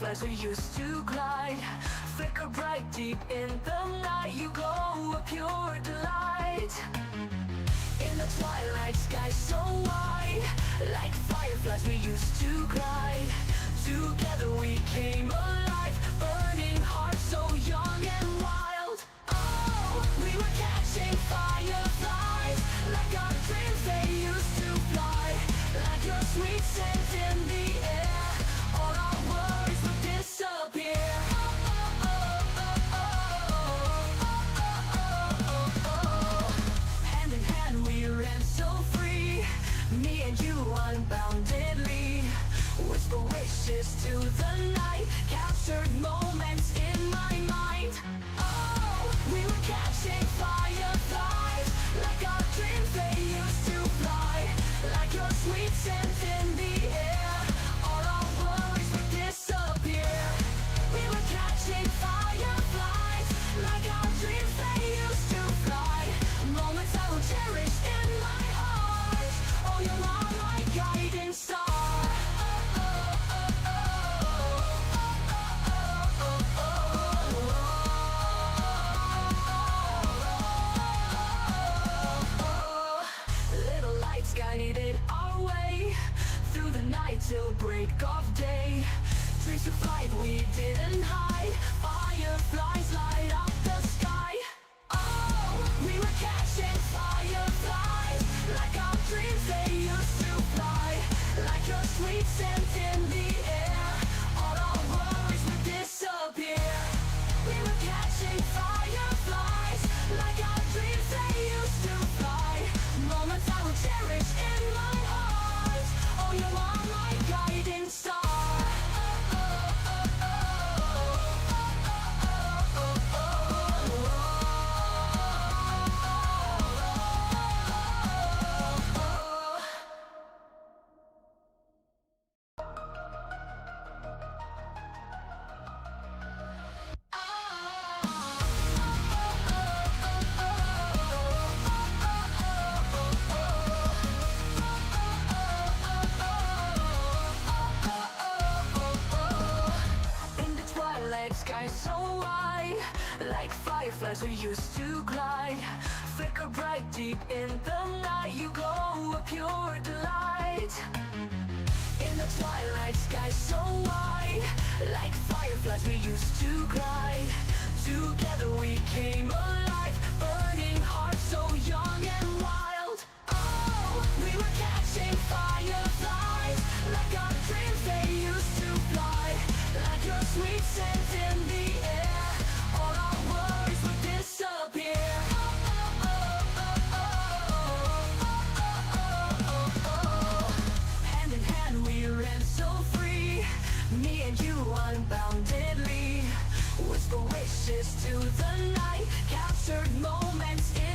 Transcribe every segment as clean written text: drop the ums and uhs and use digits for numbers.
fireflies we used to glide, flicker bright deep in the night. You glow a pure delight. In the twilight sky so wide, like fireflies we used to glide. Together we came alive, burning hearts so young and wild. Oh, we were catching fireflies, like our dreams they used to fly. Like your sweet scent in the air, all our worries would disappear. Hand in hand we ran so free, me and you unboundedly. Whisper wishes to the night, captured moments in my mind. Oh, we were catching fireflies, like our dreams they used to fly. Like your sweet scent in the air, all our worries would disappear. We were catching fireflies, like our dreams they used to fly. Moments I will cherish in my heart. Oh, you are my guiding star. Little lights guided our way through the night till break of day. Dreams to flight we didn't hide, fireflies light up the sky. Oh, we were catching fireflies, like our dreams they used to fly. Like your sweet scent in the air, all our worries would disappear. We were catching fireflies, like our dreams they used to fly. Moments I will cherish in my heart. Oh, you are my guiding star. Sky so wide, like fireflies we used to glide, flicker bright deep in the night. You glow a pure delight. In the twilight sky so wide, like fireflies we used to glide. Together we came alive, burning hearts so young and wild. Oh, we were catching fireflies, like our dreams they used to fly. Like your sweet scent in the air, all our worries would disappear. Hand in hand we ran so free, me and you unboundedly. Whisper wishes to the night, captured moments in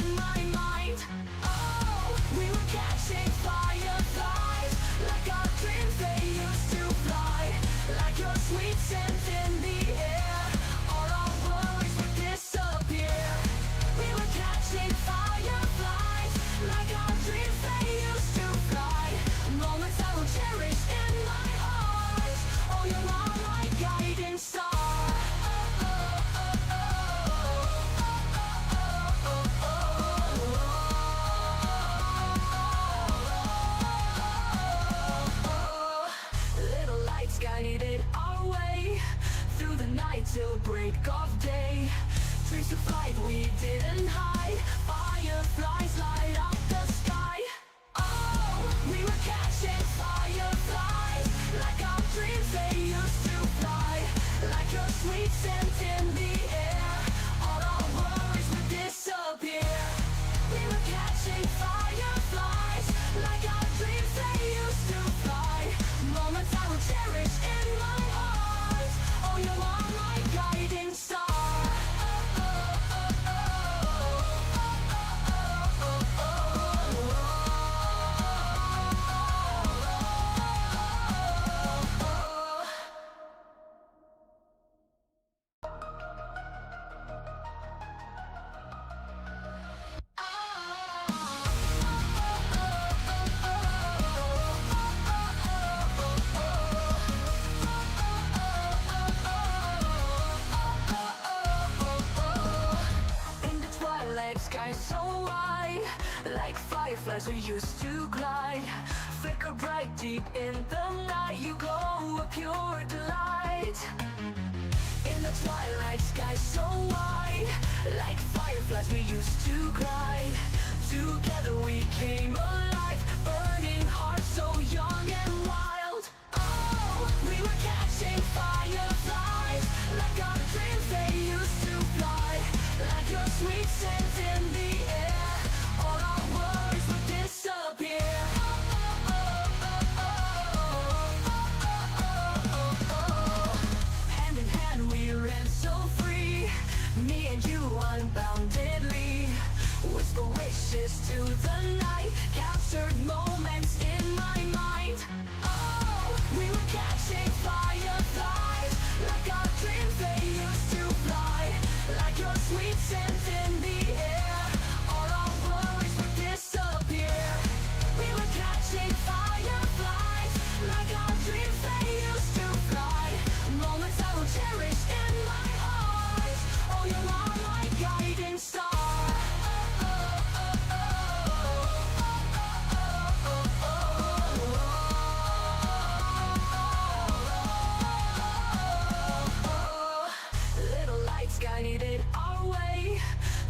like fireflies we used to glide. Flicker bright deep in the night, you glow a pure delight. In the twilight sky so wide, like fireflies we used to glide. Together we came alive, burning hearts so young and wild. Oh, we were catching fireflies, like our dreams they used to fly. Like your sweet scent in the air, all our worries would disappear. Hand in hand we ran so free, me and you unboundedly. Whisper wishes to the night, captured moments in my mind. Oh, we were catching fireflies, like our dreams they used to fly. Like your sweet scent in the air, all our worries would disappear. We were catching fireflies, like our dreams they used to fly. Moments I will cherish in my eyes. Oh, you are my guiding star. Little lights guided our way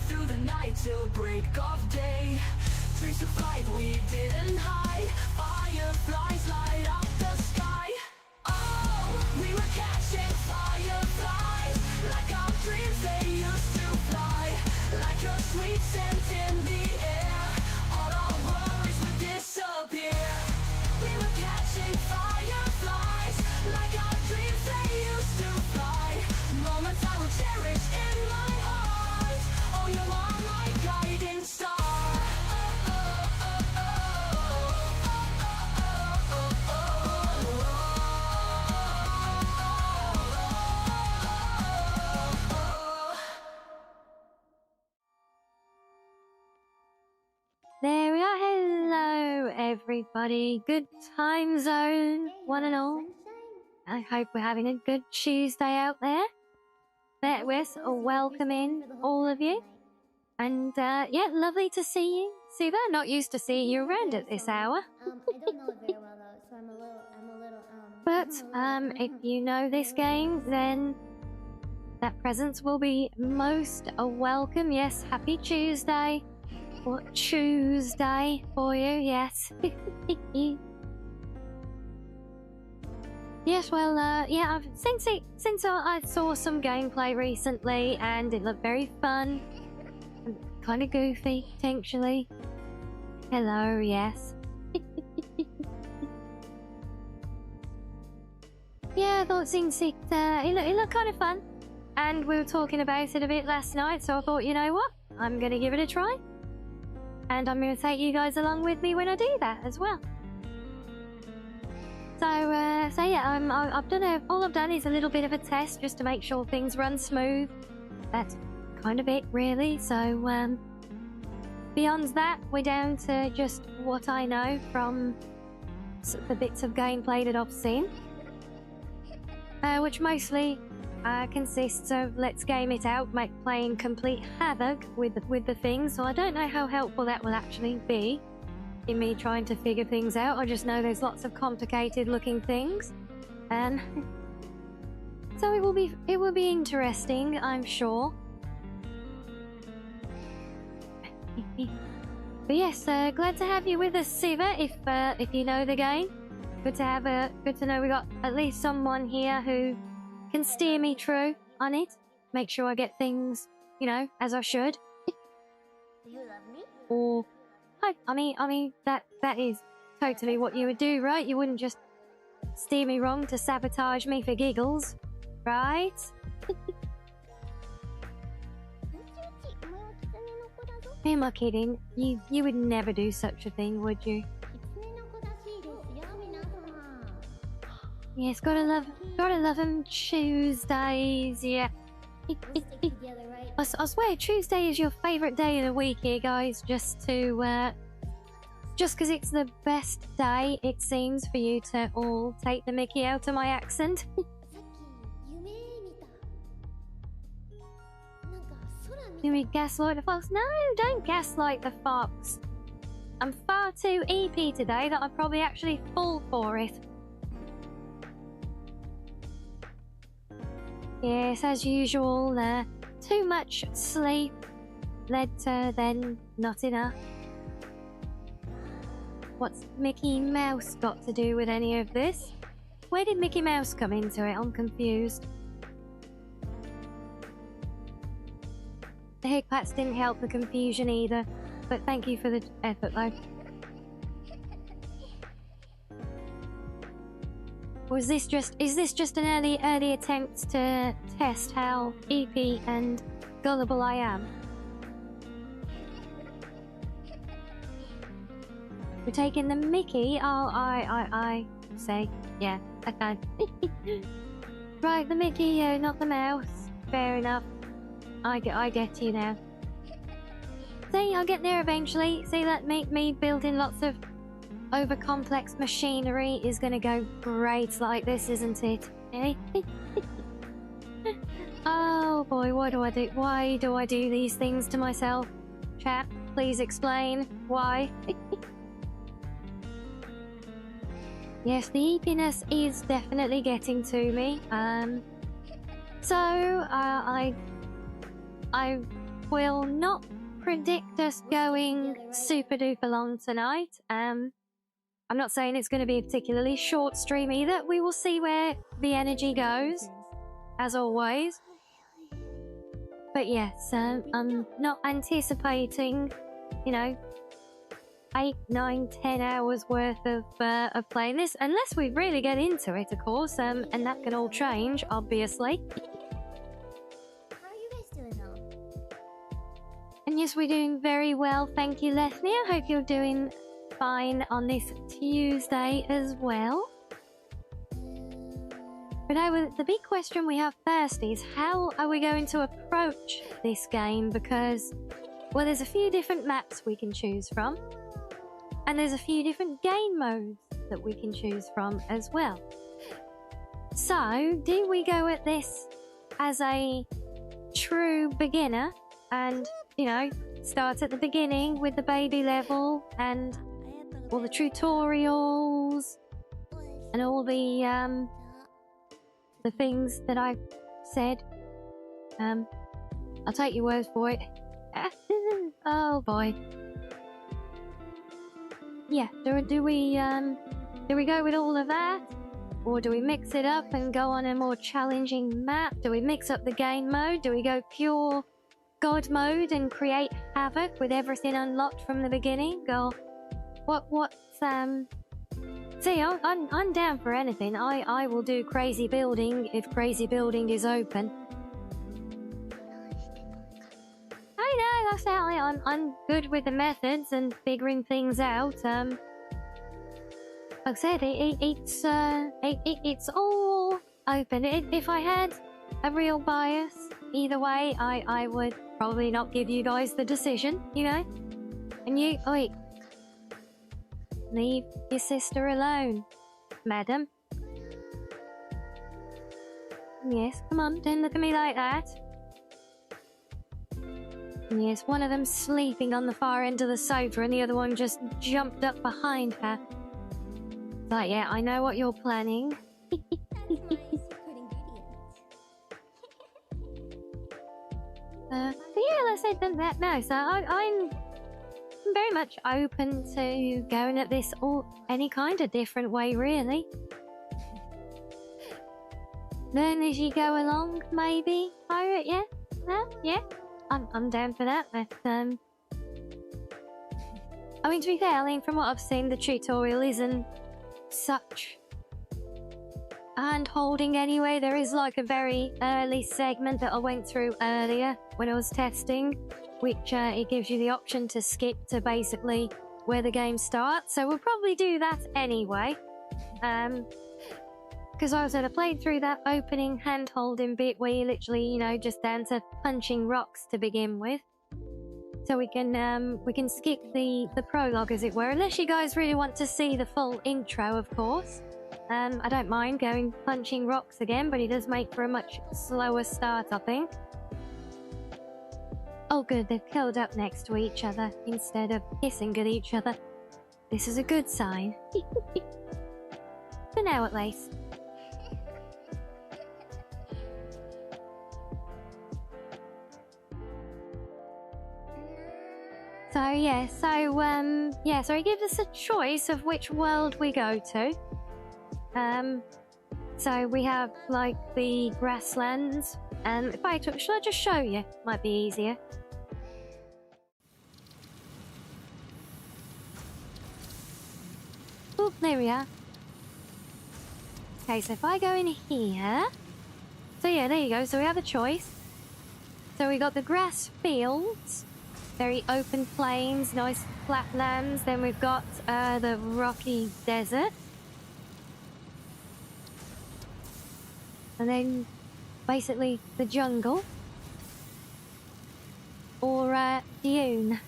through the night till break of day. Dreams to flight we didn't hide, fireflies light up the sky. Oh, we were catching fireflies, like our dreams they used to fly. Like your sweet scent in the air, all our worries would disappear. We were catching fireflies, like our dreams they used to fly. Moments I will cherish in my heart. Oh, you are my guiding star. There we are. Hello, everybody. Good time zone, one and all. I hope we're having a good Tuesday out there. We're welcoming all of you. And, yeah, lovely to see you. Siva, not used to seeing you around at this hour. I don't know it very well though, so I'm a little But, if you know this game, then that presence will be most welcome. Yes, happy Tuesday. Or Tuesday for you, yes. Yes, well, yeah, since I saw some gameplay recently and it looked very fun, and kind of goofy, potentially. Hello, yes. Yeah, I thought since it looked kind of fun, and we were talking about it a bit last night, so I thought, you know what, I'm gonna give it a try. And I'm going to take you guys along with me when I do that as well. So yeah, I've done all I've done is a little bit of a test just to make sure things run smooth. That's kind of it, really. So beyond that, we're down to just what I know from the bits of gameplay that I've seen, which mostly consists of let's game it out, playing complete havoc with the things. So I don't know how helpful that will actually be in me trying to figure things out. I just know there's lots of complicated looking things, and so it will be interesting, I'm sure. But yes, glad to have you with us, Siva. If you know the game, good to know we got at least someone here who can steer me through on it, make sure I get things, you know, as I should. Do you love me? Or, I mean that is totally what you would do, right? You wouldn't just steer me wrong to sabotage me for giggles, right? Who am I kidding? You would never do such a thing, would you? Yes, gotta love them Tuesdays, yeah. I swear Tuesday is your favourite day of the week here, guys, just because it's the best day, it seems, for you to all take the mickey out of my accent. You mean gaslight the fox? No, don't gaslight the fox. I'm far too EP today that I'd probably actually fall for it. Yes, as usual, too much sleep led to then not enough. What's Mickey Mouse got to do with any of this? Where did Mickey Mouse come into it? I'm confused. The hiccpats didn't help the confusion either, but thank you for the effort though. Or is this just an early attempt to test how EP and gullible I am? We're taking the Mickey. Oh, I say, yeah, okay. Right, the Mickey, not the mouse. Fair enough. I get you now. See, I'll get there eventually. See, that me building lots of over-complex machinery is gonna go great like this, isn't it? Eh? Oh boy, what do I do? Why do I do these things to myself? Chat, please explain why. Yes, the eepiness is definitely getting to me. So I will not predict us going super duper long tonight. I'm not saying it's going to be a particularly short stream either. We will see where the energy goes, as always. But yes, I'm not anticipating, 8, 9, 10 hours worth of playing this, unless we really get into it, of course, and that can all change, obviously. How are you guys doing though? And yes, we're doing very well, thank you, Lethnia. I hope you're doing fine on this Tuesday as well. But now, the big question we have first is, how are we going to approach this game? Because, well, there's a few different maps we can choose from. And there's a few different game modes that we can choose from as well. So, do we go at this as a true beginner and, start at the beginning with the baby level and all the tutorials and all the things that I've said? I'll take your word for it. Oh boy. Yeah, do we go with all of that? Or do we mix it up and go on a more challenging map? Do we mix up the game mode? Do we go pure God mode and create havoc with everything unlocked from the beginning? Or what's See, I'm down for anything. I will do crazy building if crazy building is open. I know, that's how I'm good with the methods and figuring things out. Like I said, it's all open. If I had a real bias, either way, I would probably not give you guys the decision, And you, wait, leave your sister alone, madam. Yes, come on, don't look at me like that. Yes, one of them sleeping on the far end of the sofa and the other one just jumped up behind her. Like, yeah, I know what you're planning. But yeah, let's say that now. So I'm very much open to going at this any kind of different way, really. Learn as you go along, maybe. Pirate, yeah? Yeah. I'm down for that, but I mean, to be fair, from what I've seen, the tutorial isn't such hand-holding anyway. There is like a very early segment that I went through earlier when I was testing, which it gives you the option to skip to basically where the game starts. So we'll probably do that anyway. Because I played through that opening hand-holding bit where you literally, just down to punching rocks to begin with. So we can skip the prologue, as it were, unless you guys really want to see the full intro, of course. I don't mind going punching rocks again, but it does make for a much slower start, I think. Oh good, they've curled up next to each other instead of hissing at each other. This is a good sign. For now, at least. So so he gives us a choice of which world we go to. So we have like the grasslands, and if I should I just show you? Might be easier. Oh, there we are. Okay, so if I go in here, so yeah, there you go. So we have a choice. So we got the grass fields, very open plains, nice flat lands. Then we've got the rocky desert. And then basically the jungle. Or dune.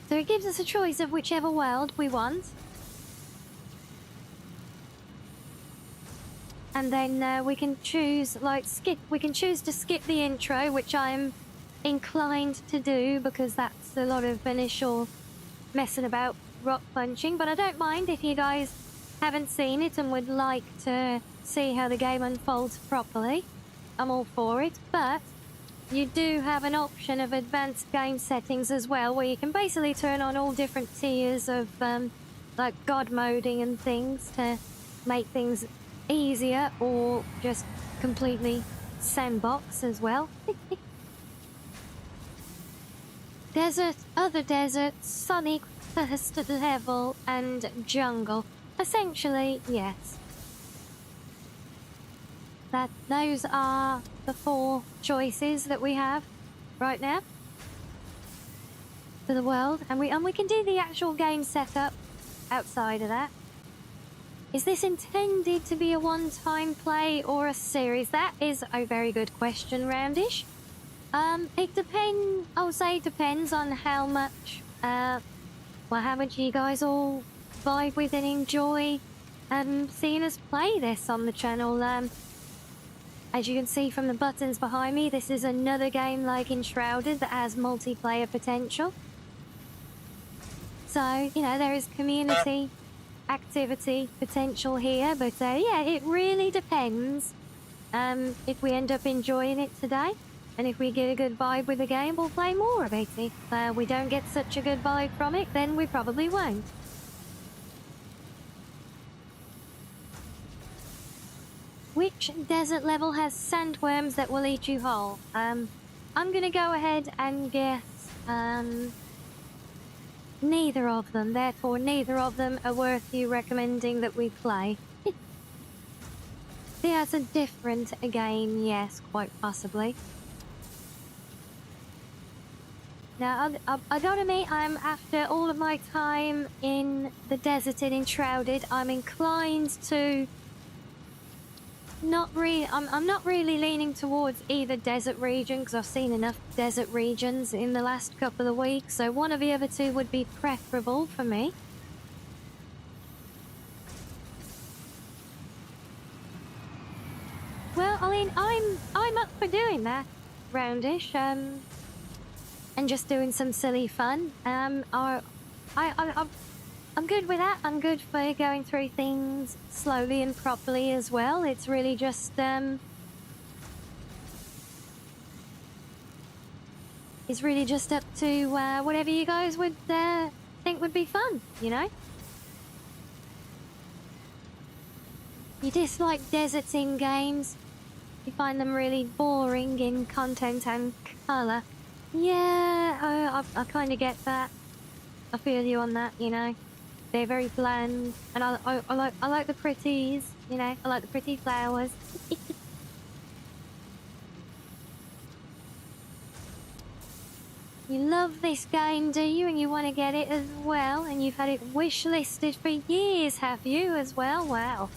So it gives us a choice of whichever world we want. And then we can choose, we can choose to skip the intro, which I'm inclined to do because that's a lot of initial messing about rock punching. But I don't mind if you guys haven't seen it and would like to see how the game unfolds properly. I'm all for it, but you do have an option of advanced game settings as well, where you can basically turn on all different tiers of like god moding and things to make things easier or just completely sandbox as well. Desert, other desert, sunny first level, and jungle. Essentially, yes. Those are the 4 choices that we have right now for the world, and we can do the actual game setup outside of that. Is this intended to be a one-time play or a series? That is a very good question, Roundish. It depends. I'll say it depends on how much, how much you guys all vibe with and enjoy seeing us play this on the channel. As you can see from the buttons behind me, this is another game like Enshrouded that has multiplayer potential. So, you know, there is community activity potential here, but yeah, it really depends if we end up enjoying it today. And if we get a good vibe with the game, we'll play more of it. If we don't get such a good vibe from it, then we probably won't. Which desert level has sandworms that will eat you whole? I'm gonna go ahead and guess neither of them. Therefore, neither of them are worth you recommending that we play. Yeah, it's a different game, yes, quite possibly. Now, I gotta admit, after all of my time in the desert and Enshrouded, I'm inclined to I'm not really leaning towards either desert region, because I've seen enough desert regions in the last couple of weeks, so one of the other two would be preferable for me. Well, I mean, I'm up for doing that, Roundish, and just doing some silly fun. I'm good with that. I'm good for going through things slowly and properly as well. It's really just up to whatever you guys would think would be fun, you know? You dislike deserts in games? You find them really boring in content and colour? Yeah, I kind of get that. I feel you on that, you know? They're very bland, and I like the pretties, you know? I like the pretty flowers. You love this game, do you? And you want to get it as well? And you've had it wish-listed for years, have you, as well? Wow.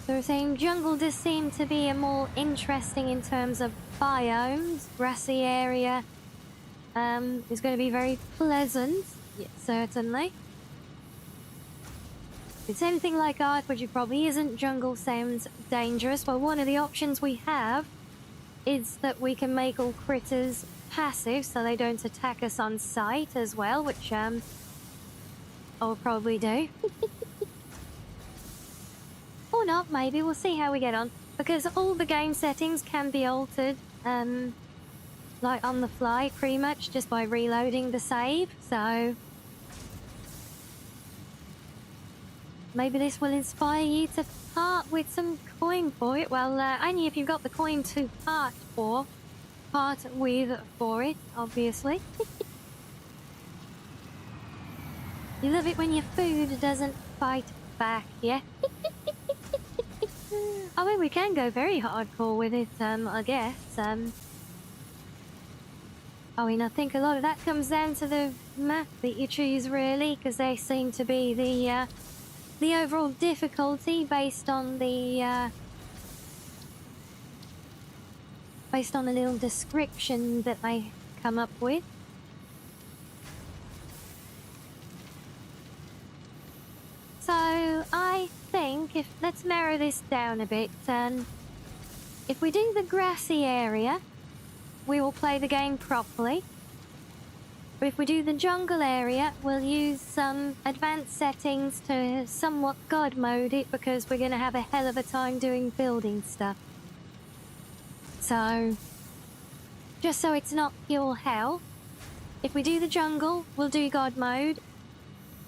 So we're saying jungle does seem to be a more interesting in terms of biomes. Grassy area is going to be very pleasant, yeah, certainly. If it's anything like Earth, which it probably isn't, jungle sounds dangerous. Well, one of the options we have is that we can make all critters passive so they don't attack us on sight as well, which I'll probably do. Or not, maybe. We'll see how we get on. Because all the game settings can be altered, like on the fly, pretty much, just by reloading the save, so... Maybe this will inspire you to part with some coin for it. Well, only if you've got the coin to part with for it, obviously. You love it when your food doesn't fight back, yeah? I mean, we can go very hardcore with it, I guess. I mean, I think a lot of that comes down to the map that you choose, really, because they seem to be the overall difficulty based on the little description that they come up with. So I think let's narrow this down a bit. If we do the grassy area, we will play the game properly. But if we do the jungle area, we'll use some advanced settings to somewhat God mode it, because we're going to have a hell of a time doing building stuff. So, just so it's not pure hell, if we do the jungle, we'll do God mode.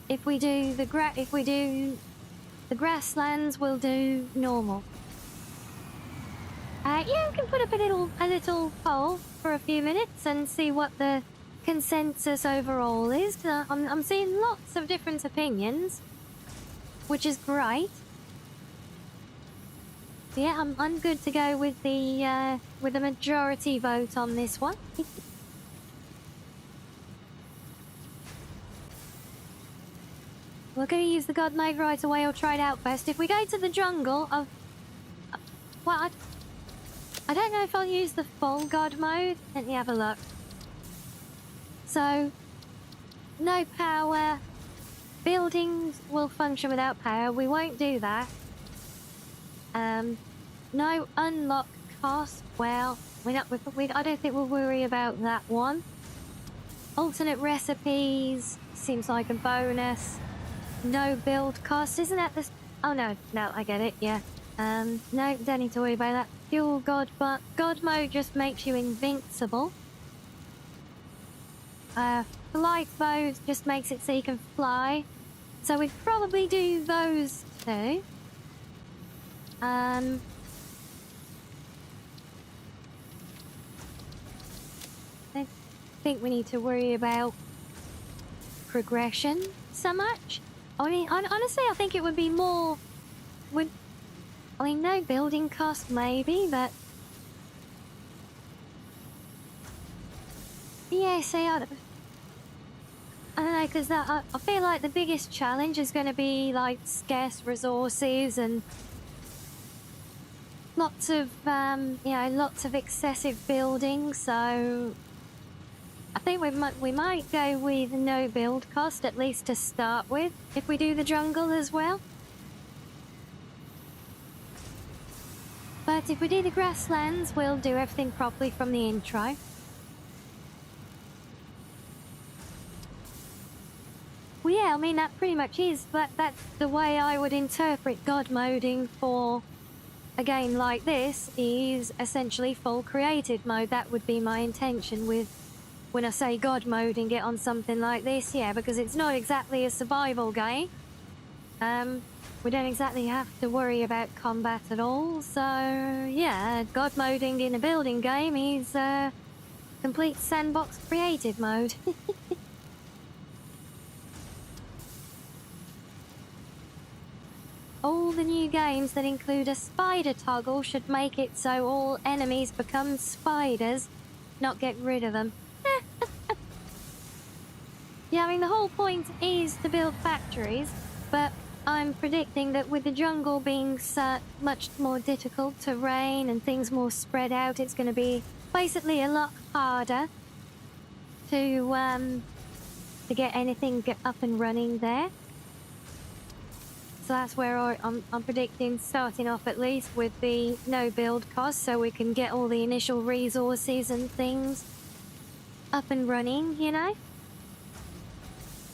If we do the grasslands, we'll do normal. Yeah, we can put up a little poll for a few minutes and see what the consensus overall is. I'm seeing lots of different opinions, which is great. Yeah, I'm good to go with the majority vote on this one. We're going to use the God mode right away, or try it out first. If we go to the jungle, well, I don't know if I'll use the full God mode. Let me have a look. So, no power. Buildings will function without power. We won't do that. No unlock cost. Well, I don't think we'll worry about that one. Alternate recipes seems like a bonus. No build cost. Isn't that the... Oh, no, I get it, yeah. No, don't need to worry about that. Fuel God, but God mode just makes you invincible. Flight mode just makes it so you can fly. So we'd probably do those two. I don't think we need to worry about progression so much. I mean, honestly, I think it would be more... no building cost, maybe, but... Yeah, see, I don't know, because I feel like the biggest challenge is going to be, like, scarce resources and lots of, lots of excessive building, so I think we might go with no build cost, at least to start with, if we do the jungle as well. But if we do the grasslands, we'll do everything properly from the intro. Well, yeah, I mean, that pretty much is, but that's the way I would interpret God moding for a game like this, is essentially full creative mode. That would be my intention with when I say God moding it on something like this, yeah, because it's not exactly a survival game. We don't exactly have to worry about combat at all, so yeah, God moding in a building game is complete sandbox creative mode. All the new games that include a spider toggle should make it so all enemies become spiders, not get rid of them. Yeah, I mean, the whole point is to build factories, but I'm predicting that with the jungle being much more difficult terrain and things more spread out, it's going to be basically a lot harder to get anything up and running there. So that's where I'm predicting starting off at least with the no build cost, so we can get all the initial resources and things up and running, you know?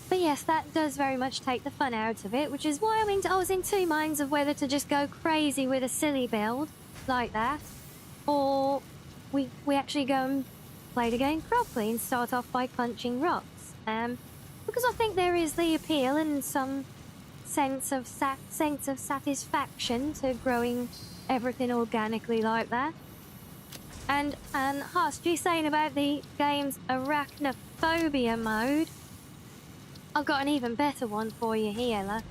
But yes, that does very much take the fun out of it, which is why I was in two minds of whether to just go crazy with a silly build like that, or we actually go and play the game properly and start off by punching rocks. Because I think there is the appeal and some sense of satisfaction to growing everything organically like that. And Horst, you saying about the game's arachnophobia mode? I've got an even better one for you here, love.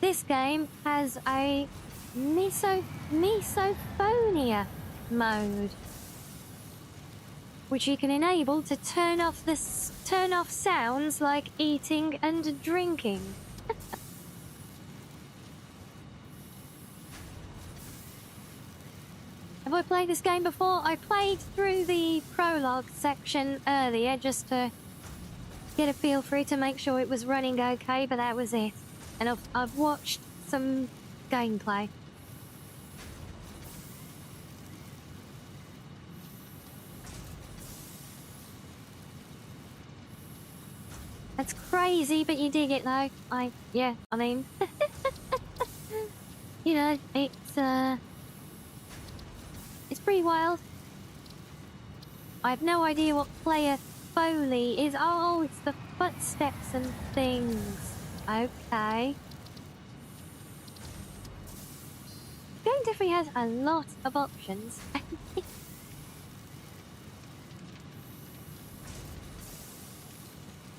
This game has a misophonia mode, which you can enable to turn off sounds like eating and drinking. Have I played this game before? I played through the prologue section earlier just to get a feel for it to make sure it was running okay, but that was it. And I've watched some gameplay. That's crazy, but you dig it though. Yeah, I mean, you know, it's pretty wild. I have no idea what player Foley is. Oh, it's the footsteps and things. Okay. The game definitely has a lot of options.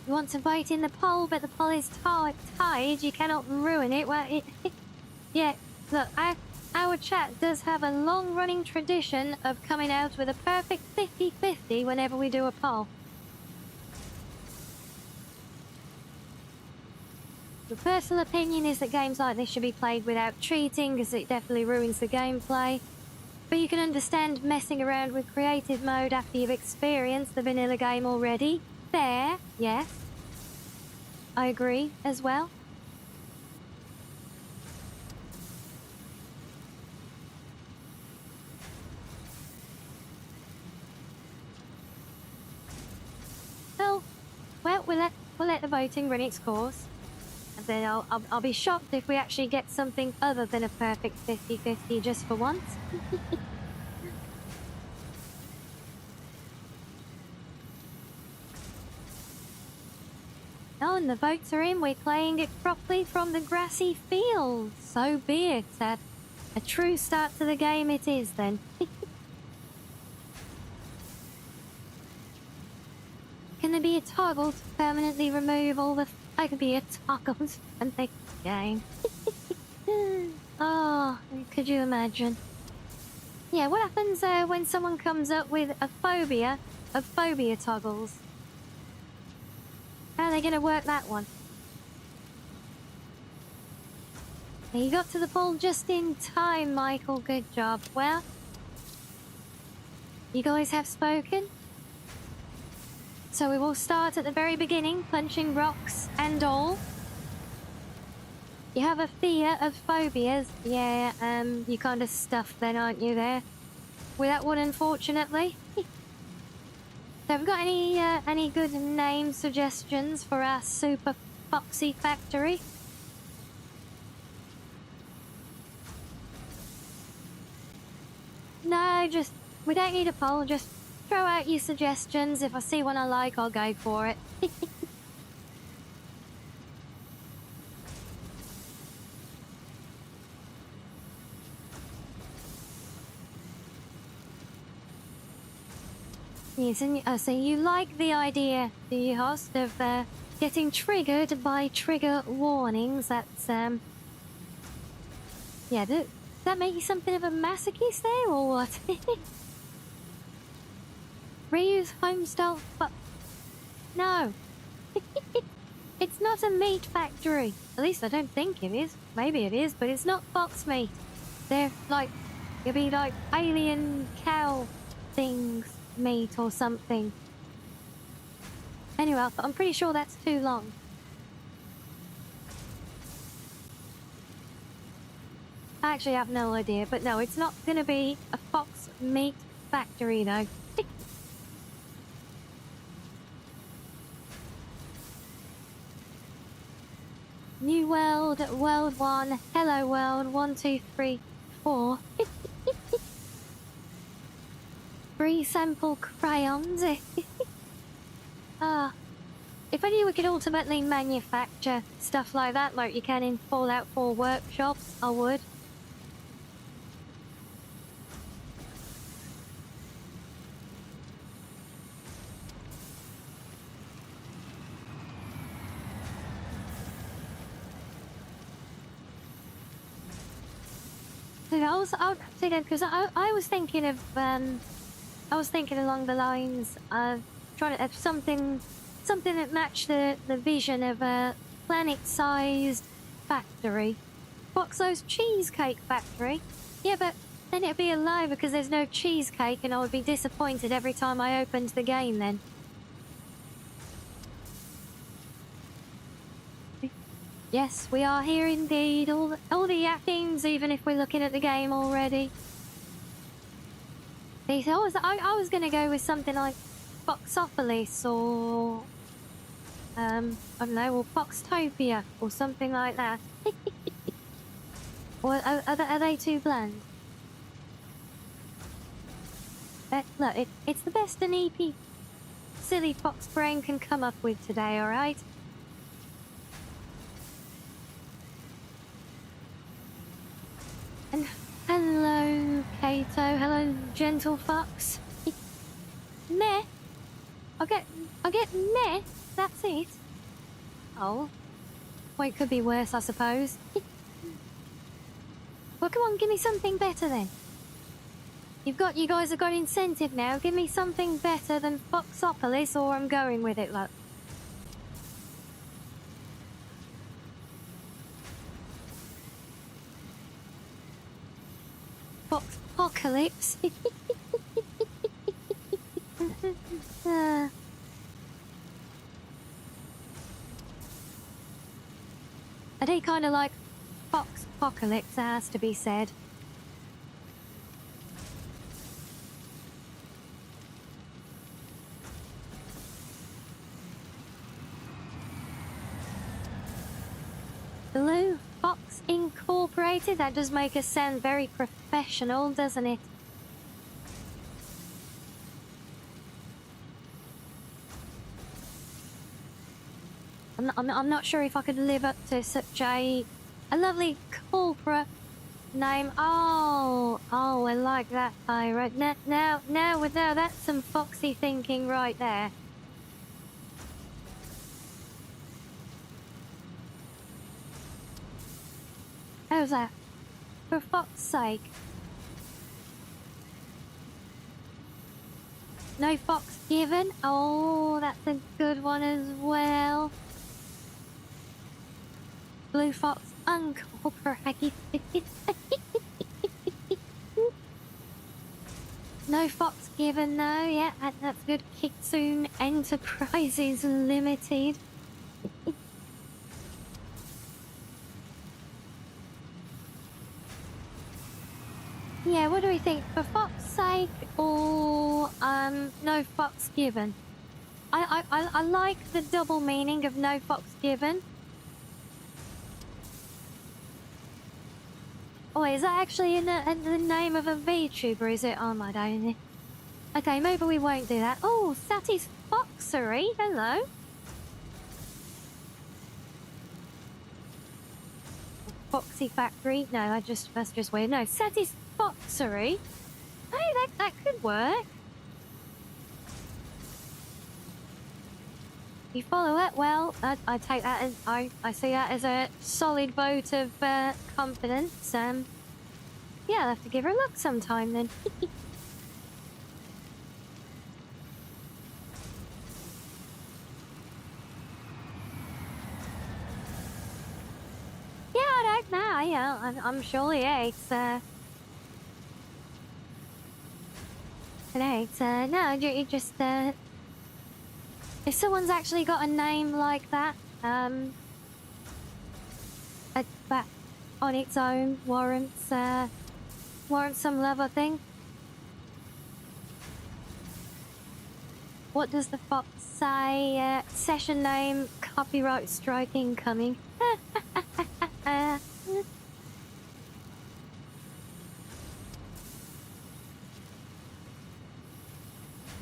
You want to bite in the pole, but the pole is tied. You cannot ruin it. Well, yeah, look, our chat does have a long-running tradition of coming out with a perfect 50-50 whenever we do a poll. The personal opinion is that games like this should be played without cheating, because it definitely ruins the gameplay. But you can understand messing around with creative mode after you've experienced the vanilla game already. Fair, yes. I agree as well. Well, we'll let the voting run its course. And then I'll be shocked if we actually get something other than a perfect 50-50 just for once. Oh, and the votes are in. We're playing it properly from the grassy field. So be it. A true start to the game it is then. Can there be a toggle to permanently remove all the... I could be a toggle and the game. Oh, could you imagine? Yeah, what happens when someone comes up with a phobia of phobia toggles? How are they going to work that one? You got to the pool just in time, Michael. Good job. Well, you guys have spoken. So we will start at the very beginning, punching rocks and all. You have a fear of phobias. Yeah, you kind of stuffed then, aren't you, there? With that one, unfortunately. So have we got any good name suggestions for our super foxy factory? No, we don't need a poll, just throw out your suggestions. If I see one I like, I'll go for it. Yes, and so you like the idea, do you, host, of getting triggered by trigger warnings? That's yeah. Does that make you something of a masochist there, or what? Reuse homestyle, but no, it's not a meat factory. At least I don't think it is. Maybe it is, but it's not fox meat. They're like, it'll be like alien cow things. Meat or something. Anyway, I'm pretty sure that's too long. I actually have no idea, but no, it's not gonna be a fox meat factory though. New world, world 1, hello world, 1, 2, 3, 4. Free sample crayons. Ah, if only we could ultimately manufacture stuff like that, like you can in Fallout 4 workshops, I would. I was thinking of I was thinking along the lines of trying to have something that matched the vision of a planet-sized factory. Foxo's cheesecake factory. Yeah, but then it'd be a lie because there's no cheesecake and I would be disappointed every time I opened the game then. Yes, we are here indeed. All the yappings, even if we're looking at the game already. See, so I was gonna go with something like Foxopolis or I don't know, or Foxtopia or something like that. Or are they too bland? Look, it's the best an EP silly fox brain can come up with today, alright? And hello, Kato. Hello, gentle fox. Meh. I get meh. That's it. Oh. Well, it could be worse, I suppose. Well, come on, give me something better then. You guys have got incentive now. Give me something better than Foxopolis, or I'm going with it, look. Foxapocalypse. I do kind of like Foxapocalypse, has to be said. Blue Fox Incorporated? That does make us sound very professional, doesn't it? I'm not sure if I could live up to such a lovely corporate name. Oh, I like that, pirate. Now, that's some foxy thinking right there. How's that? For fuck's sake. No fox given? Oh, that's a good one as well. Blue Fox Uncorporated. No fox given, no. Yeah, that's good. Kitsune Enterprises Limited. Yeah, what do we think? For fox's sake or no fox given? I like the double meaning of no fox given. Oh, is that actually in the name of a VTuber, is it? Oh my god. Okay, maybe we won't do that. Oh, Satisfactory. Hello. Foxy Factory. No, that's just weird. No, Satisfactory. Hey, that could work. You follow it? Well, I take that as I see that as a solid vote of confidence. Yeah, I'll have to give her a look sometime then. Yeah, I don't know. Yeah, I'm sure. Yeah, it's no, you just if someone's actually got a name like that, but on its own warrants some love, I think. What does the fox say? Session name, copyright strike incoming.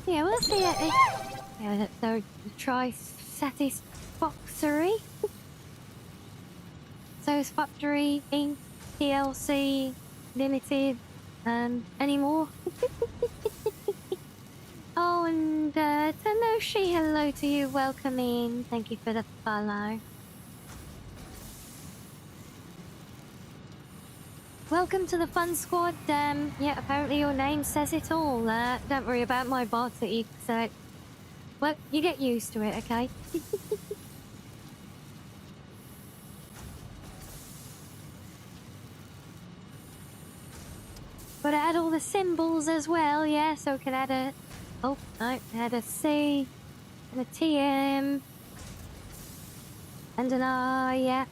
Yeah, we'll see it. Yeah, so try Satisfactory. Satisfactory Inc. PLC Limited. Any more? Oh, and Tanoshi, hello to you. Welcome in. Thank you for the follow. Welcome to the fun squad. Yeah, apparently your name says it all. Don't worry about my bot that you said. Well, you get used to it, okay? Gotta add all the symbols as well, yeah, so we can add a... Oh, no, add a C, and a TM, and an R, yeah.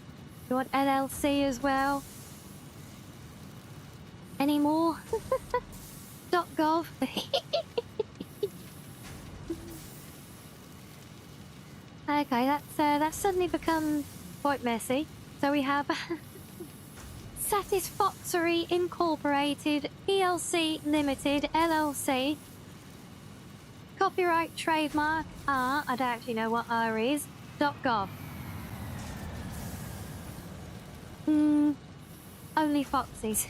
You want LLC as well? Any more? .gov. Okay, that's suddenly become quite messy. So we have Satisfactory Incorporated, PLC Limited, LLC. Copyright trademark R, I don't actually know what R is, .gov. Only foxes.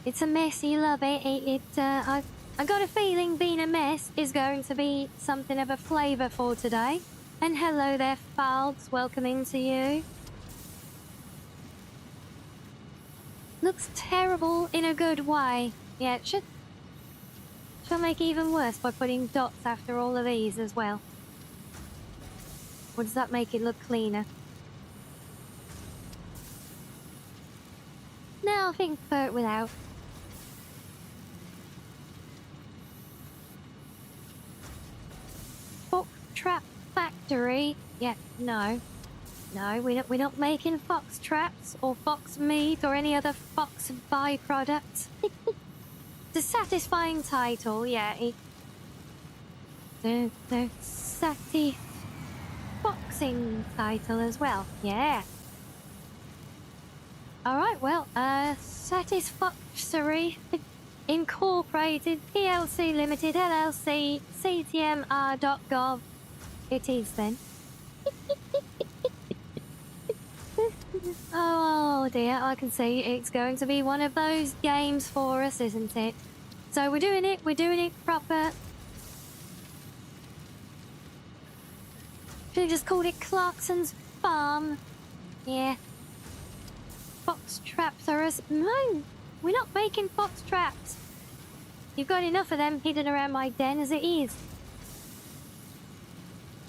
It's a mess, you love it. I got a feeling being a mess is going to be something of a flavour for today. And hello there, Falds, welcome into you. Looks terrible in a good way. Yeah, it should make it even worse by putting dots after all of these as well. Or does that make it look cleaner? No, I think prefer it without. Fox Trap Factory? Yeah, no. No, we're not making fox traps or fox meat or any other fox byproducts. It's a satisfying title, yeah. The satisfoxing title as well, yeah. Alright, well, Satisfactory Incorporated, PLC Limited, LLC, CTMR.gov. It is then. Oh dear, I can see it's going to be one of those games for us, isn't it? So we're doing it proper. Should have just called it Clarkson's Farm. Yeah. Fox traps are us. No, we're not making fox traps. You've got enough of them hidden around my den as it is.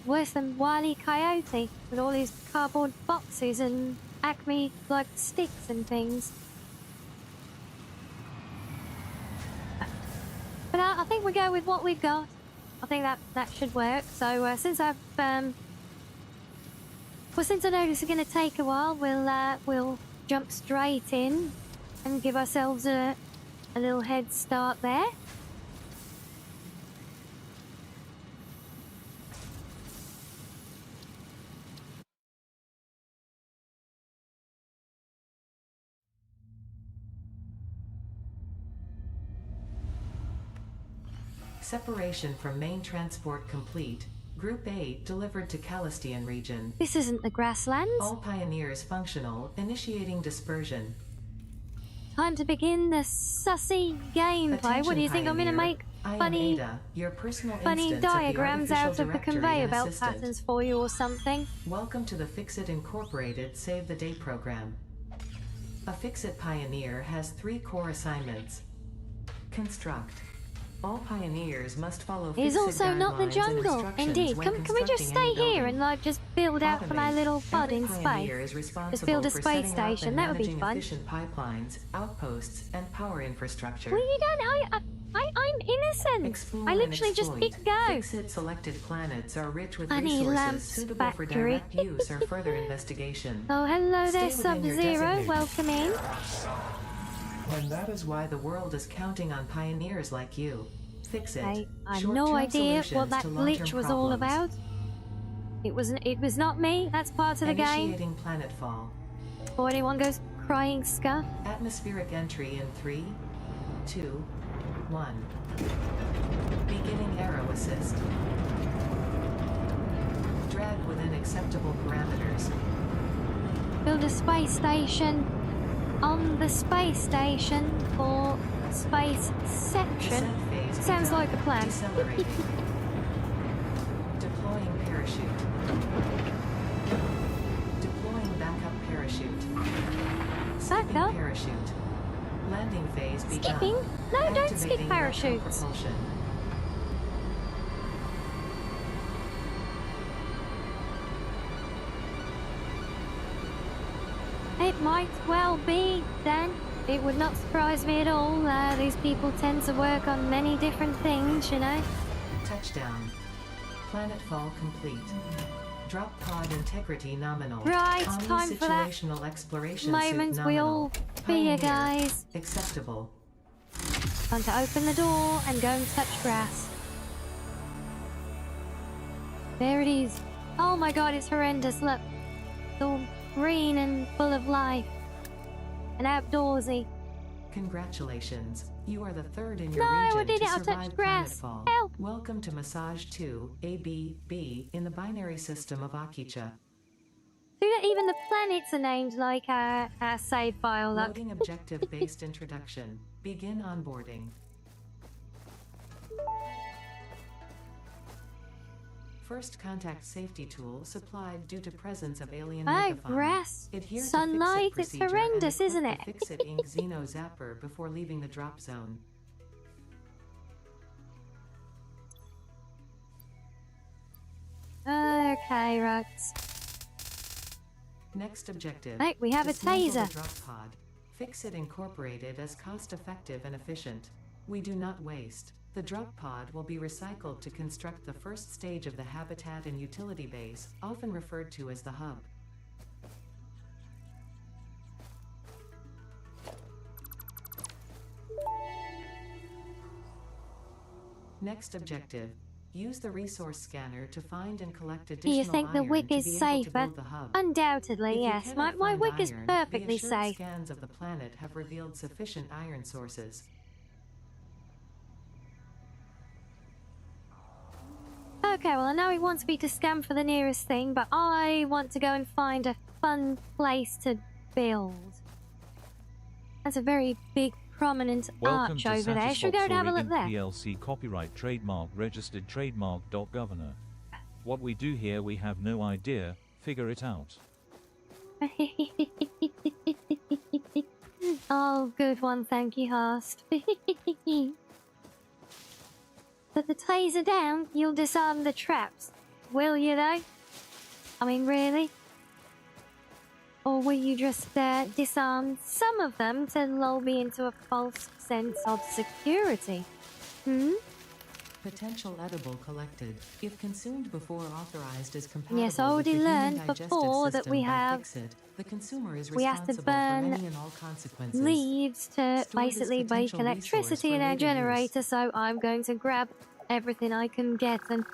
Worse than Wile E. Coyote with all his cardboard boxes and Acme like sticks and things. But I think we go with what we've got. I think that should work. So since I know this is going to take a while, we'll jump straight in and give ourselves a little head start there. Separation from main transport complete. Group A delivered to Calistian region. This isn't the grasslands. All pioneers functional. Initiating dispersion. Time to begin the sussy gameplay. What do you think I'm gonna make funny diagrams out of the conveyor belt patterns for you or something? Welcome to the Fixit Incorporated Save the Day program. A Fixit pioneer has 3 core assignments. Construct. All pioneers must follow It is also not the jungle. Indeed. Can we just stay here and like just build out for my little bud in space? Just build a space station. That would be fun. Efficient pipelines, outposts, and power infrastructure. Well, you don't. I'm innocent. Explore I and literally just exploit. hit go. Fix-It selected planets are rich with Honey resources Lamps suitable for Factory. direct use or further investigation. Oh, hello there, Stay within your Sub-Zero. designated- Welcome in. And that is why the world is counting on pioneers like you. Fix it. I have Short-term no idea what solutions that to glitch long-term was all problems. about. It was not me. That's part of the game. Initiating planetfall. Before anyone goes crying scuff. Atmospheric entry in 3, 2, 1. Beginning aero assist. Drag within acceptable parameters. Build a space station on the space station for spaceception. Descent phase Sounds begun. like a plan. Decelerating. Deploying parachute. Deploying backup parachute. Skipping Backup? parachute. Landing phase begun. Skipping? No, don't skip Activating parachutes. retropropulsion. It might well be, then. It would not surprise me at all. These people tend to work on many different things, you know. Touchdown. Planetfall complete. Drop pod integrity nominal. Right, time for that Situational exploration moment suit we nominal. all fear, Pioneer. guys. Acceptable. Time to open the door and go and touch grass. There it is. Oh my god, it's horrendous. Look. It's all green and full of life. And outdoorsy. Congratulations. You are the third in your No, I region did to it. I touched survive grass. planetfall. Help. Welcome to Massage 2, ABB, in the binary system of Akicha. See that even the planets are named like our save file. Look. Loading objective-based introduction. Begin onboarding. First contact safety tool supplied due to presence of alien Oh, megafauna. grass. Adhere to Sunlight. Fix-It It's procedure and horrendous, equip isn't the it? Fix-It Inc. Xeno Zapper before leaving the drop zone. Okay, right. Next objective. Hey, we have a dismantle the taser. drop pod. Fix-It Incorporated as cost-effective and efficient. We do not waste. The drop pod will be recycled to construct the first stage of the habitat and utility base, often referred to as the hub. Next objective. Use the resource scanner to find and collect Do additional you think the iron wick to is be able to safer? build the hub. Undoubtedly, If you yes. My cannot find wick is iron, perfectly be assured safe. scans of the planet have revealed sufficient iron sources. Okay, well, I know he wants me to scan for the nearest thing, but I want to go and find a fun place to build. That's a very big, prominent Welcome arch to over there. Should we go and have a look there? PLC copyright trademark registered trademark.governor. What we do here we have no idea, figure it out. Oh, good one, thank you, Horst. Put the taser down, you'll disarm the traps. Will you, though? I mean, really? Or will you just disarm some of them to lull me into a false sense of security? Hmm? Potential edible collected. If consumed before authorized is compatible Yes, I with the already human learned digestive before that system we by have- Fix-It, the consumer is we have to responsible burn for any and all consequences. Leaves to Store this basically make potential electricity resource in for our later generator, so I'm going to grab everything I can get and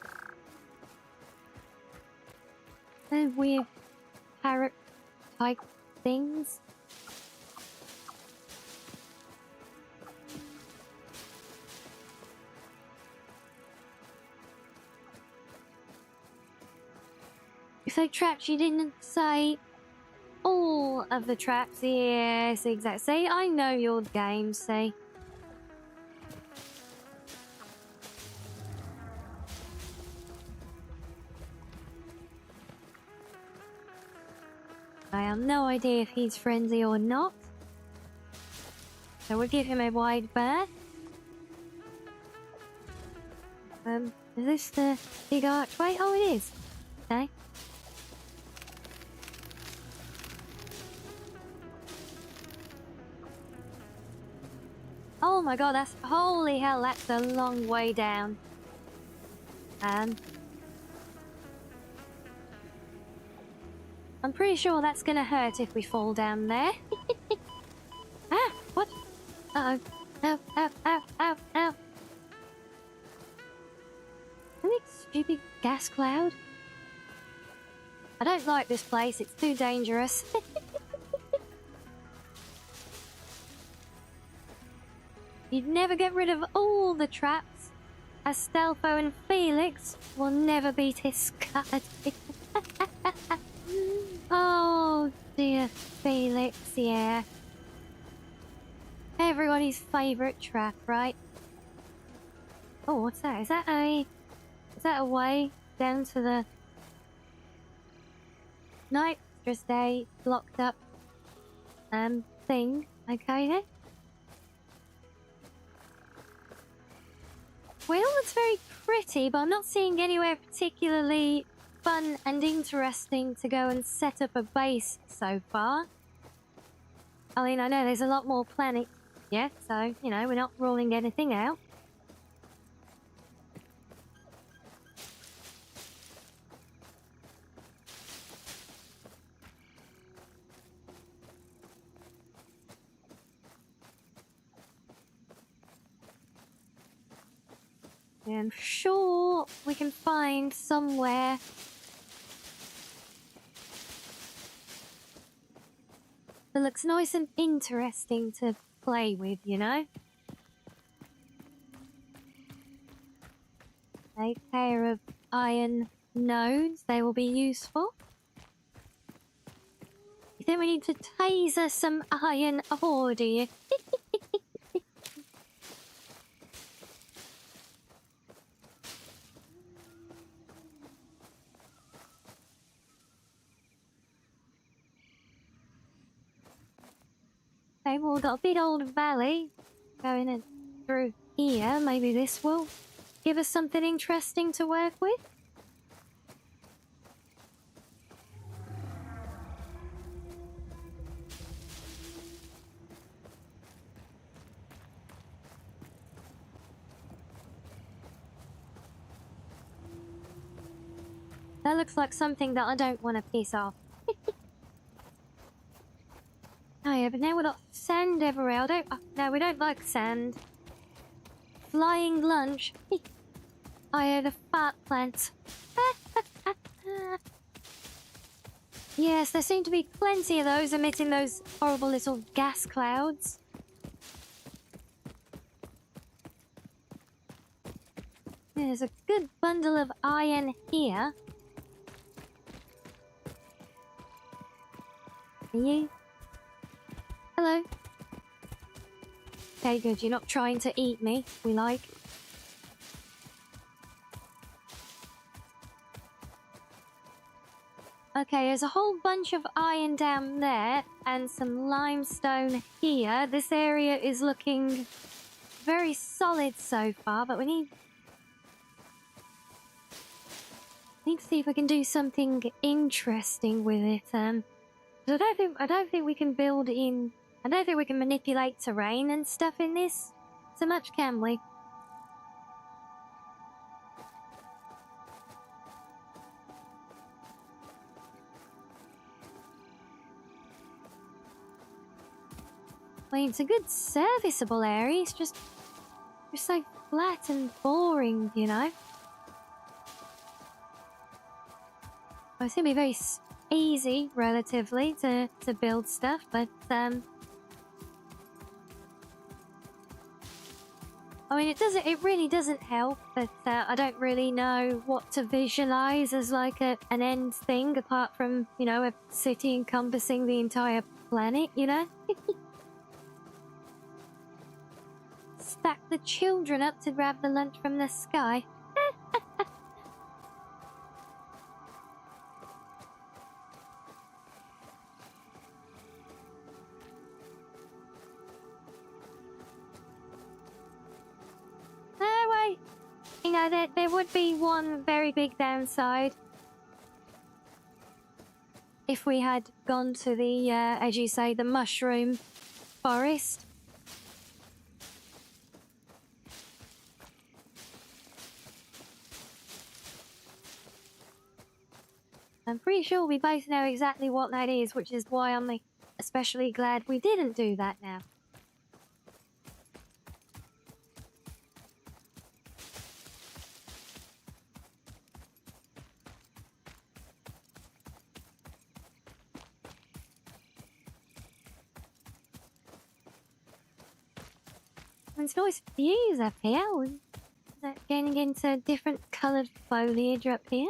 weird parrot type things. If they trapped, you didn't say all of the traps. Yes, exactly. See, I know your game, see. I have no idea if he's friendly or not. So we'll give him a wide berth. Is this the big archway? Oh, it is. Okay. Oh my god, that's... Holy hell, that's a long way down. I'm pretty sure that's gonna hurt if we fall down there. Ah, what? Uh-oh. Ow, ow, ow, ow, ow. A big stupid gas cloud. I don't like this place, it's too dangerous. You'd never get rid of all the traps, as Stelfo and Felix will never be discarded. Oh dear, Felix, yeah. Everybody's favourite trap, right? Oh, what's that? Is that a way down to the... Nope, just a blocked up thing. Okay then. Well, it's very pretty, but I'm not seeing anywhere particularly fun and interesting to go and set up a base so far. I mean, I know there's a lot more planets yet, so, you know, we're not ruling anything out. I'm sure we can find somewhere that looks nice and interesting to play with, you know? A pair of iron nodes, they will be useful. You think we need to taser some iron ore, do you? Okay, well, we've got a big old valley going in through here. Maybe this will give us something interesting to work with. That looks like something that I don't want to piss off. Oh yeah, but now we've got sand everywhere. No, we don't like sand. Flying lunch. I heard a fart plant. Yes, there seem to be plenty of those emitting those horrible little gas clouds. There's a good bundle of iron here. Are you? Hello. Okay, good. You're not trying to eat me. We like. Okay, there's a whole bunch of iron down there and some limestone here. This area is looking very solid so far, but we need to see if we can do something interesting with it. I don't think we can build in. I don't think we can manipulate terrain and stuff in this so much, can we? I mean, it's a good serviceable area. It's just so flat and boring, you know. Well, it's gonna be very easy, relatively, to build stuff, but I mean, it really doesn't help, but I don't really know what to visualize as like an end thing, apart from, you know, a city encompassing the entire planet, you know? Stack the children up to grab the lunch from the sky. You know, there would be one very big downside if we had gone to the, as you say, the mushroom forest. pretty sure we both know exactly what that is, which is why I'm like, especially glad we didn't do that now. It's nice views up here. Is that getting into different coloured foliage up here?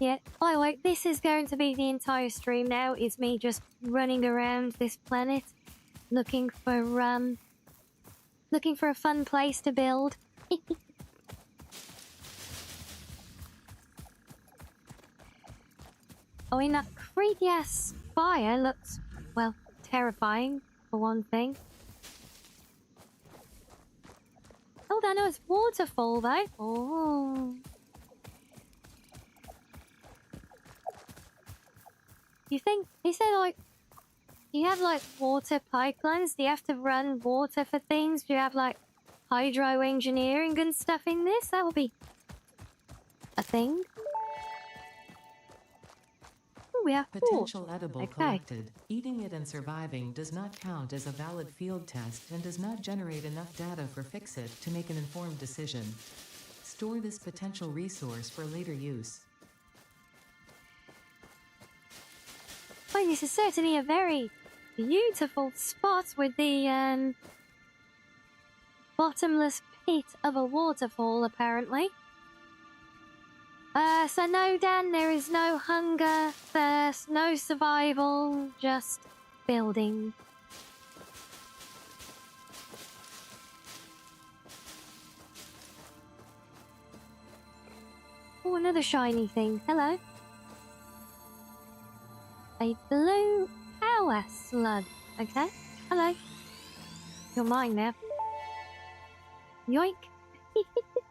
Yeah, by the way, this is going to be the entire stream now. It's me just running around this planet, looking for a fun place to build. Oh, and that creepy ass fire looks, well, terrifying for one thing. Oh, that nice waterfall though. Oh. You think, is there like, do you have like water pipelines? Do you have to run water for things? Do you have like hydro engineering and stuff in this? That would be a thing. Oh, we have Potential edible collected. Eating it and surviving does not count as a valid field test and does not generate enough data for Fixit to make an informed decision. Store this potential resource for later use. Well, this is certainly a very beautiful spot with the bottomless pit of a waterfall, apparently. So no, Dan, there is no hunger, thirst, no survival, just building. Oh, another shiny thing. Hello. A blue power slug. Okay. Hello. You're mine now. Yoink.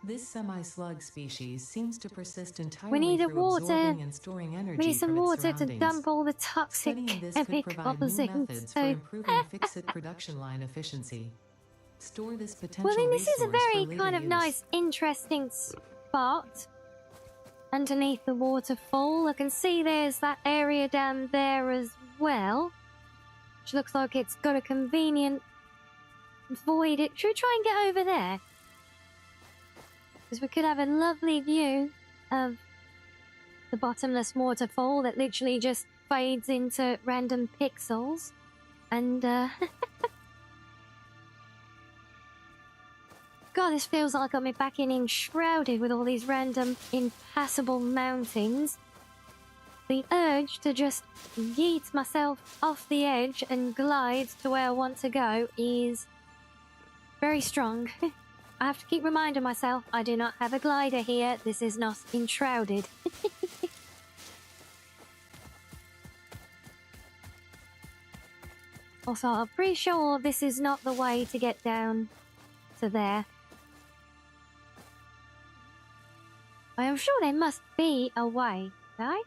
This semi-slug species seems to persist entirely We need a through water. absorbing and storing energy We need some from its water to surroundings. dump all the toxic Studying this could provide chemicals new into. methods for improving Fixit production line efficiency. Store this potential Well, then this is a resource for very later kind of use. nice, interesting spot underneath the waterfall. I can see there's that area down there as well, which looks like it's got a convenient void. Should we try and get over there? Because we could have a lovely view of the bottomless waterfall that literally just fades into random pixels. And, God, this feels like I'm back in enshrouded with all these random impassable mountains. The urge to just yeet myself off the edge and glide to where I want to go is very strong. I have to keep reminding myself I do not have a glider here. This is not enshrouded. Also, I'm pretty sure this is not the way to get down to there. I am sure there must be a way, right?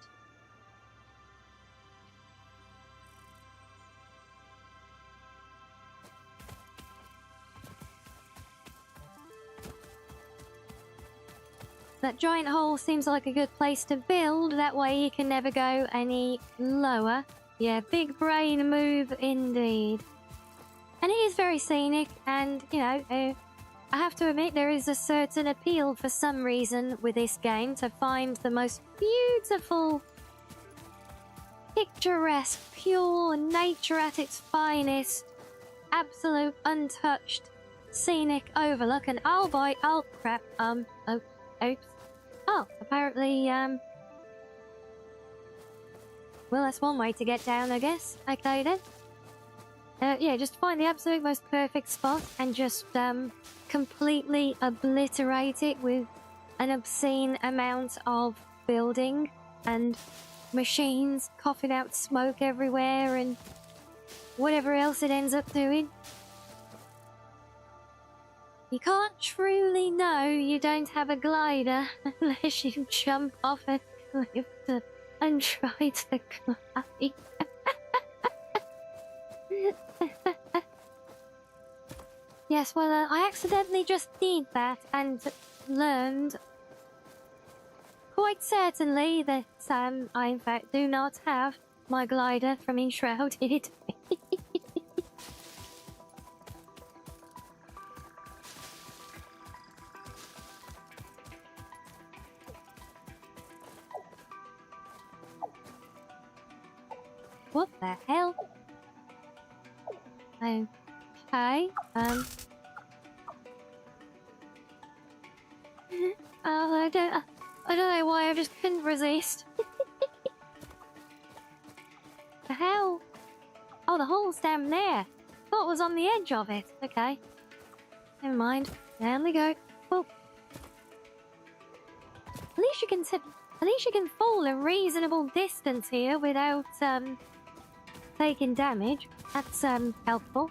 That giant hole seems like a good place to build. That way you can never go any lower. Yeah, big brain move indeed. And it is very scenic, and, you know, I have to admit there is a certain appeal for some reason with this game to find the most beautiful, picturesque, pure nature at its finest, absolute untouched, scenic overlook. And oh boy, oh crap, oh, oops. Oh, apparently, well, that's one way to get down, I guess. Okay, then. Yeah, just find the absolute most perfect spot and just, completely obliterate it with an obscene amount of building and machines coughing out smoke everywhere and whatever else it ends up doing. You can't truly know you don't have a glider unless you jump off a cliff and try to glide. Yes, well, I accidentally just did that, and learned quite certainly that I in fact do not have my glider from Enshrouded. What the hell? Okay, I don't know why I just couldn't resist. The hell? Oh, the hole's down there. Thought it was on the edge of it. Okay. Never mind. Down we go. Oh. At least you can fall a reasonable distance here without taking damage. That's helpful.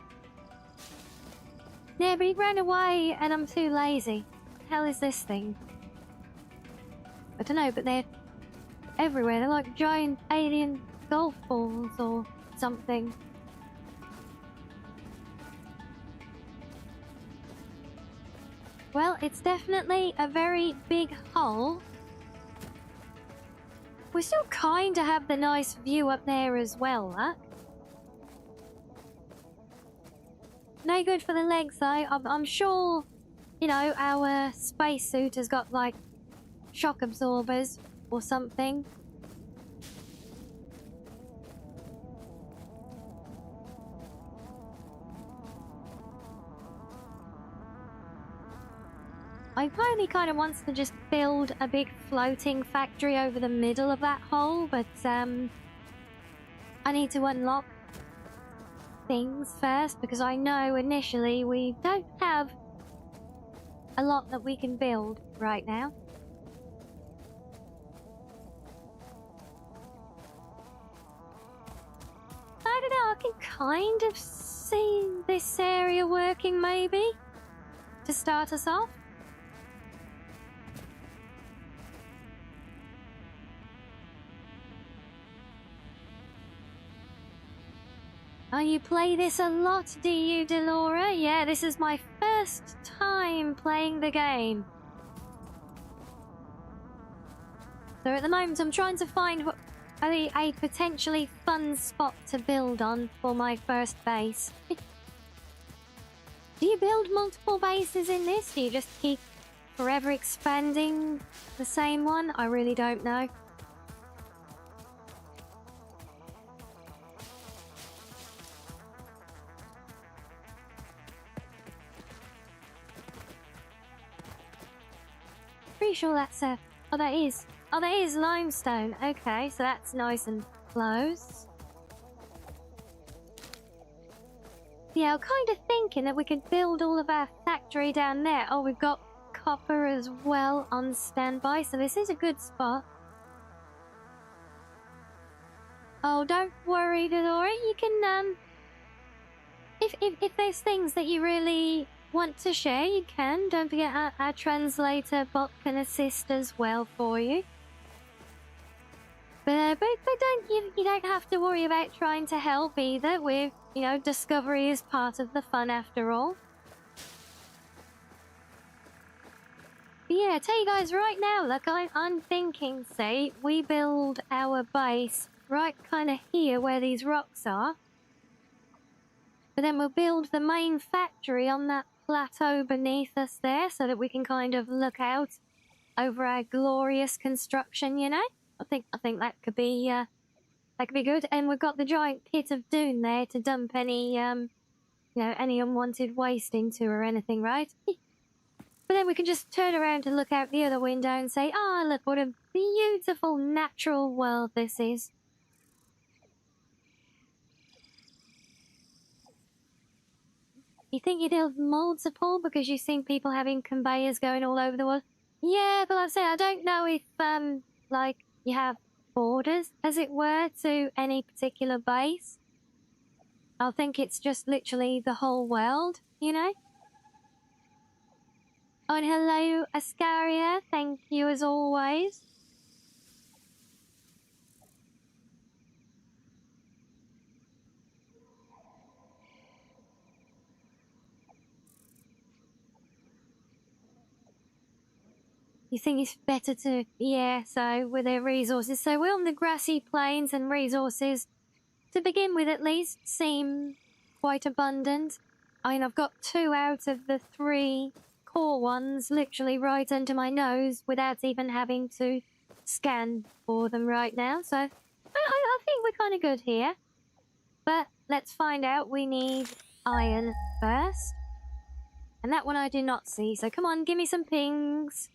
Yeah, but he ran away and I'm too lazy. What the hell is this thing? I don't know, but they're everywhere. They're like giant alien golf balls or something. Well, it's definitely a very big hole. We still kind of have the nice view up there as well, huh? No good for the legs though. I'm sure, you know, our spacesuit has got like shock absorbers or something. I only kind of wants to just build a big floating factory over the middle of that hole, but I need to unlock things first because I know initially we don't have a lot that we can build right now. I don't know, I can kind of see this area working maybe to start us off. Oh, you play this a lot, do you, Delora? Yeah, this is my first time playing the game. So at the moment I'm trying to find a potentially fun spot to build on for my first base. Do you build multiple bases in this? Do you just keep forever expanding the same one? I really don't know. Pretty sure that's oh that is limestone. Okay, so that's nice and close. Yeah, I'm kind of thinking that we could build all of our factory down there. Oh, we've got copper as well on standby, so this is a good spot. Oh, don't worry, Delora. You can if there's things that you really want to share, you can. Don't forget our translator bot can assist as well for you. But you don't have to worry about trying to help either. With you know, discovery is part of the fun after all. But yeah, I tell you guys right now, look, I'm thinking, say, we build our base right kind of here where these rocks are. But then we'll build the main factory on that plateau beneath us there so that we can kind of look out over our glorious construction, you know? I think that could be good. And we've got the giant pit of doom there to dump any you know, any unwanted waste into or anything, right? But then we can just turn around and look out the other window and say, "Ah, look what a beautiful natural world this is." You think you'd have molds at all because you've seen people having conveyors going all over the world? Yeah, but like I say, I don't know if, like, you have borders, as it were, to any particular base. I think it's just literally the whole world, you know? Oh, and hello, Ascaria. Thank you as always. You think it's better to... Yeah, so with their resources. So we're on the grassy plains and resources, to begin with at least, seem quite abundant. I mean, I've got 2 out of the 3 core ones literally right under my nose without even having to scan for them right now. So I think we're kind of good here. But let's find out. We need iron first. And that one I do not see. So come on, give me some pings.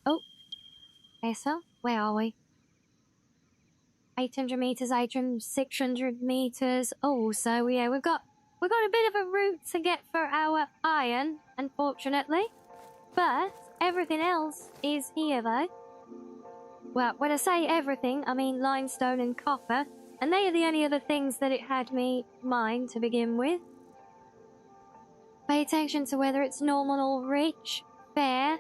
Oh. Okay, so where are we? 800 meters, 800, 600 meters. Oh, so yeah, we've got a bit of a route to get for our iron, unfortunately. But everything else is here, though. Well, when I say everything, I mean limestone and copper. And they are the only other things that it had me mine to begin with. Pay attention to whether it's normal or rich, fair.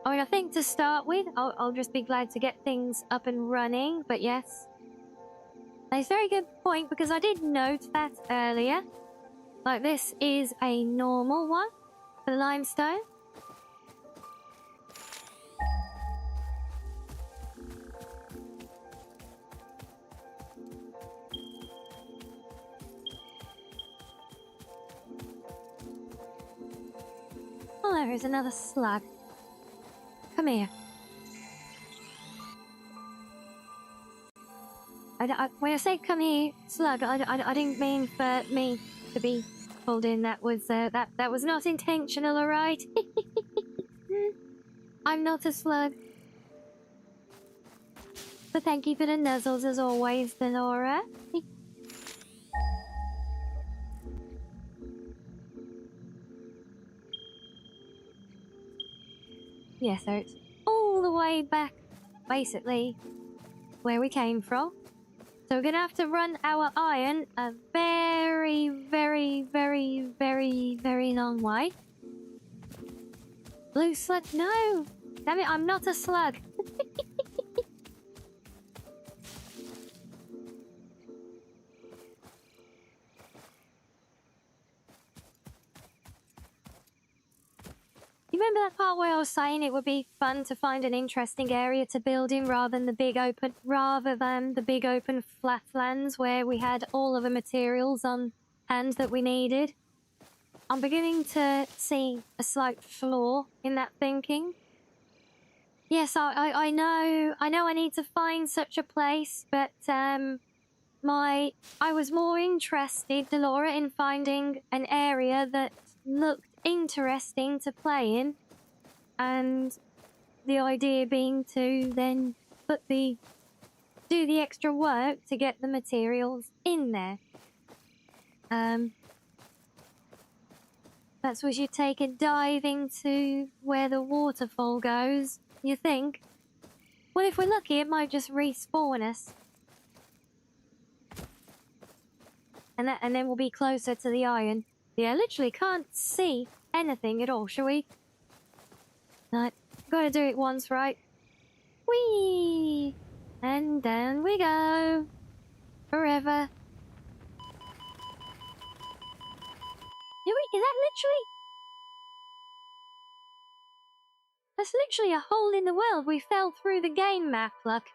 I mean, I think to start with, I'll just be glad to get things up and running. But yes, that's a very good point, because I did note that earlier. Like, this is a normal one for limestone. Oh, there is another slug. Come here. When I say come here, slug, I didn't mean for me to be pulled in. That was not intentional, alright? I'm not a slug. But thank you for the nuzzles as always, Delora. Yeah, so it's all the way back, basically, where we came from. So we're going to have to run our iron a very, very, very, very, very long way. Blue slug? No! Damn it, I'm not a slug. You remember that part where I was saying it would be fun to find an interesting area to build in rather than the big open flatlands where we had all of the materials on hand that we needed? I'm beginning to see a slight flaw in that thinking. Yes, I know I need to find such a place, but I was more interested, Delora, in finding an area that looked interesting to play in, and the idea being to then do the extra work to get the materials in there. That's where you take a dive into where the waterfall goes, you think? Well, if we're lucky, it might just respawn us. And then we'll be closer to the iron. Yeah, I literally can't see anything at all, shall we? No, gotta do it once, right? Whee! And down we go. Forever. Is that literally... That's literally a hole in the world. We fell through the game map, look.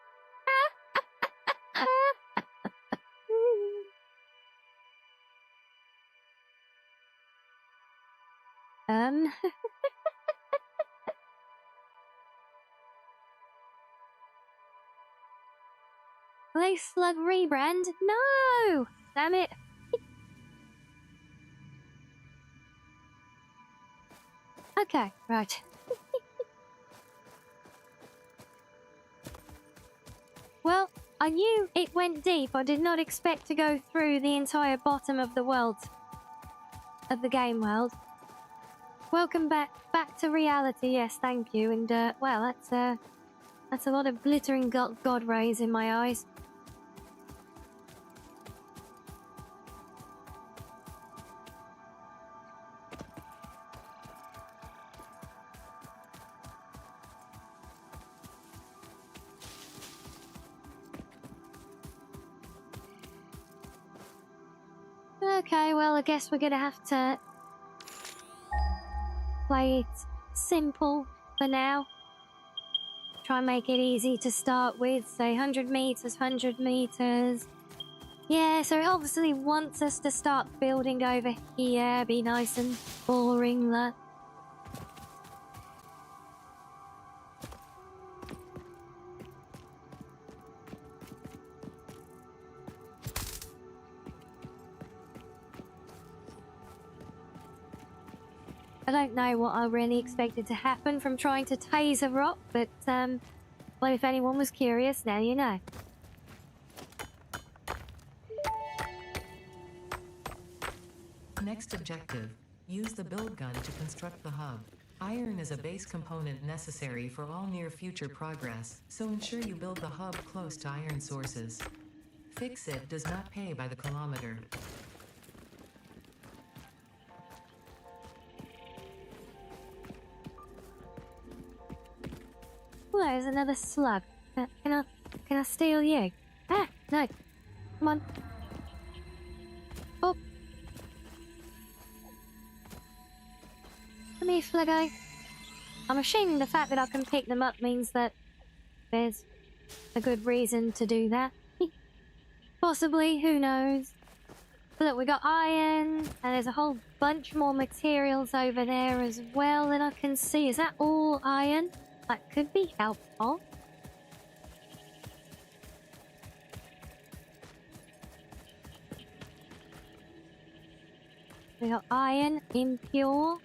Play slug rebrand? No! Damn it. Okay, right. Well, I knew it went deep. I did not expect to go through the entire bottom of the world. Of the game world. Welcome back to reality. Yes, thank you. And well, that's a lot of glittering god rays in my eyes. Okay, well, I guess we're gonna have to play it simple for now. Try and make it easy to start with. Say 100 meters, 100 meters. Yeah, so it obviously wants us to start building over here. Be nice and boring, look. I don't know what I really expected to happen from trying to tase a rock, but, well, if anyone was curious, now you know. Next objective, use the build gun to construct the hub. Iron is a base component necessary for all near future progress, so ensure you build the hub close to iron sources. Fix it does not pay by the kilometer. Oh, there's another slug. Can I steal you? Ah, no. Come on. Oh. Come here, Fluggo. I'm assuming the fact that I can pick them up means that there's a good reason to do that. Possibly, who knows? But look, we got iron, and there's a whole bunch more materials over there as well that I can see. Is that all iron? That could be helpful. We got iron, impure,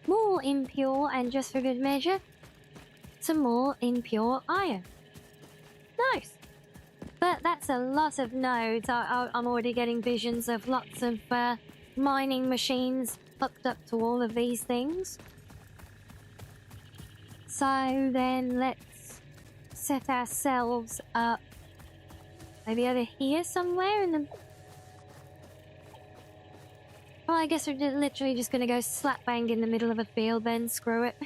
more impure, and just for good measure, some more impure iron. Nice. But that's a lot of nodes. I'm already getting visions of lots of mining machines hooked up to all of these things. So then let's set ourselves up maybe over here somewhere in the... Well, I guess we're literally just gonna go slap bang in the middle of a field then, screw it.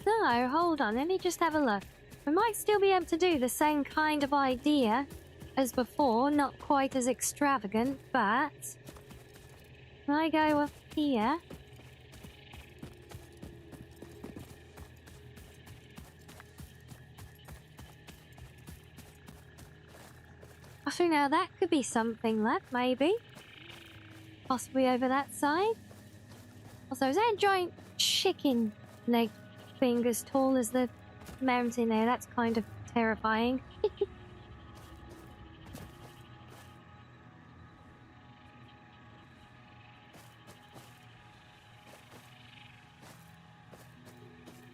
No, hold on, let me just have a look. We might still be able to do the same kind of idea as before, not quite as extravagant, but... When I go up here... I think now that could be something left, maybe. Possibly over that side. Also, is that a giant chicken leg thing as tall as the mountain there? That's kind of terrifying.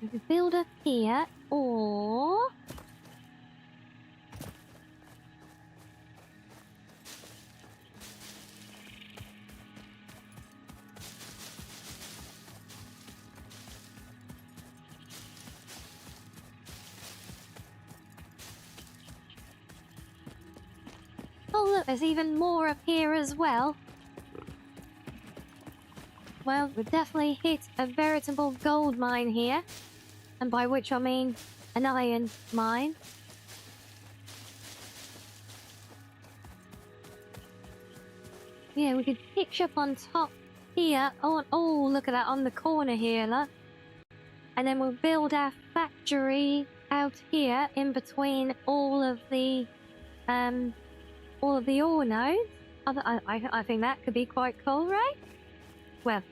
We could build up here, or... Oh look, there's even more up here as well. Well, we've definitely hit a veritable gold mine here. And by which I mean an iron mine. Yeah, we could pitch up on top here. Oh, look at that on the corner here, look. And then we'll build our factory out here in between all of the ore nodes. I think that could be quite cool, right? Well,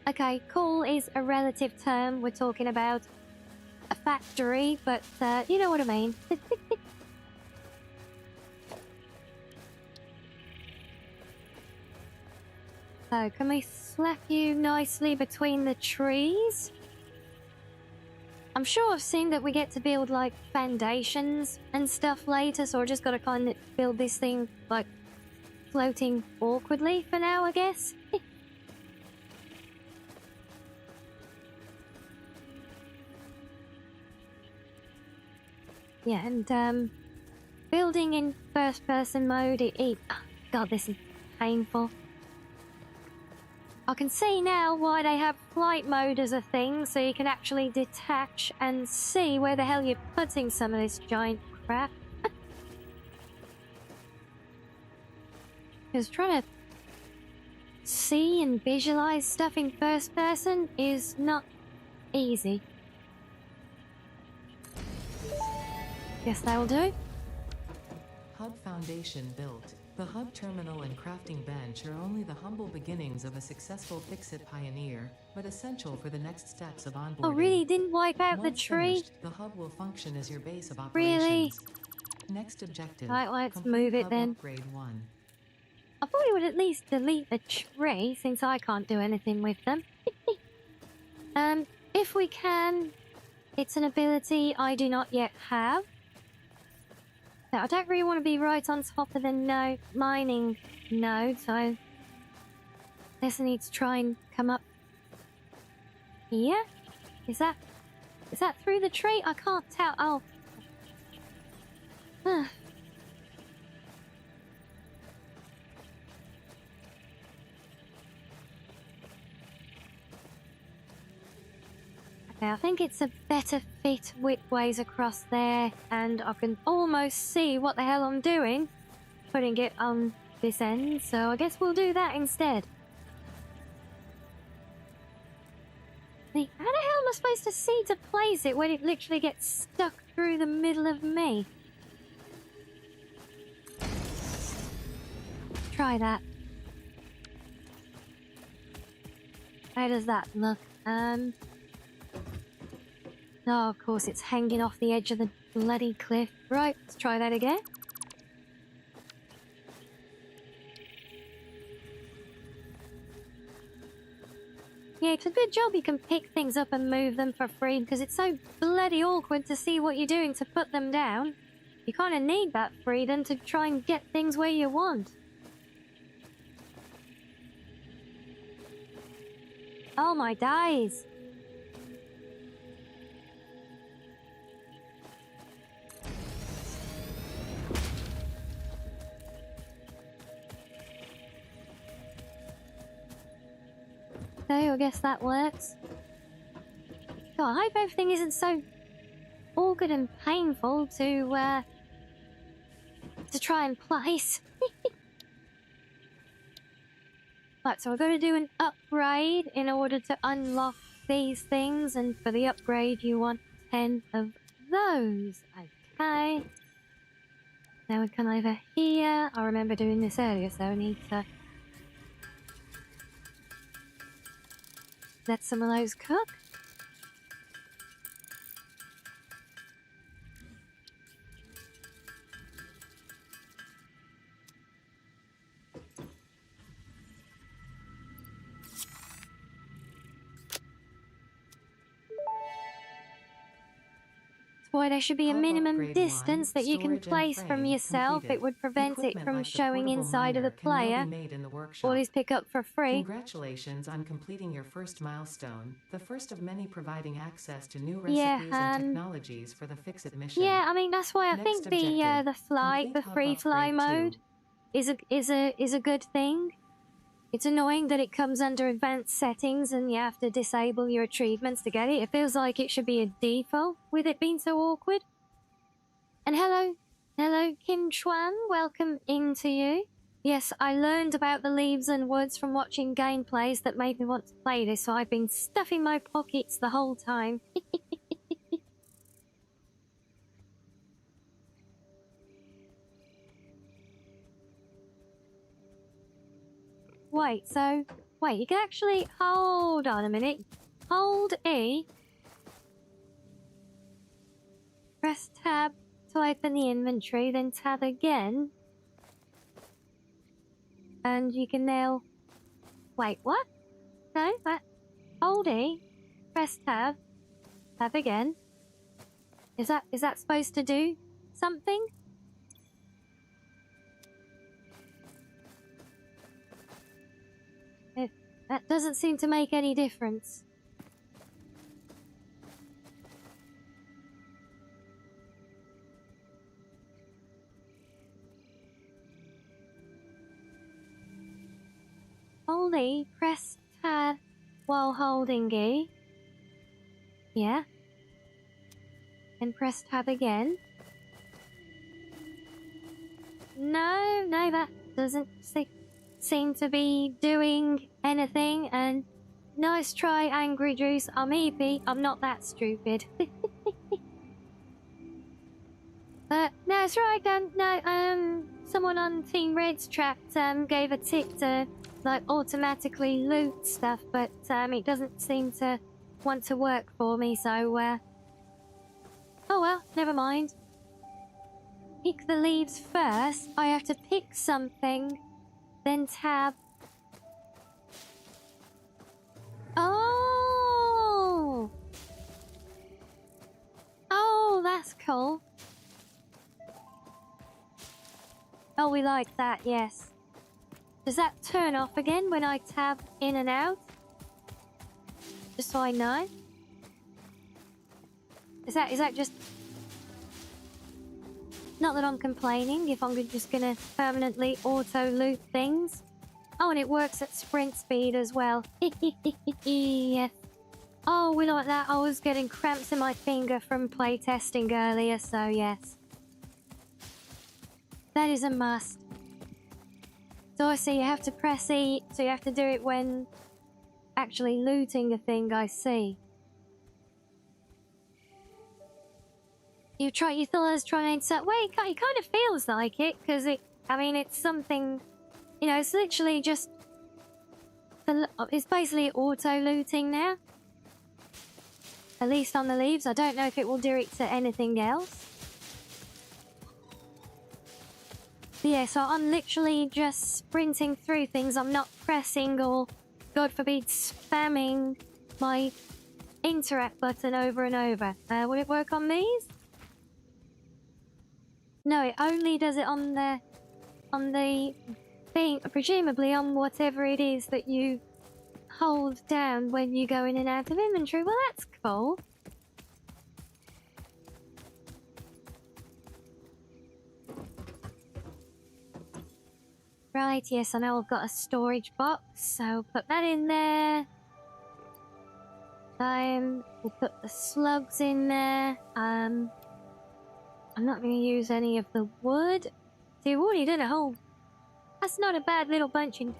okay, cool is a relative term. We're talking about a factory, but you know what I mean. So, can we slap you nicely between the trees? I'm sure I've seen that we get to build, like, foundations and stuff later, so we're just gotta kind of build this thing, like, floating awkwardly for now, I guess. Yeah, and, building in first-person mode, oh, God, this is... painful. I can see now why they have flight mode as a thing, so you can actually detach and see where the hell you're putting some of this giant crap. Because trying to see and visualize stuff in first person is not easy. Guess that'll do. Hub foundation built. The hub terminal and crafting bench are only the humble beginnings of a successful Fix-It pioneer, but essential for the next steps of onboarding. Oh, really? Didn't wipe out the Once tree? finished, the hub will function as your base of Really? operations. Next objective. Right, let's complete move it hub then. Upgrade 1. I thought it would at least delete the tree, since I can't do anything with them. If we can, it's an ability I do not yet have. So I don't really want to be right on top of the mining node, so I guess I need to try and come up here. Is that through the tree? I can't tell. Oh. Okay, I think it's a better fit widthways across there, and I can almost see what the hell I'm doing, putting it on this end, so I guess we'll do that instead. How the hell am I supposed to see to place it when it literally gets stuck through the middle of me? Try that. How does that look? Oh, of course, it's hanging off the edge of the bloody cliff. Right, let's try that again. Yeah, it's a good job you can pick things up and move them for free, because it's so bloody awkward to see what you're doing to put them down. You kind of need that freedom to try and get things where you want. Oh my days. Okay, I guess that works. God, I hope everything isn't so awkward and painful to try and place. Right, so I've got to do an upgrade in order to unlock these things, and for the upgrade you want 10 of those. Okay. Now we come over here. I remember doing this earlier, so I need to let some of those cook. Why there should be a Hub minimum upgrade distance 1, that you can storage and place from frame yourself. completed. It would prevent it Equipment from like the showing portable inside of the miner can now player. be made in the workshop. All these pick up for free. Congratulations on completing your first milestone, the first of many providing access to new recipes Yeah, and technologies for the Fix-It mission. Yeah, I mean that's why I Next think the objective, flight, the complete hub free fly upgrade 2. mode is a good thing. It's annoying that it comes under advanced settings and you have to disable your achievements to get it. It feels like it should be a default with it being so awkward. And hello Kim Chuan, welcome into you. Yes, I learned about the leaves and woods from watching gameplays that made me want to play this, so I've been stuffing my pockets the whole time. Wait, you can actually, hold on a minute. Hold E. Press tab to open the inventory, then tab again. And you can now, wait, what? No, hold E, press tab again. Is that supposed to do something? That doesn't seem to make any difference. Hold E, press tab while holding E. Yeah. And press tab again. No, that doesn't seem to be doing anything. And nice try, Angry Juice. I'm EP. I'm not that stupid. But no, it's right. Someone on Team Red's chat gave a tip to like automatically loot stuff, but it doesn't seem to want to work for me. So oh well, never mind. Pick the leaves first. I have to pick something, then tab. Oh! Oh, that's cool. Oh, we like that, yes. Does that turn off again when I tab in and out? Just so I know. Is that just... Not that I'm complaining, if I'm just gonna permanently auto-loot things. Oh, and it works at sprint speed as well. Yes. Oh, we like that. I was getting cramps in my finger from playtesting earlier, so yes. That is a must. So I see you have to press E, so you have to do it when actually looting a thing, I see. You thought I was trying to... Well, it kind of feels like it, because it's something... You know, it's literally just... It's basically auto-looting now. At least on the leaves. I don't know if it will do it to anything else. But yeah, so I'm literally just sprinting through things. I'm not pressing or, God forbid, spamming my interact button over and over. Will it work on these? No, it only does it on the thing, presumably on whatever it is that you hold down when you go in and out of inventory. Well, that's cool. Right, yes, I know I've got a storage box, so put that in there. We'll put the slugs in there. I'm not going to use any of the wood. See, we've already done a whole... That's not a bad little bunch of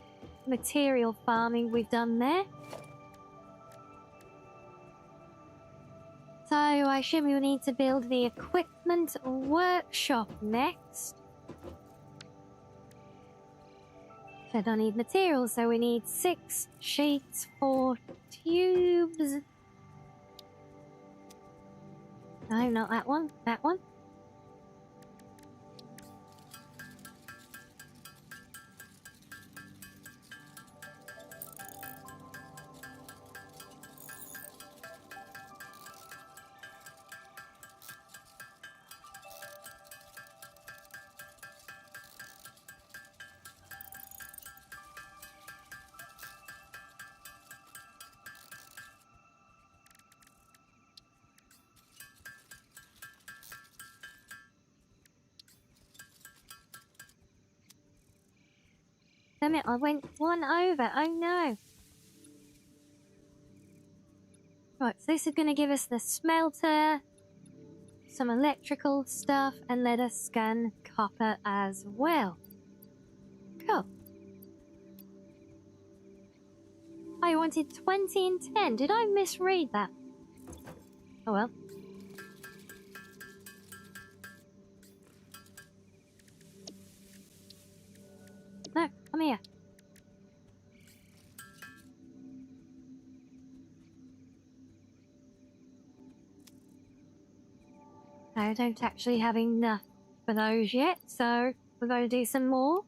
material farming we've done there. So I assume we'll need to build the equipment workshop next. Said I need materials, so we need 6 sheets, 4 tubes. No, not that one. That one. Damn it, I went one over. Oh no. Right, so this is going to give us the smelter, some electrical stuff, and let us scan copper as well. Cool. I wanted 20 and 10. Did I misread that? Oh well. No, come here. I don't actually have enough for those yet, so we're going to do some more.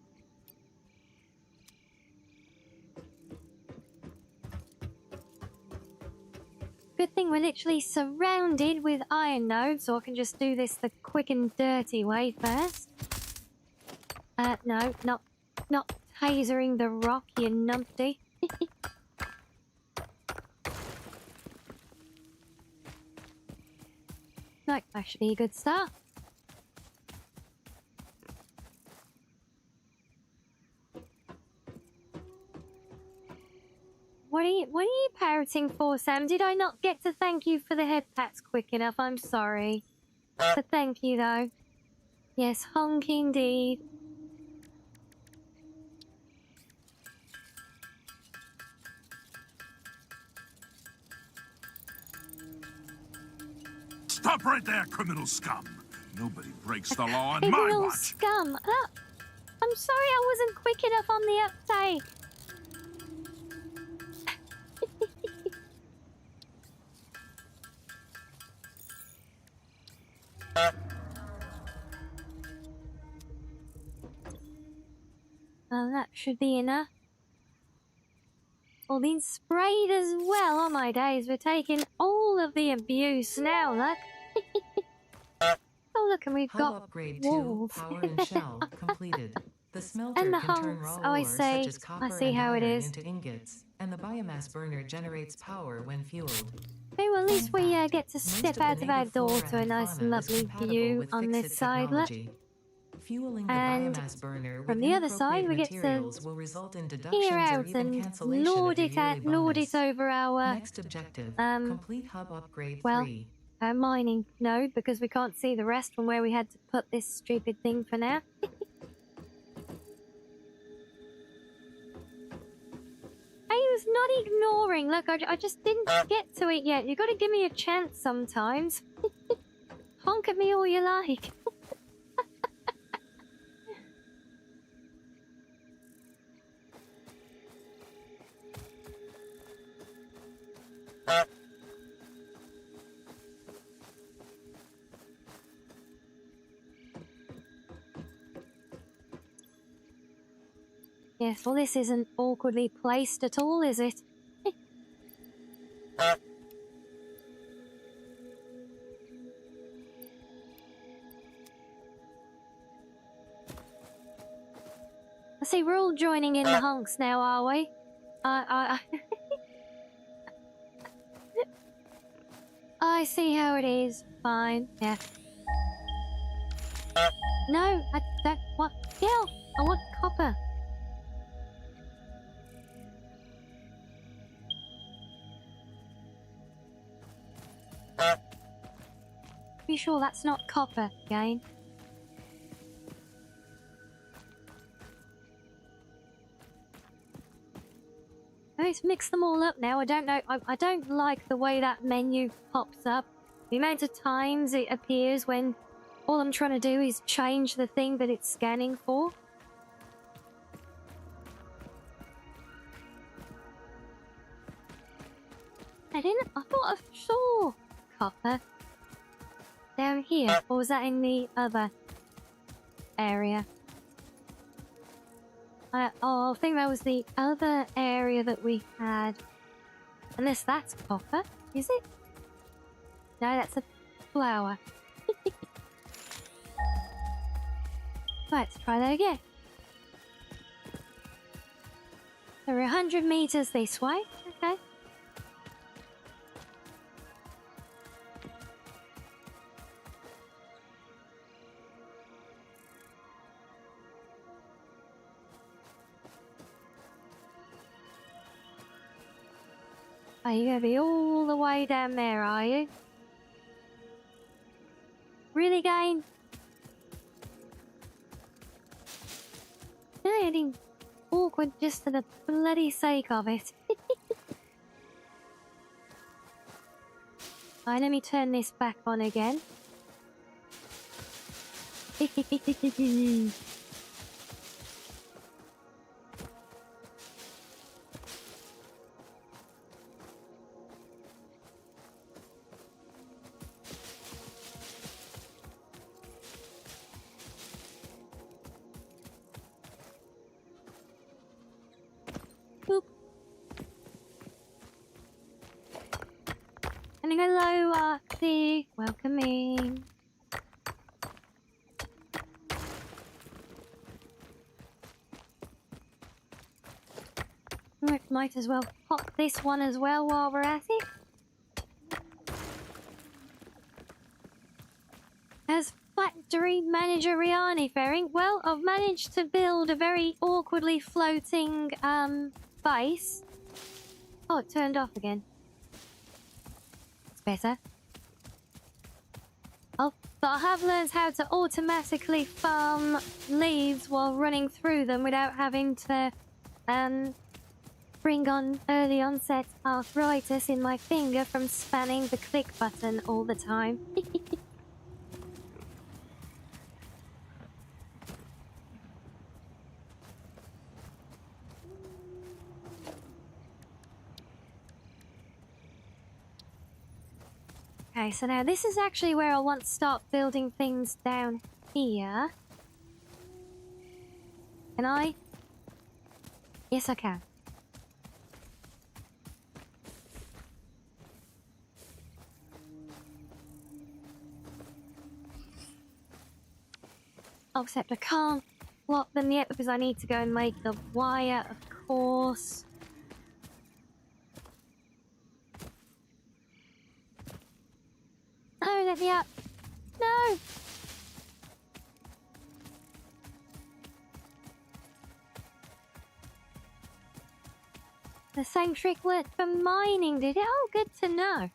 Good thing we're literally surrounded with iron nodes, so I can just do this the quick and dirty way first. No, not tasering the rock, you numpty. Right, that should be a good start. What are you parroting for, Sam? Did I not get to thank you for the head pats quick enough? I'm sorry. But thank you, though. Yes, honk indeed. Stop right there, criminal scum! Nobody breaks the law on my Criminal watch! scum. I'm sorry I wasn't quick enough on the uptake. Well, that should be enough. All been sprayed as well. Oh my days, we're taking all of the abuse now, look. Oh look, and we've Hub got upgrade walls. 2, power and shell, completed. The smelter And the can turn hulks. raw Oh, I ore see. such as I copper see and how it iron is. into ingots, and the biomass burner generates power when fueled. Okay, well, at least we get to Most step the out of our native door flora to a and nice fauna is lovely compatible view with on this fix-it side, look. technology. Fueling the And biomass burner from with the other side, inappropriate we get to materials will result in peer deductions or out even and cancellation lord of your yearly lord bonus. it over our Next objective, um complete hub upgrade well 3. our mining node, because we can't see the rest from where we had to put this stupid thing for now. I was not ignoring. Look, I just didn't get to it yet. You got to give me a chance sometimes. Honk at me all you like. Yes, well, this isn't awkwardly placed at all, is it? I see we're all joining in the hunks now, are we? I see how it is. Fine, yeah. No, I don't want... Gil, I want copper. Be sure that's not copper again. Let's mix them all up now. I don't know. I don't like the way that menu pops up. The amount of times it appears when all I'm trying to do is change the thing that it's scanning for. I thought I saw copper down here. Or was that in the other area? I think that was the other area that we had. Unless that's copper, is it? No, that's a flower. Let's try that again. So we're 100 meters this way. Okay. Oh, you're gonna be all the way down there, are you? Really, Gain? No, getting awkward just for the bloody sake of it. Alright, let me turn this back on again. Boop. And hello, Archie. Welcome in. Might as well pop this one as well while we're at it. As factory manager Rianni faring? Well, I've managed to build a very awkwardly floating base Oh, it turned off again. It's better. Oh, but I have learned how to automatically farm leaves while running through them without having to bring on early onset arthritis in my finger from spamming the click button all the time. Okay, so now this is actually where I want to start building things down here. Can I? Yes, I can. Oh, except I can't block them yet because I need to go and make the wire, of course. No, let me up. No! The same trick worked for mining, did it? Oh, good to know.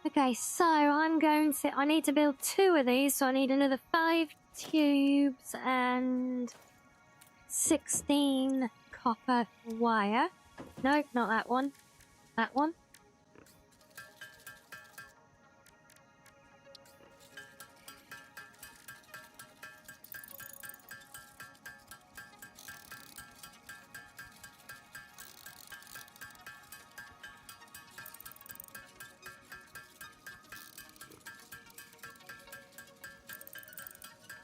Okay, so I need to build 2 of these, so I need another 5 tubes and 16 copper wire. Nope, not that one. That one.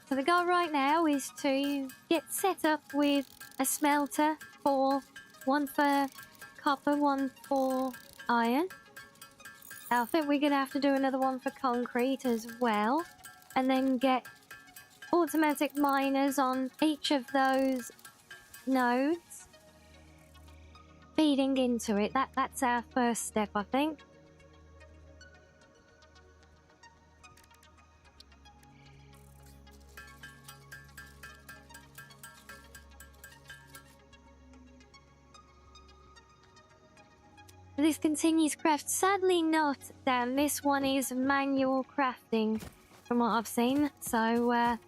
So the goal right now is to get set up with a smelter for 1 for copper, 1 for iron. I think we're going to have to do another one for concrete as well. And then get automatic miners on each of those nodes feeding into it. That's our first step, I think. This continues craft. Sadly not, Dan. This one is manual crafting from what I've seen. So,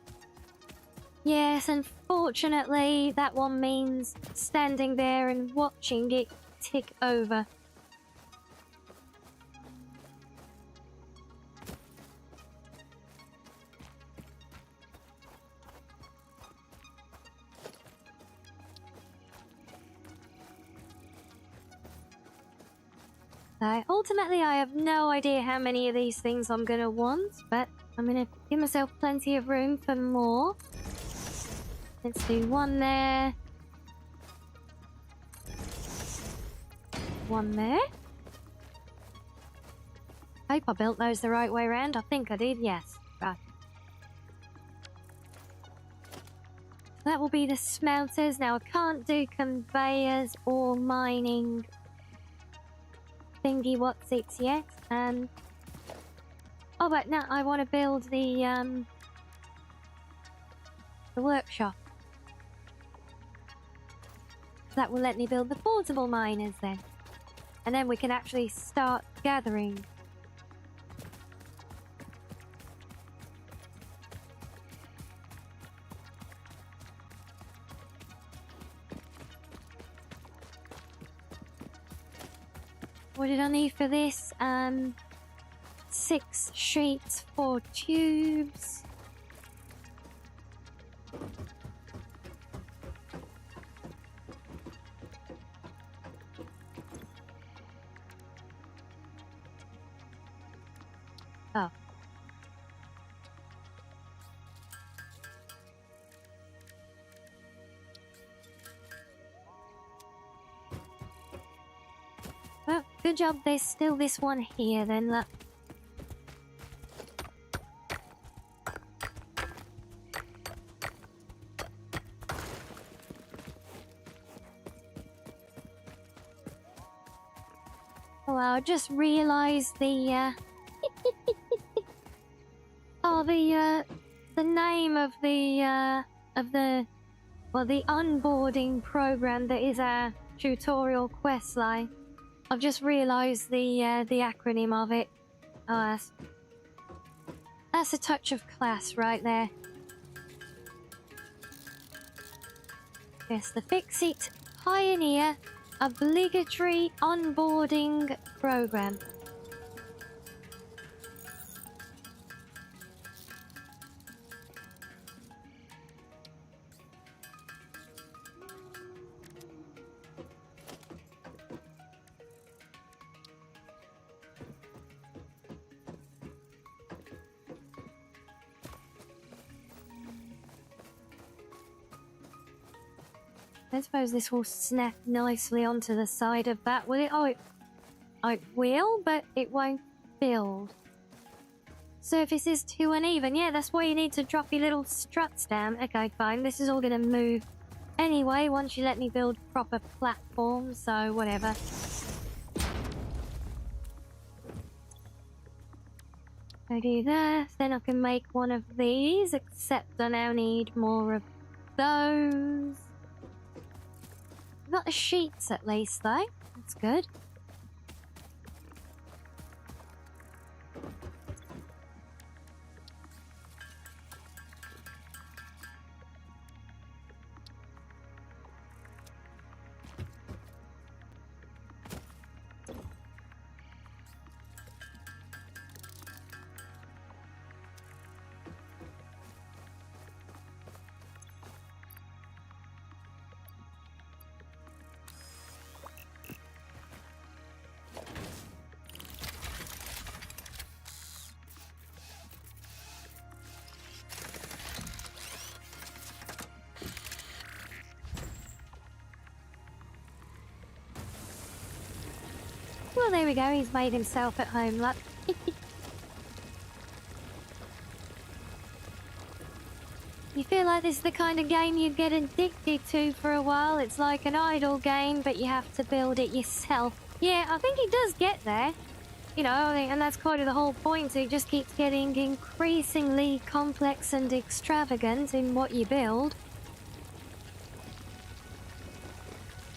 yes, unfortunately, that one means standing there and watching it tick over. So ultimately, I have no idea how many of these things I'm going to want, but I'm going to give myself plenty of room for more. Let's do 1 there. 1 there. Hope I built those the right way around. I think I did, yes. Right. That will be the smelters. Now, I can't do conveyors or mining thingy what's it yet. Oh, but no, I want to build the workshop. That will let me build the portable miners then. And then we can actually start gathering. What did I need for this? 6 sheets, 4 tubes. Oh. Well, good job there's still this one here then, look. Oh, I just realised the Oh, the name of the the onboarding program that is our tutorial quest line. I've just realised the acronym of it. Oh, that's a touch of class right there. Yes, the Fix-It Pioneer Obligatory Onboarding Program. I suppose this will snap nicely onto the side of that, will it? Oh, it will, but it won't build. Surface is too uneven. Yeah, that's why you need to drop your little struts down. Okay, fine. This is all going to move anyway once you let me build proper platforms, so whatever. I do that, then I can make one of these, except I now need more of those. I've got the sheets at least, though. That's good. Well, there we go. He's made himself at home, look. You feel like this is the kind of game you get addicted to for a while. It's like an idle game, but you have to build it yourself. Yeah, I think he does get there. You know, and that's kind of the whole point. So it just keeps getting increasingly complex and extravagant in what you build.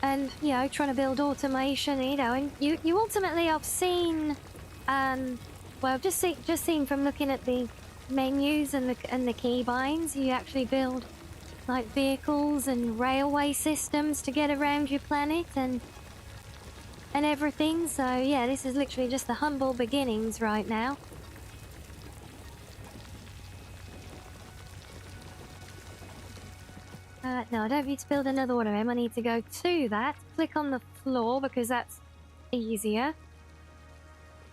And, you know, trying to build automation, you know, and you ultimately, I've seen, well, just seen from looking at the menus and the keybinds, you actually build, like, vehicles and railway systems to get around your planet and everything. So, yeah, this is literally just the humble beginnings right now. No, I don't need to build another one of them. I need to go to that, click on the floor because that's easier.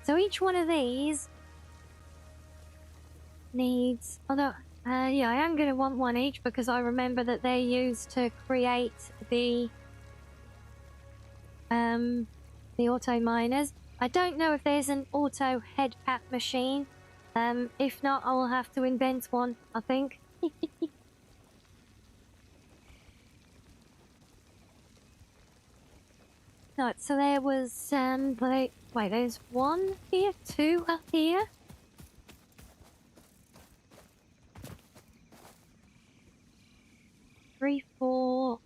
So each one of these needs, although, yeah, I am going to want one each because I remember that they're used to create the auto miners. I don't know if there's an auto head pat machine. If not, I will have to invent one, I think. Right, so there was, wait, there's one here, two up here. Three, 4,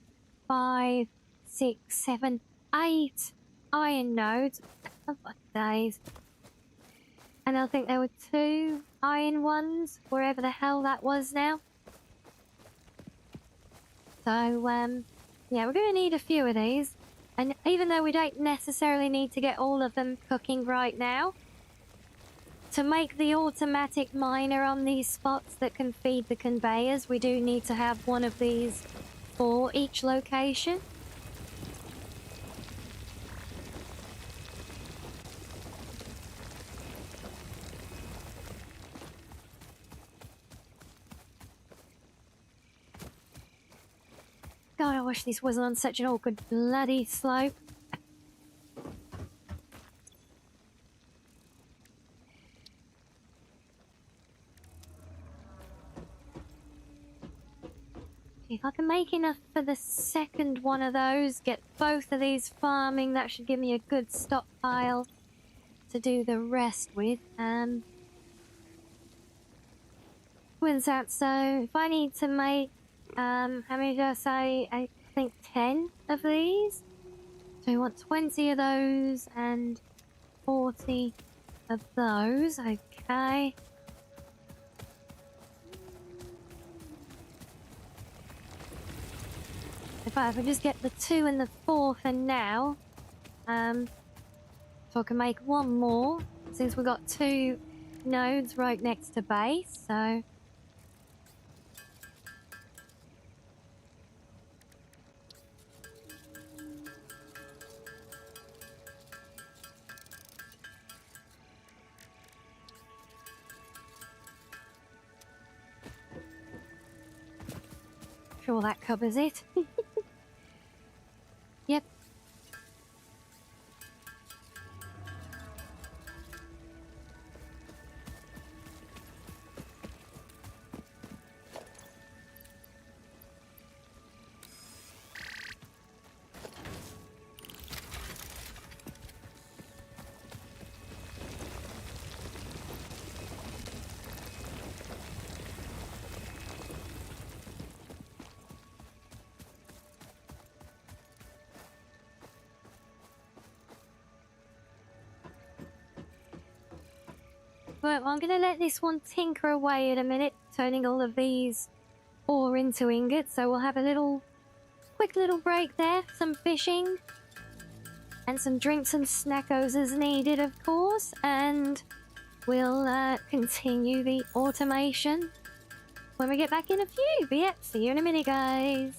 5, 6, 7, 8 iron nodes. Oh, what days. And I think there were 2 iron ones, wherever the hell that was now. So, yeah, we're going to need a few of these. And even though we don't necessarily need to get all of them cooking right now, to make the automatic miner on these spots that can feed the conveyors, we do need to have one of these for each location. God, I wish this wasn't on such an awkward bloody slope. If I can make enough for the second one of those, get both of these farming, that should give me a good stockpile to do the rest with. sequence out. So if I need to make, how many did I say? I think 10 of these. So we want 20 of those and 40 of those. Okay. If I just get the 2 and the 4 for now, so I can make one more since we've got 2 nodes right next to base. So sure that covers it. Yep. Right, well, I'm going to let this one tinker away in a minute, turning all of these ore into ingots. So we'll have a quick little break there, some fishing, and some drinks and snackos as needed, of course. And we'll continue the automation when we get back in a few. But yeah, see you in a minute, guys.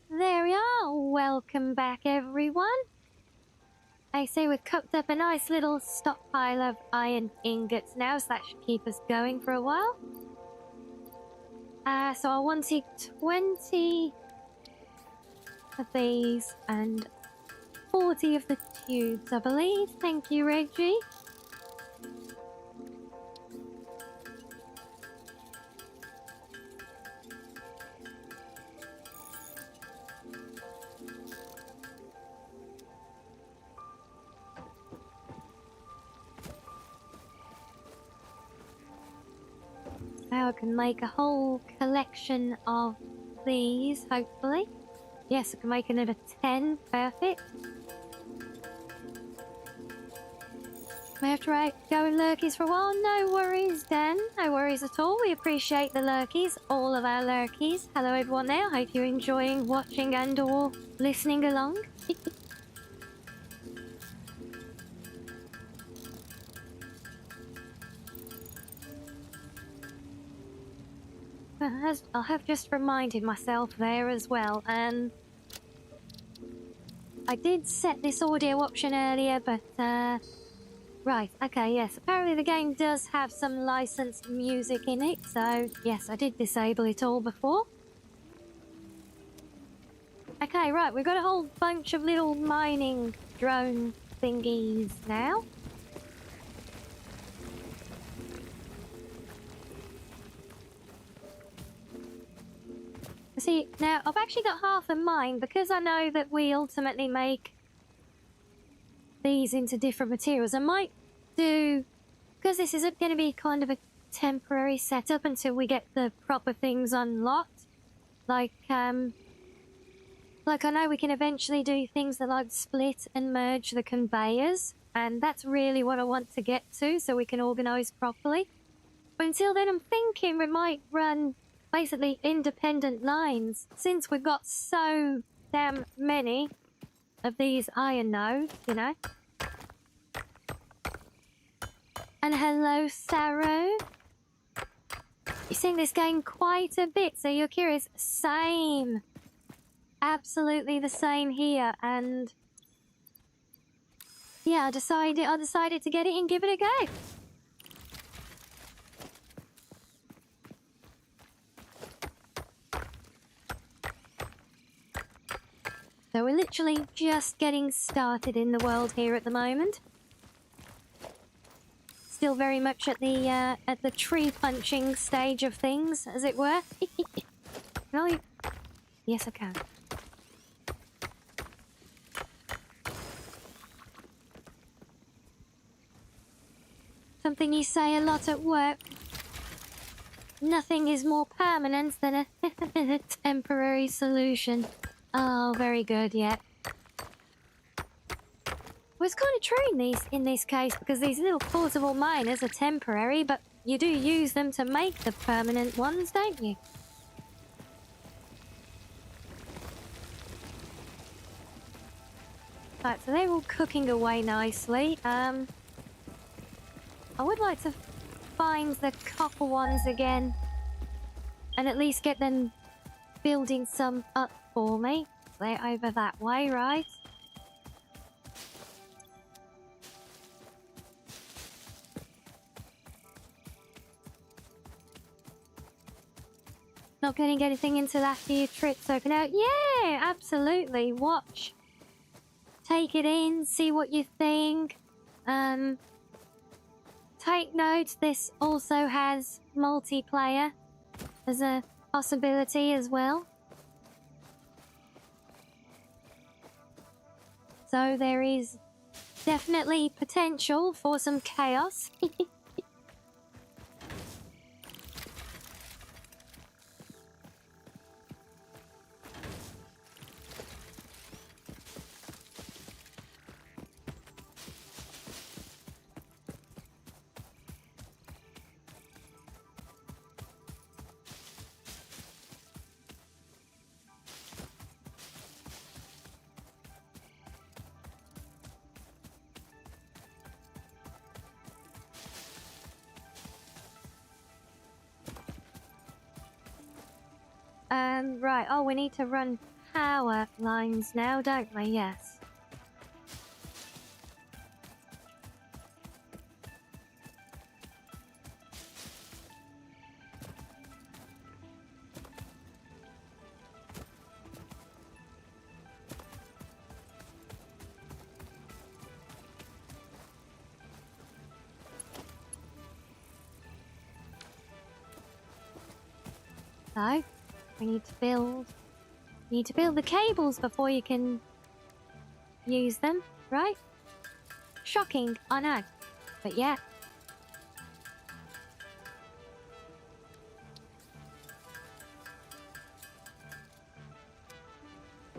There we are. Welcome back, everyone. I say we've cooked up a nice little stockpile of iron ingots now, so that should keep us going for a while. So I wanted 20 of these and 40 of the tubes, I believe. Thank you, Reggie. Now I can make a whole collection of these, hopefully. Yes, I can make another 10. Perfect. May have to go in lurkies for a while. No worries, Dan. No worries at all. We appreciate the lurkies, all of our lurkies. Hello, everyone there. Hope you're enjoying watching and or listening along. I'll have just reminded myself there as well, and I did set this audio option earlier, but right, okay, yes, apparently the game does have some licensed music in it, so yes, I did disable it all before. Okay, right, we've got a whole bunch of little mining drone thingies now. See, now I've actually got half of mine because I know that we ultimately make these into different materials. I might do, because this is going to be kind of a temporary setup until we get the proper things unlocked. Like I know we can eventually do things that like split and merge the conveyors, and that's really what I want to get to so we can organise properly. But until then, I'm thinking we might run basically independent lines, since we've got so damn many of these iron nodes, you know. And hello, Sarah. You sing this game quite a bit, so you're curious. Same. Absolutely the same here, and yeah, I decided to get it and give it a go. So we're literally just getting started in the world here at the moment. Still very much at the tree punching stage of things, as it were. Really? Yes, I can. Something you say a lot at work. Nothing is more permanent than a temporary solution. Oh, very good, yeah. Well, it's kind of true in this case, because these little portable miners are temporary, but you do use them to make the permanent ones, don't you? Right, so they're all cooking away nicely. I would like to find the copper ones again, and at least get them building some up for me. They're over that way, right? Not getting anything into that here trip so can out. Yeah, absolutely. Watch. Take it in, see what you think. Take note, this also has multiplayer as a possibility as well. So there is definitely potential for some chaos. Right. Oh, we need to run power lines now, don't we? Yes. So, we need to build the cables before you can use them, right? Shocking, I know. But yeah.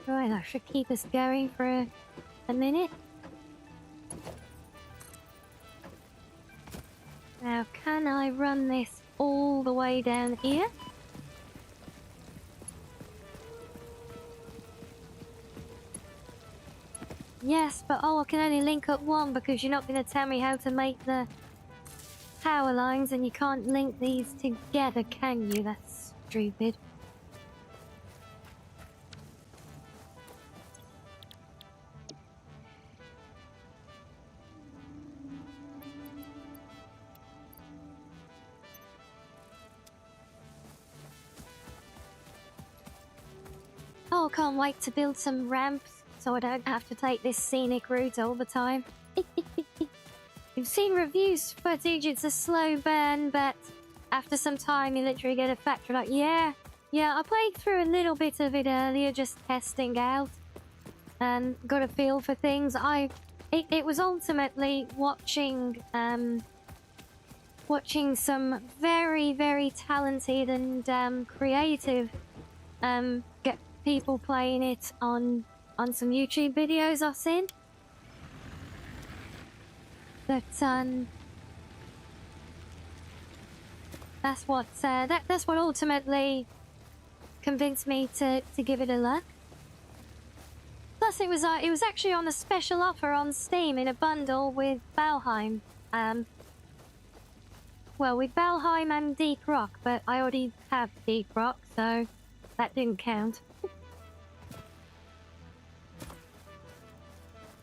Right, that should keep us going for a minute. Now, can I run this all the way down here? Yes, but oh, I can only link up one because you're not going to tell me how to make the power lines, and you can't link these together, can you? That's stupid. Oh, I can't wait to build some ramps so I don't have to take this scenic route all the time. You've seen reviews footage, it's a slow burn, but after some time you literally get a factor like, yeah, I played through a little bit of it earlier, just testing out, and got a feel for things. It was ultimately watching watching some very, very talented and creative get people playing it on some YouTube videos I've seen. That that's what ultimately convinced me to give it a look. Plus, it was actually on a special offer on Steam in a bundle with Valheim. Well, with Valheim and Deep Rock, but I already have Deep Rock, so that didn't count.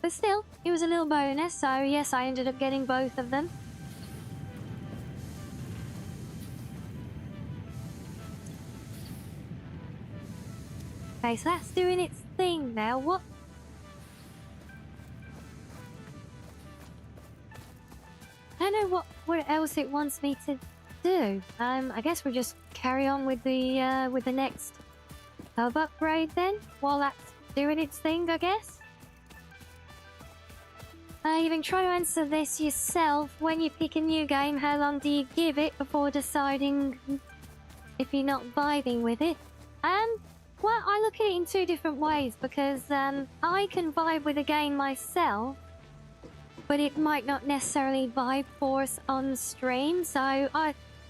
But still, it was a little bonus, so yes, I ended up getting both of them. Okay, so that's doing its thing now. What? I don't know what else it wants me to do. I guess we'll just carry on with the next hub upgrade then, while that's doing its thing, I guess. You can try to answer this yourself. When you pick a new game, how long do you give it before deciding if you're not vibing with it? Well, I look at it in two different ways, because I can vibe with a game myself, but it might not necessarily vibe for us on stream. So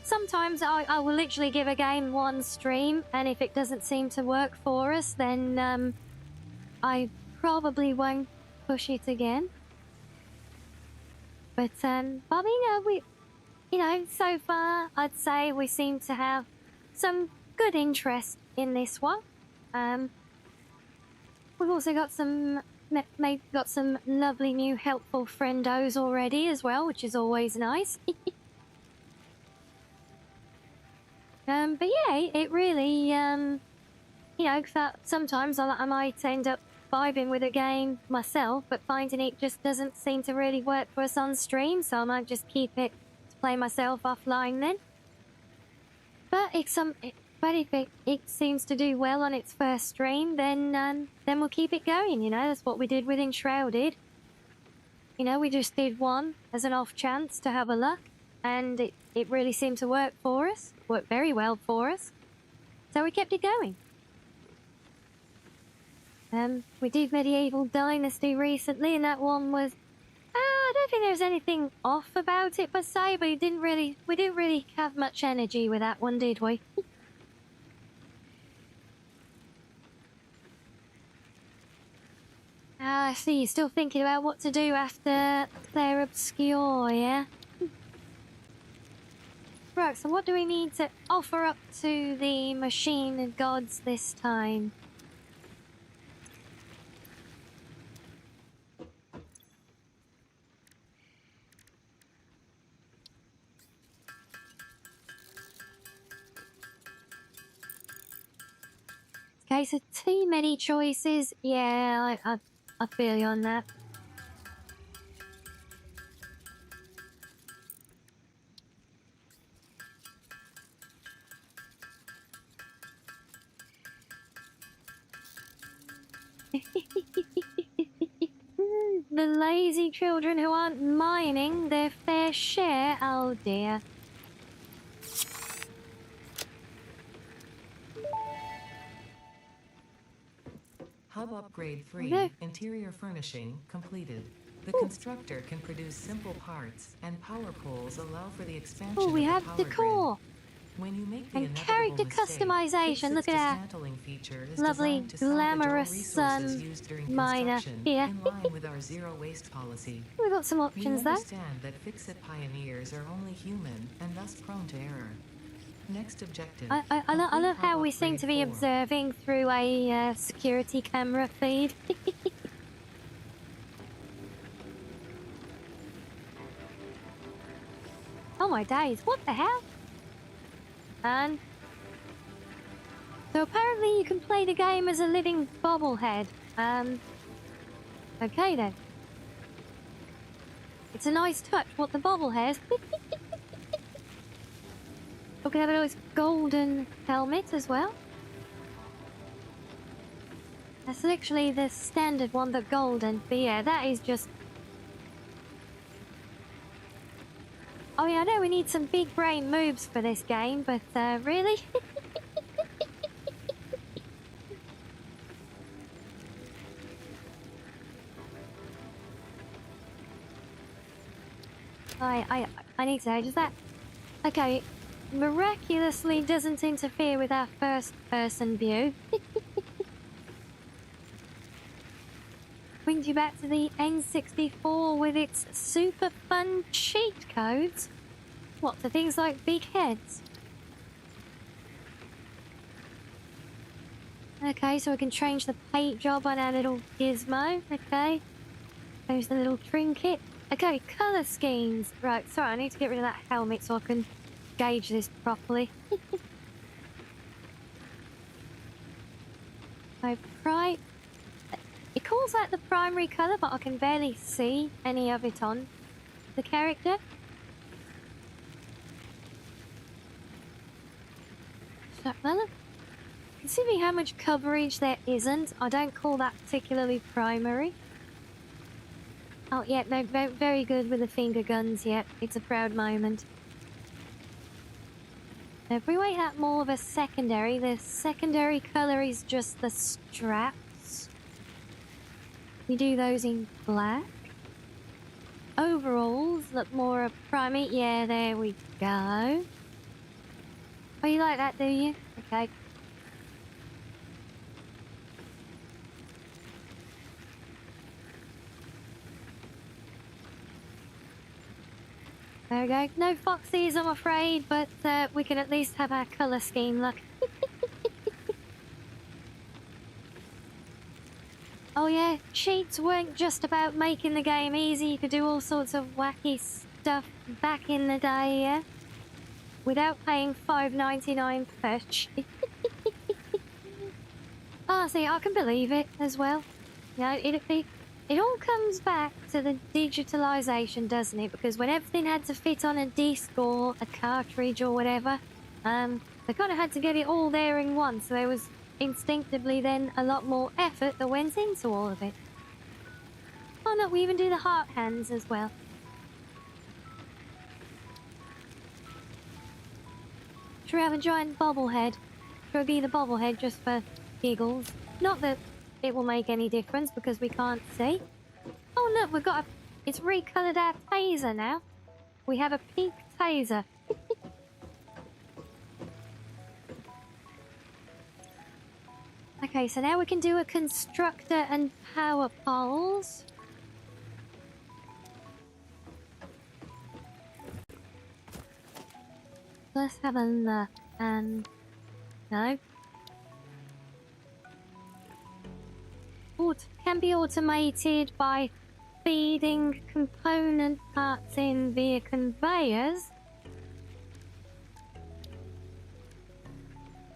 sometimes I will literally give a game one stream, and if it doesn't seem to work for us, then I probably won't push it again. But Bobby, so far I'd say we seem to have some good interest in this one. We've also got some lovely new helpful friendos already as well, which is always nice. But yeah, it really, sometimes I might end up vibing with a game myself, but finding it just doesn't seem to really work for us on stream, so I might just keep it to play myself offline then. But if it seems to do well on its first stream, then we'll keep it going. That's what we did with Enshrouded. We just did one as an off chance to have a look, and it really seemed to work for us. Worked very well for us, so we kept it going. We did Medieval Dynasty recently, and that one was... I don't think there was anything off about it per se, but we didn't really have much energy with that one, did we? I see, you're still thinking about what to do after Claire Obscure, yeah? Right, so what do we need to offer up to the machine gods this time? Okay, so too many choices. Yeah, I feel you on that. The lazy children who aren't mining their fair share. Oh dear. Hub Upgrade 3, Okay. Interior Furnishing, completed. The constructor can produce simple parts, and power poles allow for the expansion Oh, we of the have power decor. grid. When you make the And inevitable character mistake, customization. Look Fixit's at that. dismantling feature is Lovely, designed to salvage all glamorous, resources used during miner construction, here. in line with our zero waste policy. We've got some We options there. understand that Fixit pioneers are only human and thus prone to error. Next objective. I love how we seem to be Upgrade 4. observing through a security camera feed. Oh my days, what the hell? And so apparently you can play the game as a living bobblehead. Okay then. It's a nice touch, what the bobblehead. We can have a nice golden helmet as well. That's literally the standard one, but golden. But yeah, that is just... I I mean, I know we need some big brain moves for this game, but really? I need to know, does that... Okay, miraculously doesn't interfere with our first-person view. Brings you back to the N64 with its super fun cheat codes. What, for things like big heads? Okay, so we can change the paint job on our little gizmo. Okay. There's the little trinket. Okay, colour schemes. Right, sorry, I need to get rid of that helmet so I can gauge this properly. So, right. It calls that the primary colour, but I can barely see any of it on the character. So, well, considering how much coverage there isn't, I don't call that particularly primary. Oh, yeah, no, very good with the finger guns, yeah. It's a proud moment. If we make that more of a secondary, the secondary colour is just the straps. We do those in black. Overalls look more of primary. Yeah, there we go. Oh, you like that, do you? Okay. There we go. No foxies, I'm afraid, but we can at least have our colour scheme look. Oh yeah, cheats weren't just about making the game easy. You could do all sorts of wacky stuff back in the day, yeah? Without paying $5.99 per cheat. Oh, see, I can believe it as well. You know, it all comes back to the digitalization, doesn't it? Because when everything had to fit on a disc or a cartridge or whatever, they kind of had to get it all there in one, so there was instinctively then a lot more effort that went into all of it. Oh no, we even do the heart hands as well. Should we have a giant bobblehead? Should we be the bobblehead just for giggles? Not that it will make any difference because we can't see. Oh look, we've got a... It's recolored our taser now. We have a pink taser. Okay, so now we can do a constructor and power poles. Let's have a look. No. Can be automated by feeding component parts in via conveyors.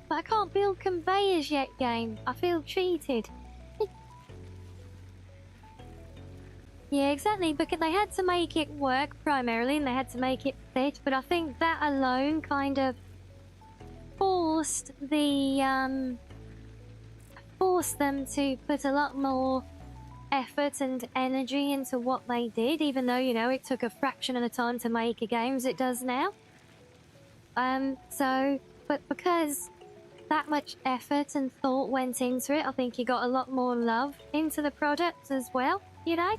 But I can't build conveyors yet, game. I feel cheated. Yeah, exactly, because they had to make it work primarily, and they had to make it fit, but I think that alone kind of forced them to put a lot more effort and energy into what they did, even though, you know, it took a fraction of the time to make a game as it does now. But because that much effort and thought went into it, I think you got a lot more love into the product as well, you know?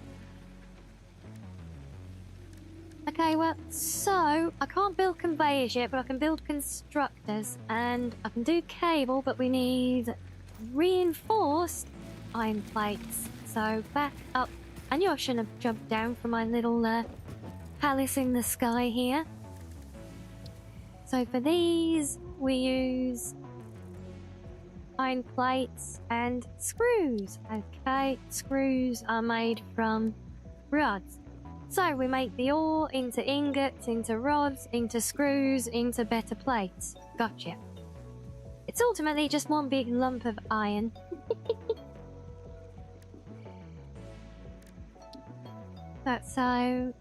Okay, well, so I can't build conveyors yet, but I can build constructors, and I can do cable, but we need reinforced iron plates. So back up. I knew I shouldn't have jumped down from my little palace in the sky here. So for these, we use iron plates and screws. Okay, screws are made from rods. So we make the ore into ingots, into rods, into screws, into better plates. Gotcha. It's ultimately just one big lump of iron. So,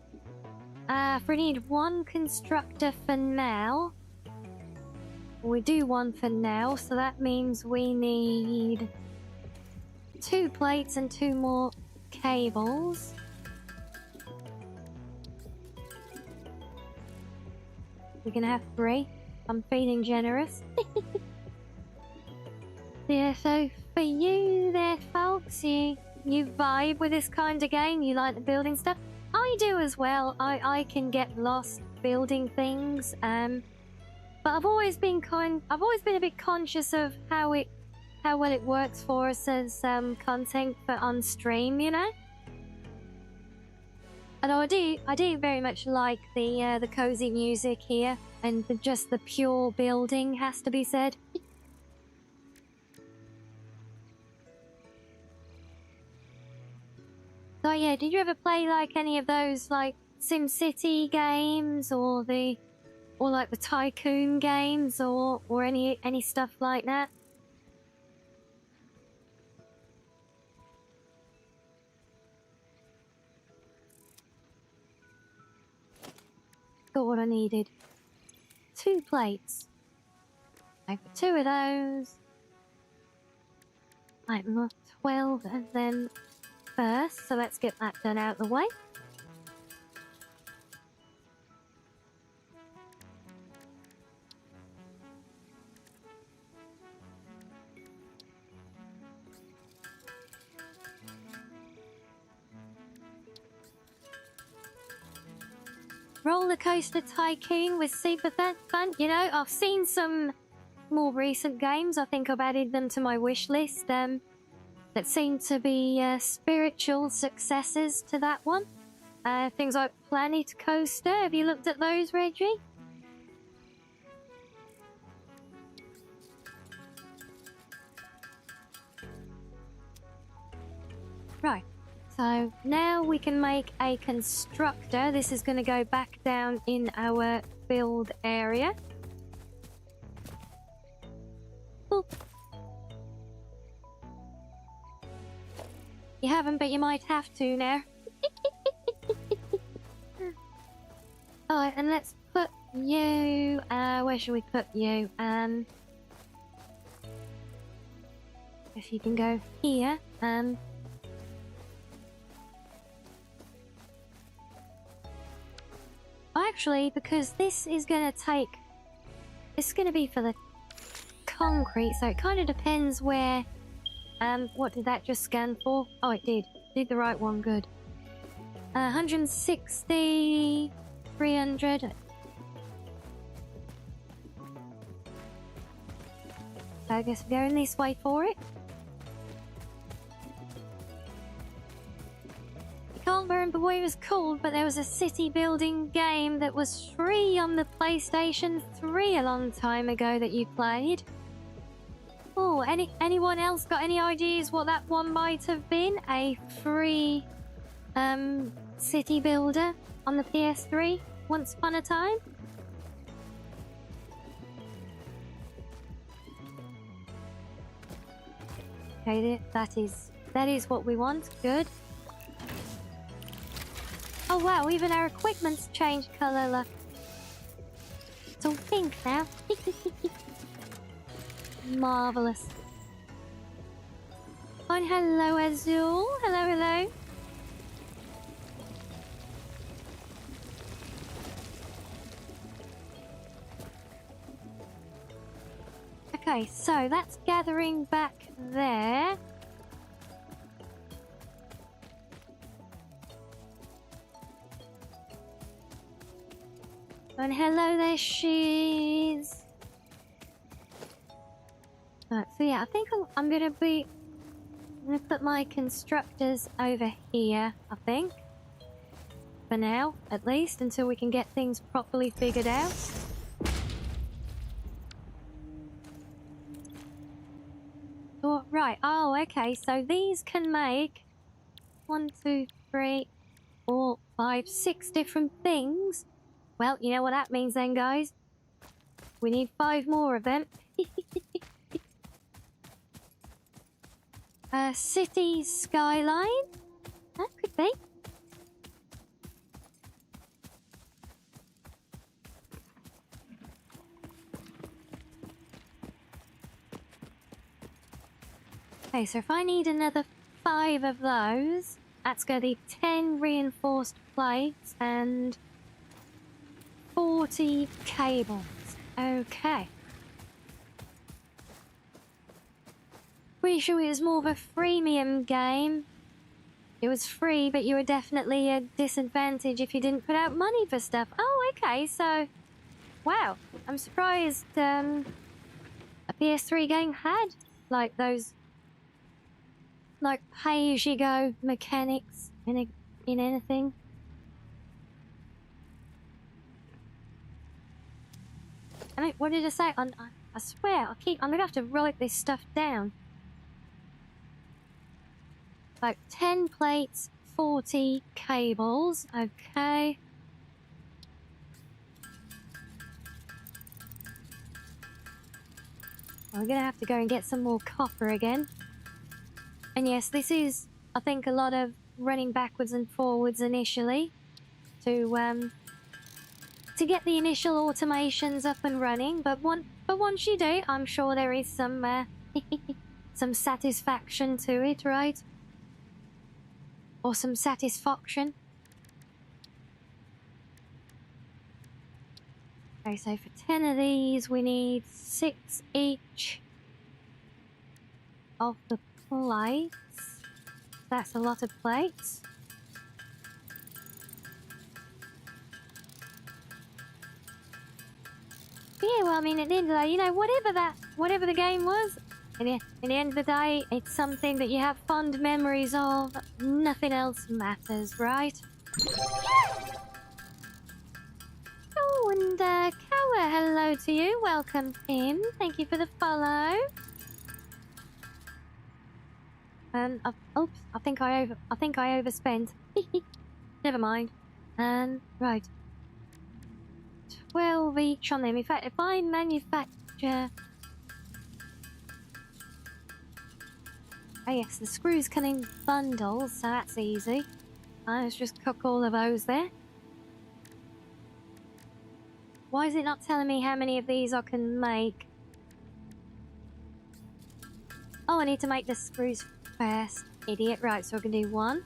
if we need one constructor for now, we do one for now, so that means we need 2 plates and 2 more cables. We can have 3. I'm feeling generous. Yeah, so for you there, folks, you vibe with this kind of game. You like the building stuff. I do as well. I can get lost building things. But I've always been a bit conscious of how well it works for us as content for on stream, you know. Although I do very much like the cozy music here, and just the pure building has to be said. So yeah, did you ever play like any of those like SimCity games or like the Tycoon games or any stuff like that? Got what I needed. 2 plates. Over 2 of those. Like 12 and then first, so let's get that done out of the way. Roller Coaster Tycoon was super fun. You know, I've seen some more recent games. I think I've added them to my wish list. That seem to be spiritual successors to that one. Things like Planet Coaster. Have you looked at those, Reggie? Right. So now we can make a constructor. This is going to go back down in our build area. Boop. You haven't, but you might have to now. Alright, and let's put you... where should we put you? If you can go here, actually, because this is going to take... This is going to be for the concrete, so it kind of depends where... what did that just scan for? Oh, it did. Did the right one, good. 160... 300... So I guess we're going this way for it. I can't remember what it was called, but there was a city building game that was free on the PlayStation 3 a long time ago that you played. Oh, anyone else got any ideas what that one might have been? A free city builder on the PS3 once upon a time? Okay, that is what we want. Good. Oh wow, even our equipment's changed colour, look. It's all pink now. Marvellous. And hello, Azul. Hello, hello. Okay, so that's gathering back there. And hello there, she's. Right, so yeah, I think I'm gonna put my constructors over here, I think. For now, at least, until we can get things properly figured out. Oh, right, oh, okay, so these can make 1, 2, 3, 4, 5, 6 different things. Well, you know what that means then, guys. We need 5 more of them. City skyline? That could be. Okay, so if I need another 5 of those, that's going to be 10 reinforced plates and 40 40 cables. Okay. Pretty sure it was more of a freemium game. It was free, but you were definitely a disadvantage if you didn't put out money for stuff. Oh, okay, so... Wow, I'm surprised a PS3 game had, like, those... like, pay-as-you-go mechanics in anything. I mean, what did I say? I swear, I'm gonna have to write this stuff down. Like 10 plates, 40 cables. Okay. We're gonna have to go and get some more copper again. And yes, this is, I think, a lot of running backwards and forwards initially to get the initial automations up and running. But once you do, I'm sure there is some some satisfaction to it, right? Or some satisfaction. Okay, so for 10 of these, we need 6 each of the plates. That's a lot of plates. Yeah, well, I mean, at the end of the day, you know, whatever the game was, in the end of the day, it's something that you have fond memories of. Nothing else matters, right? Oh, and Kawa, hello to you. Welcome in. Thank you for the follow. Oops, I think I overspent. Never mind. Right. 12 each on them. In fact, if I manufacture... Oh yes, the screws come in bundles, so that's easy. Let's just cook all of those there. Why is it not telling me how many of these I can make? Oh, I need to make the screws first. Idiot. Right, so I can do 1.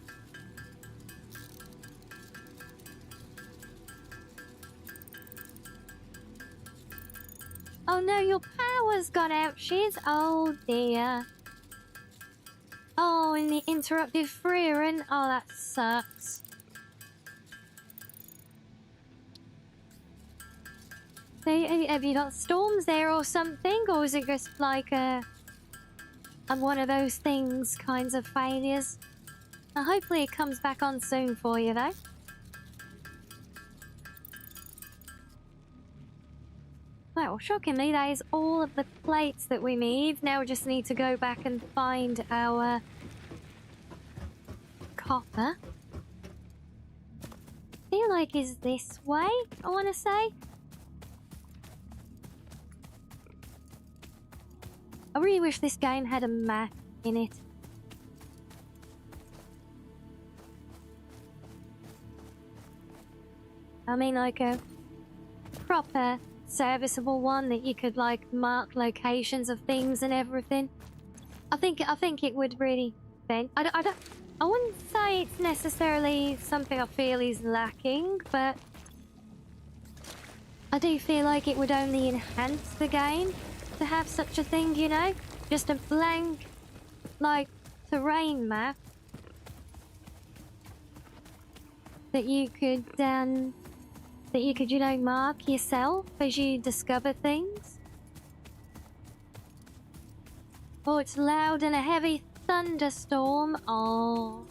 Oh no, your power's gone out, Shiz. Oh dear. Oh, and the interrupted freering. Oh, that sucks. So, have you got storms there or something? Or is it just like one of those things kinds of failures? Hopefully it comes back on soon for you, though. Well, shockingly, that is all of the plates that we need. Now we just need to go back and find our copper. I feel like is this way, I want to say. I really wish this game had a map in it. I mean, like a proper serviceable one that you could like mark locations of things and everything. I think it would really I wouldn't say it's necessarily something I feel is lacking, but I do feel like it would only enhance the game to have such a thing, you know? Just a blank like terrain map that you could you know, mark yourself as you discover things. Oh, it's loud and a heavy thunderstorm. Oh.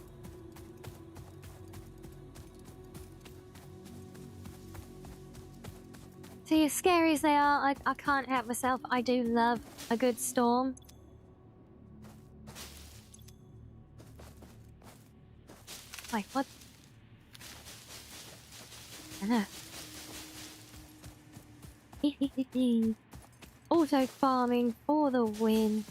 See, as scary as they are, I can't help myself. I do love a good storm. Wait, what? I know. Auto farming for the win.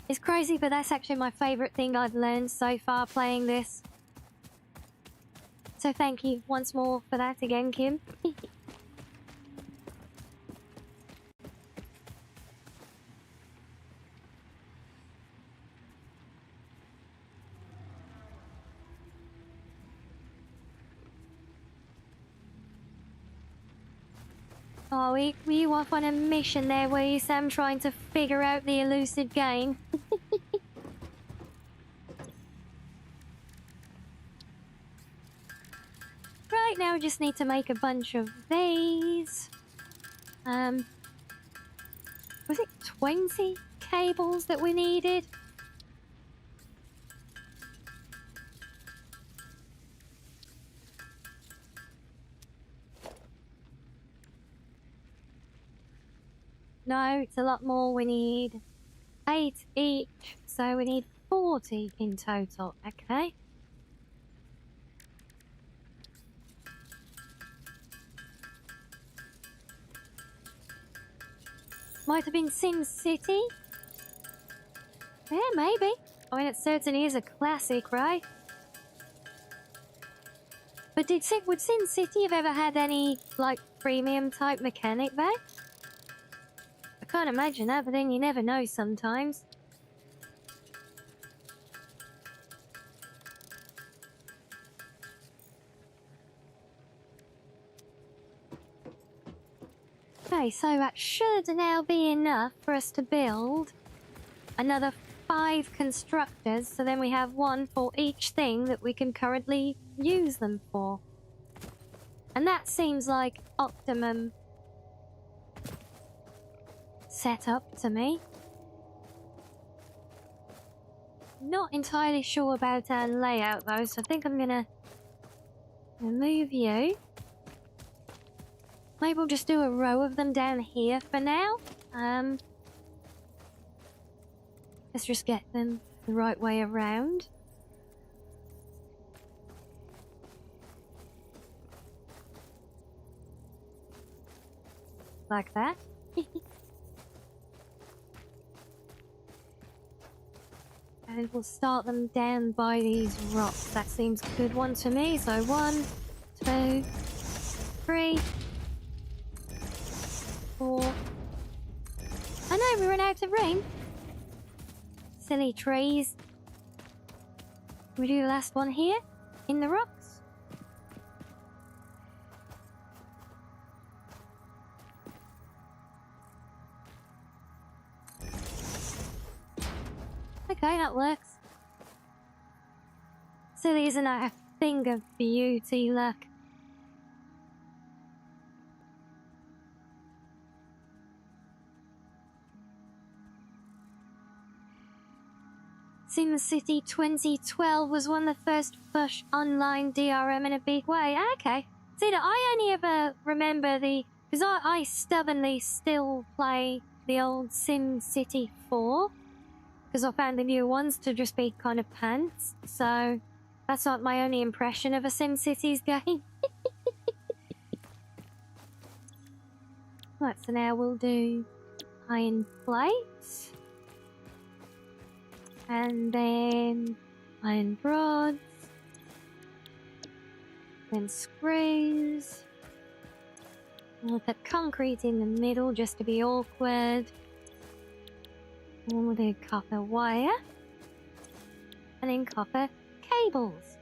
It's crazy, but that's actually my favourite thing I've learned so far playing this. So thank you once more for that again, Kim. Oh, were you off on a mission there, were you, Sam, trying to figure out the elusive game? Right, now we just need to make a bunch of these. Was it 20 cables that we needed? No, it's a lot more. We need 8 each, so we need 40 in total. Okay. Might have been Sin City? Yeah, maybe. I mean, it certainly is a classic, right? But would Sin City have ever had any, like, premium type mechanic there? I can't imagine that, but then you never know sometimes. Okay, so that should now be enough for us to build another 5 constructors, so then we have one for each thing that we can currently use them for. And that seems like optimum setup to me. Not entirely sure about our layout though, so I think I'm gonna move you. Maybe we'll just do a row of them down here for now. Let's just get them the right way around. Like that. And we'll start them down by these rocks. That seems a good one to me. So 1, 2, 3, 4. I know, we ran out of rain. Silly trees. Can we do the last one here? In the rocks? Okay, that works. Silly, isn't that a thing of beauty, look? SimCity 2012 was one of the first push online DRM in a big way. Okay. See, that I only ever remember because I stubbornly still play the old SimCity 4. Because I found the new ones to just be kind of pants. So, that's not my only impression of a SimCities game. Right, so now we'll do iron plates. And then iron rods. Then screws. We'll put concrete in the middle just to be awkward. And we'll do copper wire. And then copper cables.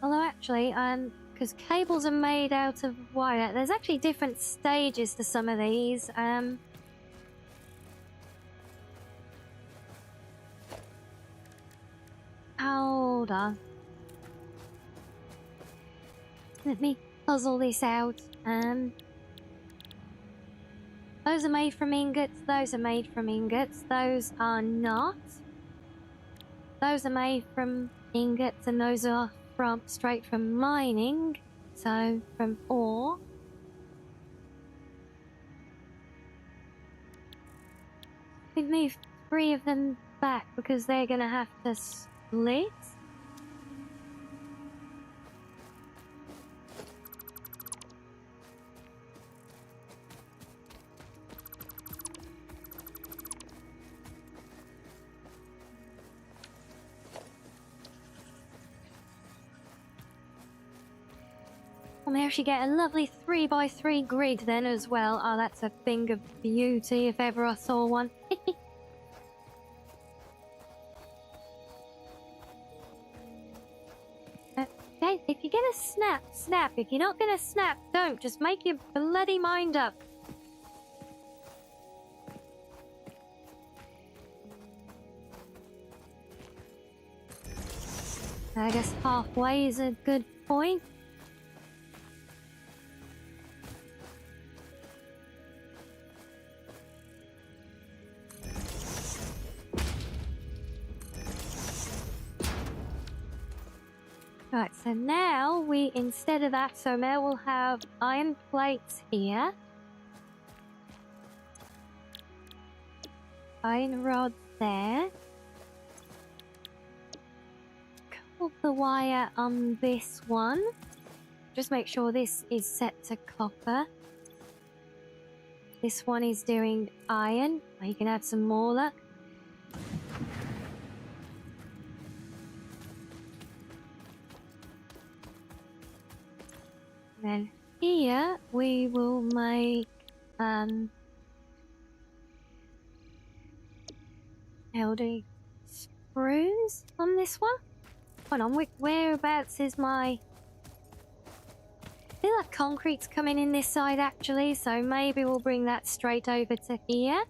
Although actually, because cables are made out of wire, there's actually different stages to some of these. Hold on. Let me puzzle this out. Those are made from ingots, those are made from ingots, those are not. Those are made from ingots and those are straight from mining, so from ore. We've moved 3 of them back because they're gonna have to split. And we actually get a lovely 3x3 grid then as well. Oh, that's a thing of beauty if ever I saw one. Okay, if you get a snap, snap. If you're not gonna snap, don't. Just make your bloody mind up. I guess halfway is a good point. Right, so now we, instead of that, so now we'll have iron plates here. Iron rods there. Couple the wire on this one. Just make sure this is set to copper. This one is doing iron. You can have some more luck. Then here we will make LD screws on this one. Hold on, whereabouts is my... I feel like concrete's coming in this side actually, so maybe we'll bring that straight over to here.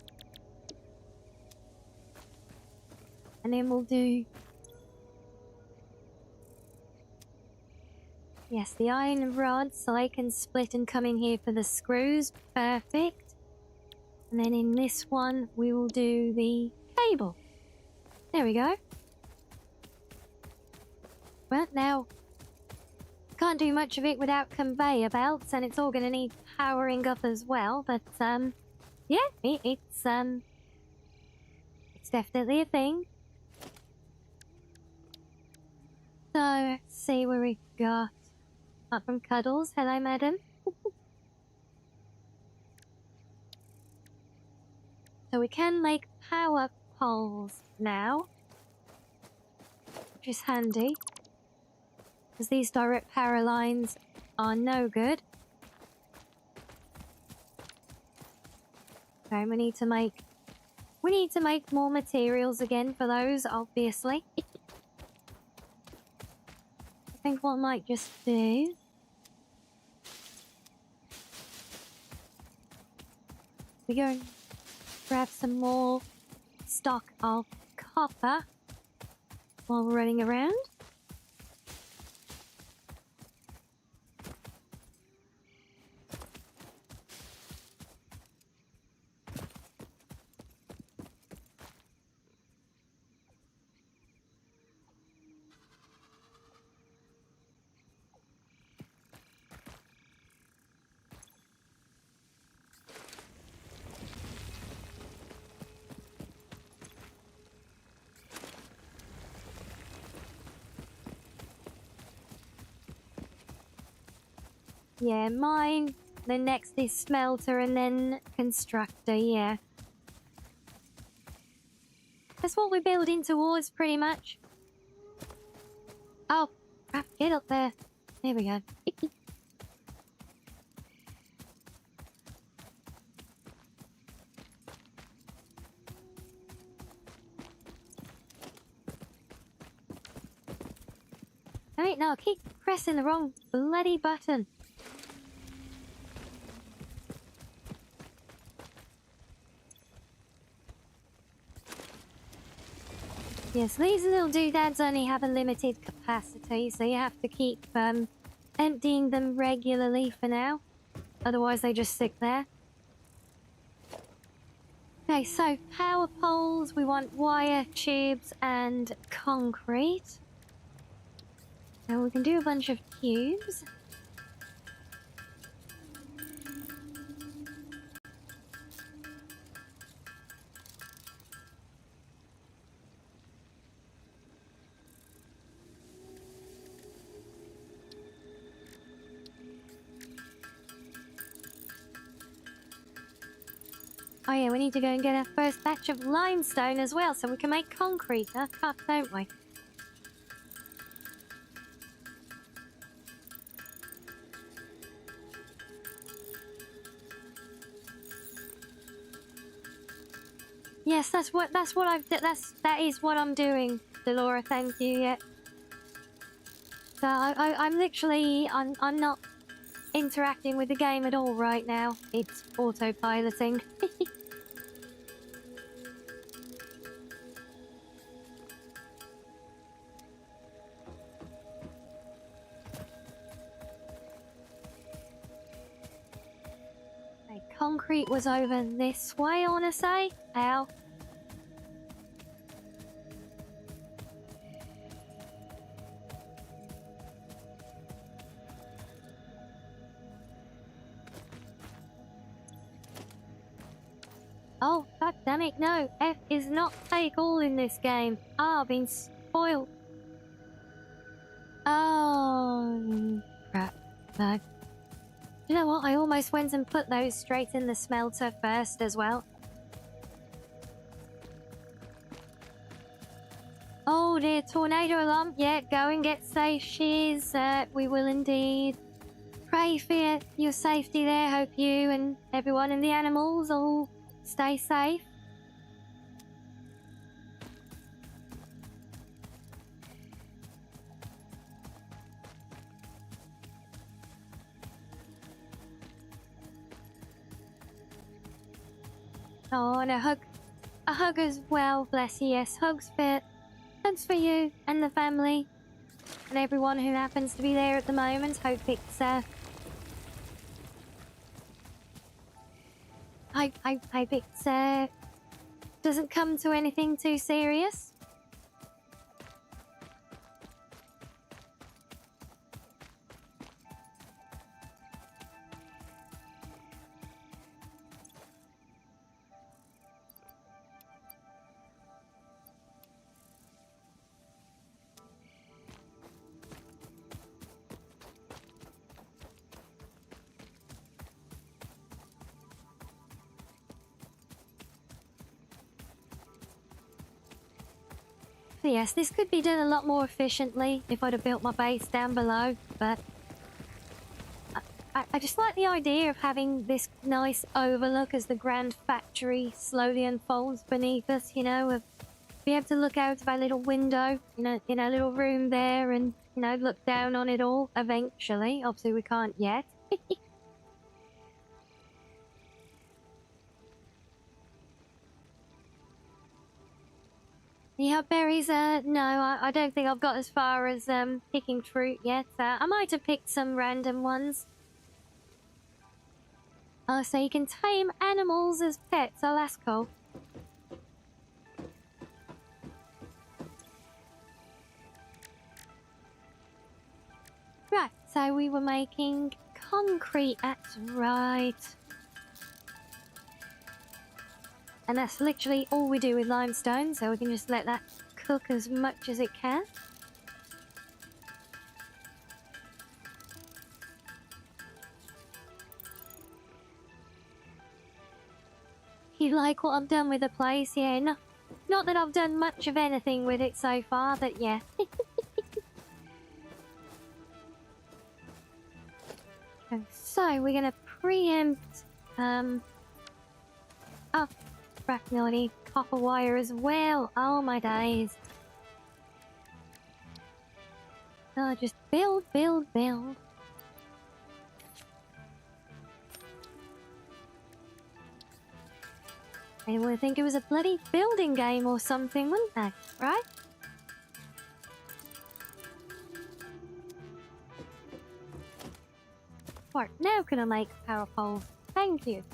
And then we'll do... Yes, the iron rods, so they can split and come in here for the screws. Perfect. And then in this one, we will do the cable. There we go. Well, now, can't do much of it without conveyor belts, and it's all going to need powering up as well. But, yeah, it's definitely a thing. So, let's see where we've got. Up from Cuddles. Hello, madam. So we can make power poles now, which is handy, because these direct power lines are no good. Okay, we need to make more materials again for those, obviously. I think what I might just do... we go and grab some more stock of copper while we're running around. Yeah, mine. The next is smelter and then constructor, yeah. That's what we're building towards, pretty much. Oh, crap, get up there. There we go. Wait, no, I keep pressing the wrong bloody button. Yes, these little doodads only have a limited capacity, so you have to keep emptying them regularly for now. Otherwise, they just stick there. Okay, so power poles, we want wire, tubes, and concrete. Now we can do a bunch of cubes. Oh yeah, we need to go and get our first batch of limestone as well, so we can make concrete, don't we? Yes, that is what I'm doing, Delora. Thank you. Yeah. So I'm literally, I'm not interacting with the game at all right now. It's autopiloting. Okay, concrete was over this way, I want to say. Ow. Oh, god damn it, no. F is not take all in this game. Ah, I've been spoiled. Oh, crap. No. You know what? I almost went and put those straight in the smelter first as well. Oh dear, tornado alarm. Yeah, go and get safe, Shiz. We will indeed. Pray for your safety there. Hope you and everyone and the animals all stay safe. Oh, and a hug as well, bless you. Yes, hugs for you and the family and everyone who happens to be there at the moment. Hope it's I hope it doesn't come to anything too serious. But yes, this could be done a lot more efficiently if I'd have built my base down below, but I just like the idea of having this nice overlook as the grand factory slowly unfolds beneath us, you know, of be able to look out of our little window in our little room there and, you know, look down on it all eventually. Obviously we can't yet. Yeah, berries, no, I don't think I've got as far as, picking fruit yet. I might have picked some random ones. Oh, so you can tame animals as pets. Oh, that's cool. Right, so we were making concrete, that's right. And that's literally all we do with limestone, so we can just let that cook as much as it can. You like what I've done with the place? Yeah, not that I've done much of anything with it so far, but yeah. Okay, so we're gonna preempt, oh, arachnoid copper wire as well. Oh my days. Oh, just build, build, build. They would think it was a bloody building game or something, wouldn't they? Right? Right, now can I make power poles? Thank you.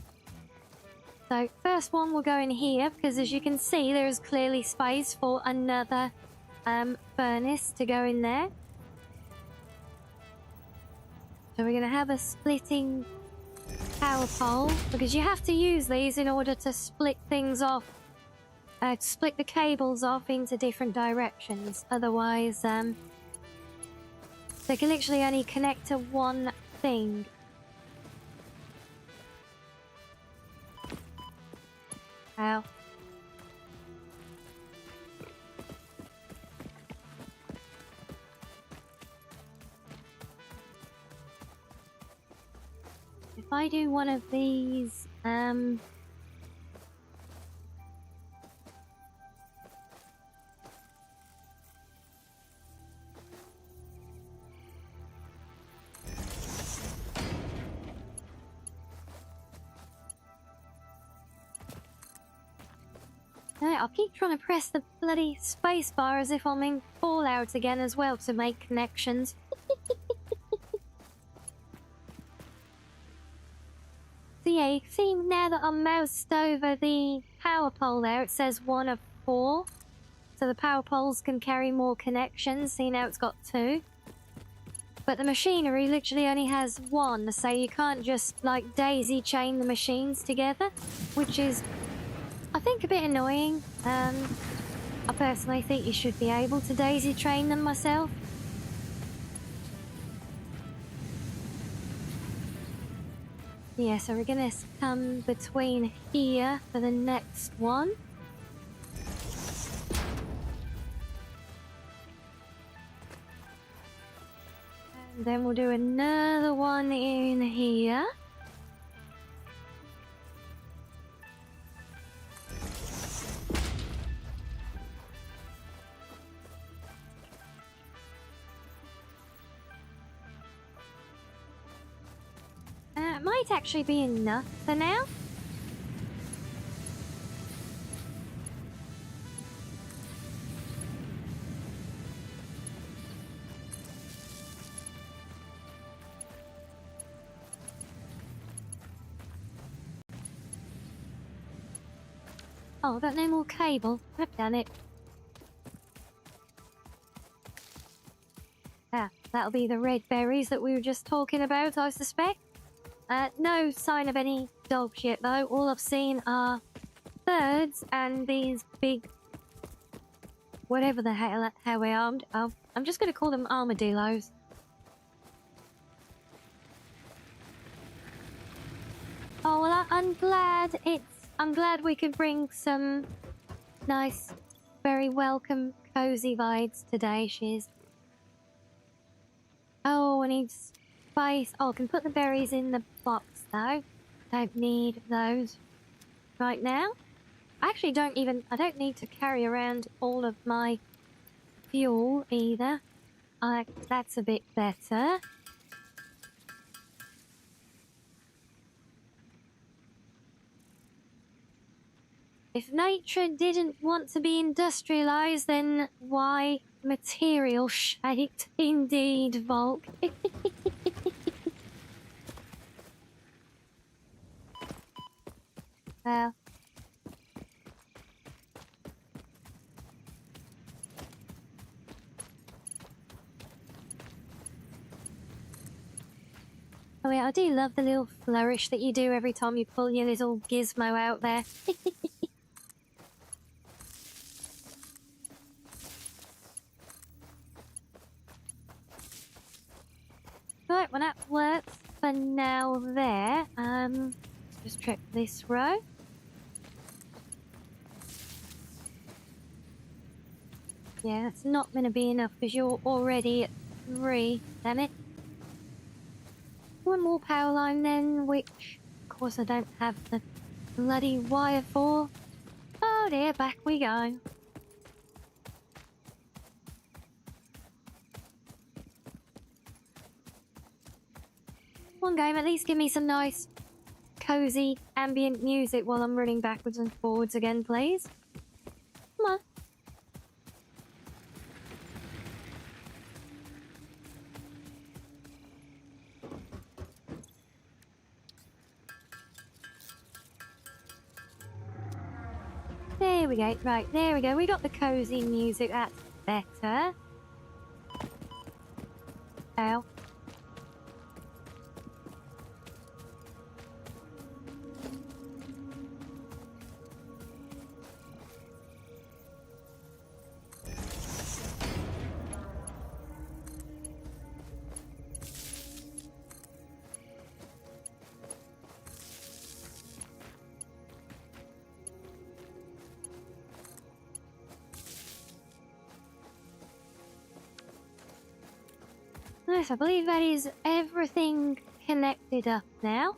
So, first one will go in here, because as you can see, there is clearly space for another furnace to go in there. So we're going to have a splitting power pole, because you have to use these in order to split things off, split the cables off into different directions. Otherwise, they can literally only connect to one thing. Ow. If I do one of these, Right, I'll keep trying to press the bloody space bar as if I'm in Fallout again as well to make connections. So yeah, you can see now that I'm moused over the power pole there, it says 1 of 4. So the power poles can carry more connections. See, now it's got 2. But the machinery literally only has 1, so you can't just, like, daisy chain the machines together, which is, I think, a bit annoying. I personally think you should be able to daisy chain them myself. Yeah, so we're gonna come between here for the next one. And then we'll do another one in here. It might actually be enough for now. Oh, I've got no more cable. I've done it. Ah, that'll be the red berries that we were just talking about, I suspect. No sign of any dogs yet, though. All I've seen are birds and these big... whatever the hell how we armed. Oh, I'm just going to call them armadillos. Oh, well, I'm glad we could bring some nice, very welcome, cozy vibes today, Shiz. Oh, I need spice. Oh, I can put the berries in the box, though. Don't need those right now. I actually don't need to carry around all of my fuel, either. That's a bit better. If nature didn't want to be industrialized, then why material shaped indeed, Volk? Well. Oh yeah, I do love the little flourish that you do every time you pull your little gizmo out there. Right, well that works for now there. Just check this row. Yeah, that's not going to be enough because you're already at 3, damn it. One more power line then, which, of course, I don't have the bloody wire for. Oh dear, back we go. One game, at least give me some nice, cozy, ambient music while I'm running backwards and forwards again, please. Come on. There we go. Right, there we go. We got the cozy music. That's better. Ow. Nice, I believe that is everything connected up now.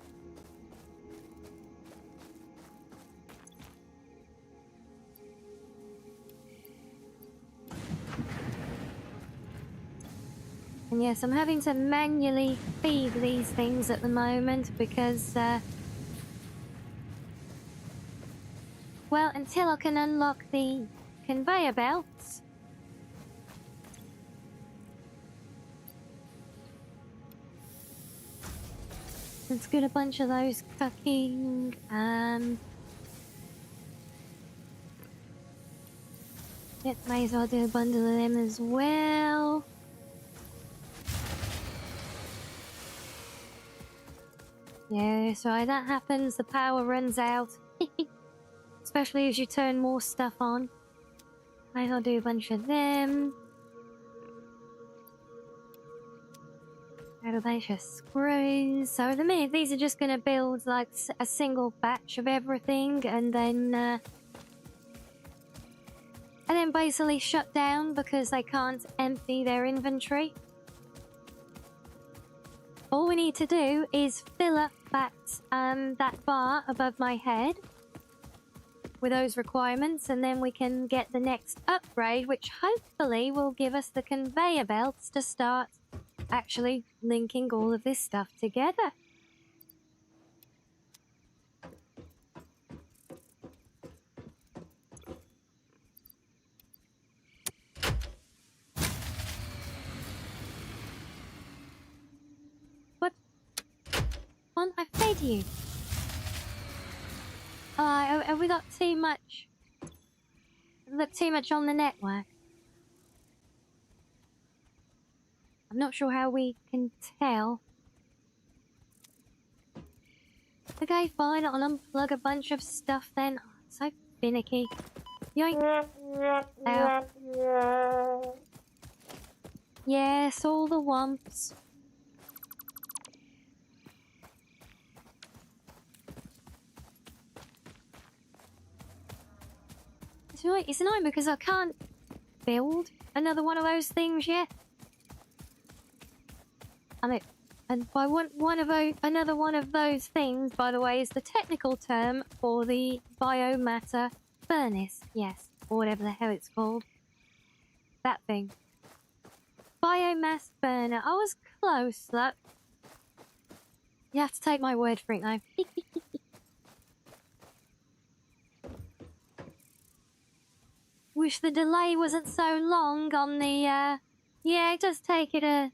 And yes, I'm having to manually feed these things at the moment because, well, well, until I can unlock the conveyor belts. Let's get a bunch of those cooking. Yep, may as well do a bundle of them as well. Yeah, so that happens, the power runs out. Especially as you turn more stuff on. May as well do a bunch of them. Add a bunch of screws. So at the minute, these are just going to build like a single batch of everything, and then basically shut down because they can't empty their inventory. All we need to do is fill up that bar above my head with those requirements, and then we can get the next upgrade, which hopefully will give us the conveyor belts to start actually linking all of this stuff together. What? Come on, I fed you. Have we got too much? Look too much on the network. I'm not sure how we can tell. Okay, fine, I'll unplug a bunch of stuff then. Oh, it's so finicky. Yoink. Ow. Yes, all the wumps. It's annoying because I can't build another one of those things yet. I mean, and by another one of those things, by the way, is the technical term for the biomatter furnace. Yes, or whatever the hell it's called. That thing. Biomass burner. I was close, look. You have to take my word for it, though. Wish the delay wasn't so long on the, yeah, it does take it a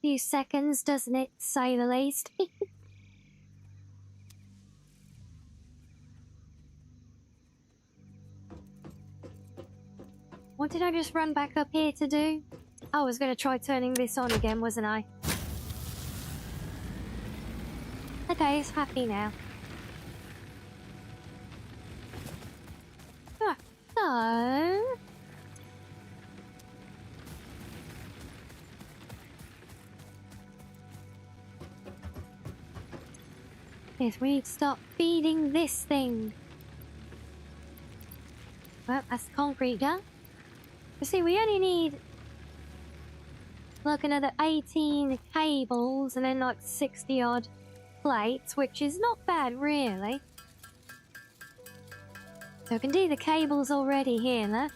few seconds, doesn't it, to say the least? What did I just run back up here to do? I was going to try turning this on again, wasn't I? Okay, it's happy now. So... yes, we need to start feeding this thing. Well, that's concrete done. You see, we only need like another 18 cables and then like 60 odd plates, which is not bad really. So I can do the cables already here, look.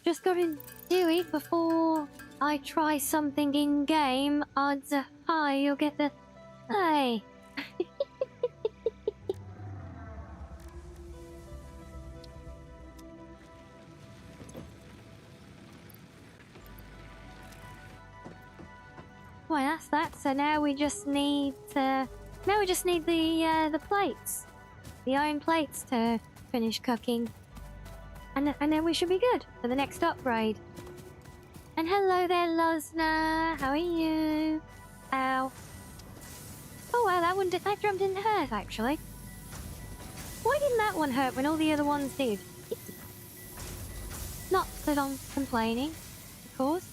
Just gotta do it before I try something in game. Odds are high you'll get the... Hey! Well, that's that. So now we just need the plates, the iron plates to finish cooking, and then we should be good for the next upgrade. And hello there, Losna. How are you? Ow. Oh wow, that drum didn't hurt actually. Why didn't that one hurt when all the other ones did? Not that I'm complaining, of course.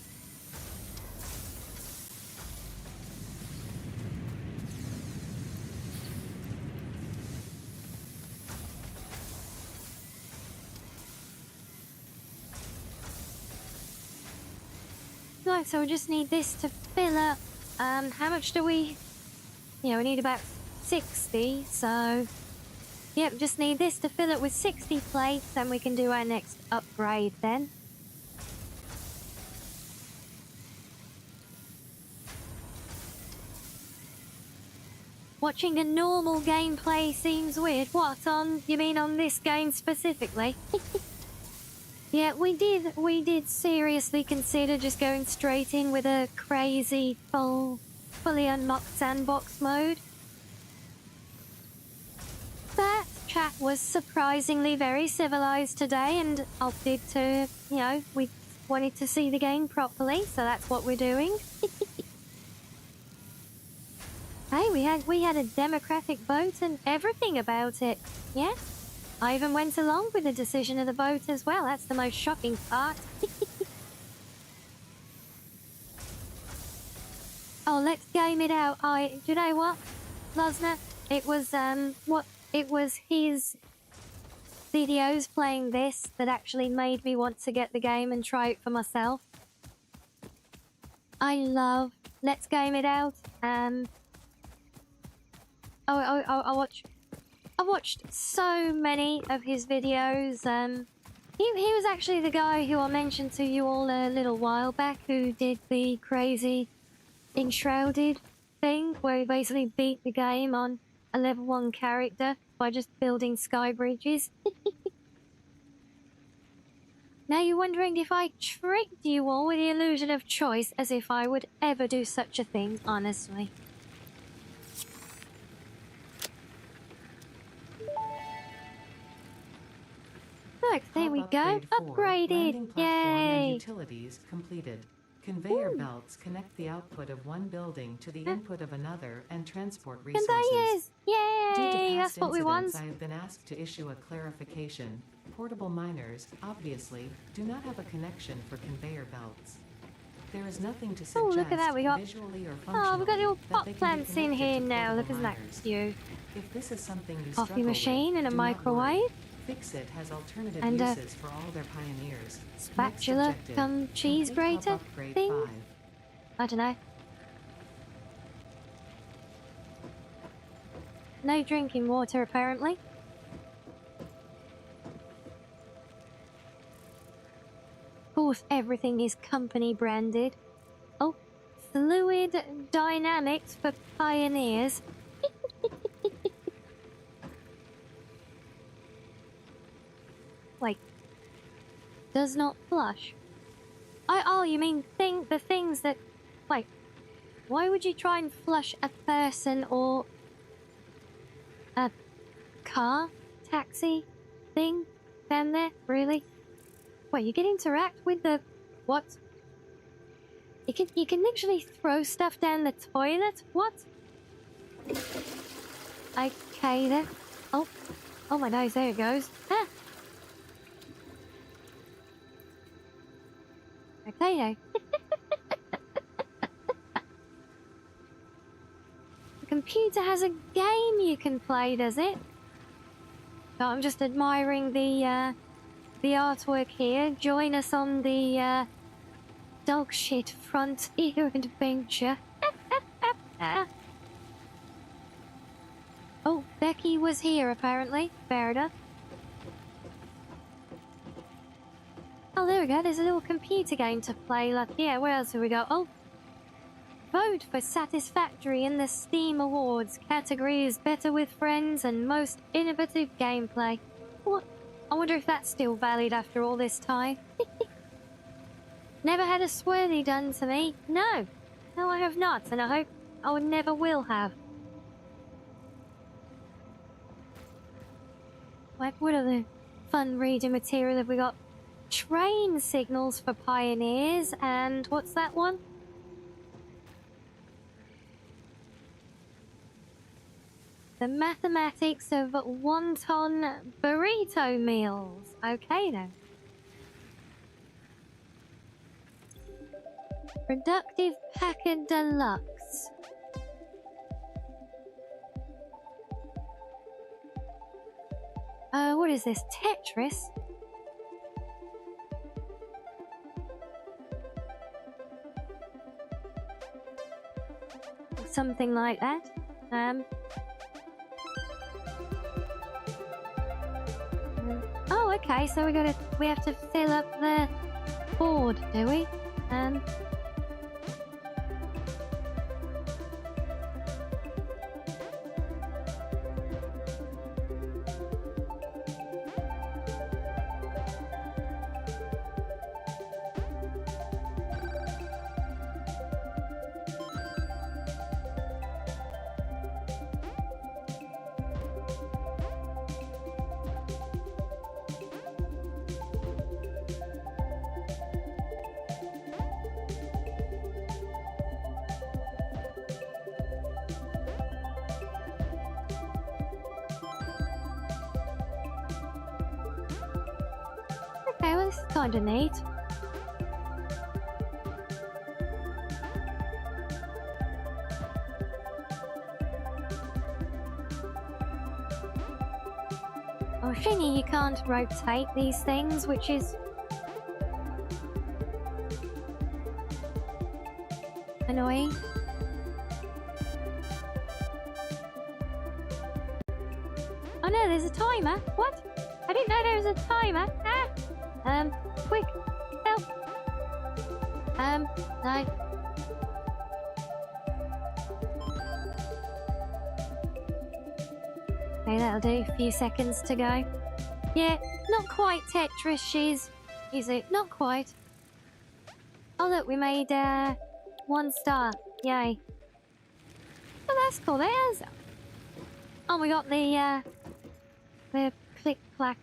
Right, so we just need this to fill up. How much do we... Yeah, we need about 60, so... Yep, just need this to fill it with 60 plates, and we can do our next upgrade then. Watching the normal gameplay seems weird. What, you mean on this game specifically? Yeah, we did seriously consider just going straight in with a crazy, fully unlocked sandbox mode. But chat was surprisingly very civilized today and opted to, you know, we wanted to see the game properly, so that's what we're doing. Hey, we had a democratic vote and everything about it. Yeah, I even went along with the decision of the vote as well. That's the most shocking part. Oh, let's game it out. Do you know what, Losner? It was his videos playing this that actually made me want to get the game and try it for myself. I love Let's Game It Out. I watched so many of his videos. He was actually the guy who I mentioned to you all a little while back, who did the crazy Enshrouded thing, where he basically beat the game on a level 1 character by just building sky bridges. Now you're wondering if I tricked you all with the illusion of choice, as if I would ever do such a thing, honestly. Look, there we go. Upgraded. Yay! Utilities completed. Conveyor belts connect the output of one building to the input of another and transport resources. Conveyors! Due to Yay! past That's what we want. incidents, I have been asked to issue a clarification. Portable miners, obviously, do not have a connection for conveyor belts. There is nothing to suggest Oh, look at that. We got. visually or Oh, we've got little functionally pot that they can be plants in connected here to now. Look, portable isn't that miners. cute? If this is something you Coffee struggle machine with, and a do not worry. microwave. Fixit has alternative And a uses for all their pioneers. Spatula Next objective, come cheese complete hub grater upgrade thing? 5. I don't know. No drinking water, apparently. Of course, everything is company branded. Oh, fluid dynamics for pioneers. Wait. Does not flush. Oh, you mean the things that... Wait. Why would you try and flush a person or a car, taxi thing down there? Really? Wait, you can interact with the... What? You can literally throw stuff down the toilet? What? Okay then. Oh my nose, there it goes. Ah! Okay then. The computer has a game you can play, does it? No, I'm just admiring the artwork here. Join us on the dog shit frontier adventure. Oh, Becky was here apparently. Fair enough. Oh, there we go. There's a little computer game to play. Like, yeah, where else have we got? Oh, vote for Satisfactory in the Steam Awards. Category is Better with Friends and Most Innovative Gameplay. What? I wonder if that's still valid after all this time. Never had a swirly done to me. No. No, I have not, and I hope I never will have. What other fun reading material have we got? Train signals for pioneers, and what's that one? The mathematics of wonton burrito meals. Okay then. Productive Packer Deluxe. What is this? Tetris? Something like that. Oh, okay. So we have to fill up the board, do we? Okay, well this is kinda neat. Oh, Shinny, you can't rotate these things, which is annoying. Oh no, there's a timer. What? I didn't know there was a timer. Ah! Quick, help. No. Okay, that'll do. A few seconds to go. Yeah, not quite Tetris, is it? Not quite. Oh look, we made, 1 star. Yay. Oh, that's cool. There's... Oh, we got the click-clack,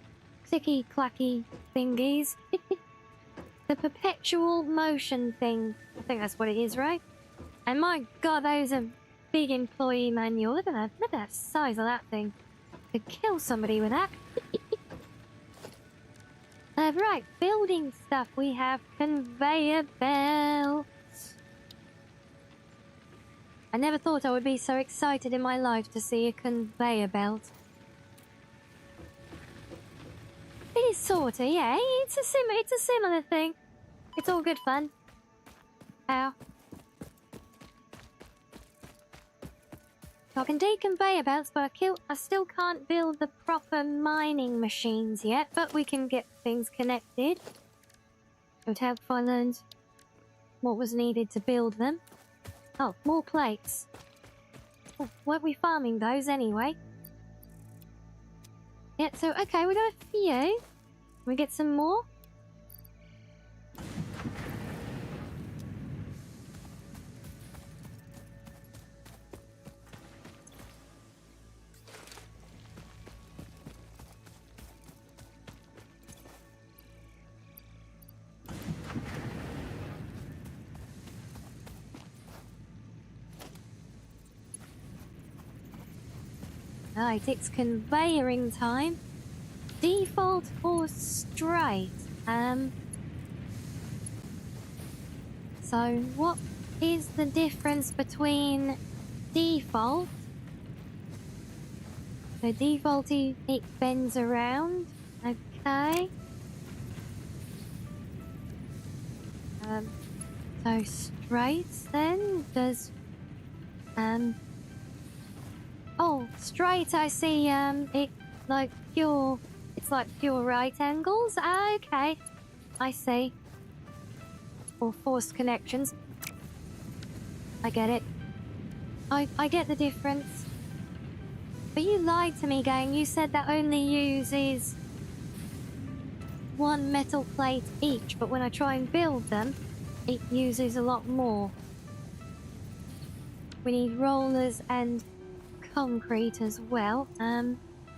clicky-clacky thingies. The perpetual motion thing. I think that's what it is, right? And my god, those are big employee manual. Look at that size of that thing. Could kill somebody with that. Right, building stuff. We have conveyor belts. I never thought I would be so excited in my life to see a conveyor belt. It is sorta, yeah. It's a similar thing. It's all good fun. Ow. I can do conveyor belts, but I still can't build the proper mining machines yet, but we can get things connected. It would help if I learned what was needed to build them. Oh, more plates. Oh, weren't we farming those anyway? Yeah, so, okay, we got a few. Can we get some more? Right, it's conveying time. Default or straight? So what is the difference between default? So default, it bends around. Okay. So straight then does oh, straight, I see, it like pure, it's like pure right angles. Okay, I see. Or forced connections. I get it. I get the difference. But you lied to me, gang. You said that only uses 1 metal plate each, but when I try and build them, it uses a lot more. We need rollers and concrete as well.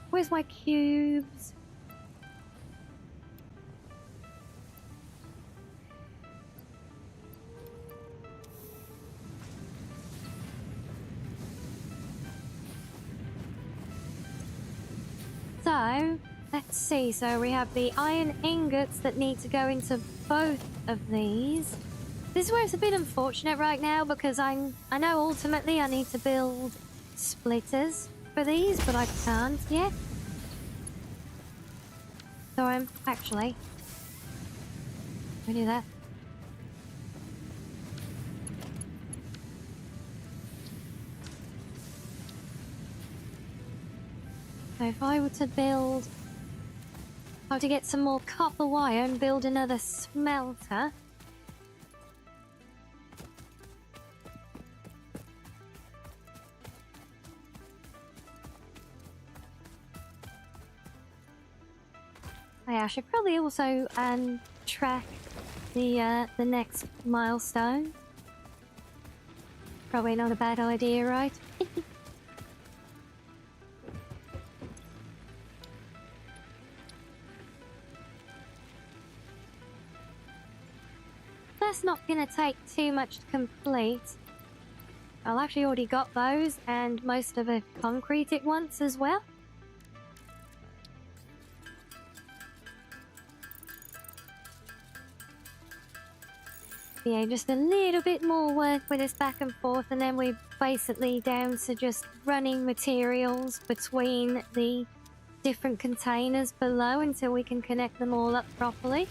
Where's my cubes? So, let's see. So we have the iron ingots that need to go into both of these. This is where it's a bit unfortunate right now because I know ultimately I need to build splitters for these, but I can't yet. So I'm actually gonna do that. So if I were to build, how to get some more copper wire and build another smelter. I should probably also track the next milestone. Probably not a bad idea, right? That's not gonna take too much to complete. I've actually already got those and most of the concrete at once as well. Yeah, just a little bit more work with this back and forth, and then we're basically down to just running materials between the different containers below until we can connect them all up properly.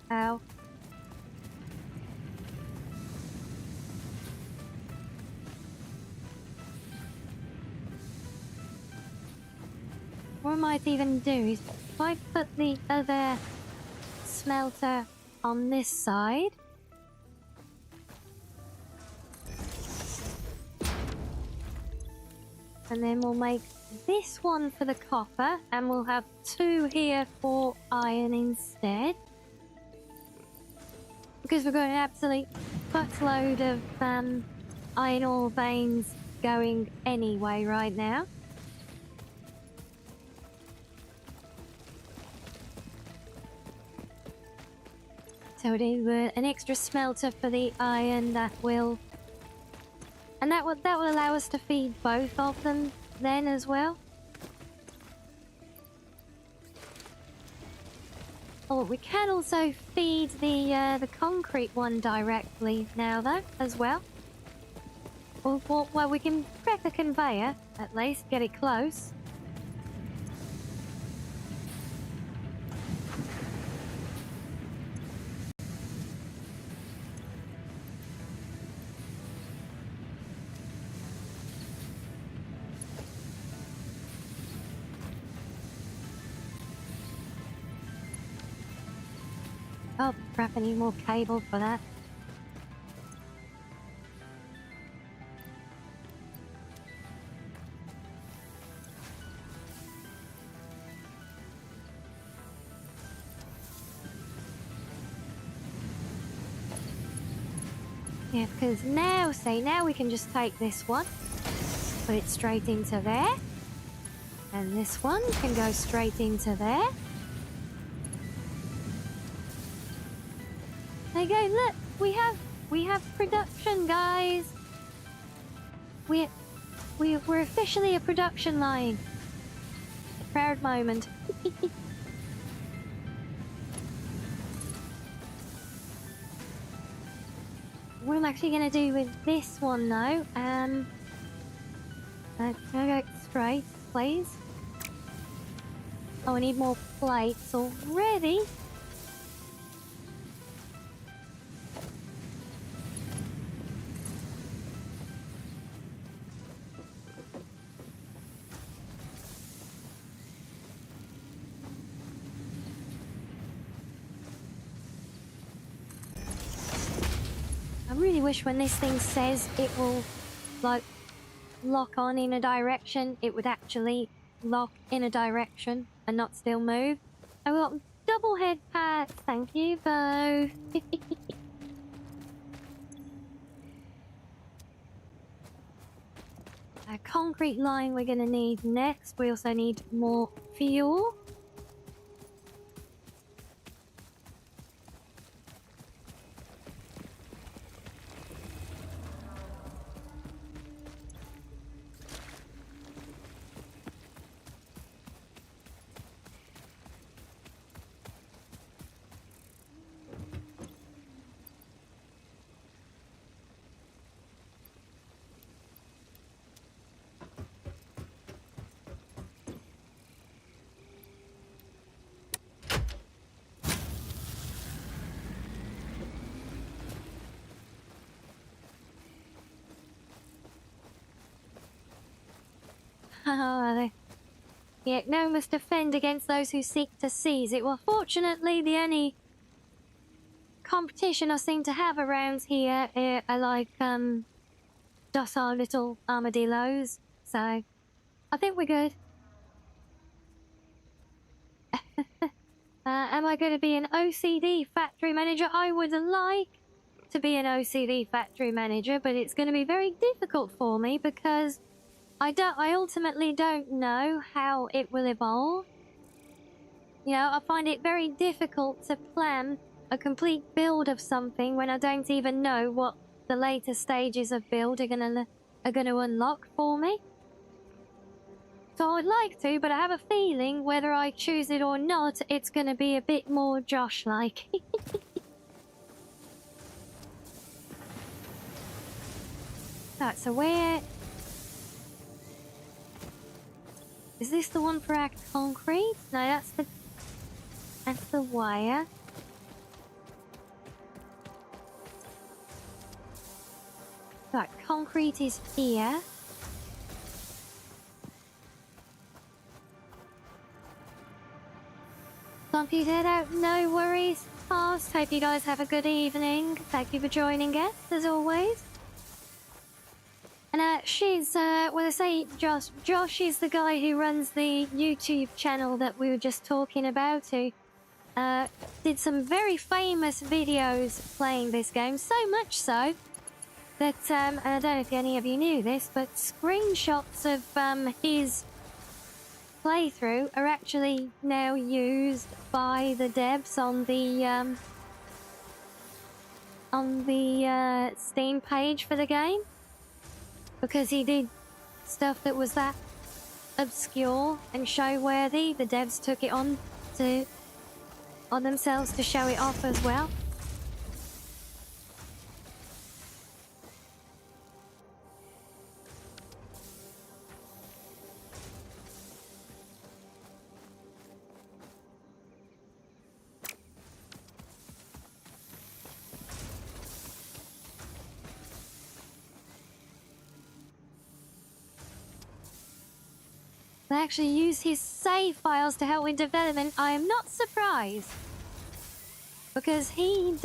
Ow. What I might even do is if I put the other smelter on this side, and then we'll make this one for the copper, and we'll have 2 here for iron instead. Because we've got an absolute buttload of iron ore veins going anyway right now. So we'll do an extra smelter for the iron that will... And that will allow us to feed both of them then as well. Oh, we can also feed the concrete one directly now though, as well. Well, we can crack the conveyor, at least, get it close. Oh crap, I need more cable for that. Yeah, because now, see, now we can just take this one, put it straight into there, and this one can go straight into there. There you go, look, we have production, guys. We're officially a production line. A proud moment. What I'm actually gonna do with this one though, let's go straight, please. Oh, I need more plates already. I really wish when this thing says it will, like, lock on in a direction, it would actually lock in a direction and not still move. I've got double head packs, thank you both. A concrete line we're gonna need next. We also need more fuel. Yeah, no must defend against those who seek to seize it. Well, fortunately, the only competition I seem to have around here are like, docile little armadillos. So, I think we're good. Am I going to be an OCD factory manager? I would like to be an OCD factory manager, but it's going to be very difficult for me because I ultimately don't know how it will evolve. You know, I find it very difficult to plan a complete build of something when I don't even know what the later stages of build are gonna unlock for me. So I'd like to, but I have a feeling whether I choose it or not, it's gonna be a bit more Josh-like. Right, so where... Is this the one for our concrete? No, that's the wire. Right, concrete is here. Can't you head out? No worries. Past. Hope you guys have a good evening. Thank you for joining us, as always. And she's, well, I say Josh is the guy who runs the YouTube channel that we were just talking about, who did some very famous videos playing this game, so much so that, and I don't know if any of you knew this, but screenshots of his playthrough are actually now used by the devs on the Steam page for the game, because he did stuff that was that obscure and show worthy. The devs took it on themselves to show it off as well. They actually use his save files to help with development. I am not surprised, because he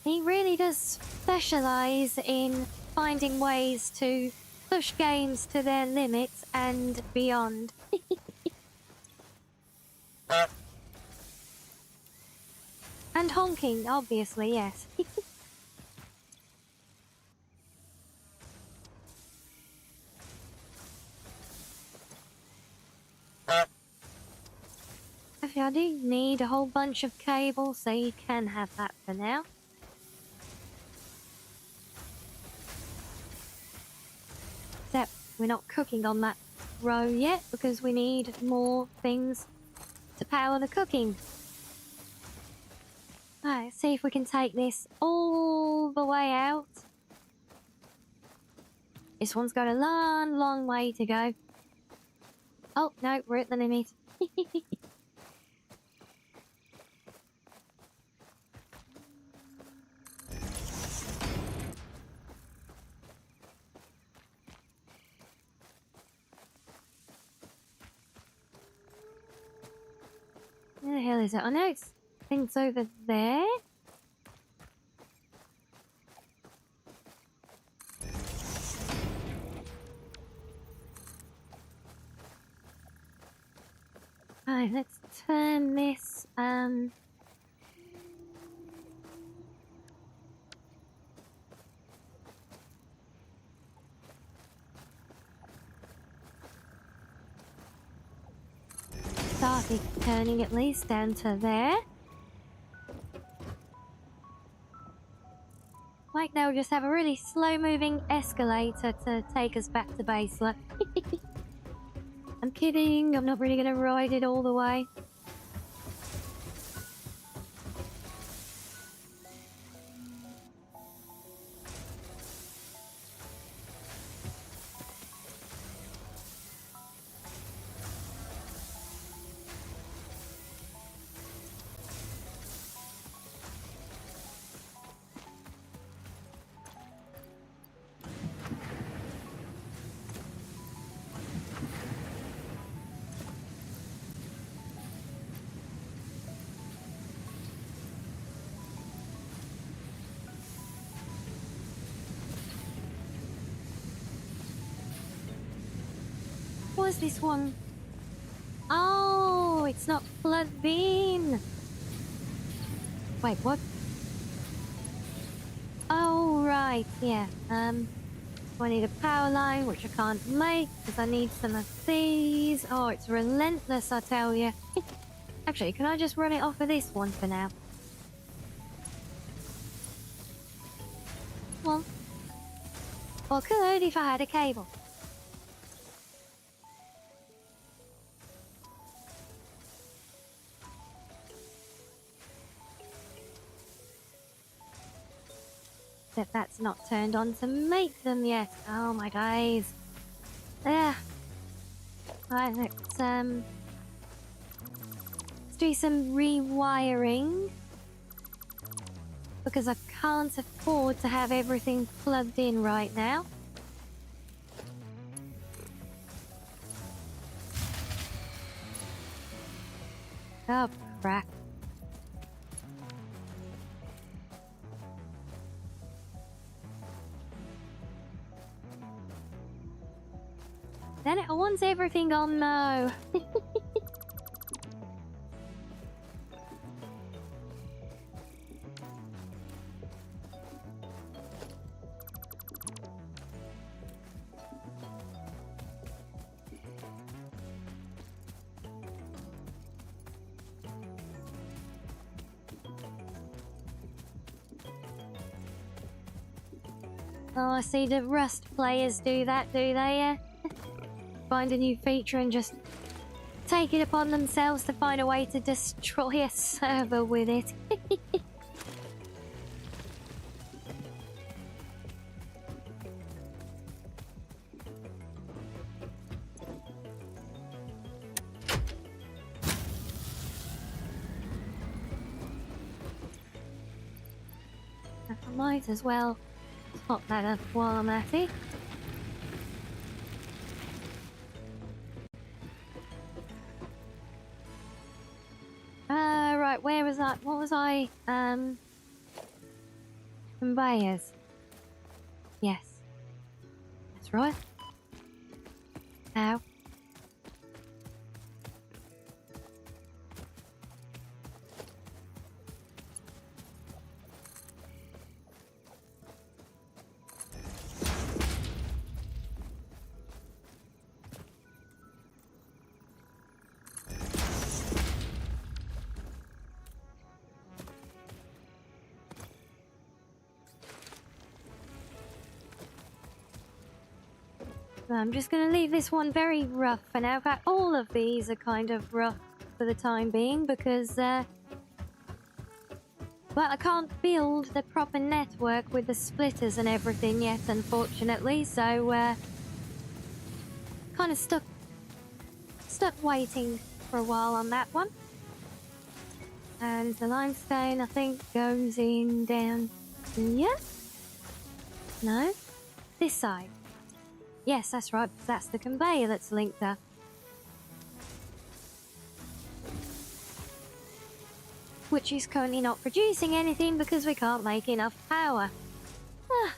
really does specialize in finding ways to push games to their limits and beyond. And honking, obviously, yes. Actually, I do need a whole bunch of cable, so you can have that for now. Except we're not cooking on that row yet, because we need more things to power the cooking. Alright, let's see if we can take this all the way out. This one's got a long, long way to go. Oh, no, we're at the limit. Where the hell is it? I know it's things over there. Alright, let's turn this, started turning at least down to there. Right now we just have a really slow-moving escalator to take us back to base. Like, I'm kidding, I'm not really gonna ride it all the way. What was this one? Oh, it's not flood bean. Wait, what? Oh, right, yeah. I need a power line, which I can't make because I need some of these. Oh, it's relentless, I tell you. Actually, can I just run it off of this one for now? Well, I could if I had a cable. Except that's not turned on to make them yet. Oh my days. Yeah. Right, let's do some rewiring. Because I can't afford to have everything plugged in right now. Oh, crap. Then I want everything on no. Oh, I see the Rust players do that, do they? Find a new feature and just take it upon themselves to find a way to destroy a server with it. I might as well top that up while I'm at it. Right, where was that? What was I? Conveyors. Yes. That's right. Ow. I'm just going to leave this one very rough for now. In fact, all of these are kind of rough for the time being because, well, I can't build the proper network with the splitters and everything yet, unfortunately. So, kind of stuck waiting for a while on that one. And the limestone, I think, goes in down here. No, this side. Yes, that's right, because that's the conveyor that's linked up. Which is currently not producing anything because we can't make enough power. Ah.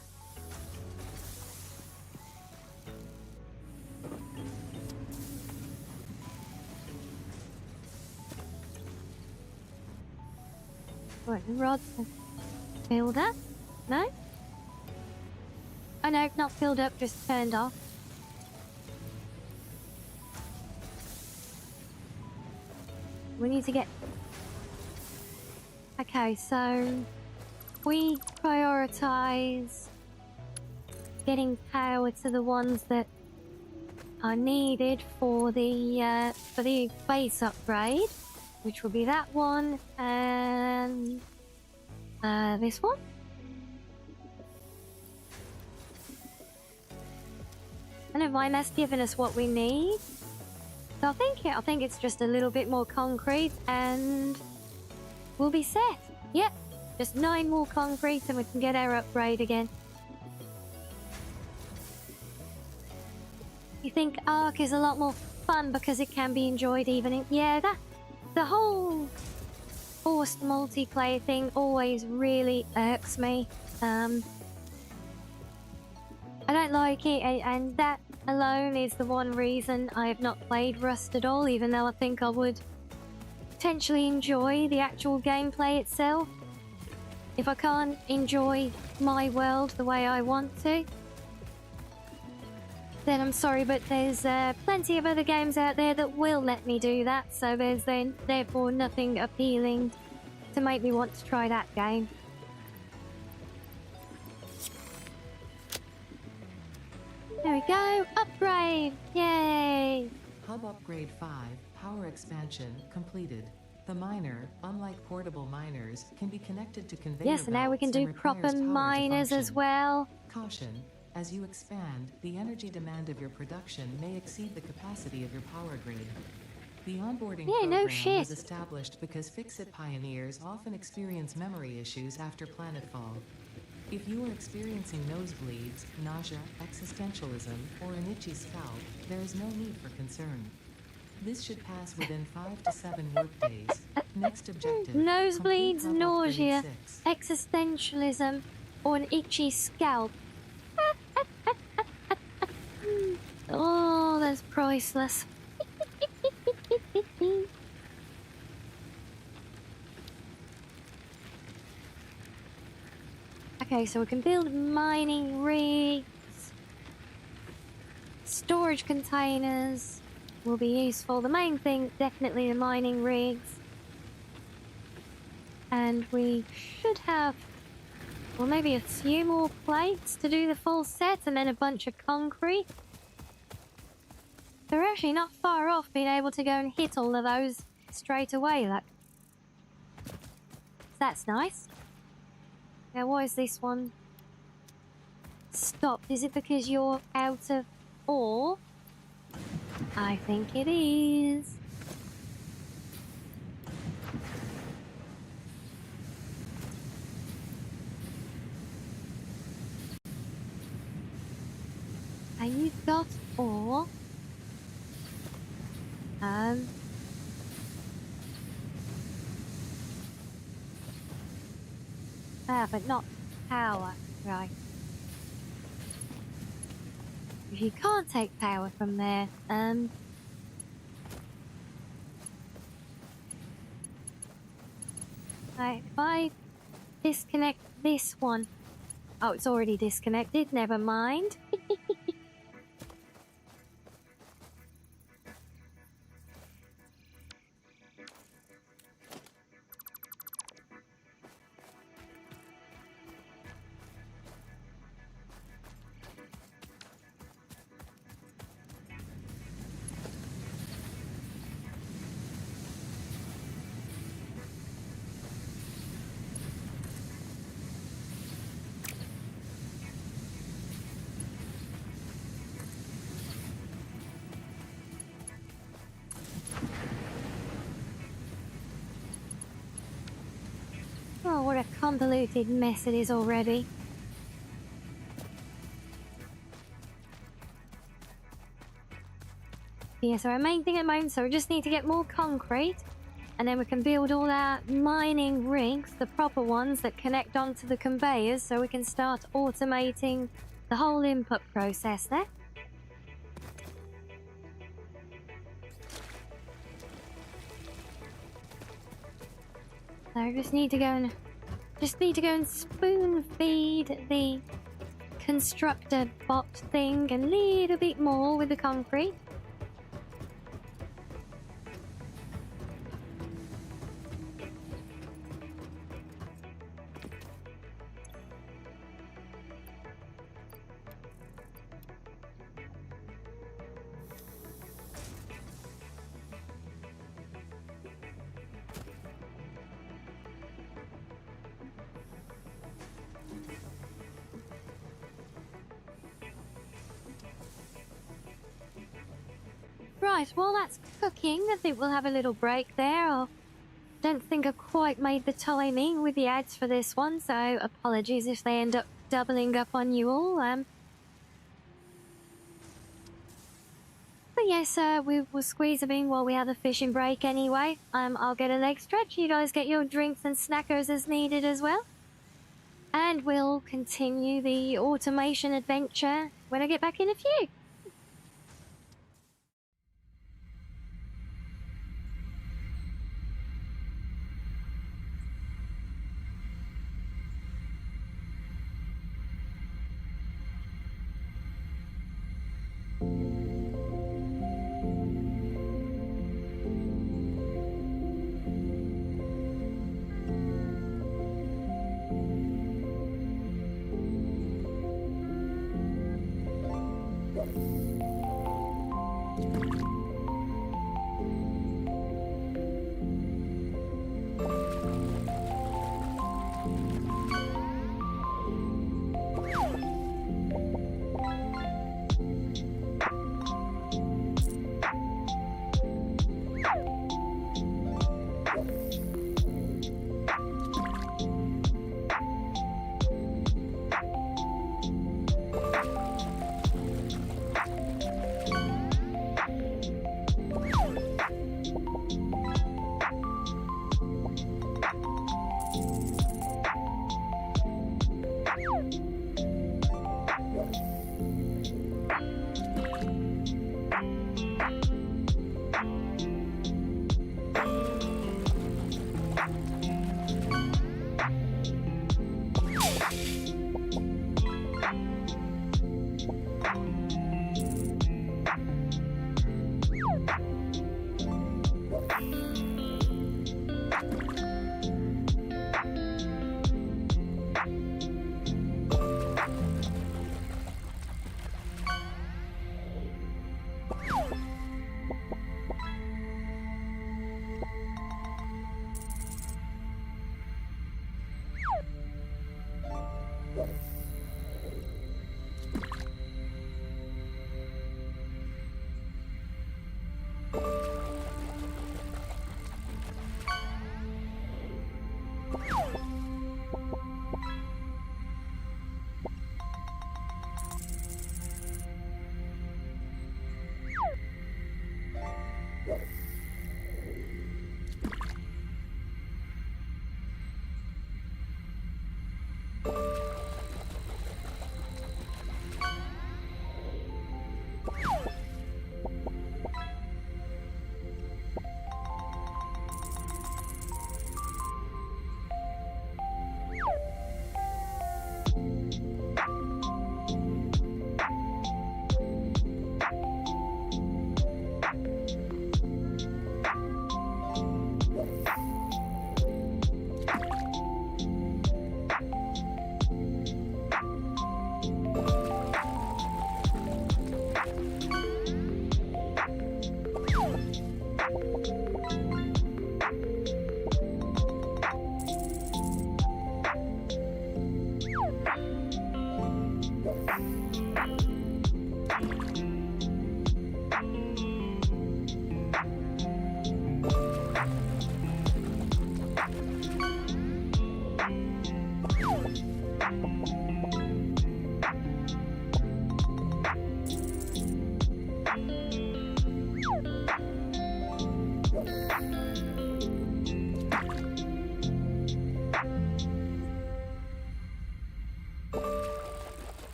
Right, the rods are filled up. No? Oh no, not filled up, just turned off. We need to get... Okay, so... we prioritise getting power to the ones that are needed for the base upgrade. Which will be that one, and... this one? I don't mind, that's given us what we need. So I think it's just a little bit more concrete and we'll be set. Yep, just 9 more concrete and we can get our upgrade again. You think Ark is a lot more fun because it can be enjoyed even in... Yeah, the whole forced multiplayer thing always really irks me. I don't like it, and that alone is the one reason I have not played Rust at all, even though I think I would potentially enjoy the actual gameplay itself. If I can't enjoy my world the way I want to, then I'm sorry, but there's plenty of other games out there that will let me do that, so there's then therefore nothing appealing to make me want to try that game. There we go, upgrade! Yay! Hub upgrade 5, power expansion completed. The miner, unlike portable miners, can be connected to conveyor Yes, and now we can belts and do requires proper power to miners as function. well. Caution: as you expand, the energy demand of your production may exceed the capacity of your power grid. The onboarding Yeah, no program shit. was established because fix-it pioneers often experience memory issues after planetfall. If you are experiencing nosebleeds, nausea, existentialism, or an itchy scalp, there is no need for concern. This should pass within 5 to 7 workdays. Next objective: Nosebleeds, complete hub nausea, upgrade 6. existentialism, or an itchy scalp. Oh, that's priceless. Okay, so we can build mining rigs. Storage containers will be useful. The main thing, definitely the mining rigs. And we should have, well, maybe a few more plates to do the full set, and then a bunch of concrete. They're actually not far off being able to go and hit all of those straight away, look. That's nice. Now, why is this one stopped? Is it because you're out of ore? I think it is. And you've got ore. But not power, right. You can't take power from there, right, if I disconnect this one. Oh, it's already disconnected, never mind. Oh, what a convoluted mess it is already. Yeah, so our main thing at the moment, so we just need to get more concrete, and then we can build all our mining rigs, the proper ones that connect onto the conveyors, so we can start automating the whole input process there. So I just need to go and spoon feed the constructor bot thing a little bit more with the concrete. Right, while that's cooking, I think we'll have a little break there. I don't think I quite made the timing with the ads for this one, so apologies if they end up doubling up on you all. But yes, we will squeeze them in while we have a fishing break anyway. I'll get a leg stretch, you guys get your drinks and snackers as needed as well. And we'll continue the automation adventure when I get back in a few.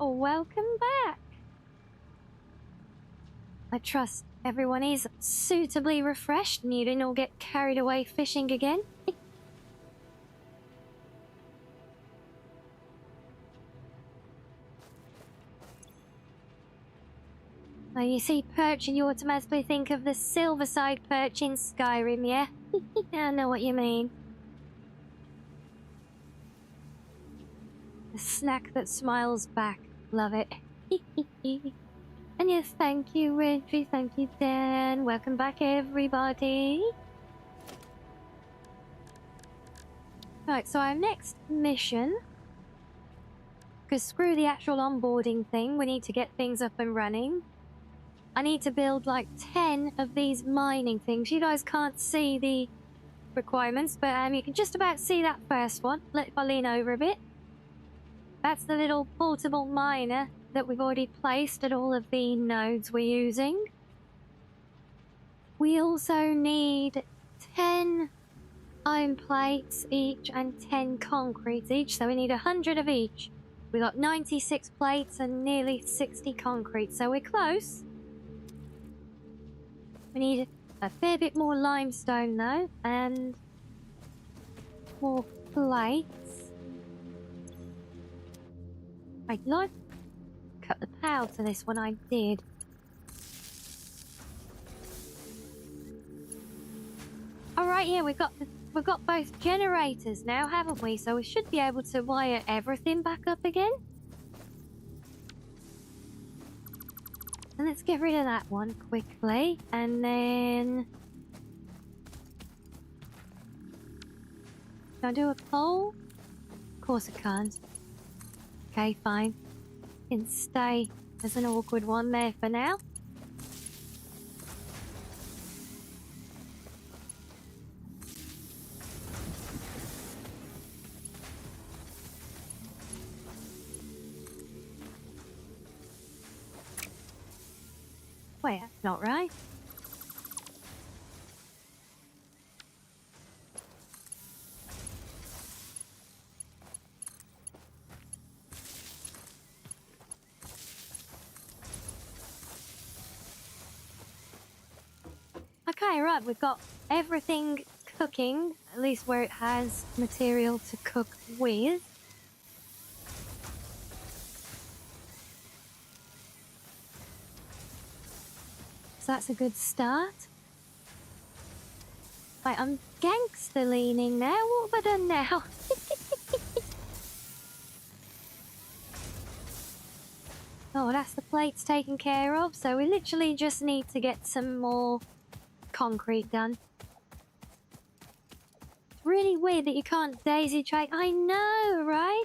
Welcome back. I trust everyone is suitably refreshed and you didn't all get carried away fishing again. When you see perch and you automatically think of the silver-side perch in Skyrim, yeah? I know what you mean. The snack that smiles back. Love it. And yes, thank you, Reggie. Thank you, Dan. Welcome back, everybody. Right, so our next mission... Because screw the actual onboarding thing, we need to get things up and running. I need to build like 10 of these mining things. You guys can't see the requirements, but you can just about see that first one. If I lean over a bit. That's the little portable miner that we've already placed at all of the nodes we're using. We also need 10 iron plates each and 10 concrete each, so we need 100 of each. We got 96 plates and nearly 60 concrete, so we're close. We need a fair bit more limestone though, and more plates. Right, did I cut the power to this when I did? Alright, yeah, we've got both generators now, haven't we? So we should be able to wire everything back up again. And let's get rid of that one quickly, and then... Can I do a pole? Of course I can't. Okay, fine. Can stay as an awkward one there for now. Wait, that's not right. Okay, right, we've got everything cooking, at least where it has material to cook with. So that's a good start. Right, I'm gangster leaning now. What have I done now? Oh, that's the plates taken care of. So we literally just need to get some more concrete done. It's really weird that you can't daisy chain. I know, right?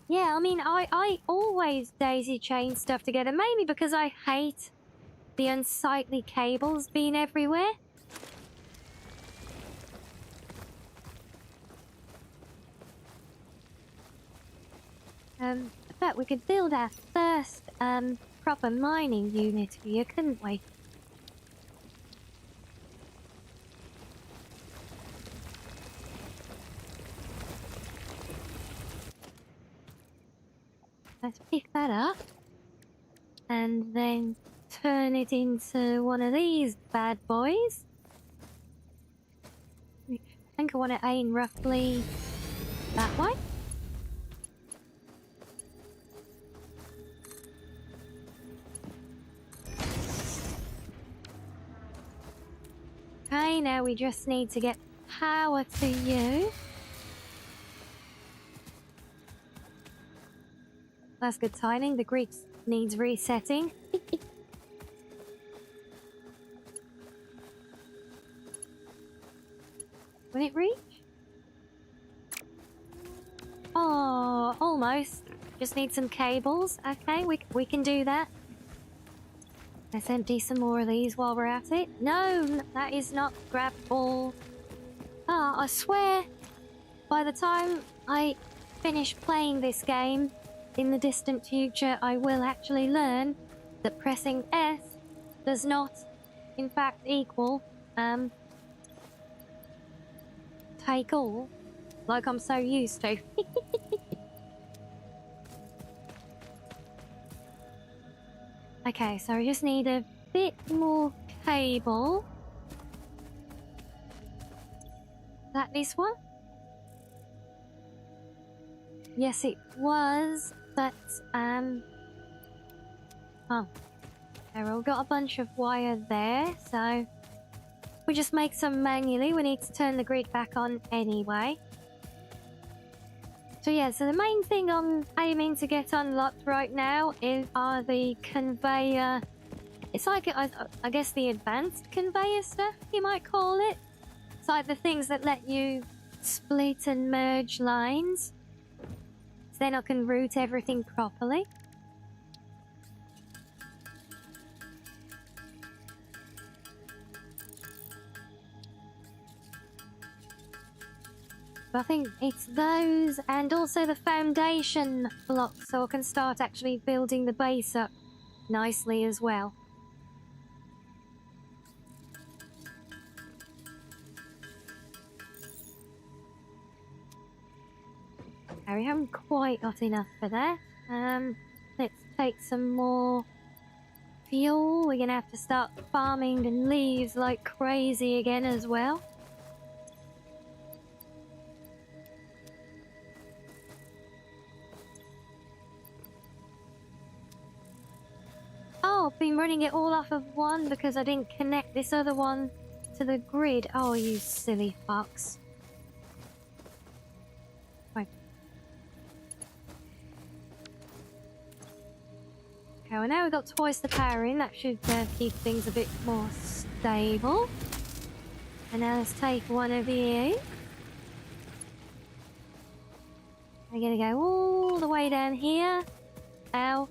Yeah, I mean, I always daisy chain stuff together, mainly because I hate the unsightly cables being everywhere. In fact, we could build our first proper mining unit here, couldn't we? that up. And then turn it into one of these bad boys. I think I want to aim roughly that way. Okay, now we just need to get power to you. That's good timing. The grid needs resetting. Will it reach? Oh, almost. Just need some cables. Okay, we can do that. Let's empty some more of these while we're at it. No, that is not grabbable. Ah, I swear, by the time I finish playing this game in the distant future, I will actually learn that pressing S does not, in fact, equal, take all, like I'm so used to. Okay, so I just need a bit more cable. Is that this one? Yes, it was, but, oh. We've got a bunch of wire there, so we just make some manually. We need to turn the grid back on anyway. So yeah, so the main thing I'm aiming to get unlocked right now are the conveyor. It's like, I guess, the advanced conveyor stuff, you might call it. It's like the things that let you split and merge lines. So then I can route everything properly. But I think it's those and also the foundation blocks, so I can start actually building the base up nicely as well. Okay, we haven't quite got enough for that. Let's take some more fuel. We're gonna have to start farming the leaves like crazy again as well. Oh, I've been running it all off of one because I didn't connect this other one to the grid. Oh, you silly fox. Right. Okay, well now we've got twice the power in. That should keep things a bit more stable. And now let's take one of you. I'm gonna go all the way down here. Ow.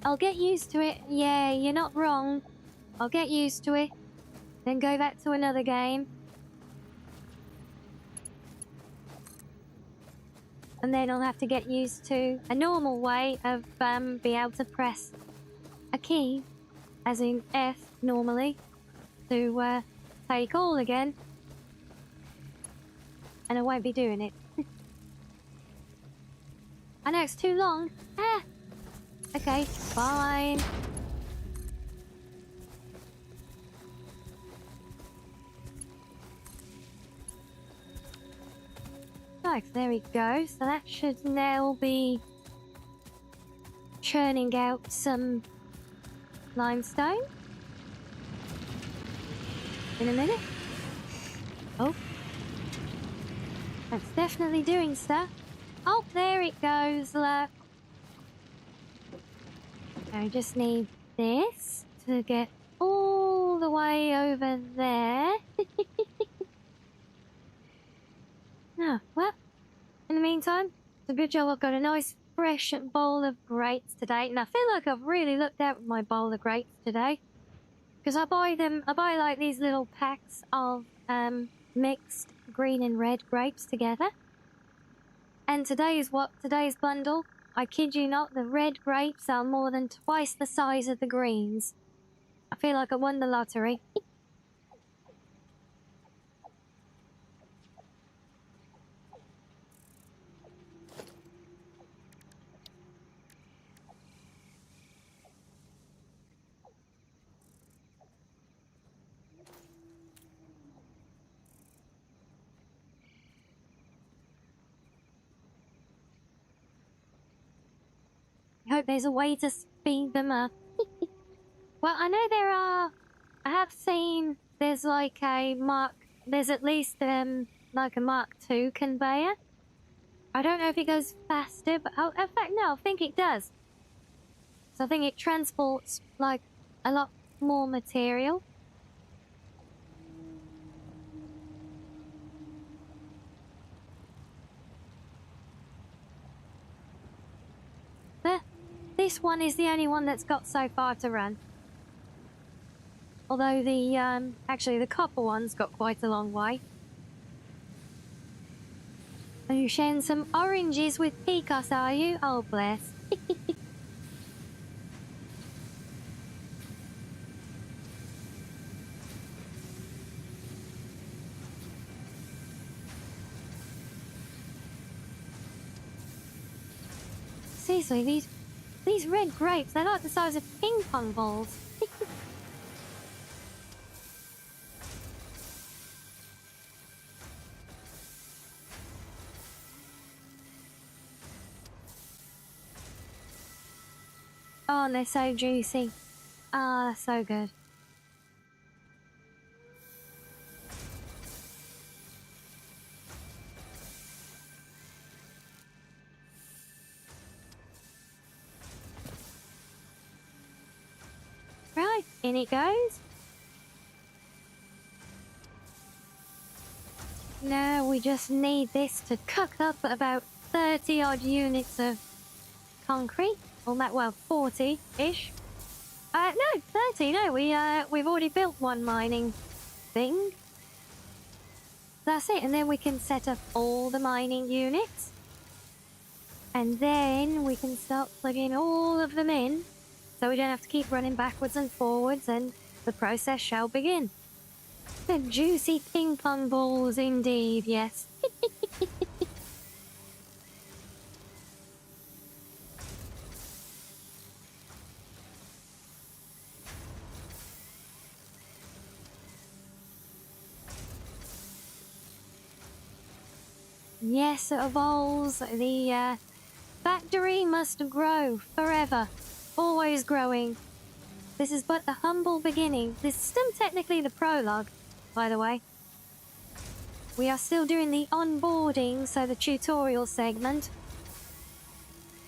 I'll get used to it. Yeah, you're not wrong. I'll get used to it. Then go back to another game. And then I'll have to get used to a normal way of be able to press a key, as in F normally, to take all again. And I won't be doing it. I know it's too long. Ah! Okay, fine. Right, there we go. So that should now be churning out some limestone. In a minute. Oh. That's definitely doing stuff. Oh, there it goes, look. I just need this to get all the way over there. Oh, well, in the meantime, it's a good job I've got a nice fresh bowl of grapes today. And I feel like I've really looked out with my bowl of grapes today. Because I buy like these little packs of mixed green and red grapes together. And today's bundle, I kid you not, the red grapes are more than twice the size of the greens. I feel like I won the lottery. hope there's a way to speed them up. Well, I know there are... I have seen there's like a there's at least like a Mark II conveyor. I don't know if it goes faster, but in fact, no, I think it does. So I think it transports like a lot more material. But this one is the only one that's got so far to run. Although the actually the copper one's got quite a long way. Are you sharing some oranges with Picos, are you? Oh, bless. Seriously, these red grapes, they're like the size of ping pong balls. Oh, and they're so juicy. Ah, so good. Right, in it goes. Now we just need this to cook up about 30 odd units of concrete. Well, 40-ish. No, 30. No, we've already built one mining thing. That's it, and then we can set up all the mining units. And then we can start plugging all of them in, so we don't have to keep running backwards and forwards, and the process shall begin. The juicy ping pong balls indeed, yes. Yes, it evolves. The factory must grow forever. Always growing. This is but the humble beginning. This is still technically the prologue, by the way. We are still doing the onboarding, so the tutorial segment.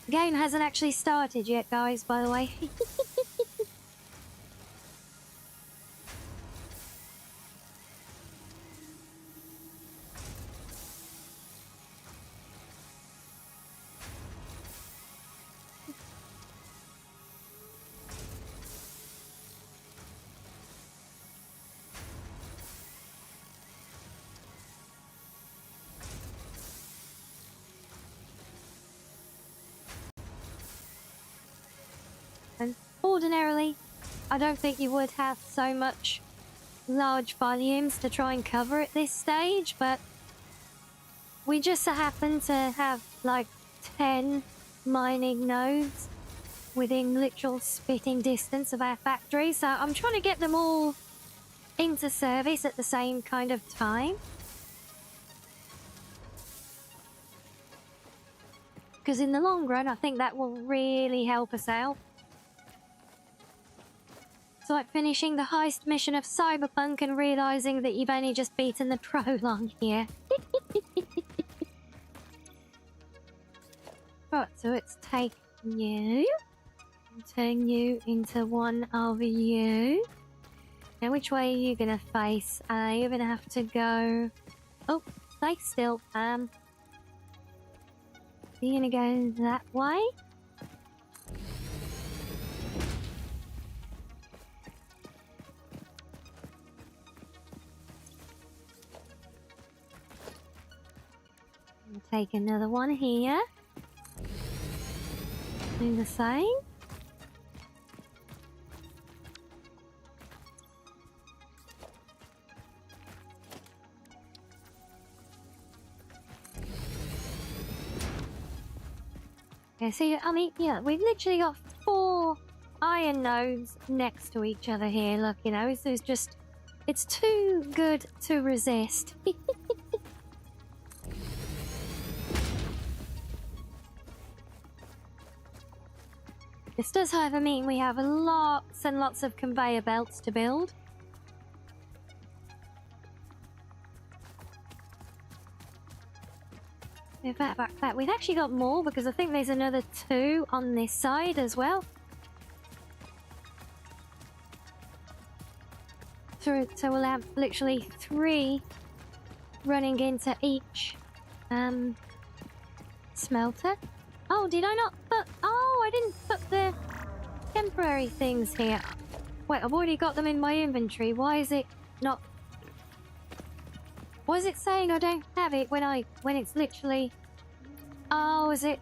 The game hasn't actually started yet, guys, by the way. And ordinarily, I don't think you would have so much large volumes to try and cover at this stage, but we just so happen to have like 10 mining nodes within literal spitting distance of our factory, so I'm trying to get them all into service at the same kind of time. Because in the long run, I think that will really help us out. It's like finishing the heist mission of Cyberpunk and realising that you've only just beaten the prologue here. Right, so let's take you and turn you into one of you. Now, which way are you gonna face? You're gonna have to go... Oh, stay still. You're gonna go that way? We'll take another one here. Do the same. Yeah, see, I mean, yeah, we've literally got 4 iron nodes next to each other here. Look, you know, it's just, it's too good to resist. This does, however, mean we have lots and lots of conveyor belts to build. In fact, we've actually got more because I think there's another 2 on this side as well. So we'll have literally 3 running into each smelter. Oh, did I not put... Oh, I didn't put the temporary things here. Wait, I've already got them in my inventory. Why is it not... Why is it saying I don't have it when it's literally... Oh, is it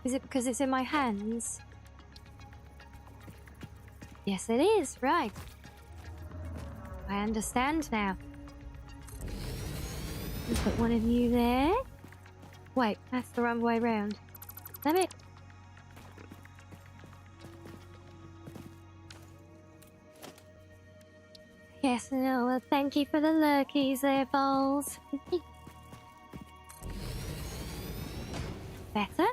because it's in my hands? Yes, it is. Right. I understand now. I'll put one of you there. Wait, that's the wrong way round. Damn it. Yes, no, well, thank you for the lurkies there, Balls. Better?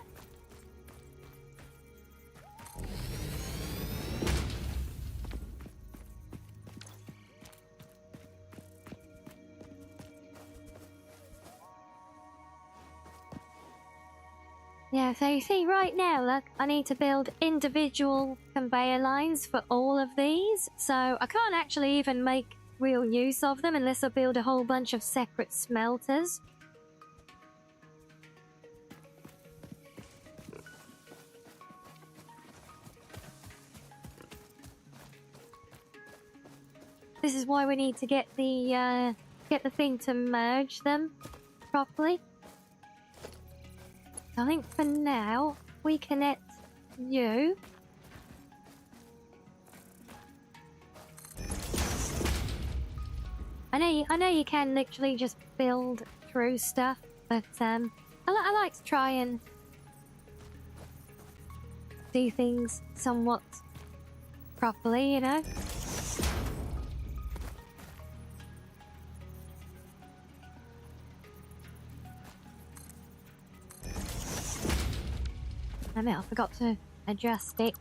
Yeah, so you see right now, look, I need to build individual conveyor lines for all of these. So I can't actually even make real use of them unless I build a whole bunch of separate smelters. This is why we need to get the thing to merge them properly. I think for now, we connect you. I know you can literally just build through stuff, but I like to try and do things somewhat properly, you know? I forgot to adjust it.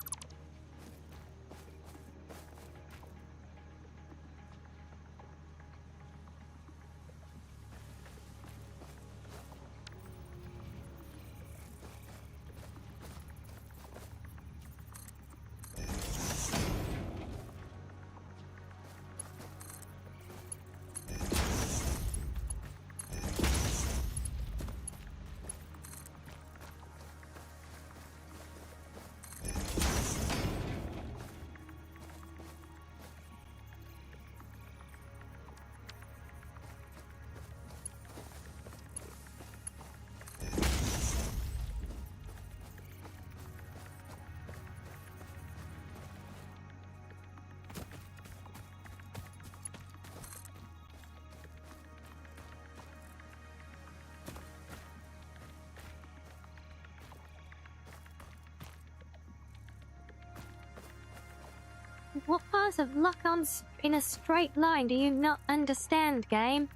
What parts of lock-ons in a straight line do you not understand, game?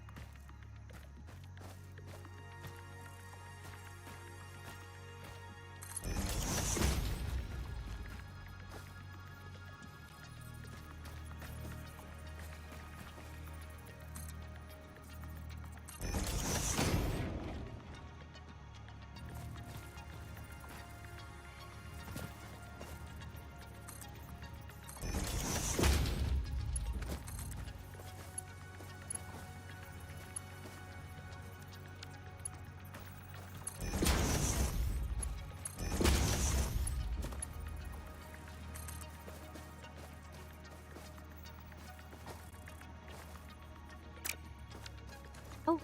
Oh,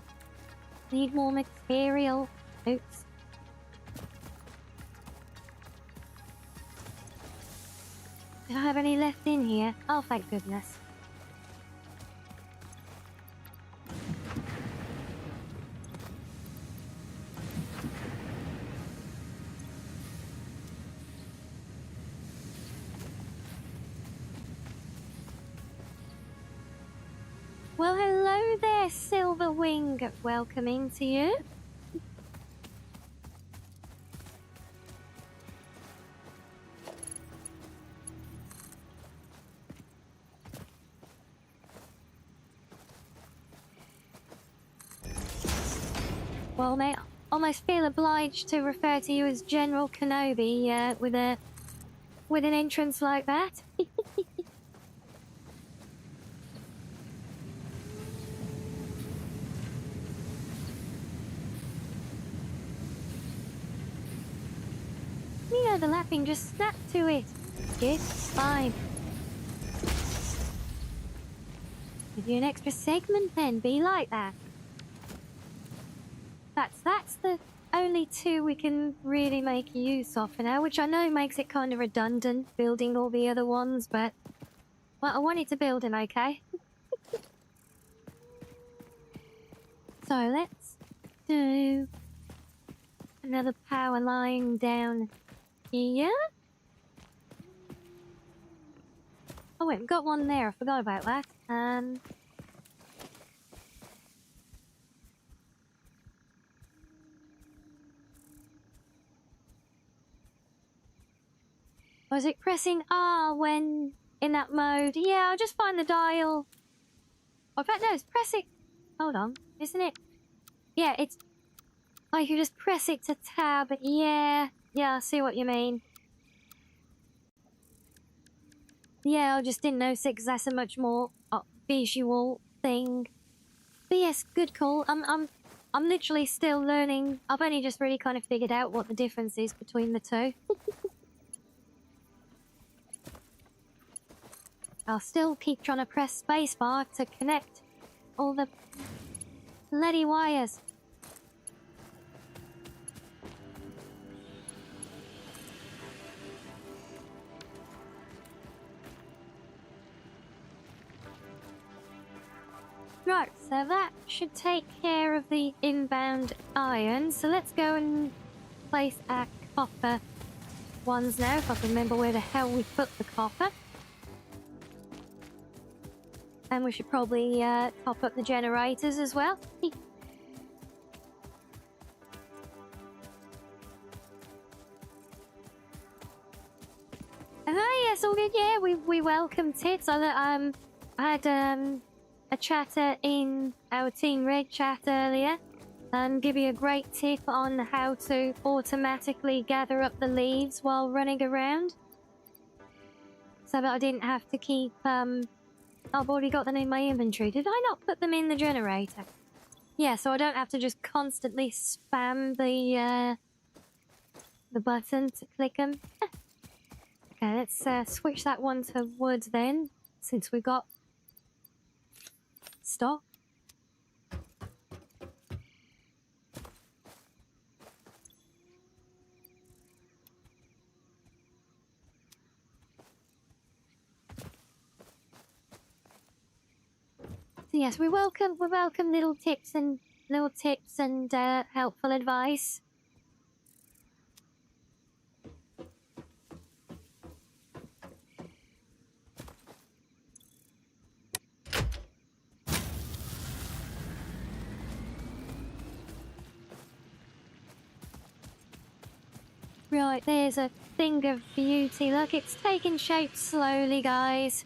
need more material. Oops. Did I have any left in here? Oh, thank goodness. Well, hello there, Silverwing. Welcoming to you. Well, mate, I almost feel obliged to refer to you as General Kenobi, with an entrance like that. You know, the lapping just snapped to it. It's fine. Give you an extra segment then, be like that. That's the only two we can really make use of for now, which I know makes it kind of redundant building all the other ones, but well, I wanted to build them, okay? So let's do another power line down here. Oh wait, we've got one there, I forgot about that. Was it pressing R when in that mode? Yeah, I'll just find the dial. Oh, in fact, no, it's pressing. Hold on, isn't it? Yeah, it's. Oh, you just press it to tab. Yeah, I see what you mean. Yeah, I just didn't notice it because that's a much more visual thing. But yes, good call. I'm literally still learning. I've only just really kind of figured out what the difference is between the two. I'll still keep trying to press spacebar to connect all the bloody wires. Right, so that should take care of the inbound iron. So let's go and place our copper ones now, if I can remember where the hell we put the copper. And we should probably top up the generators as well. Yes, all good. Yeah, we welcomed it. So that I had a chatter in our Team Red chat earlier, and give you a great tip on how to automatically gather up the leaves while running around, so that I didn't have to keep I've already got them in my inventory. Did I not put them in the generator? Yeah, so I don't have to just constantly spam the button to click them. Okay, let's switch that one to wood then, since we've got stock. So yes, we welcome little tips and helpful advice. Right, there's a thing of beauty. Look, it's taking shape slowly, guys.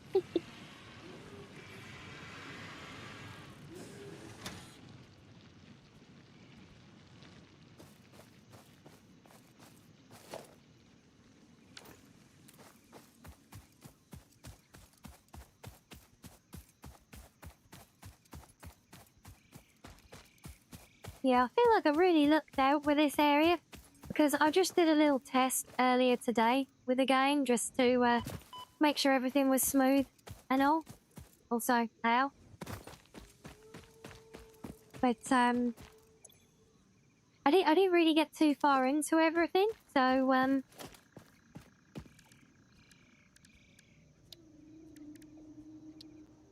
Yeah, I feel like I really looked out with this area, because I just did a little test earlier today with the game just to make sure everything was smooth and all. Also, how? But I didn't really get too far into everything, so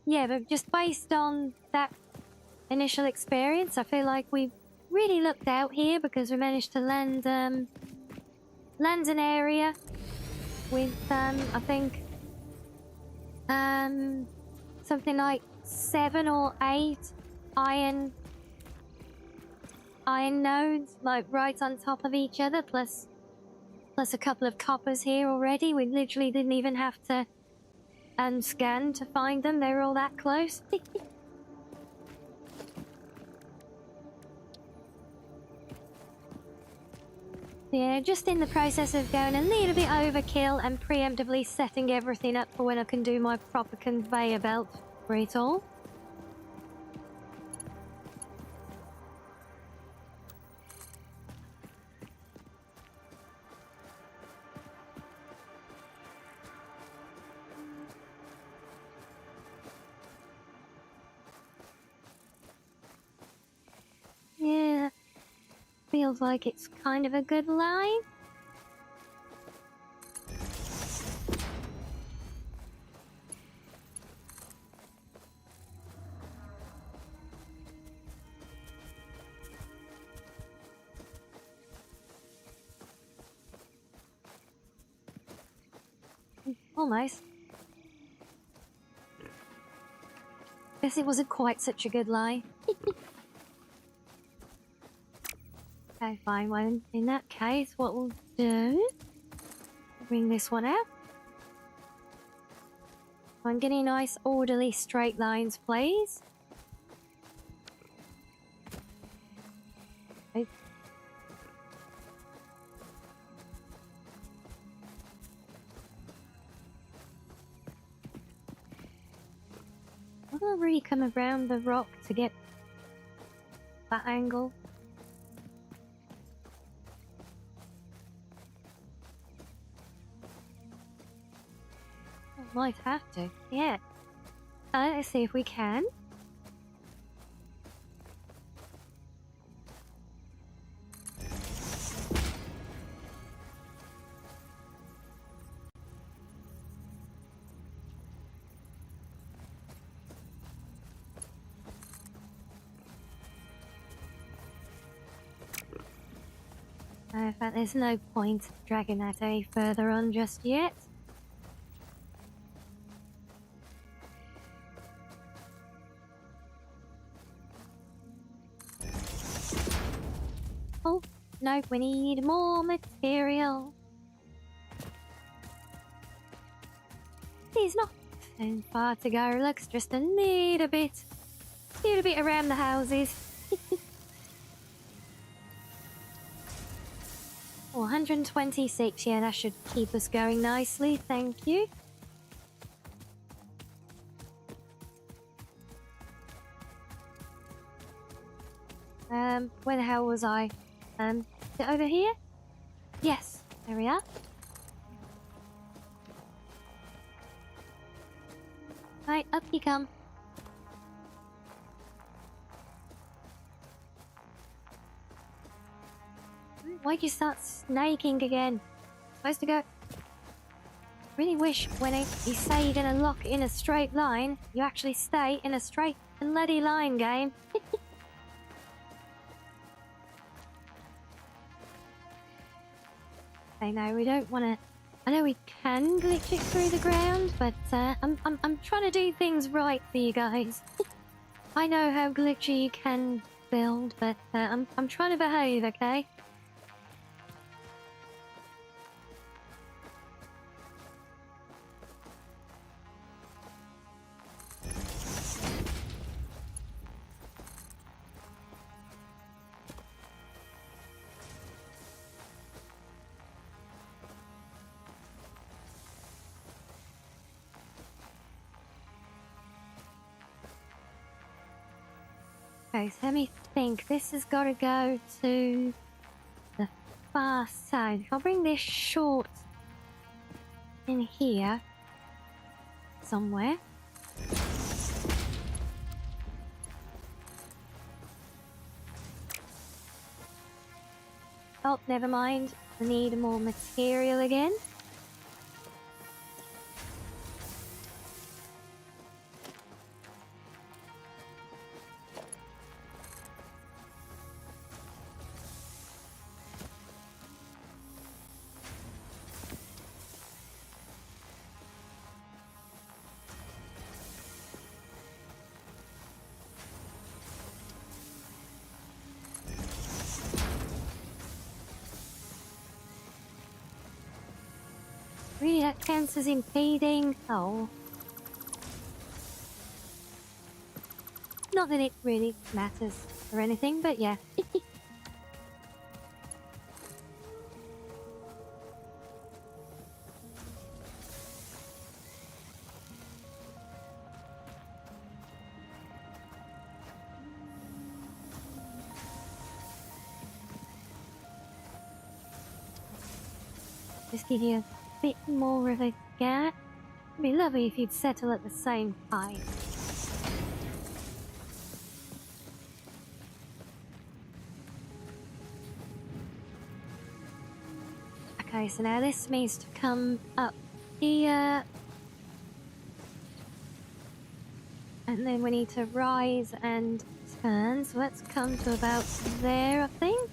yeah, but just based on that initial experience, I feel like we really looked out here, because we managed to land an area with I think something like 7 or 8 iron nodes, like right on top of each other, plus a couple of coppers here already. We literally didn't even have to scan to find them. They were all that close. Yeah, just in the process of going a little bit overkill and preemptively setting everything up for when I can do my proper conveyor belt for it all. Yeah, feels like it's kind of a good line. Almost. Guess it wasn't quite such a good lie. Okay, fine. Well, in that case, what we'll do... bring this one out. I'm getting nice, orderly, straight lines, please. Okay. I'm gonna really come around the rock to get that angle. Might have to, yeah. Let's see if we can. In fact, there's no point dragging that any further on just yet. Oh, no, we need more material. There's not too far to go. Looks just a little bit around the houses. 126, yeah, that should keep us going nicely, thank you. Where the hell was I? Is it over here? Yes, there we are. Right, up you come. Why'd you start snaking again? Supposed to go... Really wish when you say you're gonna lock in a straight line, you actually stay in a straight and bloody line, game. I know we don't want to... I know we can glitch it through the ground, but I'm trying to do things right for you guys. I know how glitchy you can build, but I'm trying to behave, okay? Okay, so let me think. This has got to go to the far side. If I'll bring this short in here somewhere. Oh, never mind. I need more material again. Really, that counts as impeding? Oh. Not that it really matters or anything, but yeah. Just give you a bit more of a gap. It'd be lovely if you'd settle at the same height. Okay, so now this needs to come up here. And then we need to rise and turn. So let's come to about there, I think.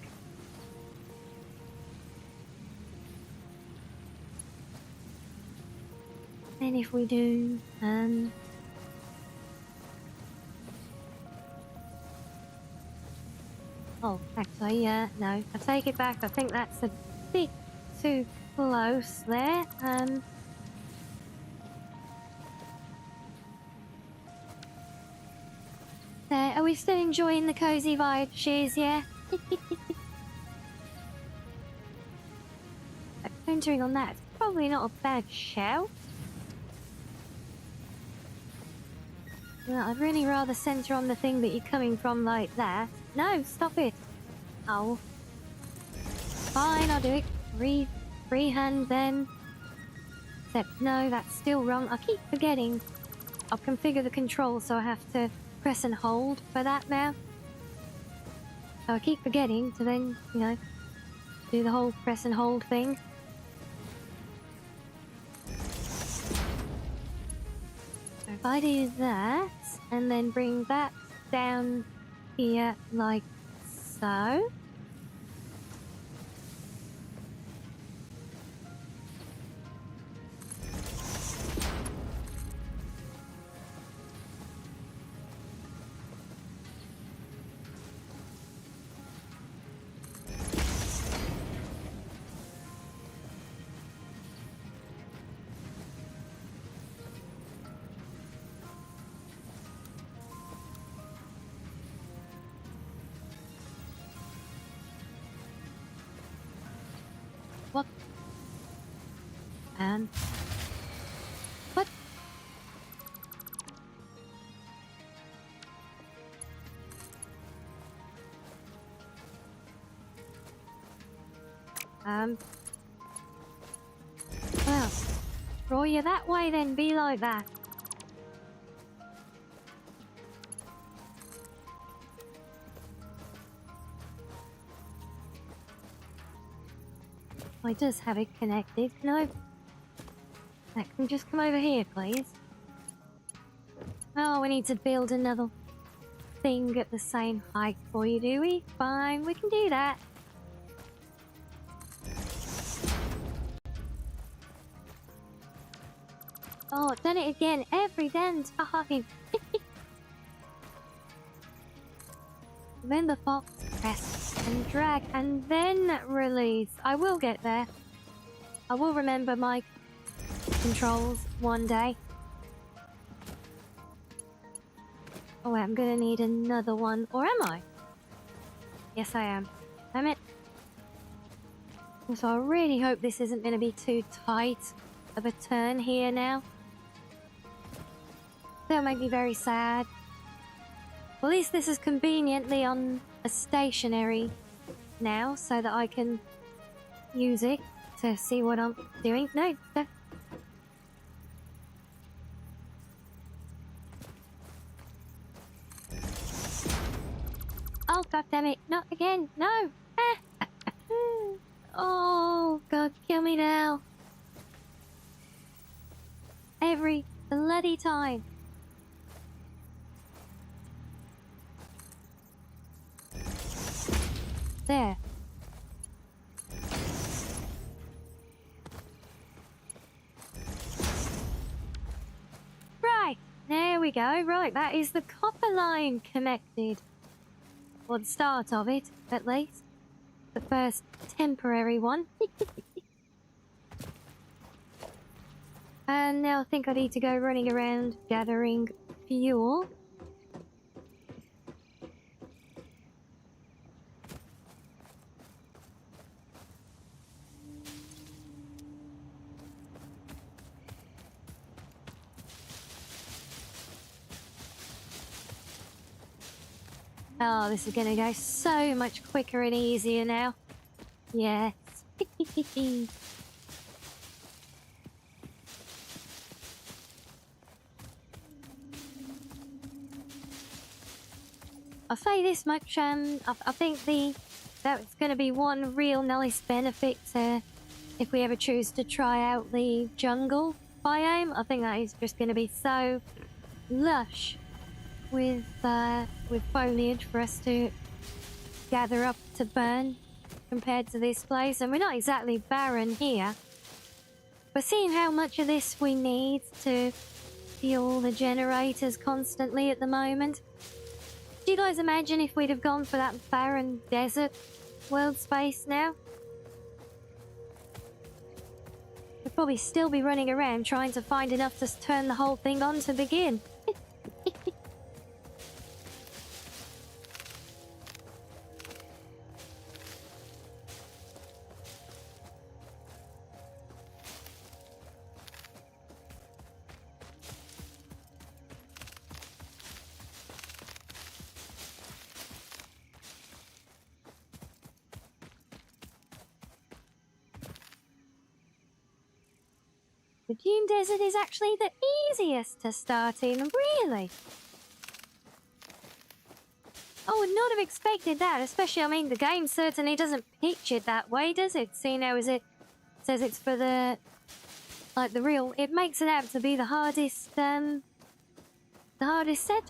Then if we do, oh, actually, no, I take it back. I think that's a bit too close there. There, are we still enjoying the cozy vibe, Shears, yeah? Centering on that, probably not a bad shout. Well, I'd really rather center on the thing that you're coming from like that. No, stop it. Oh. Fine, I'll do it. Freehand then. Except, no, that's still wrong. I keep forgetting. I'll configure the controls, so I have to press and hold for that now. So I keep forgetting to then, you know, do the whole press and hold thing. So if I do that, and then bring that down here like so. What? What? Well, draw you that way then, be like that. I does have it connected. No. That can just come over here, please. Oh, we need to build another thing at the same height for you, do we? Fine, we can do that. Oh, I've done it again every damn time. Then the fox, press and drag and then release. I will get there. I will remember my controls one day. Oh, I'm gonna need another one. Or am I? Yes, I am. Damn it. So I really hope this isn't gonna be too tight of a turn here now. That'll make me very sad. Well, at least this is conveniently on a stationary now, so that I can use it to see what I'm doing. No. Oh, god damn it. Not again. No. Oh, god, kill me now. Every bloody time. There. Right, there we go. Right, that is the copper line connected. Or the start of it, at least. The first temporary one. And now I think I need to go running around gathering fuel. Oh, this is gonna go so much quicker and easier now. Yes. I'll say this much, I think that's going to be one real nice benefit if we ever choose to try out the jungle biome. I think that is just going to be so lush with foliage for us to gather up to burn compared to this place. And we're not exactly barren here. But seeing how much of this we need to fuel the generators constantly at the moment. Do you guys imagine if we'd have gone for that barren desert world space now? We'd probably still be running around trying to find enough to turn the whole thing on to begin. The Dune Desert is actually the easiest to start in, really. I would not have expected that, especially, I mean, the game certainly doesn't pitch it that way, does it? Seeing as it says it's for the, like, the real, it makes it out to be the hardest setup,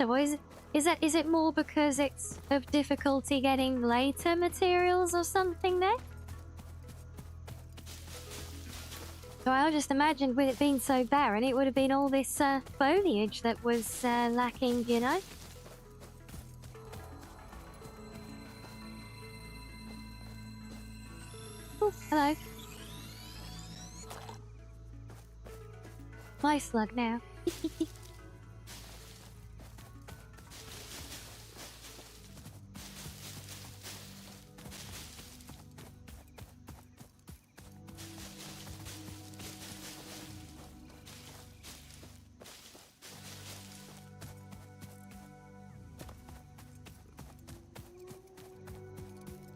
or is it more because it's of difficulty getting later materials or something there? So I just imagined with it being so barren, it would have been all this foliage that was lacking, you know? Oh, hello. My slug now.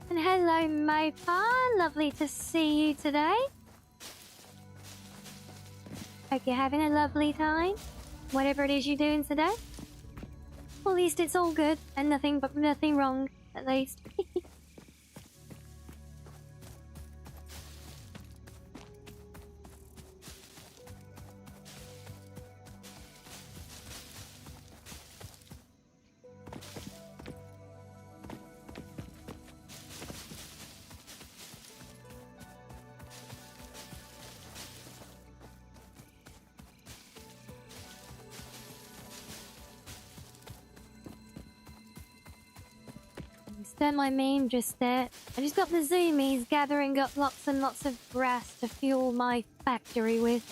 And hello, Mopa. Lovely to see you today. Hope you're having a lovely time, whatever it is you're doing today. Well, at least it's all good and nothing wrong, at least. Done my meme just there. I just got the zoomies gathering up lots and lots of grass to fuel my factory with.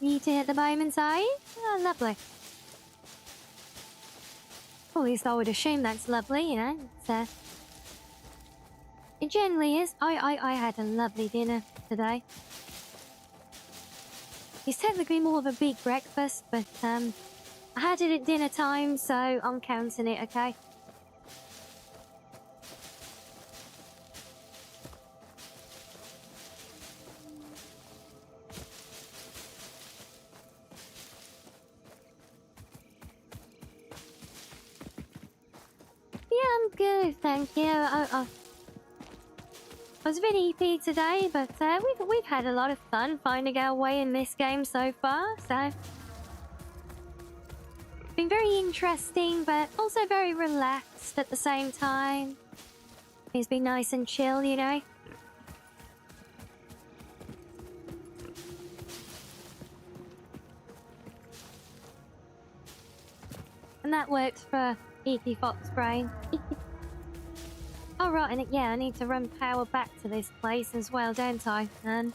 Eating at the moment, are you? Oh, lovely. Well, at least I would assume that's lovely, you know. It generally is. I had a lovely dinner today. It's technically more of a big breakfast, but I had it at dinner time, so I'm counting it, okay? Yeah, I'm good, thank you. I was a bit EP today, but we've had a lot of fun finding our way in this game so far. So it's been very interesting, but also very relaxed at the same time. It's been nice and chill, you know. And that works for EP Fox Brain. Oh right, and yeah, I need to run power back to this place as well, don't I? And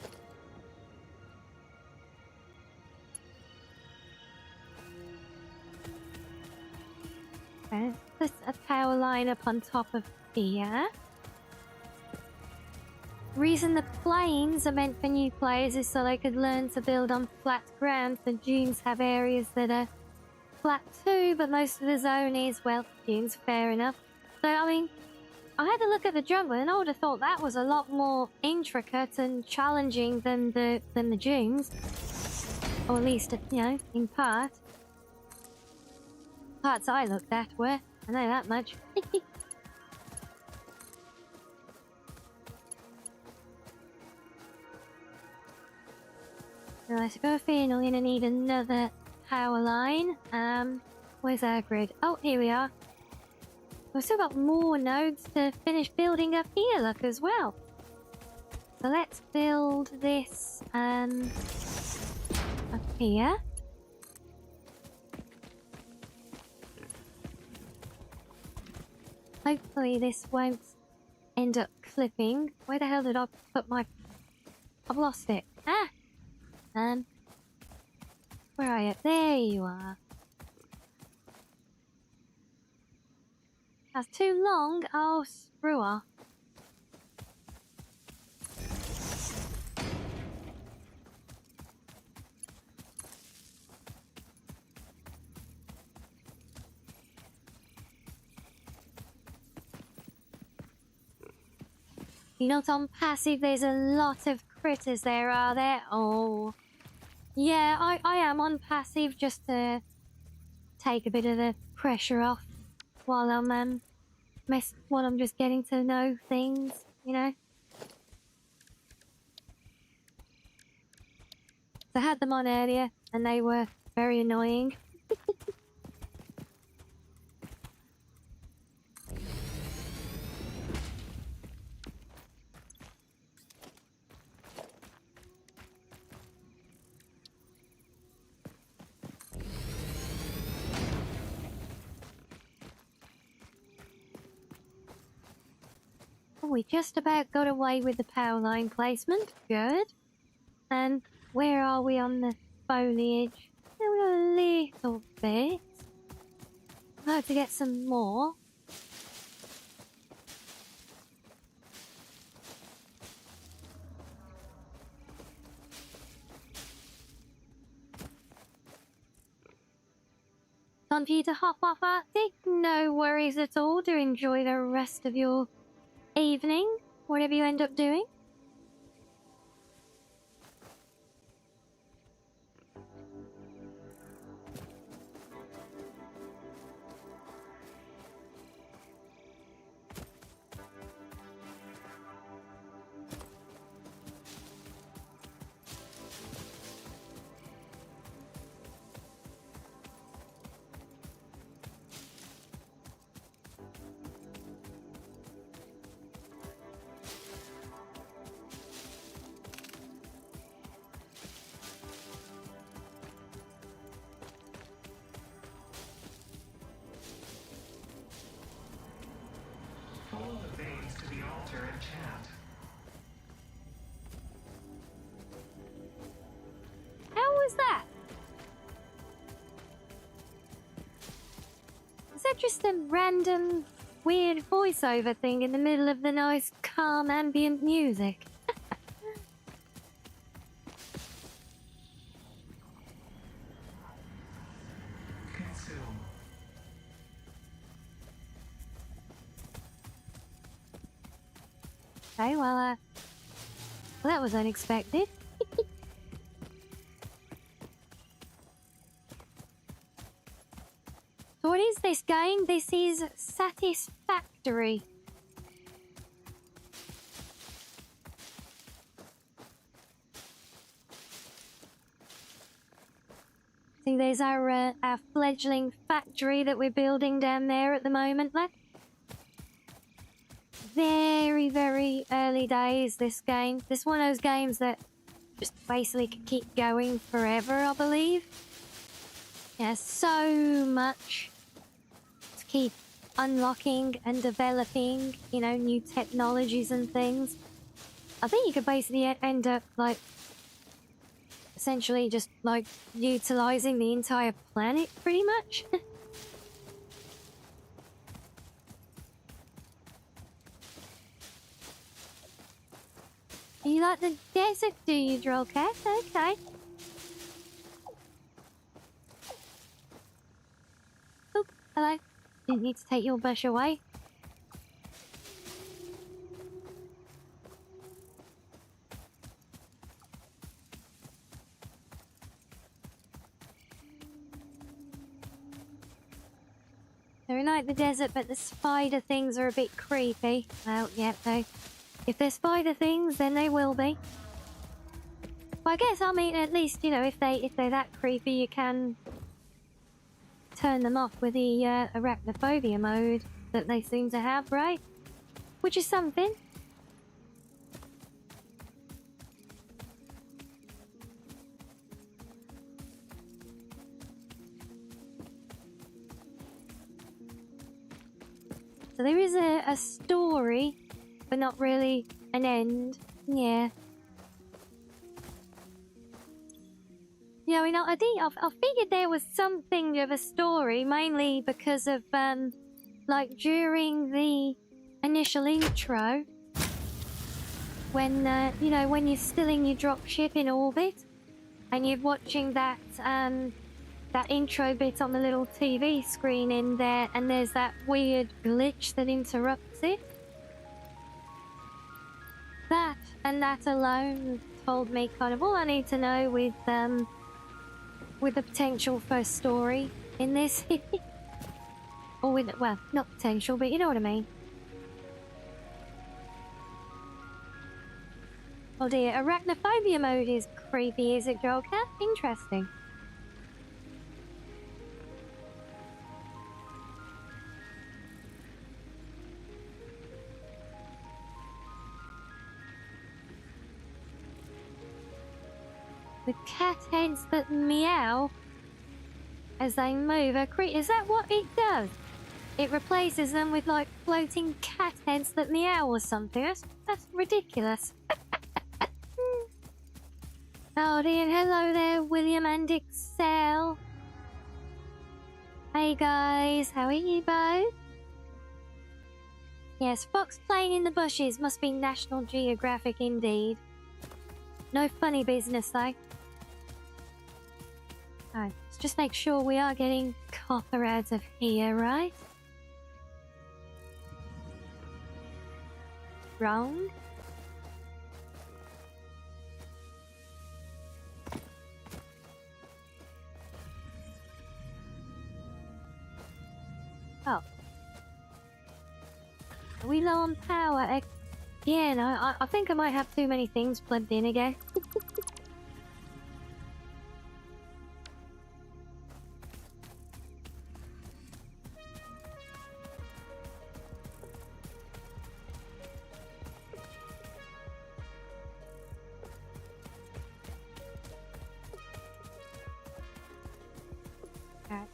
put a power line up on top of here. reason the plains are meant for new players is so they could learn to build on flat ground. The dunes have areas that are flat too, but most of the zone is, well, dunes, fair enough. So, I mean, I had a look at the jungle and I would have thought that was a lot more intricate and challenging than the dunes. Or at least, you know, in part. Parts I looked at were, I know that much. Right, I've got a feeling I'm gonna need another power line. Where's our grid? Oh, here we are. We've still got more nodes to finish building up here, look, as well. So let's build this, up here. Hopefully this won't end up clipping. Where the hell did I put my... I've lost it. Ah! Where are you? There you are. That's too long. Oh, screw off. You're not on passive. There's a lot of critters there, are there? Oh. Yeah, I am on passive just to take a bit of the pressure off while I'm while I'm just getting to know things, you know. So I had them on earlier and they were very annoying. We just about got away with the power line placement. Good. And where are we on the foliage? A little bit. I'll have to get some more. Time for you to hop off, Arctic? No worries at all. To enjoy the rest of your evening, whatever you end up doing. How was that? Is that just a random weird voiceover thing in the middle of the nice calm ambient music? Okay, well, that was unexpected. So what is this game? This is Satisfactory. See, there's our fledgling factory that we're building down there at the moment. Look. Very, very early days, this game. This is one of those games that just basically could keep going forever, I believe. Yeah, so much to keep unlocking and developing, you know, new technologies and things. I think you could basically end up, like, essentially just, like, utilizing the entire planet, pretty much. You like the desert, do you, Drollcat? Okay. Oh, hello. Didn't need to take your bush away. They're like the desert, but the spider things are a bit creepy. Well, yeah, though. If they're spider things, then they will be. But I guess, I mean, at least, you know, if they're that creepy, you can turn them off with the arachnophobia mode that they seem to have, right? Which is something. So there is a story, but not really an end. Yeah. Yeah, I mean, I figured there was something of a story, mainly because of, like, during the initial intro, when, you know, when you're still in your dropship in orbit, and you're watching that, that intro bit on the little TV screen in there, and there's that weird glitch that interrupts it. That, and that alone, told me kind of all I need to know with the potential for a story in this. Or with, well, not potential, but you know what I mean. Oh dear, arachnophobia mode is creepy, is it, Drollcat? Interesting. The cat heads that meow as they move are is that what it does? It replaces them with like floating cat heads that meow or something. That's ridiculous. Oh dear, hello there, William and Excel. Hey guys, how are you both? Yes, fox playing in the bushes must be National Geographic indeed. No funny business though. Alright, let's just make sure we are getting copper out of here, right? Wrong. Oh. Are we low on power? Yeah, no, I think I might have too many things plugged in again.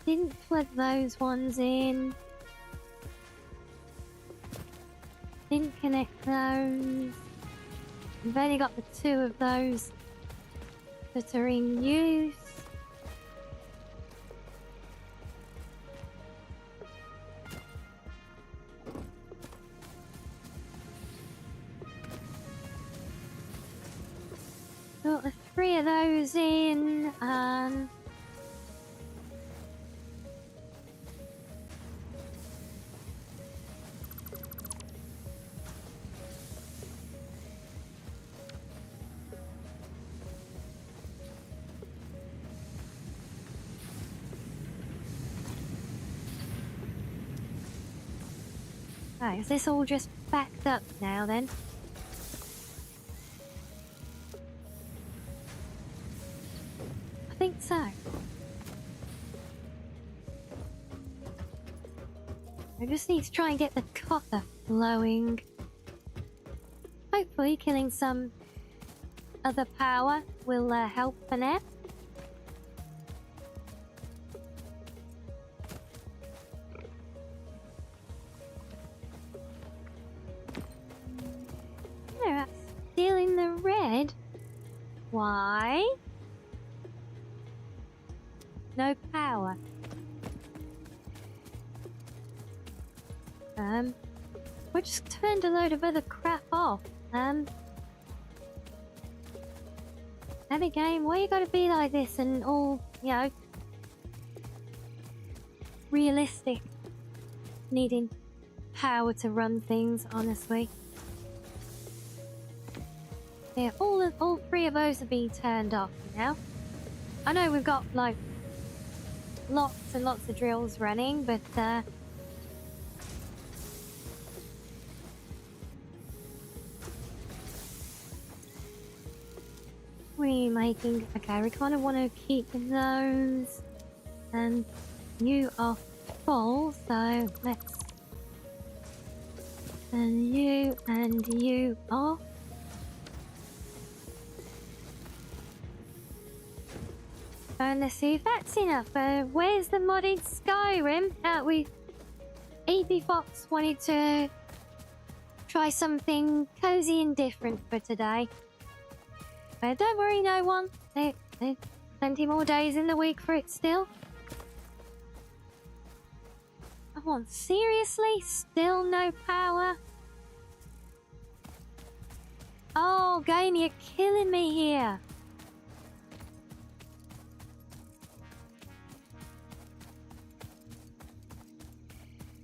Didn't plug those ones in. Didn't connect those. We've only got the 2 of those that are in use. Got the 3 of those in. Right, is this all just backed up now then? I think so. I just need to try and get the copper flowing. Hopefully killing some other power will help for now. Still in the red? Why? No power. I just turned a load of other crap off. Heavy game, why you gotta be like this and all, you know, realistic? Needing power to run things, honestly. Yeah, all three of those have been turned off now. I know we've got, like, lots and lots of drills running, but, what are you making? Okay, we kind of want to keep those. And you are full, so let's... And you off. And let's see if that's enough. Where's the modded Skyrim? EP Fox wanted to try something cozy and different for today. Don't worry, no one. There's plenty more days in the week for it still. Come on, seriously? Still no power? Oh, game, you're killing me here.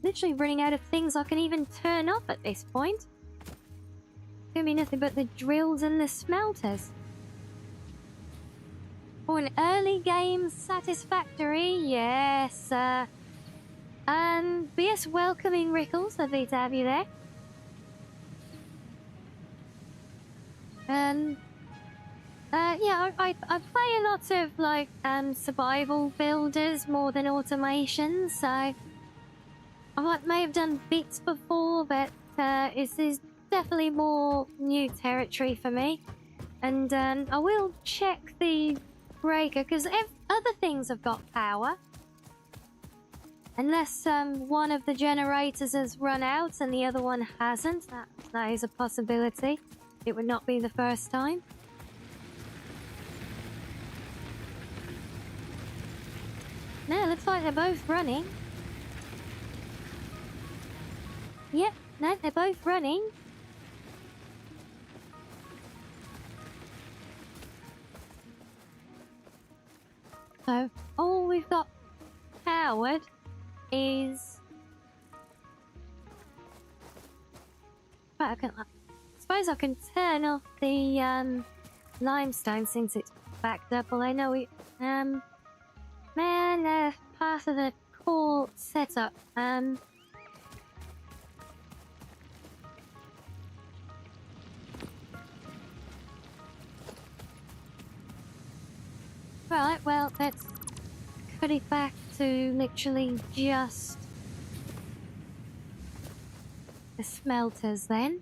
Literally running out of things I can even turn off at this point. Gonna be nothing but the drills and the smelters. For an early game satisfactory, yes. BS welcoming Rickles, lovely to have you there. Yeah, I play a lot of like survival builders more than automation, so I may have done bits before, but this is definitely more new territory for me. And I will check the breaker because other things have got power. Unless one of the generators has run out and the other one hasn't, that is a possibility. It would not be the first time. No, looks like they're both running. Yep, no, they're both running. So, all we've got powered is... I suppose I can turn off the limestone since it's backed up, although I know we... part of the core setup. Right, well, let's cut it back to literally just the smelters then.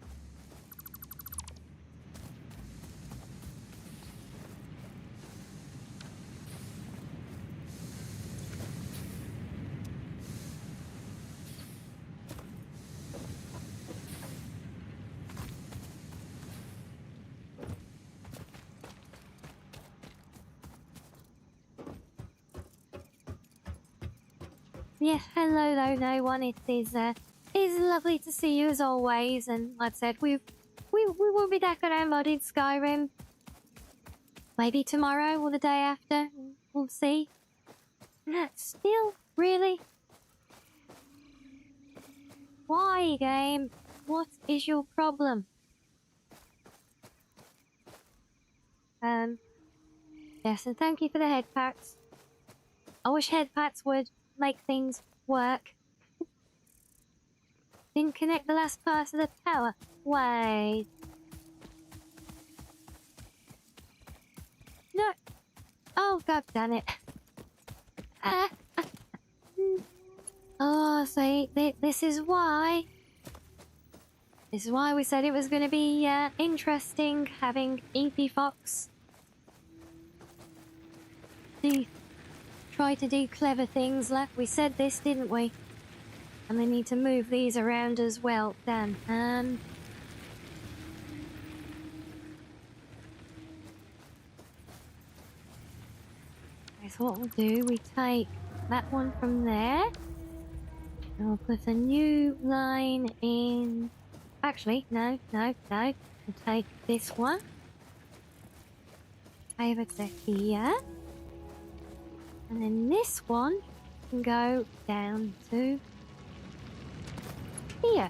Yes, hello though, no one. It is lovely to see you as always, and like I said, we will be back on our modded Skyrim. Maybe tomorrow or the day after. We'll see. Still, really? Why, game? What is your problem? Yes, and thank you for the head pats. I wish head pats would make things work. Didn't connect the last part of the power. Wait. No. Oh, god damn it. Oh, see, this is why. This is why we said it was going to be interesting having EP Fox try to do clever things. Like we said this, didn't we? And they need to move these around as well. Damn. So what we'll do, we take that one from there. And we'll put a new line in. Actually, no. We'll take this one. over to here. And then this one can go down to here.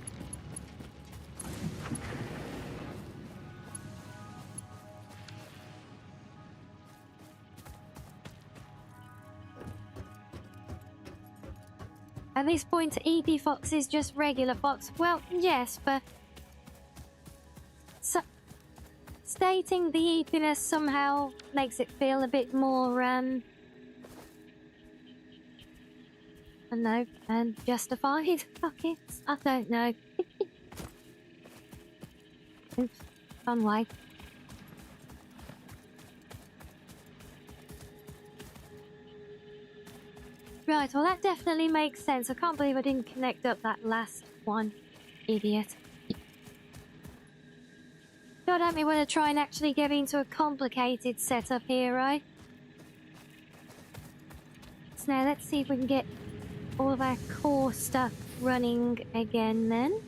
At this point, EP Fox is just regular Fox. Well, yes, but so stating the epiness somehow makes it feel a bit more, I don't know, justified. Fuck it, I don't know. Oops, wrong way. Right, well that definitely makes sense. I can't believe I didn't connect up that last one. Idiot. God help me when I try and actually get into a complicated setup here, right? So now let's see if we can get all of our core stuff running again then.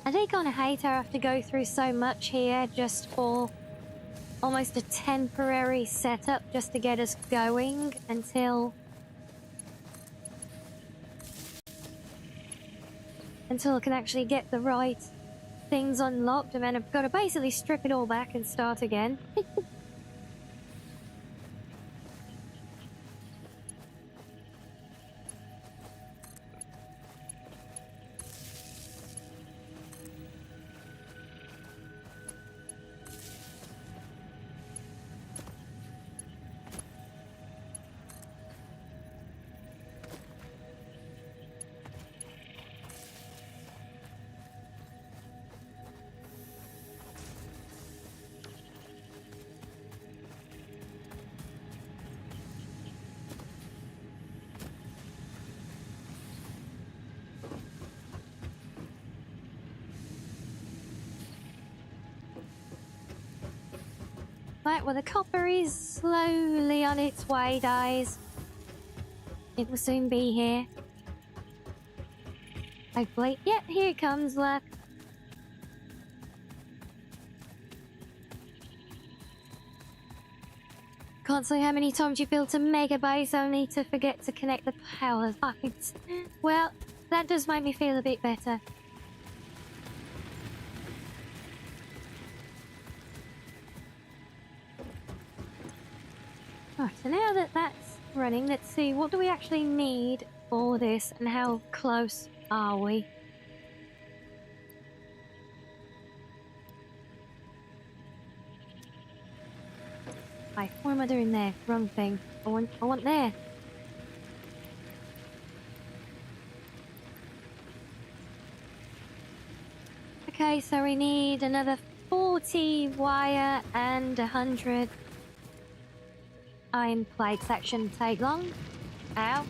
I do kind of hate how I have to go through so much here just for almost a temporary setup just to get us going until I can actually get the right things unlocked, and then I've got to basically strip it all back and start again. Right, well the copper is slowly on its way, guys. It will soon be here. Hopefully. Yep, here it comes, look. Can't say how many times you built a mega base only to forget to connect the power lines. Well, that does make me feel a bit better. Right, so now that that's running, let's see, what do we actually need for this and how close are we? Right, what am I doing there? Wrong thing. I want there. Okay, so we need another 40 wire and 100 iron plates. That shouldn't take long. Ow.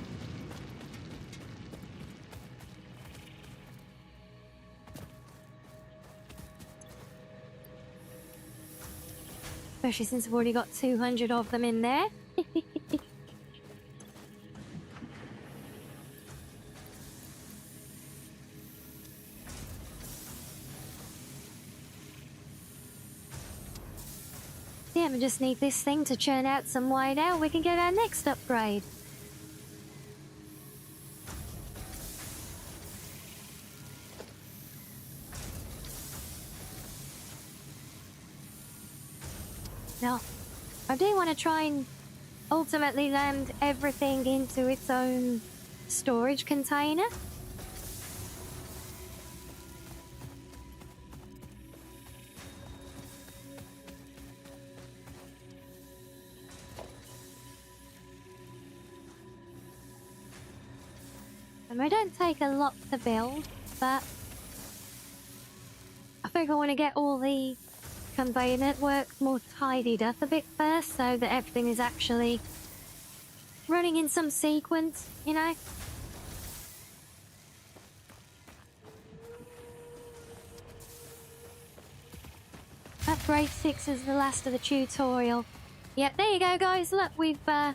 Especially since I've already got 200 of them in there. Yeah, we just need this thing to churn out some wire now. We can get our next upgrade. Now, I do want to try and ultimately land everything into its own storage container. And they don't take a lot to build, but I think I want to get all the conveyor network more tidied up a bit first so that everything is actually running in some sequence, you know? Upgrade 6 is the last of the tutorial. Yep, there you go, guys. Look, we've 4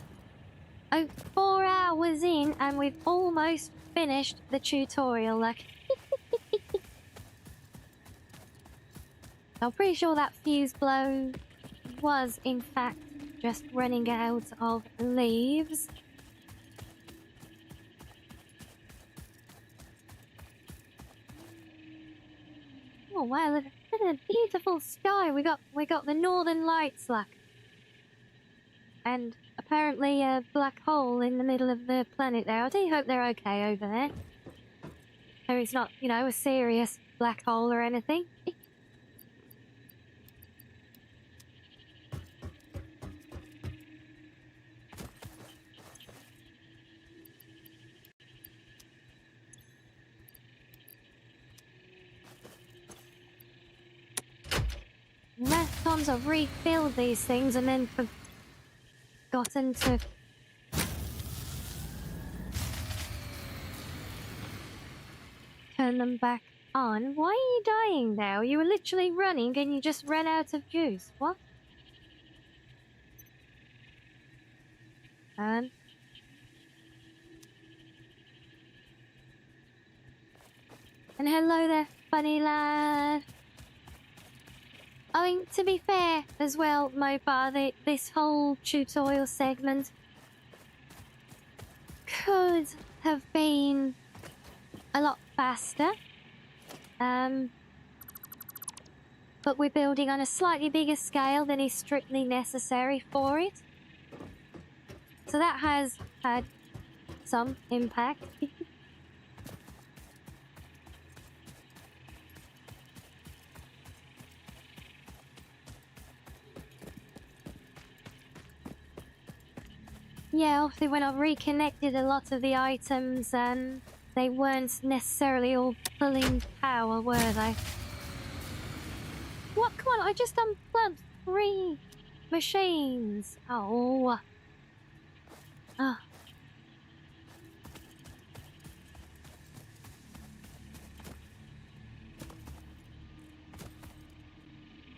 hours in and we've almost finished the tutorial. Look. I'm pretty sure that fuse blow was, in fact, just running out of leaves. Oh wow, look at a beautiful sky. We got the northern lights, look. And apparently a black hole in the middle of the planet there. I do hope they're okay over there. So it's not, you know, a serious black hole or anything. Last times I've refilled these things and then forgotten to turn them back on. Why are you dying now? You were literally running and you just ran out of juice. What? And hello there, funny lad. I mean, to be fair as well, Mopar, this whole tutorial segment could have been a lot faster. But we're building on a slightly bigger scale than is strictly necessary for it. So that has had some impact. Yeah, obviously when I've reconnected a lot of the items, they weren't necessarily all pulling power, were they? What? Come on, I just unplugged 3 machines. Oh. Oh.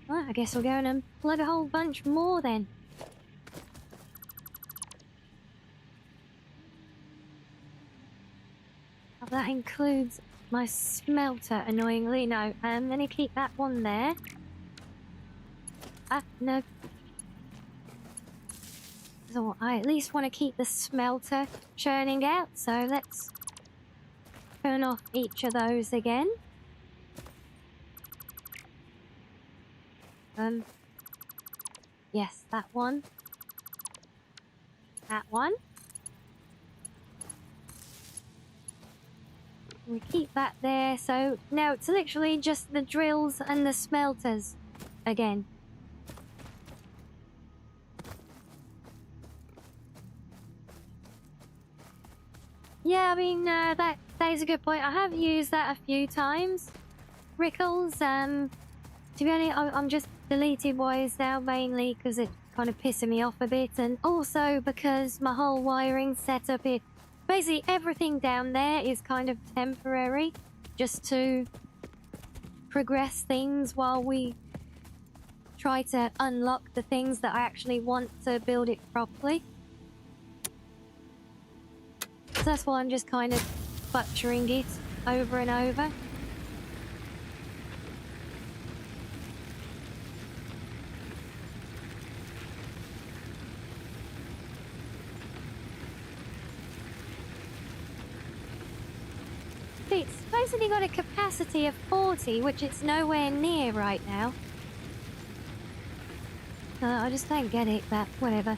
Well, I guess we'll go and unplug a whole bunch more then. Oh, that includes my smelter, annoyingly. No, I'm gonna keep that one there. Ah, no. So I at least want to keep the smelter churning out, so let's turn off each of those again. Yes, that one. That one. We keep that there, so now it's literally just the drills and the smelters again. Yeah, I mean, that is a good point. I have used that a few times. Rickles, to be honest, I'm just deleting wires now, mainly because it's kind of pissing me off a bit, and also because my whole wiring setup, basically everything down there is kind of temporary, just to progress things while we try to unlock the things that I actually want to build it properly. So that's why I'm just kind of butchering it over and over. It's supposedly got a capacity of 40, which it's nowhere near right now. I just don't get it, but whatever.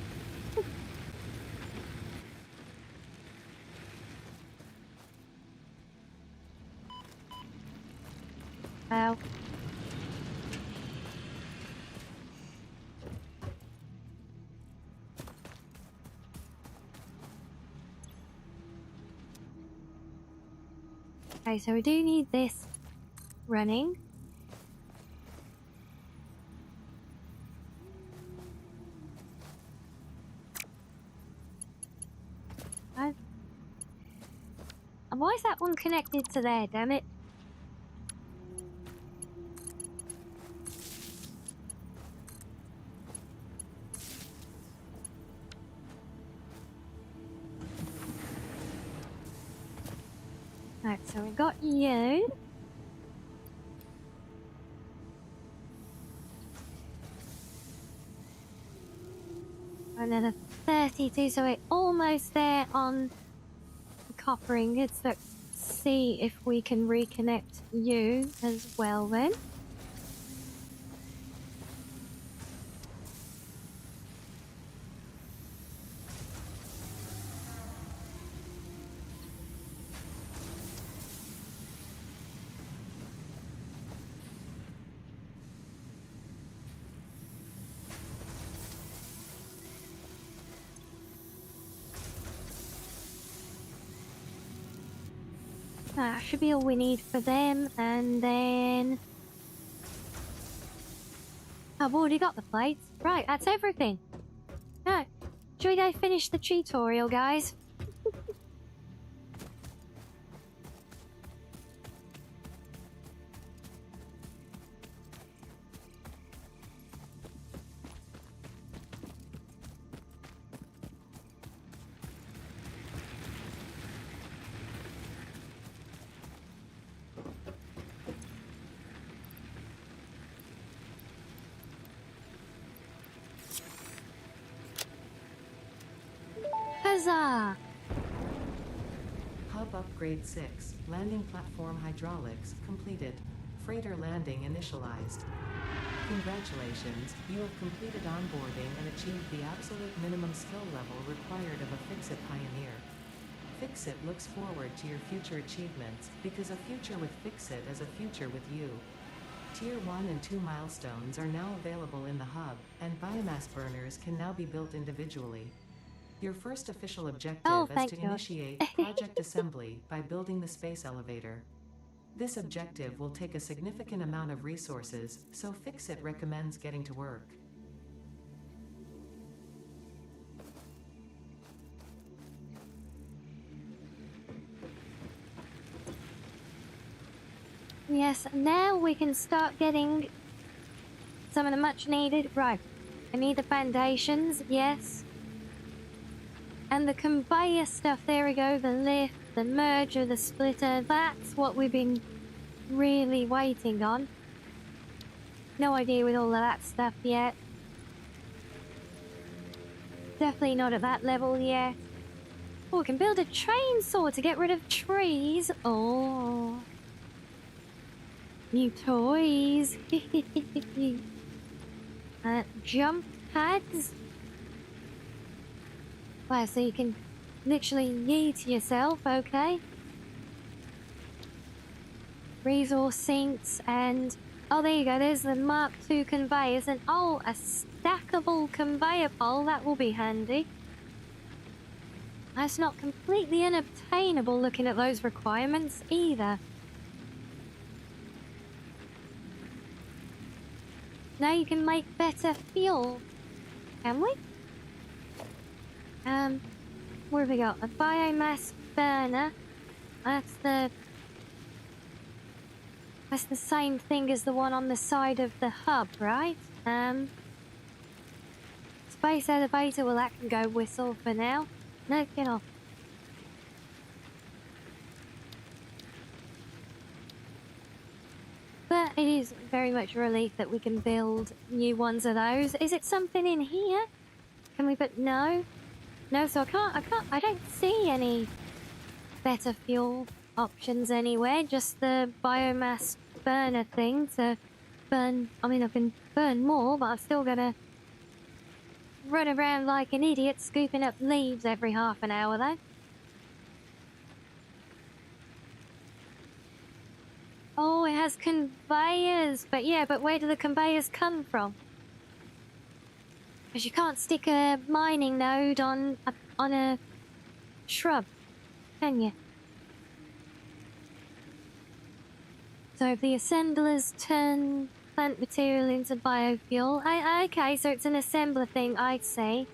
Well. Okay, so we do need this running. And why is that one connected to there, damn it? Right, so we got you. Another 32, so we're almost there on the copper ingots. Let's see if we can reconnect you as well then. That should be all we need for them, and then... I've already got the plates. Right, that's everything. Right, should we go finish the tutorial, guys? Huzzah! Hub upgrade 6. Landing platform hydraulics completed. Freighter landing initialized. Congratulations, you have completed onboarding and achieved the absolute minimum skill level required of a Fix-It pioneer. Fix-It looks forward to your future achievements, because a future with Fix-It is a future with you. Tier 1 and 2 milestones are now available in the hub, and biomass burners can now be built individually. Your first official objective is to initiate project assembly by building the space elevator. This objective will take a significant amount of resources, so Fix-It recommends getting to work. Yes, now we can start getting some of the much needed. Right, I need the foundations, yes. And the conveyor stuff, there we go, the lift, the merger, the splitter, that's what we've been really waiting on. No idea with all of that stuff yet. Definitely not at that level yet. Oh, we can build a chainsaw to get rid of trees. Oh. New toys. Jump pads. Wow, so you can literally yeet yourself, okay. Resource sinks and... Oh, there you go, there's the Mark II conveyors and oh, a stackable conveyor pole, that will be handy. That's not completely unobtainable looking at those requirements either. Now you can make better fuel. Can we? What have we got? A biomass burner. That's the same thing as the one on the side of the hub, right? Space elevator, well that can go whistle for now. No, get off. But it is very much a relief that we can build new ones of those. Is it something in here? Can we put... No? No, so I don't see any better fuel options anywhere. Just the biomass burner thing to burn... I mean, I can burn more, but I'm still gonna run around like an idiot scooping up leaves every half an hour, though. Oh, it has conveyors. But yeah, but where do the conveyors come from? Because you can't stick a mining node on a shrub, can you? So if the assemblers turn plant material into biofuel... okay, so it's an assembler thing, I'd say.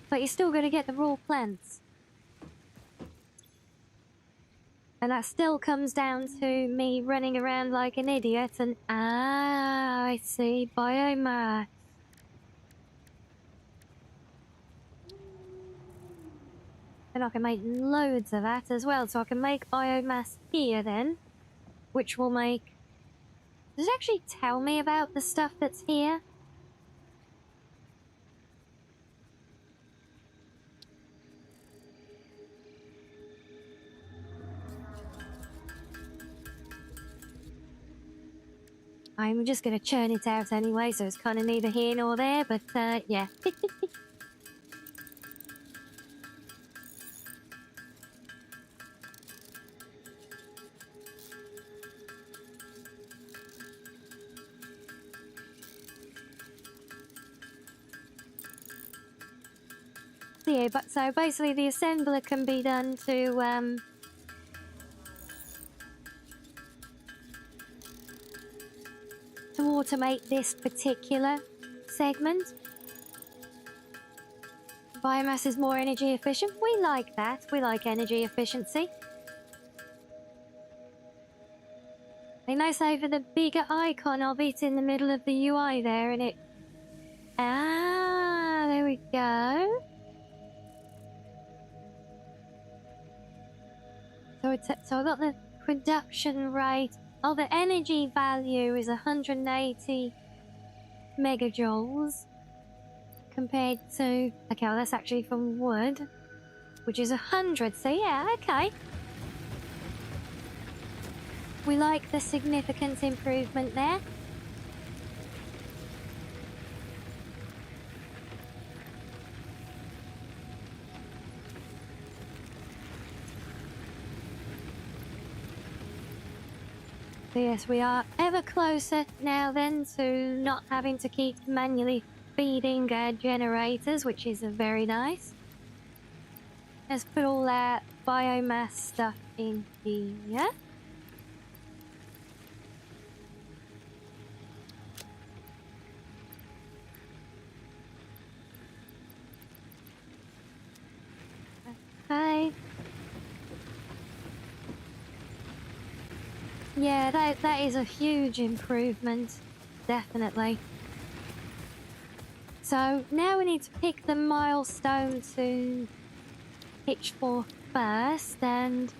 But you're still going to get the raw plants. And that still comes down to me running around like an idiot and... I see. Biomass. And I can make loads of that as well. So I can make biomass here then. Which will make... Does it actually tell me about the stuff that's here? I'm just going to churn it out anyway, so it's kind of neither here nor there, but yeah. Yeah, but so basically the assembler can be done to automate this particular segment. Biomass is more energy efficient. We like that. We like energy efficiency. They mouse over the bigger icon of it in the middle of the UI there, and it... Ah, there we go. So I got the production rate. Oh, the energy value is 180 megajoules compared to... Okay, well, that's actually from wood, which is 100. So yeah, okay. We like the significant improvement there. So yes, we are ever closer now then to not having to keep manually feeding generators, which is very nice. Let's put all that biomass stuff in here. Okay. Yeah, that is a huge improvement, definitely. So now we need to pick the milestone to pitch for first, and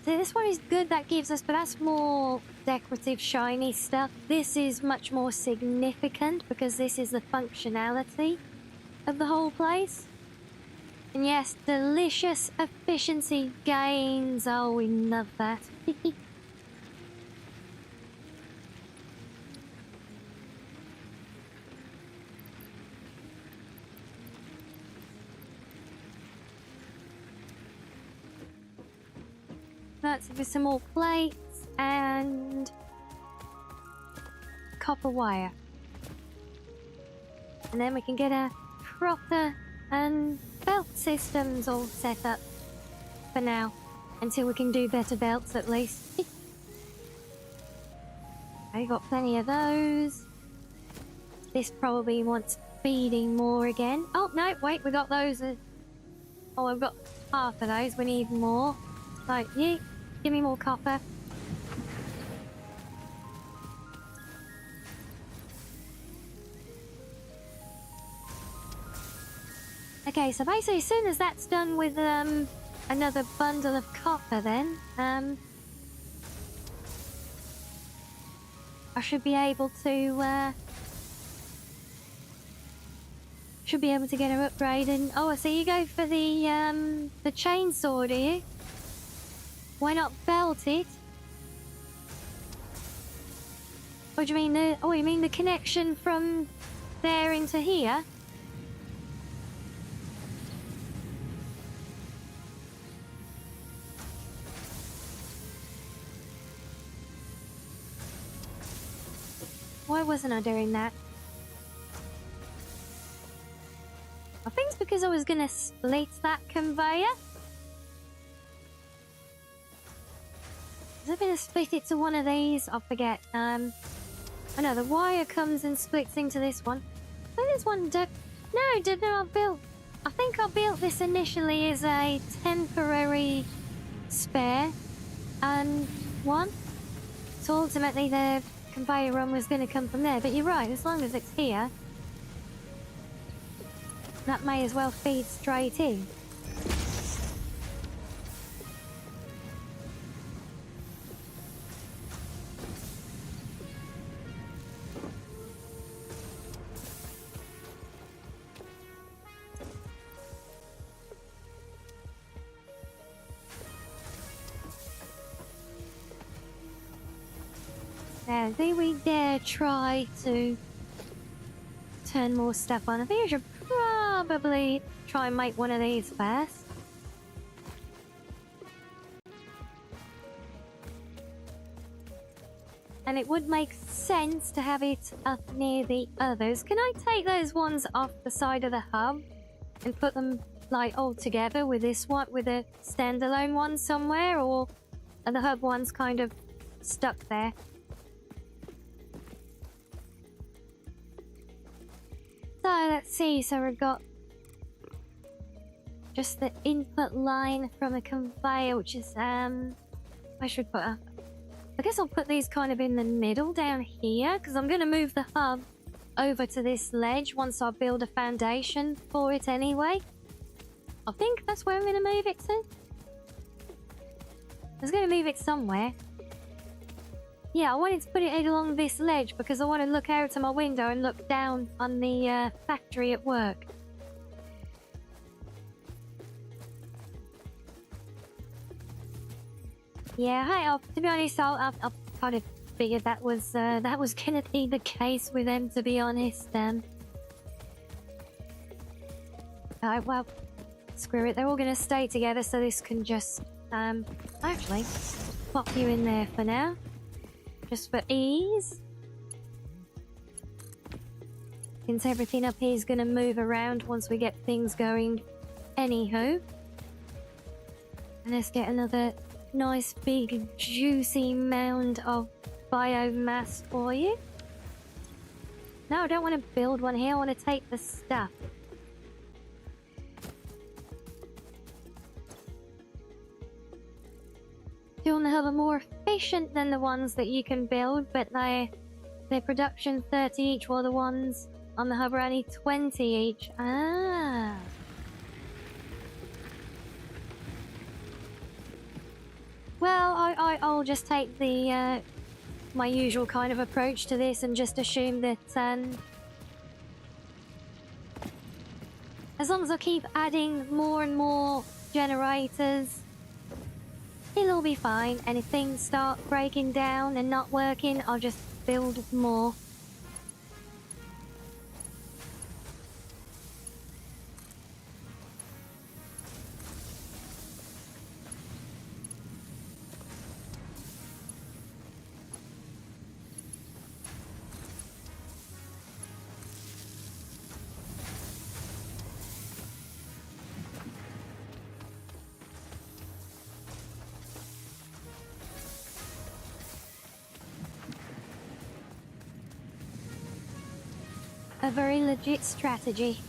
so this one is good, that gives us, but that's more decorative, shiny stuff. This is much more significant because this is the functionality of the whole place. And yes, delicious efficiency gains. Oh, we love that. Let's give some more plates and copper wire. And then we can get a proper belt systems all set up for now, until we can do better belts at least. I got plenty of those. This probably wants feeding more again. Oh no, wait, we got those. Oh, I've got half of those. We need more. Right, you give me more copper. Okay, so basically as soon as that's done with another bundle of copper then, I should be able to get her upgraded. Oh, I see you go for the chainsaw, do you? Why not belt it? What do you mean? Oh, you mean the connection from there into here? Why wasn't I doing that? I think it's because I was gonna split that conveyor. Was I gonna split it to one of these? I forget. I know the wire comes and splits into this one. So this one no, I think I built this initially as a temporary spare one. So ultimately the conveyor run was going to come from there, but you're right, as long as it's here, that may as well feed straight in. Now, do we dare try to turn more stuff on? I think I should probably try and make one of these first. And it would make sense to have it up near the others. Can I take those ones off the side of the hub and put them like all together with this one, with a standalone one somewhere, or are the hub ones kind of stuck there? So let's see, so we've got just the input line from a conveyor, which is I should put a, I guess I'll put these kind of in the middle down here, because I'm going to move the hub over to this ledge once I build a foundation for it anyway. I think that's where I'm going to move it to. I was going to move it somewhere. Yeah, I wanted to put it along this ledge because I want to look out of my window and look down on the factory at work. Yeah, to be honest, I kind of figured that was gonna be the case with them, to be honest. Alright, well, screw it. They're all gonna stay together, so this can just actually pop you in there for now, just for ease. Since everything up here is gonna move around once we get things going. Anywho, and let's get another nice big juicy mound of biomass for you. No, I don't want to build one here. I want to take the stuff. Two on the hub are more efficient than the ones that you can build, but their production 30 each, while the ones on the hub are only 20 each. Ah. Well, I'll just take the my usual kind of approach to this and just assume that as long as I keep adding more and more generators, it'll all be fine. And if things start breaking down and not working, I'll just build more. A very legit strategy.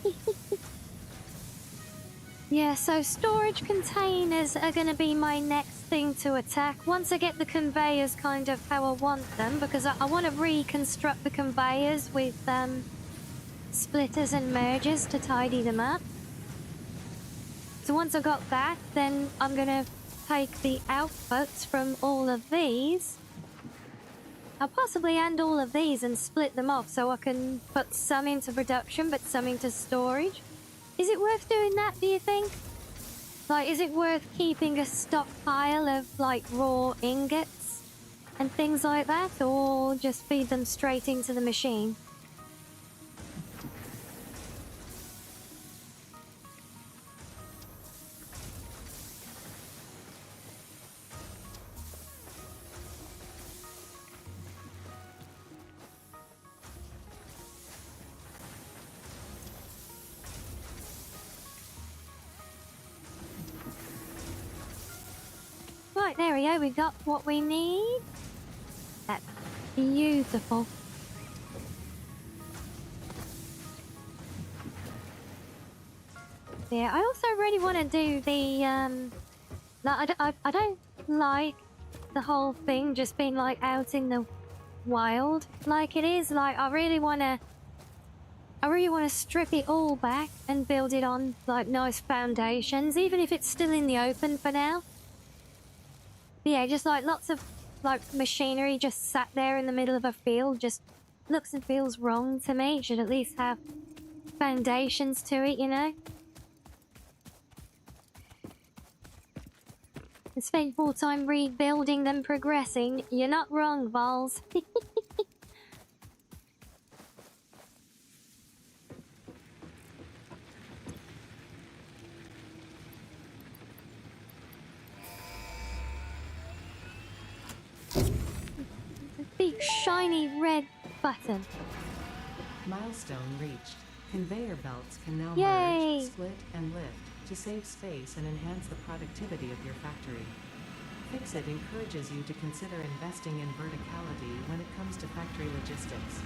Yeah, so storage containers are going to be my next thing to attack. Once I get the conveyors kind of how I want them, because I want to reconstruct the conveyors with splitters and mergers to tidy them up. So once I've got that, then I'm going to take the outputs from all of these. I'll possibly end all of these and split them off so I can put some into production but some into storage. Is it worth doing that, do you think? Like, is it worth keeping a stockpile of, like, raw ingots and things like that, or just feed them straight into the machine? Right, there we go. We got what we need. That's beautiful. Yeah, I also really want to do the like, I don't like the whole thing just being like out in the wild like it is. Like, I really want to strip it all back and build it on like nice foundations, even if it's still in the open for now. But yeah, just like lots of like machinery just sat there in the middle of a field just looks and feels wrong to me. It should at least have foundations to it, you know? And spend more time rebuilding than progressing. You're not wrong, Vols. shiny red button. Milestone reached. Conveyor belts can now Yay! merge, split, and lift to save space and enhance the productivity of your factory. Fixit encourages you to consider investing in verticality when it comes to factory logistics.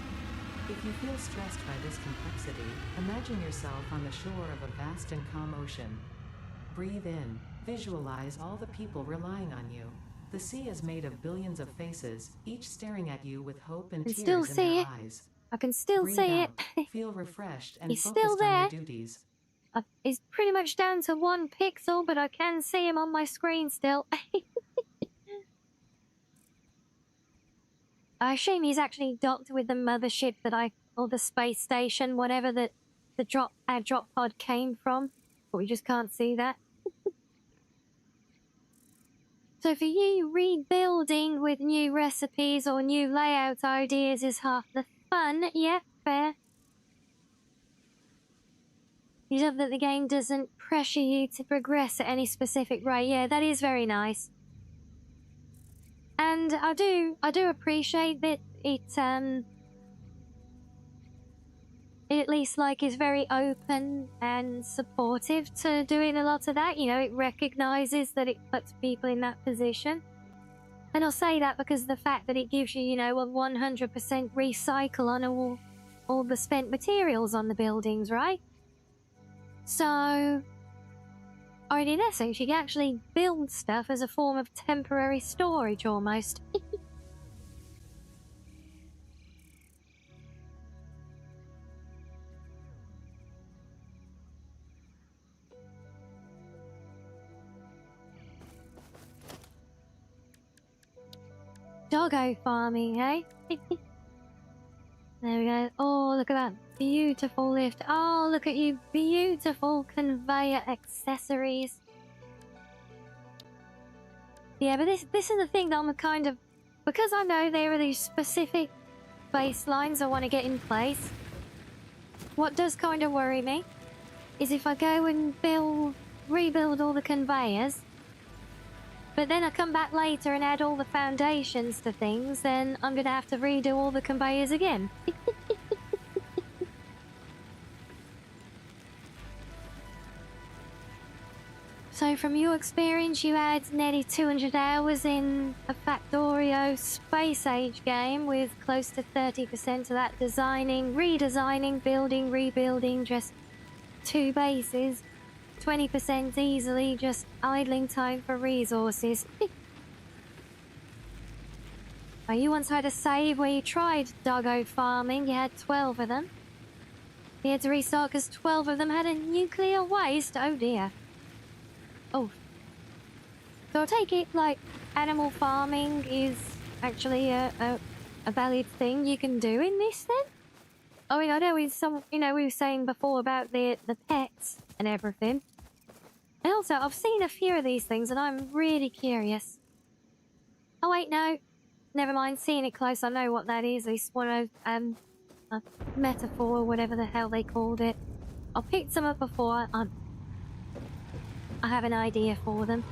If you feel stressed by this complexity, imagine yourself on the shore of a vast and calm ocean. Breathe in. Visualize all the people relying on you. The sea is made of billions of faces, each staring at you with hope and Can tears still in see their it. eyes. I can still Breathe see out. it. Feel refreshed and He's still focused on your there. duties. It's pretty much down to 1 pixel, but I can see him on my screen still. I assume he's actually docked with the mothership or the space station, whatever our drop pod came from, but we just can't see that. So for you, rebuilding with new recipes or new layout ideas is half the fun. Yeah, fair. You love that the game doesn't pressure you to progress at any specific rate. Yeah, that is very nice. And I do appreciate that it at least is very open and supportive to doing a lot of that. You know, it recognizes that it puts people in that position. And I'll say that because the fact that it gives you, a 100% recycle on all the spent materials on the buildings, right? So, or in essence, you can actually build stuff as a form of temporary storage, almost. Doggo farming, eh? There we go. Oh, look at that beautiful lift. Oh, look at you, beautiful conveyor accessories. Yeah, but this is the thing that I'm because I know there are these specific baselines I want to get in place. What does kind of worry me is if I go and rebuild all the conveyors, but then I come back later and add all the foundations to things, then I'm going to have to redo all the conveyors again. So from your experience, you had nearly 200 hours in a Factorio Space Age game with close to 30% of that designing, redesigning, building, rebuilding just 2 bases. 20% easily just idling time for resources. Oh, you once had a save where you tried doggo farming. You had 12 of them. You had to restart because 12 of them had a nuclear waste. Oh dear. Oh. So I take it animal farming is actually a valid thing you can do in this then? I mean, I know we were saying before about the pets and everything. And also, I've seen a few of these things and I'm really curious. Oh wait, no. Never mind, seeing it close, I know what that is. It's one of a metaphor or whatever the hell they called it. I picked some up before. I have an idea for them.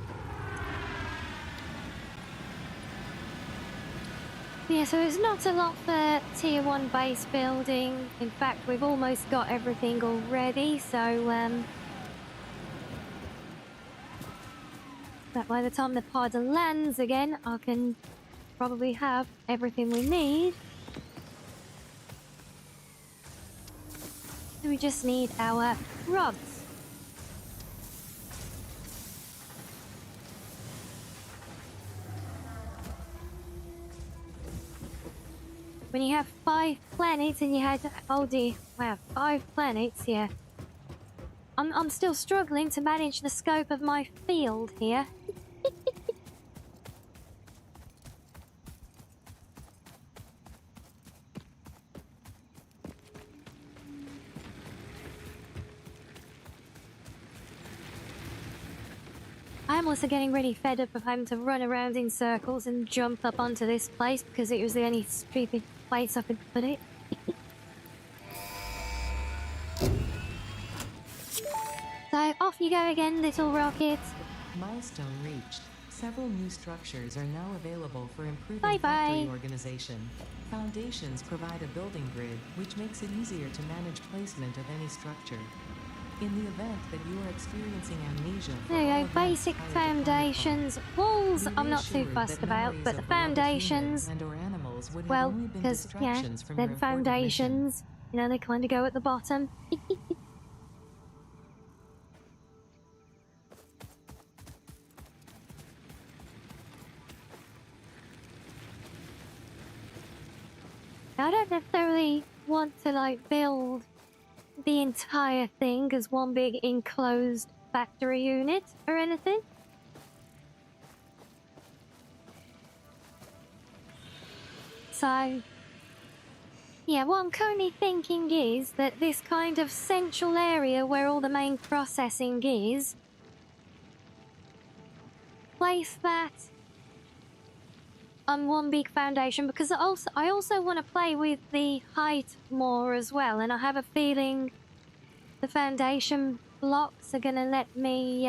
Yeah, so it's not a lot for tier 1 base building. In fact, we've almost got everything already, so that by the time the pod lands again, I can probably have everything we need. We just need our rods. When you have 5 planets and you had, oh dear, wow, 5 planets, yeah. I'm still struggling to manage the scope of my field here. I'm also getting really fed up of having to run around in circles and jump up onto this place because it was the only stupid place I could put it. So off you go again, little rocket. Milestone reached. Several new structures are now available for improving Bye-bye. factory organization. Foundations provide a building grid, which makes it easier to manage placement of any structure. In the event that you are experiencing amnesia for There all you go, events basic prior to Carnival, foundations. Walls, be I'm not too reassured fussed that about, memories but the of beloved foundations, humans and/or animals would have well, only been because, yeah, distractions from the your important mission. foundations, you know, they kind of go at the bottom. I don't necessarily want to, like, build the entire thing as one big enclosed factory unit or anything. So, yeah, what I'm currently thinking is that this kind of central area where all the main processing is, place that on one big foundation, because I also want to play with the height more as well, and I have a feeling the foundation blocks are gonna let me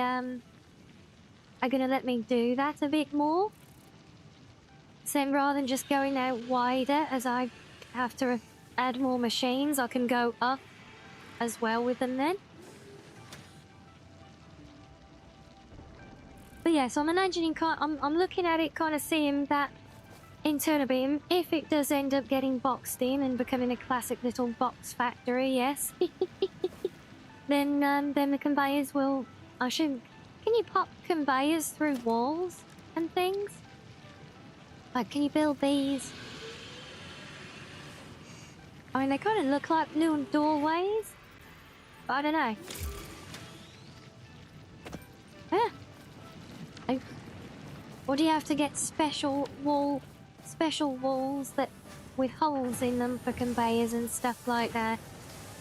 do that a bit more. So rather than just going out wider as I have to add more machines, I can go up as well with them then. But yeah, so I'm imagining, I'm looking at it, kind of seeing that internal beam. If it does end up getting boxed in and becoming a classic little box factory, yes, then the conveyors will. I should. Can you pop conveyors through walls and things? Like, can you build these? I mean, they kind of look like little doorways, but I don't know. Yeah. Or do you have to get special walls that with holes in them for conveyors and stuff like that?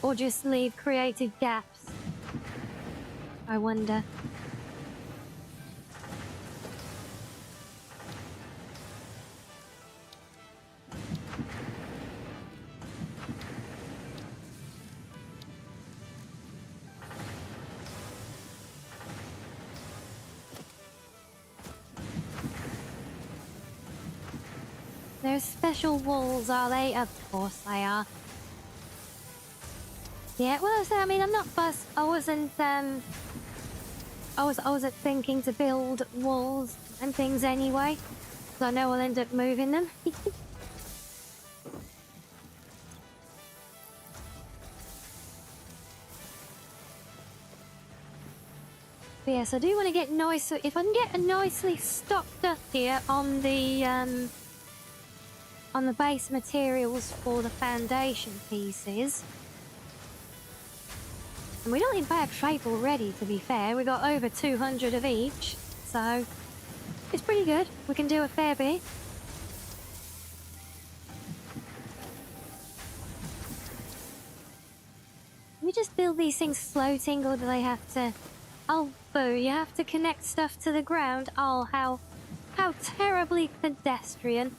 Or just leave creative gaps? I wonder. There's special walls, are they? Of course they are. Yeah, well, I mean, I'm not fussed. I wasn't thinking to build walls and things anyway, so I know I'll end up moving them. But yes, I do want to get nice. If I can get a nicely stocked up here on the base materials for the foundation pieces. And we don't in bad shape already, to be fair. We got over 200 of each, so it's pretty good. We can do a fair bit. Can we just build these things floating, or do they have to... Oh, boo, you have to connect stuff to the ground. Oh, how terribly pedestrian.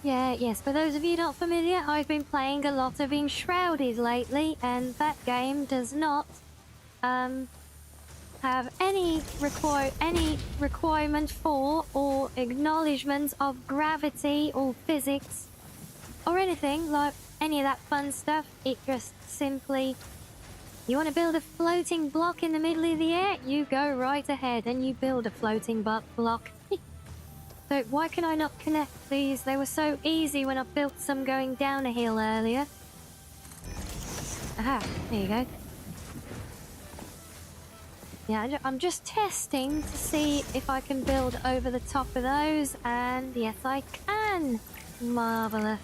Yeah, yes, for those of you not familiar, I've been playing a lot of Enshrouded lately, and that game does not have any requirement for or acknowledgement of gravity or physics or anything like any of that fun stuff. It just simply, you want to build a floating block in the middle of the air, you go right ahead and you build a floating block. So why can I not connect these? They were so easy when I built some going down a hill earlier. Aha, there you go. Yeah, I'm just testing to see if I can build over the top of those, and yes I can! Marvellous.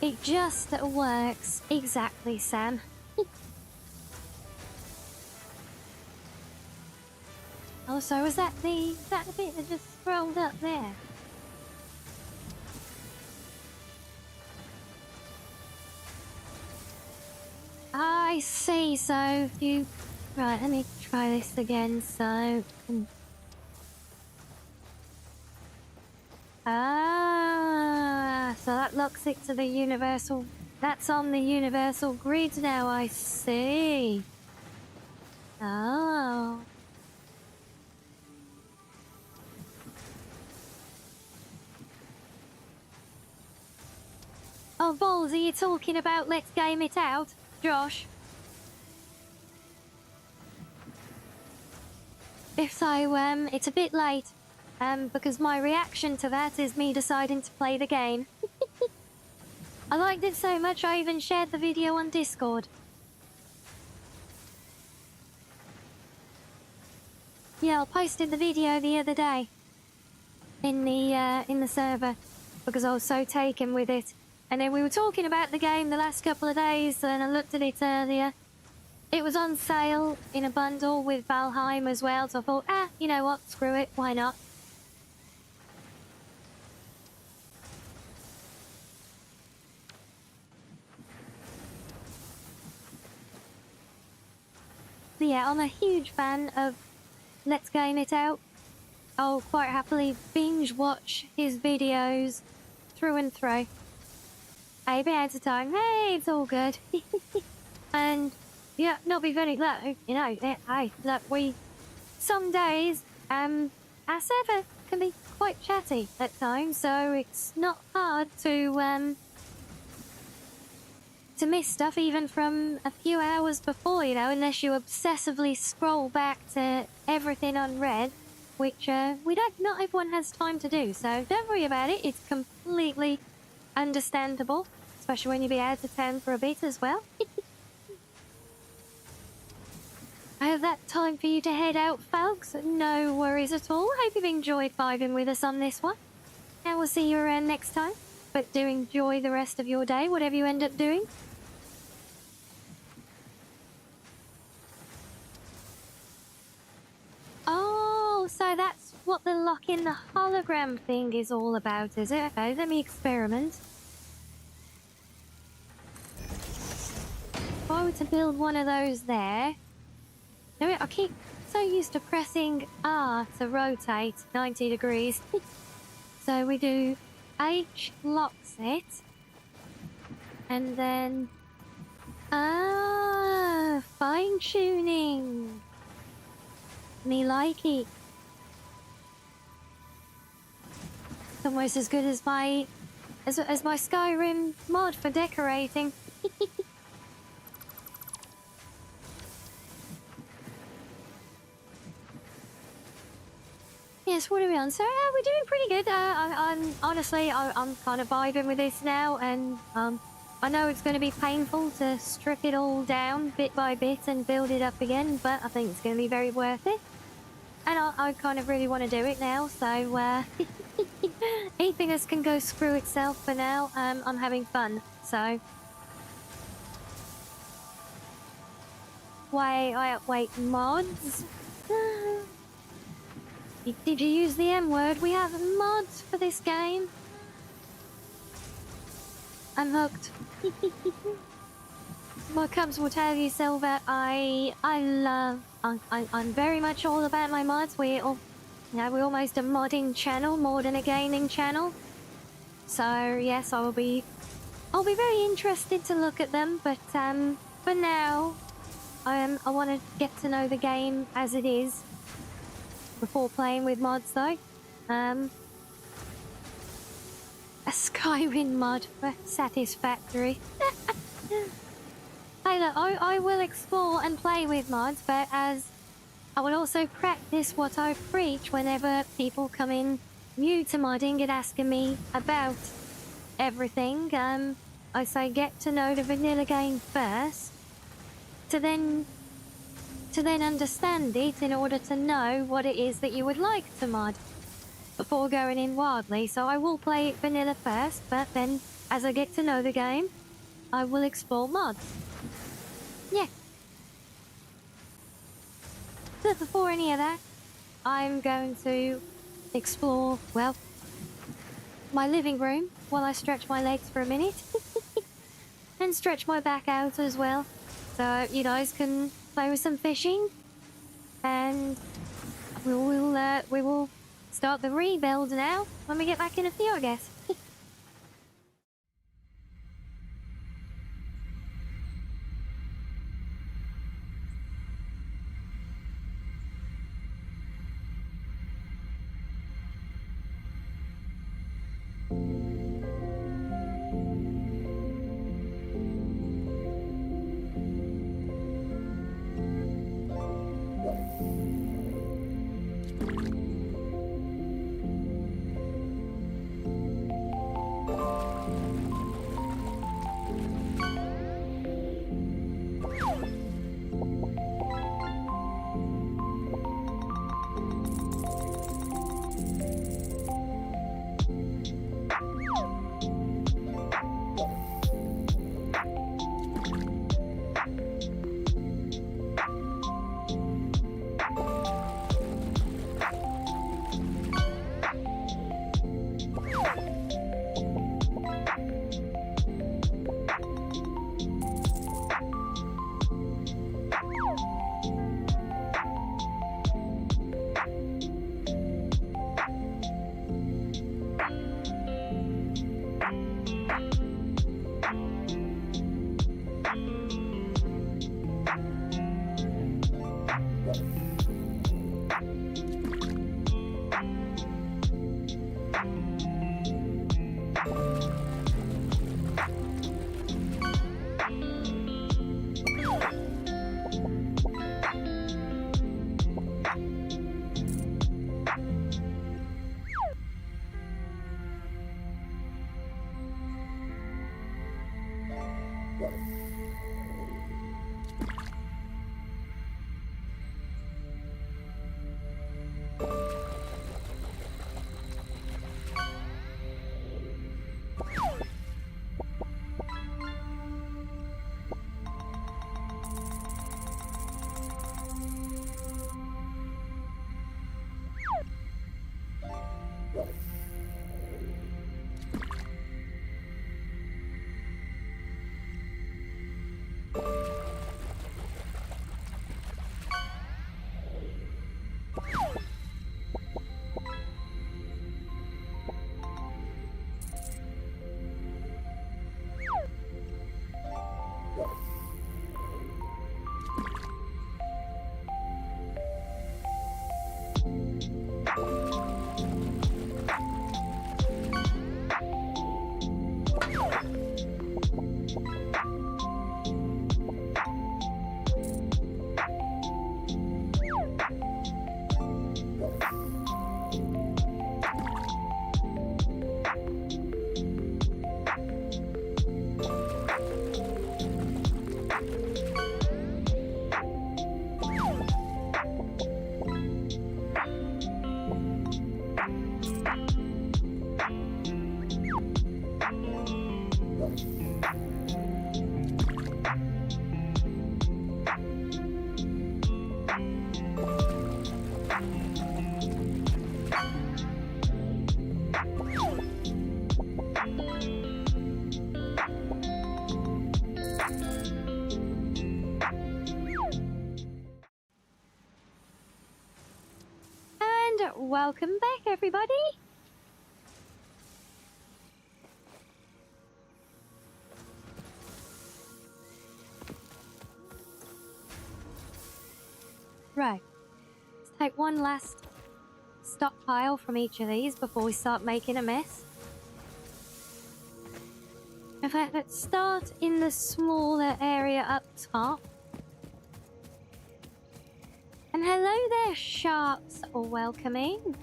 It just works. Exactly, Sam. Oh, so was that the bit that just scrolled up there? I see, so you Right, let me try this again. So, so that locks it to the universal. That's on the universal grid now. I see. Oh. Oh, balls, are you talking about let's game it out, Josh? If so, it's a bit late, because my reaction to that is me deciding to play the game. I liked it so much I even shared the video on Discord. Yeah, I posted the video the other day in the server because I was so taken with it. And then we were talking about the game the last couple of days, and I looked at it earlier. It was on sale in a bundle with Valheim as well, so I thought, you know what, screw it, why not? But yeah, I'm a huge fan of Let's Game It Out. I'll quite happily binge watch his videos through and through. Hey, bit out of time. Hey, it's all good. And yeah, not be funny. Look, you know, hey, look, some days, our server can be quite chatty at times, so it's not hard to miss stuff even from a few hours before, you know, unless you obsessively scroll back to everything unread, which not everyone has time to do, so don't worry about it. It's completely understandable, especially when you be out of town for a bit as well. I have that time for you to head out, folks. No worries at all. Hope you've enjoyed vibing with us on this one. And we'll see you around next time. But do enjoy the rest of your day, whatever you end up doing. Oh, so that's what the lock in the hologram thing is all about, is it? Okay, let me experiment. If I were to build one of those there... No, I keep so used to pressing R to rotate 90 degrees. So we do H locks it. And then... fine tuning. Me like it. It's almost as good as my Skyrim mod for decorating. Yes, what are we on? So we're doing pretty good. I'm honestly, I'm kind of vibing with this now, and I know it's going to be painful to strip it all down bit by bit and build it up again, but I think it's going to be very worth it. And I kind of really want to do it now, so anything else can go screw itself for now. I'm having fun, so. Wait, mods? Did you use the M word? We have mods for this game. I'm hooked. My cubs will tell you, Silver. I'm very much all about my mods. We're almost a modding channel more than a gaming channel. So yes, I'll be very interested to look at them. But for now, I want to get to know the game as it is before playing with mods, though. A Skyrim mod for Satisfactory. Hey, look, I will explore and play with mods, but as I will also practice what I preach whenever people come in new to modding and asking me about everything. I say get to know the vanilla game first, to then understand it in order to know what it is that you would like to mod before going in wildly. So I will play it vanilla first, but then as I get to know the game, I will explore mods. Yeah. But before any of that, I'm going to explore, well, my living room while I stretch my legs for a minute. And stretch my back out as well. So you guys can play with some fishing, and we will start the rebuild now when we get back in a few, I guess. Welcome back, everybody. Right. Let's take one last stockpile from each of these before we start making a mess. In fact, let's start in the smaller area up top. And hello there, sharks, or welcoming.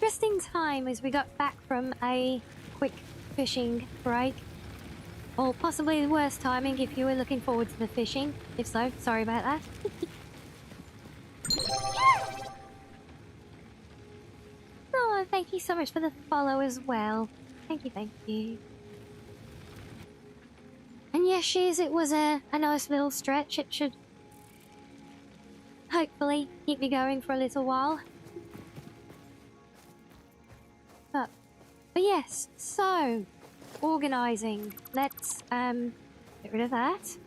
Just in time as we got back from a quick fishing break. Or possibly the worst timing if you were looking forward to the fishing. If so, sorry about that. Oh, thank you so much for the follow as well. Thank you, thank you. And yes, Shiz, it was a nice little stretch. It should hopefully keep me going for a little while. But yes, so organising. Let's Get rid of that.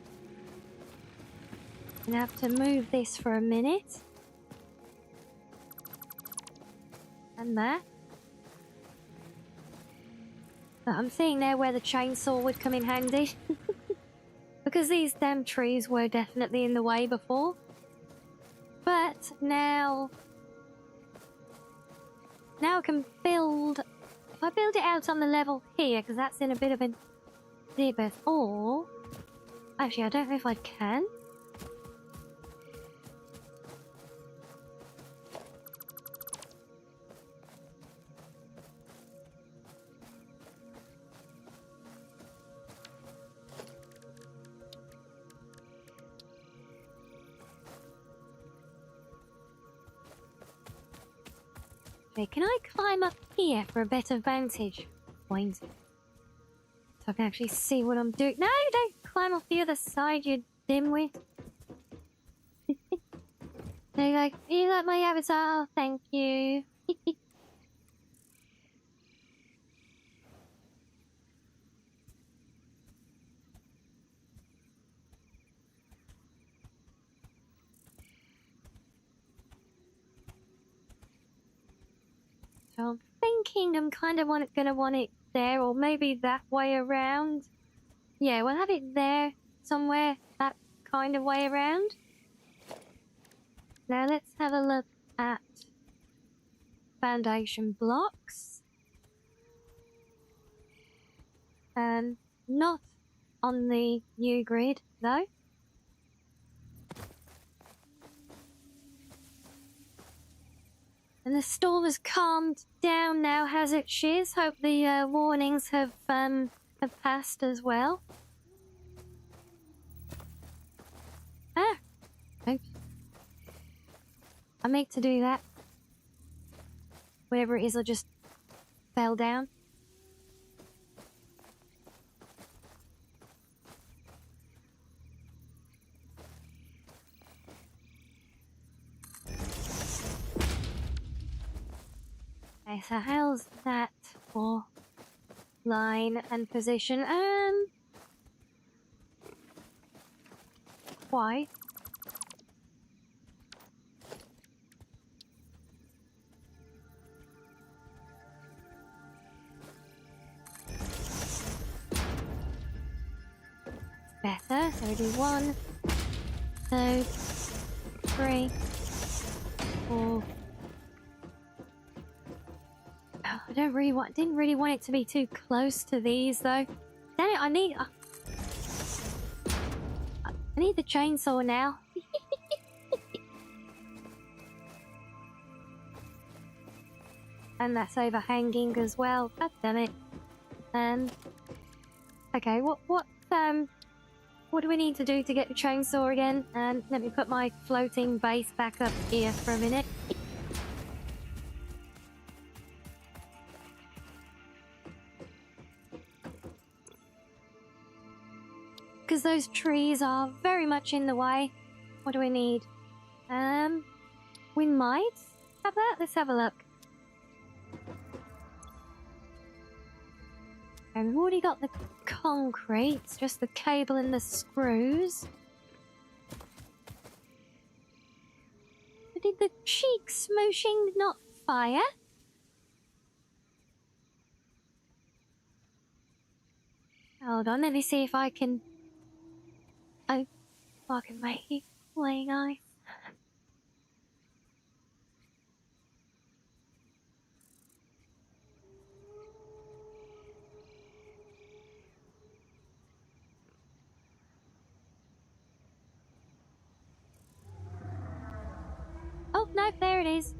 Gonna have to move this for a minute. And that. But I'm seeing there where the chainsaw would come in handy. Because these damn trees were definitely in the way before. But now I can build... If I build it out on the level here, because that's in a bit of a dibber, or... Actually, I don't know if I can. Okay, can I climb up here for a better vantage point? So I can actually see what I'm doing. No, don't climb off the other side, you dimwit. There you go. You like my avatar? Thank you. So I'm thinking I'm kind of gonna want it there, or maybe that way around. Yeah, we'll have it there somewhere, that kind of way around. Now let's have a look at foundation blocks. Not on the new grid though. And the storm has calmed down now, has it, Shiz? Hope the warnings have passed as well. Ah! Oops. I meant to do that. Whatever it is, I just fell down. Okay, so how's that for line and position? Why? Better. So we do 1, 2, 3, 4. Oh, I didn't really want it to be too close to these though. Damn it! I need the chainsaw now. And that's overhanging as well. God damn it. Okay, what do we need to do to get the chainsaw again? And let me put my floating base back up here for a minute. Because those trees are very much in the way. What do we need? We might have that. Let's have a look. And we've already got the concrete. It's just the cable and the screws. But did the cheek smooshing not fire? Hold on, let me see if I can... Oh, I can make you play, guys. Oh, no, there it is.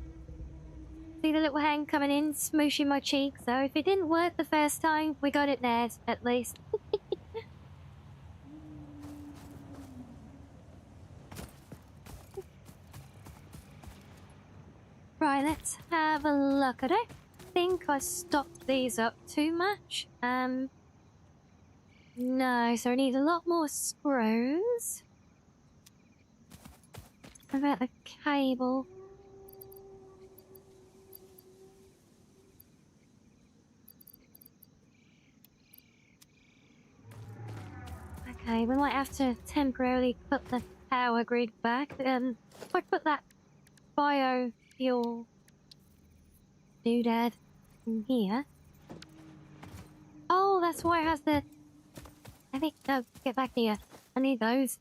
See the little hand coming in, smooshing my cheek. So if it didn't work the first time, we got it there, at least. Right, let's have a look. I don't think I stopped these up too much. No, so I need a lot more screws. What about the cable? Okay, we might have to temporarily put the power grid back. If I put that biofuel doodad in here. Oh, that's why it has the... I think... No, get back here. I need those.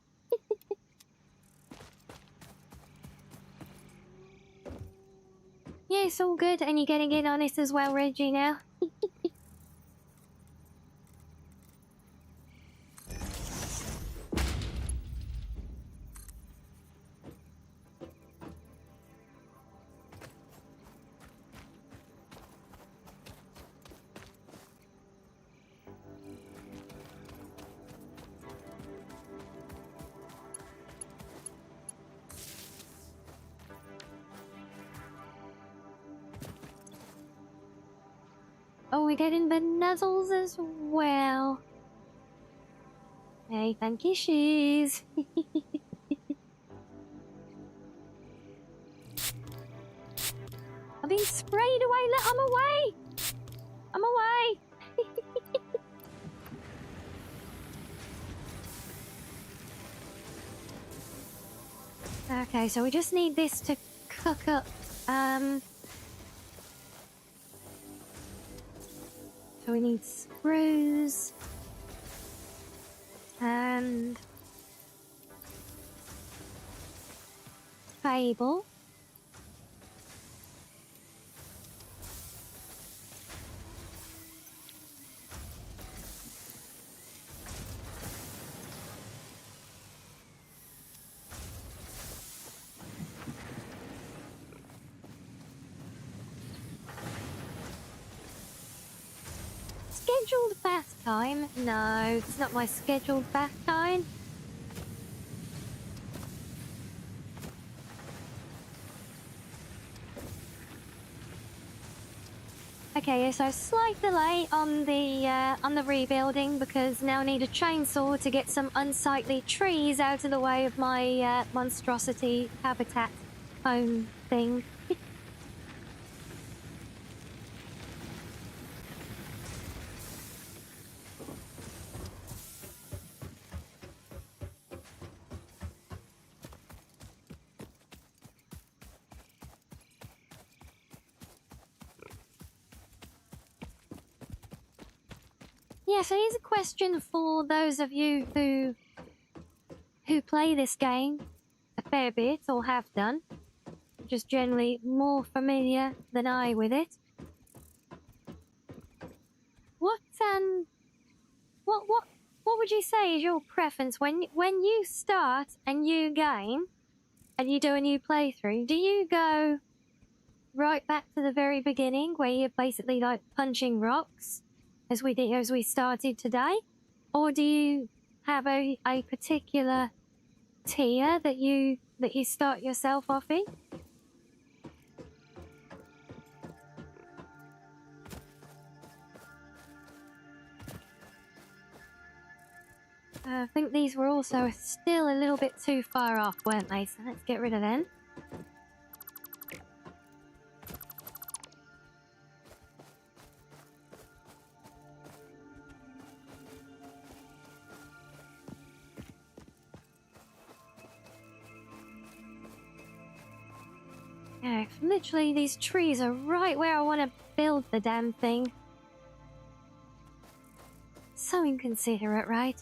Yeah, it's all good. And you're getting in on it as well, Reggie, now. Oh, we're getting the nuzzles as well. Hey, thank you, shoes. I've been sprayed away. Look, I'm away. I'm away. Okay, so we just need this to cook up. So we need screws and table. Scheduled bath time? No, it's not my scheduled bath time. Okay, so slight delay on the rebuilding because now I need a chainsaw to get some unsightly trees out of the way of my monstrosity habitat home thing. Yeah, so here's a question for those of you who play this game a fair bit or have done, just generally more familiar than I with it. What would you say is your preference when you start a new game and you do a new playthrough? Do you go right back to the very beginning where you're basically like punching rocks as we started today, or do you have a particular tier that you start yourself off in? I think these were also still a little bit too far off, weren't they? So let's get rid of them. Yeah, literally these trees are right where I want to build the damn thing. So inconsiderate, right?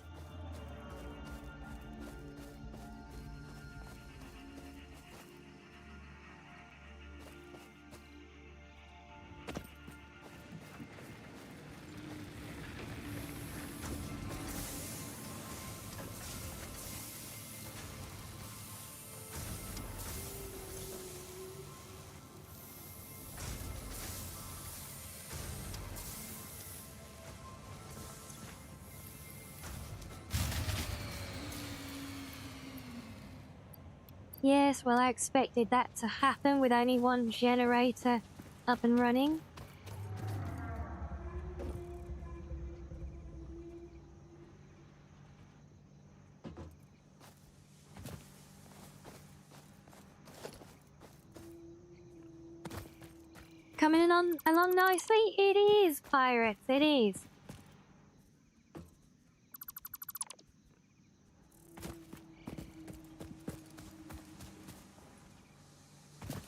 Yes, well, I expected that to happen with only one generator up and running. Coming along nicely? It is, pirates, it is.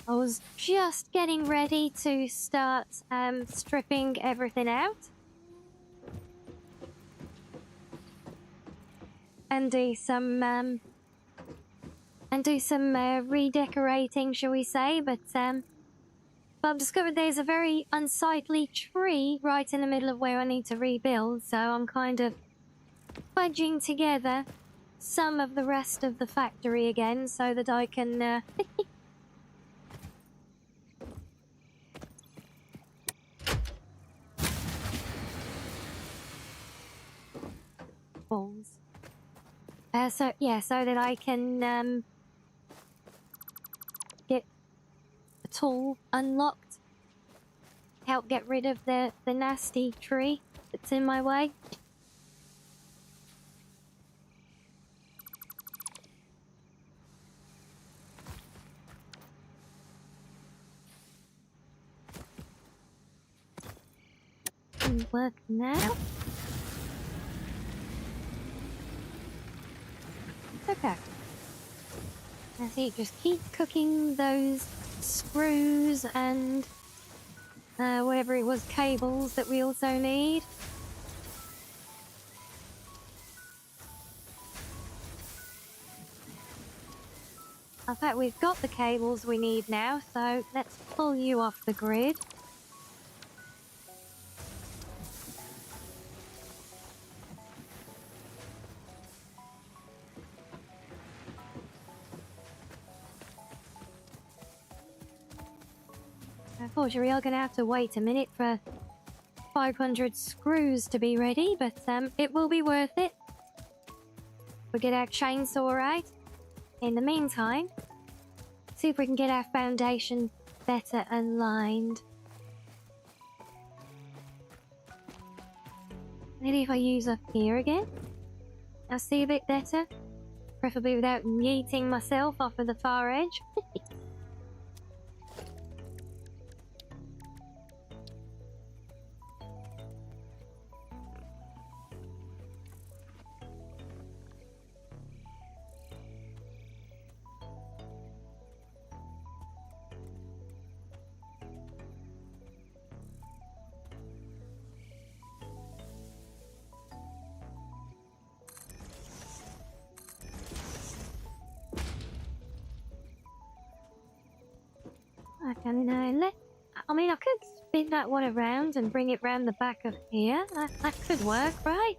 I was just getting ready to start stripping everything out. And do some redecorating, shall we say, but I've discovered there's a very unsightly tree right in the middle of where I need to rebuild, so I'm kind of fudging together some of the rest of the factory again so that I can balls. So that I can get a tool unlocked, help get rid of the nasty tree that's in my way. Work now. Okay. That's it. Just keep cooking those screws and whatever it was, cables that we also need. In fact, we've got the cables we need now, so let's pull you off the grid. Unfortunately, we are going to have to wait a minute for 500 screws to be ready, but it will be worth it. We'll get our chainsaw right. In the meantime, see if we can get our foundation better aligned. Maybe if I use up here again, I'll see a bit better. Preferably without yeeting myself off of the far edge. Okay, now I mean, I could spin that one around and bring it round the back of here. That could work, right?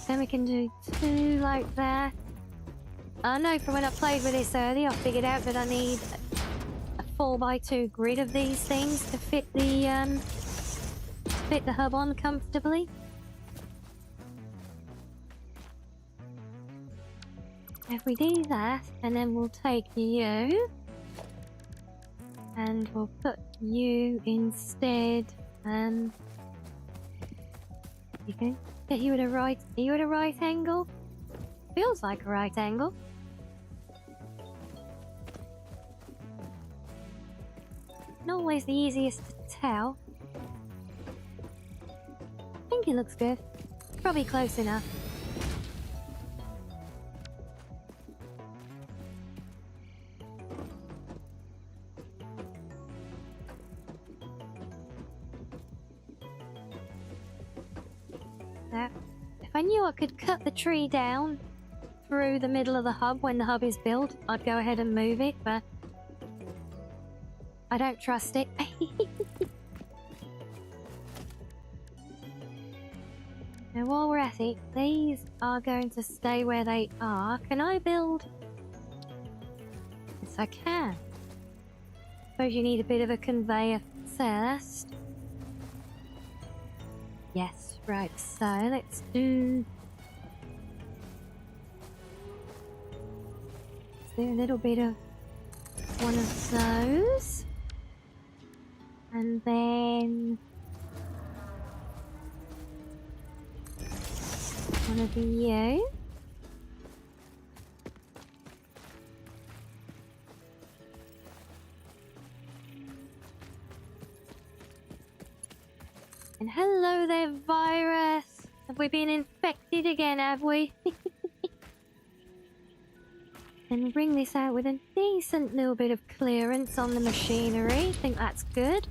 Then we can do two like that. I know from when I played with this earlier, I figured out that I need a 4x2 grid of these things to fit the hub on comfortably. If we do that, and then we'll take you. And we'll put you instead. You can get you at a right. Are you at a right angle? Feels like a right angle. Not always the easiest to tell. I think it looks good. Probably close enough. If I knew I could cut the tree down through the middle of the hub when the hub is built, I'd go ahead and move it, but I don't trust it. Now while we're at it, these are going to stay where they are. Can I build? Yes, I can. Suppose you need a bit of a conveyor first. Yes, right, so let's do a little bit of one of those. And then one of you. And hello there, virus. Have we been infected again, have we? And bring this out with a decent little bit of clearance on the machinery. Think that's good.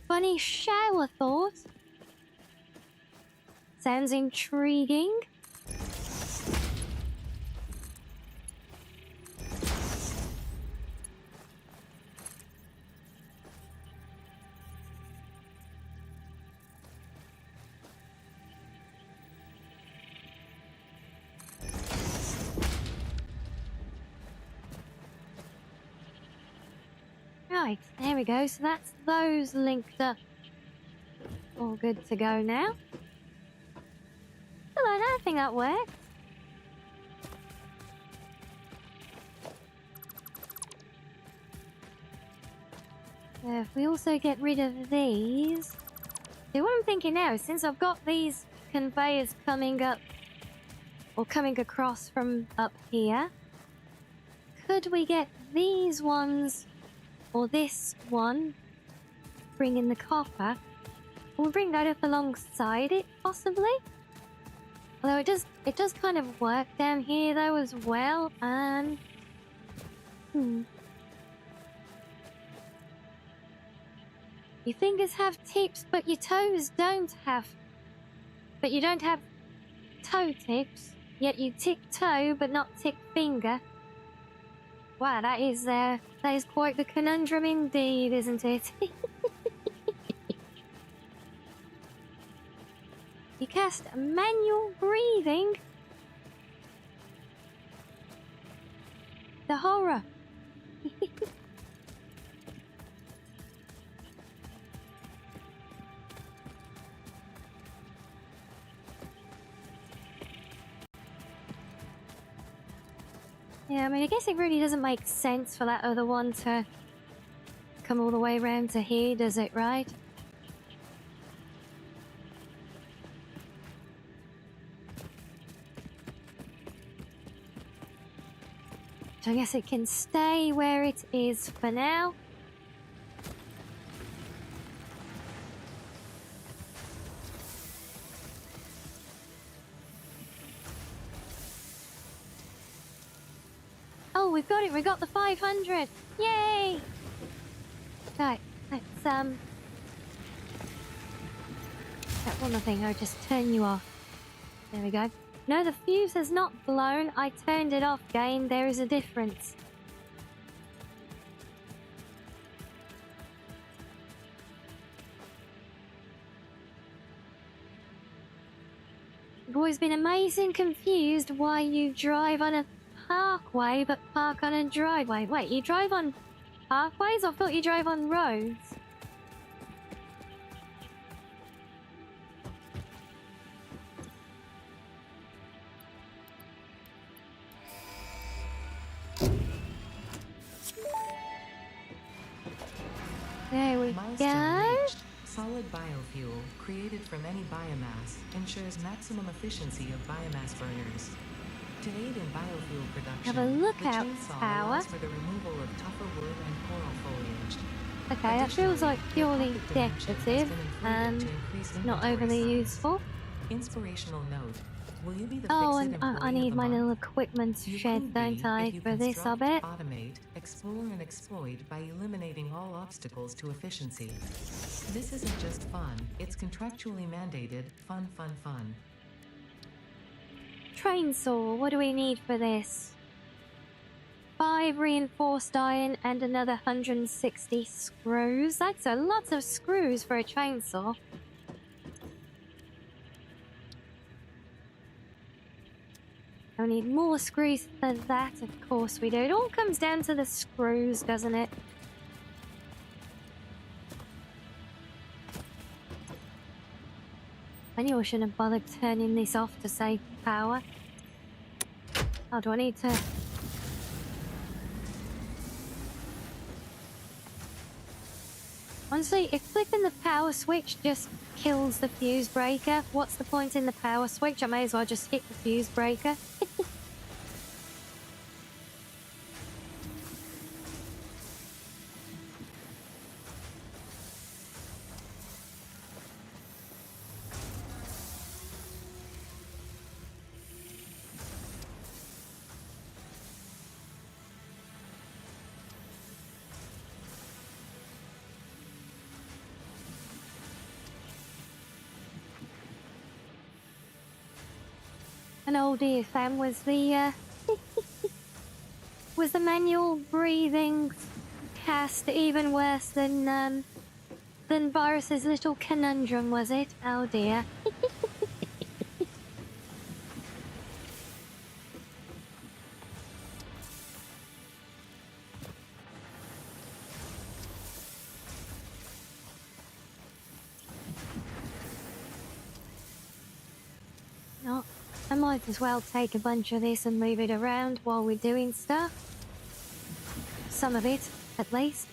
Funny shower thought. Sounds intriguing. Right, there we go. So that's those linked up. All good to go now. Hello, I think that worked. If we also get rid of these. See, what I'm thinking now is since I've got these conveyors coming up or coming across from up here, could we get these ones or this one, bring in the copper? We'll bring that up alongside it, possibly. Although it does kind of work down here though as well. Your fingers have tips, but your toes don't have. But you don't have toe tips, yet you tick toe, but not tick finger. Wow, that is quite the conundrum indeed, isn't it? You cast manual breathing. The horror. Yeah, I mean, I guess it really doesn't make sense for that other one to come all the way around to here, does it, right? So I guess it can stay where it is for now. Oh, we've got it. We got the 500. Yay! Right, let's that one thing. I'll just turn you off. There we go. No, the fuse has not blown. I turned it off, game. There is a difference. I've always been amazing confused why you drive on a parkway but park on a driveway. Wait, you drive on parkways? I thought you drove on roads. There we Milestone go. reached. Solid biofuel, created from any biomass, ensures maximum efficiency of biomass burners. To aid in biofuel production, Have a look the out, chainsaw Power. allows for the removal of tougher wood and coral foliage. Okay, that feels like purely decorative and not overly useful. Inspirational note. Will you be the Oh, fix-it and I employee need of the my month? little equipment You shed, could don't be I, if you for this, I construct, bet. automate, explore and exploit by eliminating all obstacles to efficiency. This isn't just fun, it's contractually mandated, fun. Train saw, what do we need for this? 5 reinforced iron and another 160 screws. That's a lot of screws for a chainsaw. I need more screws for that, of course we do. It all comes down to the screws, doesn't it? I knew I shouldn't have bothered turning this off to save power. Oh, do I need to... Honestly, if flipping the power switch just kills the fuse breaker, what's the point in the power switch? I may as well just hit the fuse breaker. And oh dear, fam, was the was the manual breathing cast even worse than Virus's little conundrum, was it? Oh dear. No, I might as well take a bunch of this and move it around while we're doing stuff. Some of it, at least.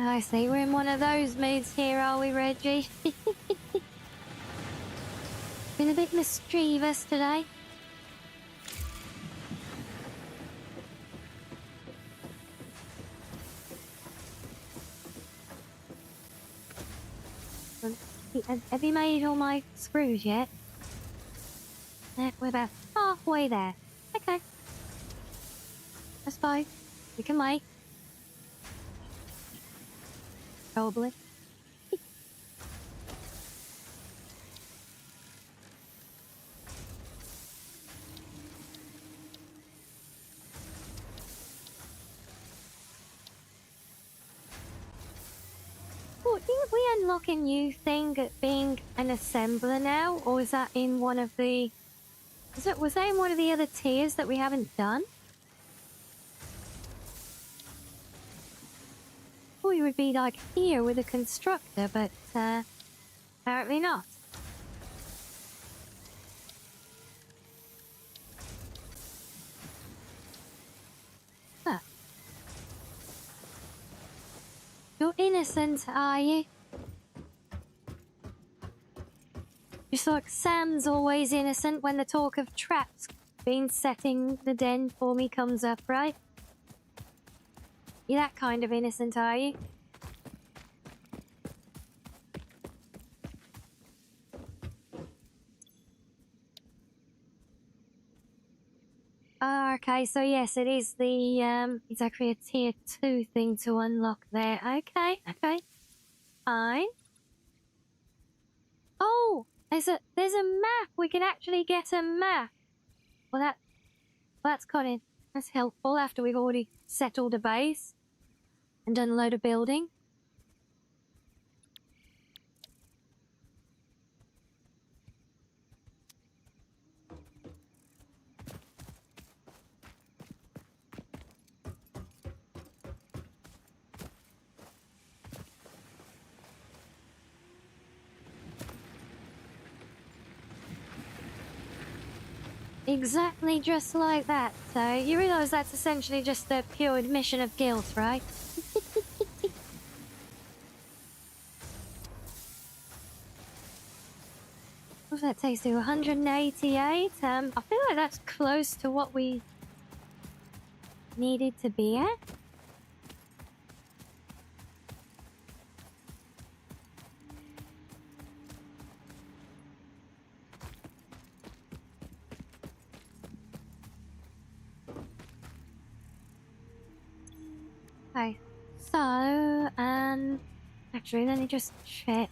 I see, we're in one of those moods here, are we, Reggie? Been a bit mischievous today. Have you made all my screws yet? We're about halfway there. Okay. That's fine. We can wait. Probably. Oh, didn't we unlock a new thing at being an assembler now? Or is that in one of the... Was that in one of the other tiers that we haven't done? We would be like here with a constructor, but apparently not. Huh. You're innocent, are you? Just like Sam's always innocent when the talk of traps being setting the den for me comes up, right? You're that kind of innocent, are you? Oh, okay, so yes, it is the, it's actually a tier 2 thing to unlock there. Okay, fine. Oh, there's a map. We can actually get a map. Well, that's that's helpful after we've already settled a base and done a load of building. Exactly just like that. So you realise that's essentially just the pure admission of guilt, right? What does that take to 188? I feel like that's close to what we needed to be at. Okay, so, actually, let me just check.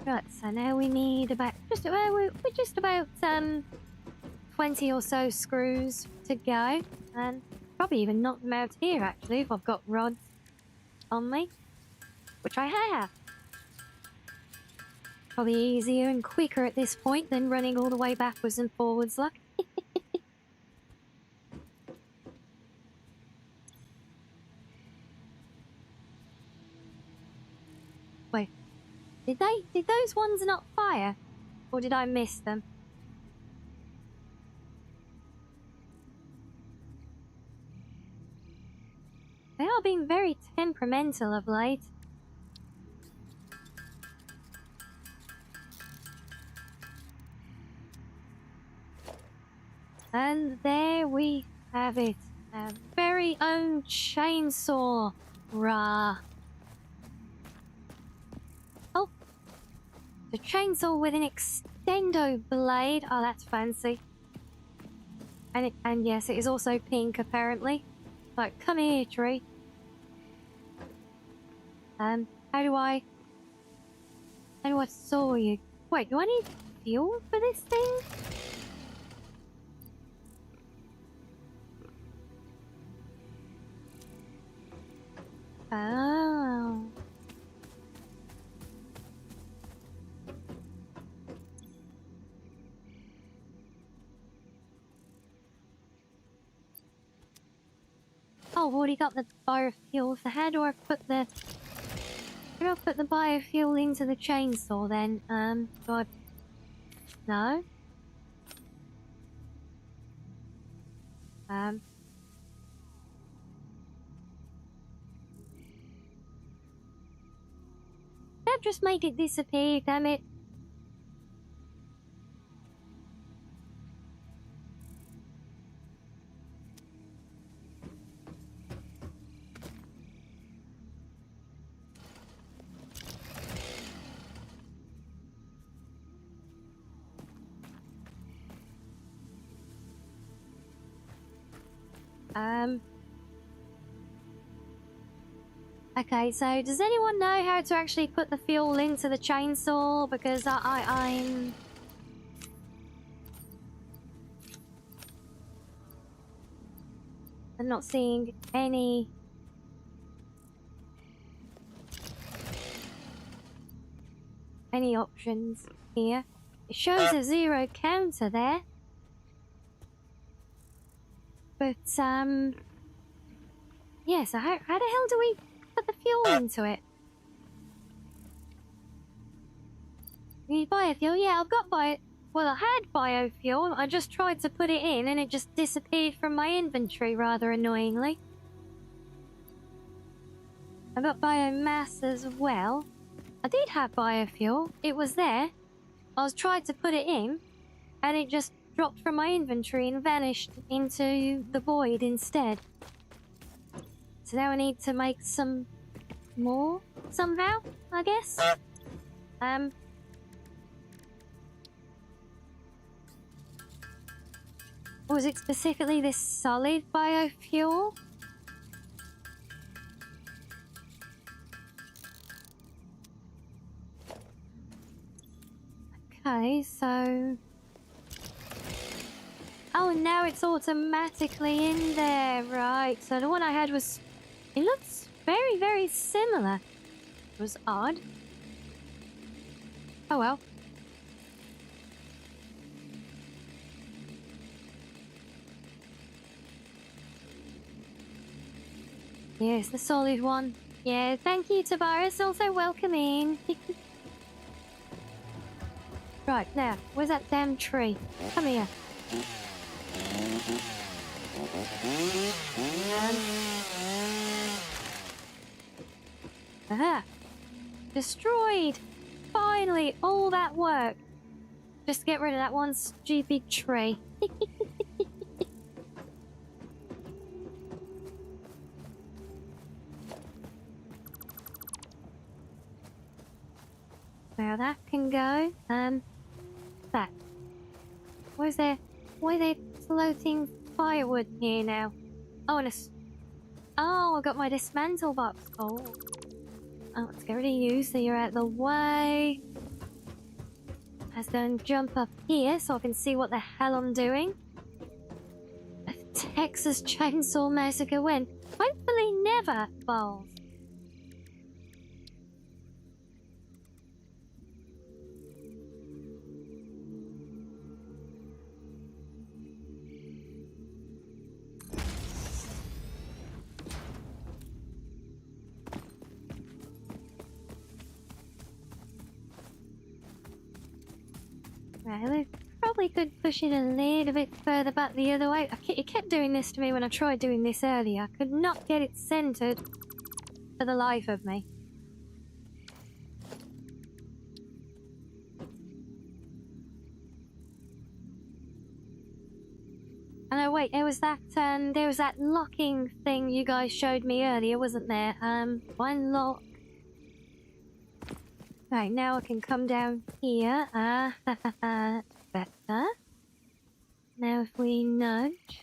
Right, so now we need about we're just about 20 or so screws to go, and probably even knock them out here actually if I've got rods on me, which I have. Probably easier and quicker at this point than running all the way backwards and forwards like. Wait. Did those ones not fire? Or did I miss them? very temperamental of late. And there we have it. Our very own chainsaw. Rah. Oh. The chainsaw with an extendo blade. Oh, that's fancy. And yes, it is also pink, apparently. Like, come here, tree. How do I saw you? Wait, do I need fuel for this thing? Oh. Oh, I've already got the biofuel. So how do I put the biofuel into the chainsaw then? Do I... No? That just make it disappear, damn it. Okay, so does anyone know how to actually put the fuel into the chainsaw? Because I'm not seeing any options here. It shows a 0 counter there. But yeah, so how the hell do we put the fuel into it? You need biofuel? Yeah, I've got well, I had biofuel. I just tried to put it in and it just disappeared from my inventory rather annoyingly. I got biomass as well. I did have biofuel. It was there. I was trying to put it in and it just dropped from my inventory and vanished into the void instead. So now I need to make some more somehow, I guess. Was it specifically this solid biofuel? Okay, so... Oh, and now it's automatically in there, right. So the one I had was... It looks very, very similar. It was odd. Oh well. Yes, the solid one. Yeah, thank you, Tavares. Also welcome in. Right, now, where's that damn tree? Come here. Aha! Destroyed! Finally, all that work. Just to get rid of that one stupid tree. Now that can go. That. Why are they floating firewood here now? Oh, and oh, I got my dismantle box. Oh, let's get rid of you so you're out the way. Let's go and jump up here so I can see what the hell I'm doing. A Texas Chainsaw Massacre when? Hopefully never, balls. Well, I probably could push it a little bit further back the other way. It kept doing this to me when I tried doing this earlier. I could not get it centered. for the life of me. Oh no, wait, there was that locking thing you guys showed me earlier, wasn't there? One lock. Right, now I can come down here. Better. Now if we nudge.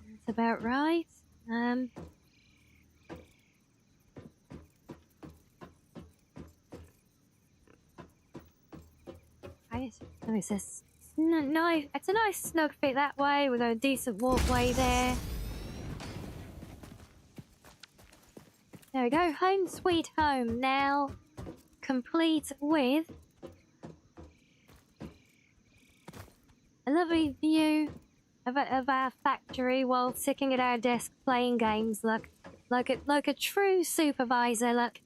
That's about right. It's a nice snug fit that way with a decent walkway there. There we go, home sweet home now, complete with a lovely view of our factory while sitting at our desk playing games. Look, like a true supervisor. Look.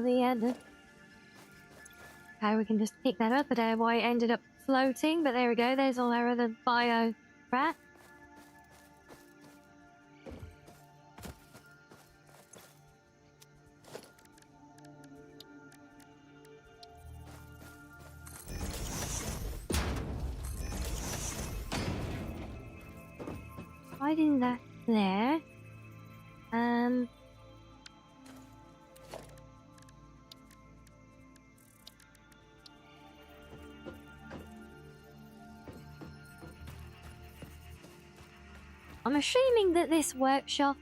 The end. Okay, we can just pick that up. I don't know why it ended up floating, but there we go. There's all our other bio crap. Why didn't that there? I'm assuming that this workshop,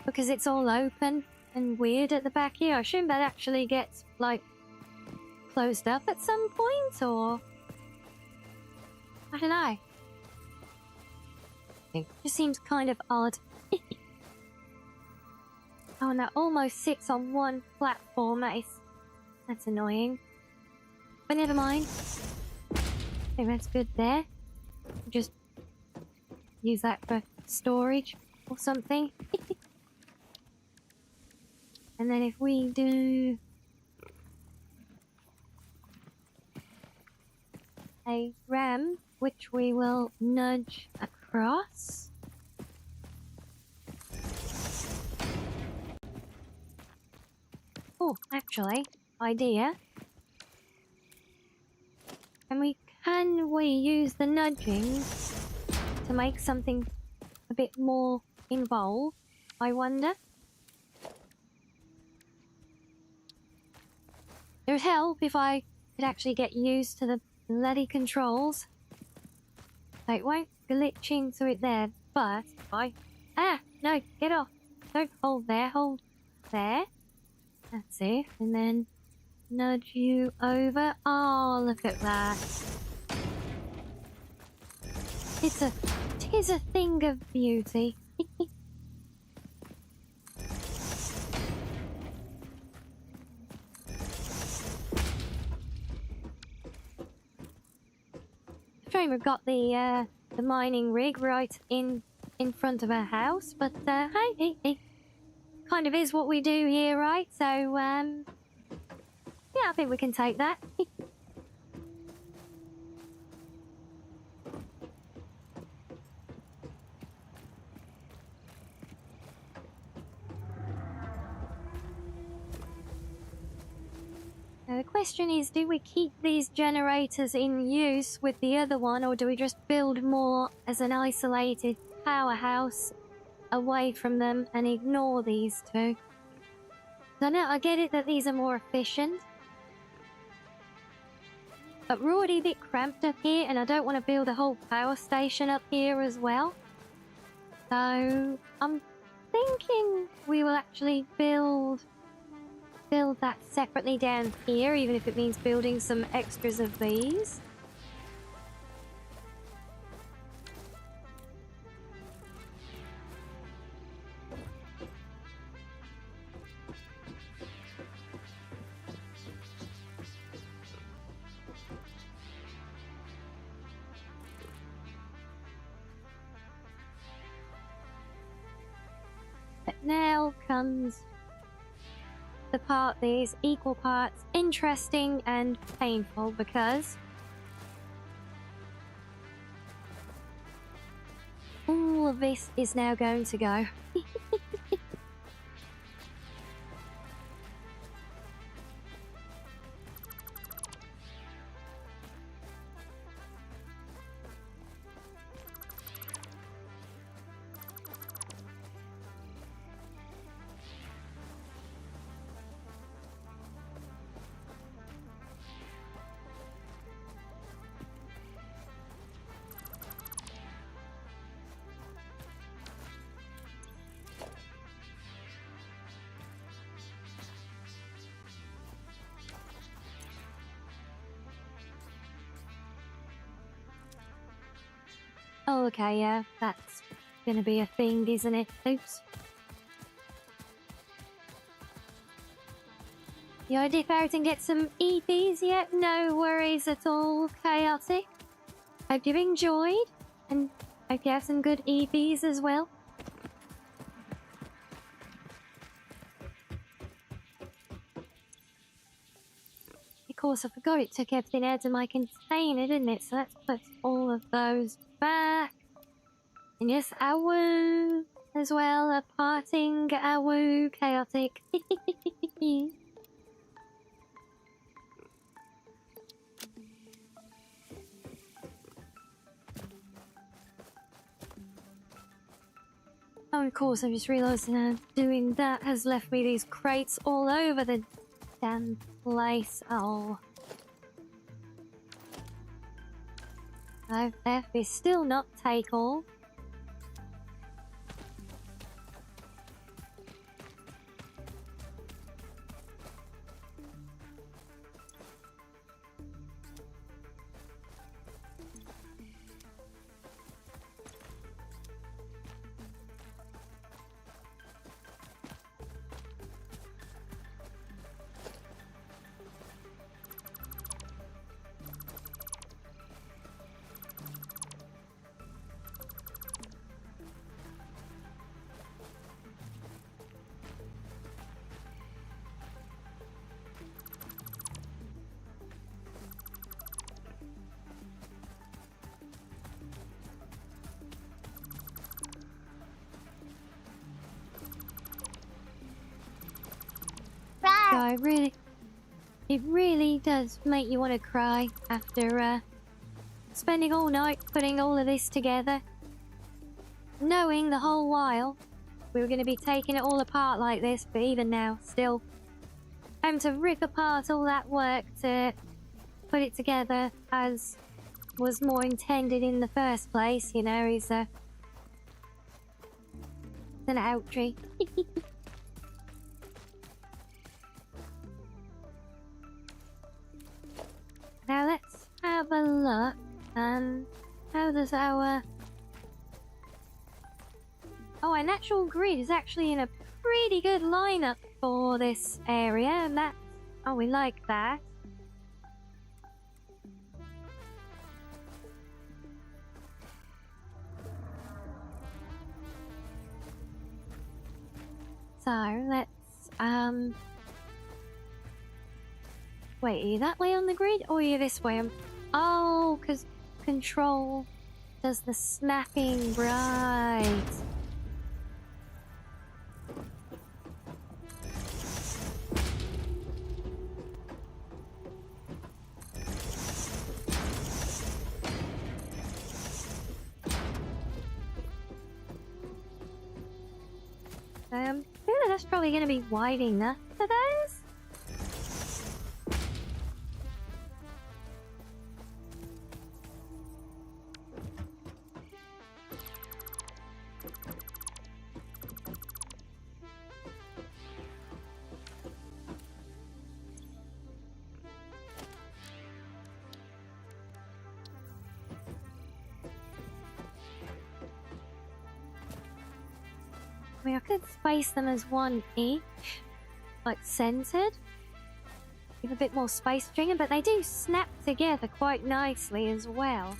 because it's all open and weird at the back here, I assume that actually gets, like, closed up at some point, or... I don't know. It just seems kind of odd. Oh, and that almost sits on one platform. That's annoying. But never mind. I think that's good there. Just use that for storage or something. And then if we do a ram, which we will nudge across. Oh, actually, idea. Can we use the nudging to make something a bit more involved, I wonder? It would help if I could actually get used to the bloody controls. So it won't glitch into it there, but no, get off. Don't hold there, hold there. That's it, and then nudge you over. Oh, look at that. Tis a thing of beauty. Shame we've got the mining rig right in front of our house, but hey, kind of is what we do here, right? So yeah, I think we can take that. Now the question is, do we keep these generators in use with the other one, or do we just build more as an isolated powerhouse away from them and ignore these two? I get it that these are more efficient, but we're already a bit cramped up here, and I don't want to build a whole power station up here as well. So I'm thinking we will actually build that separately down here, even if it means building some extras of these. But now comes the part that is equal parts interesting and painful, because all of this is now going to go. Oh, okay, yeah, that's gonna be a thing, isn't it? Oops. You want to dip out and get some EPs yet? No worries at all, Chaotic. Hope you've enjoyed, and hope you have some good EPs as well. Of course, I forgot it took everything out of my container, didn't it? So let's put all of those back. And yes, awoo as well, a parting awoo, Chaotic. Oh, of course, I just realised now doing that has left me these crates all over the damn place. Oh. F is still not take all. So it really does make you want to cry after spending all night putting all of this together, knowing the whole while we were going to be taking it all apart like this, but even now, still having to rip apart all that work to put it together as was more intended in the first place, you know, is an outree. Now let's have a look. How does our... Oh, our natural grid is actually in a pretty good lineup for this area, and that... Oh, we like that. So, let's, wait, are you that way on the grid, or are you this way? Oh, because control does the snapping, right. I feel like that's probably going to be wide enough for those. I mean, I could space them as one each, like centered. Give a bit more space between them, but they do snap together quite nicely as well.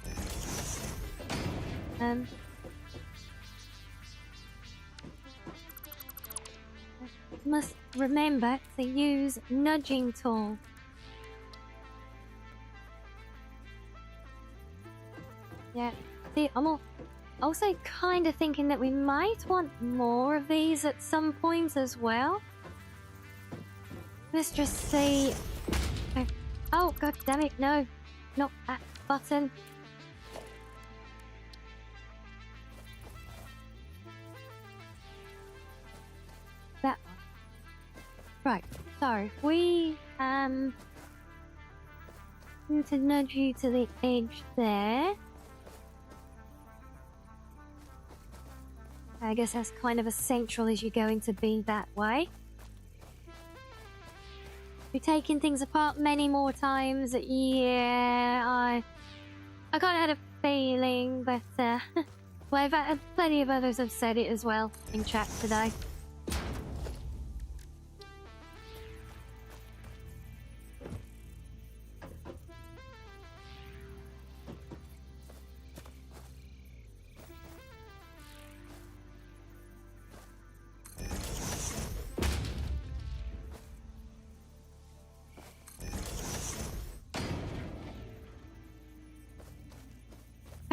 must remember to use nudging tool. Yeah, see, I'm also kind of thinking that we might want more of these at some point as well. Let's just see. Oh, god damn it, no. Not that button. That one. Right, so we need to nudge you to the edge there. I guess that's kind of essential as you're going to be that way. You're taking things apart many more times. Yeah, I kind of had a feeling, but well, I've had plenty of others have said it as well in chat today.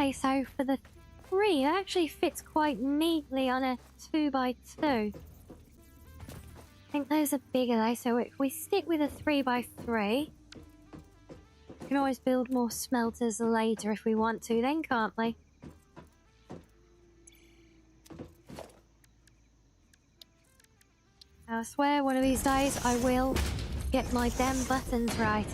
Okay, so for the 3, it actually fits quite neatly on a 2x2. I think those are bigger though, so if we stick with a 3x3, we can always build more smelters later if we want to then, can't we? I swear one of these days I will get my damn buttons right.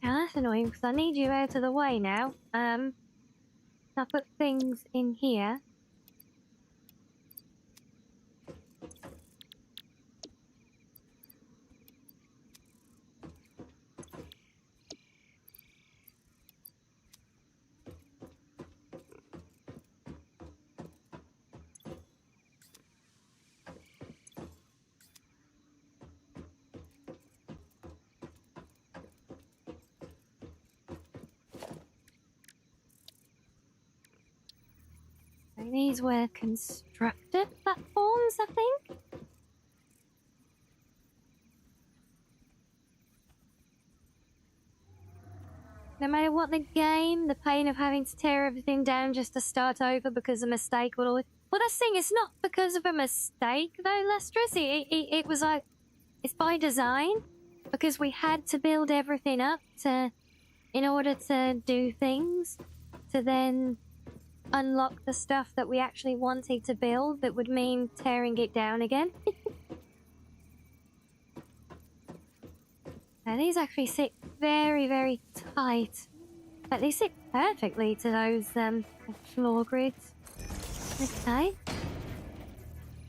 Now that's annoying because I need you out of the way now. I'll put things in here. These were constructed platforms, I think. No matter what the game, the pain of having to tear everything down just to start over because a mistake will always... Well, that's the thing, it's not because of a mistake, though, Lustrous. It was like... It's by design, because we had to build everything up in order to do things, to then unlock the stuff that we actually wanted to build that would mean tearing it down again. Now these actually sit very, very tight. But they sit perfectly to those floor grids. Okay.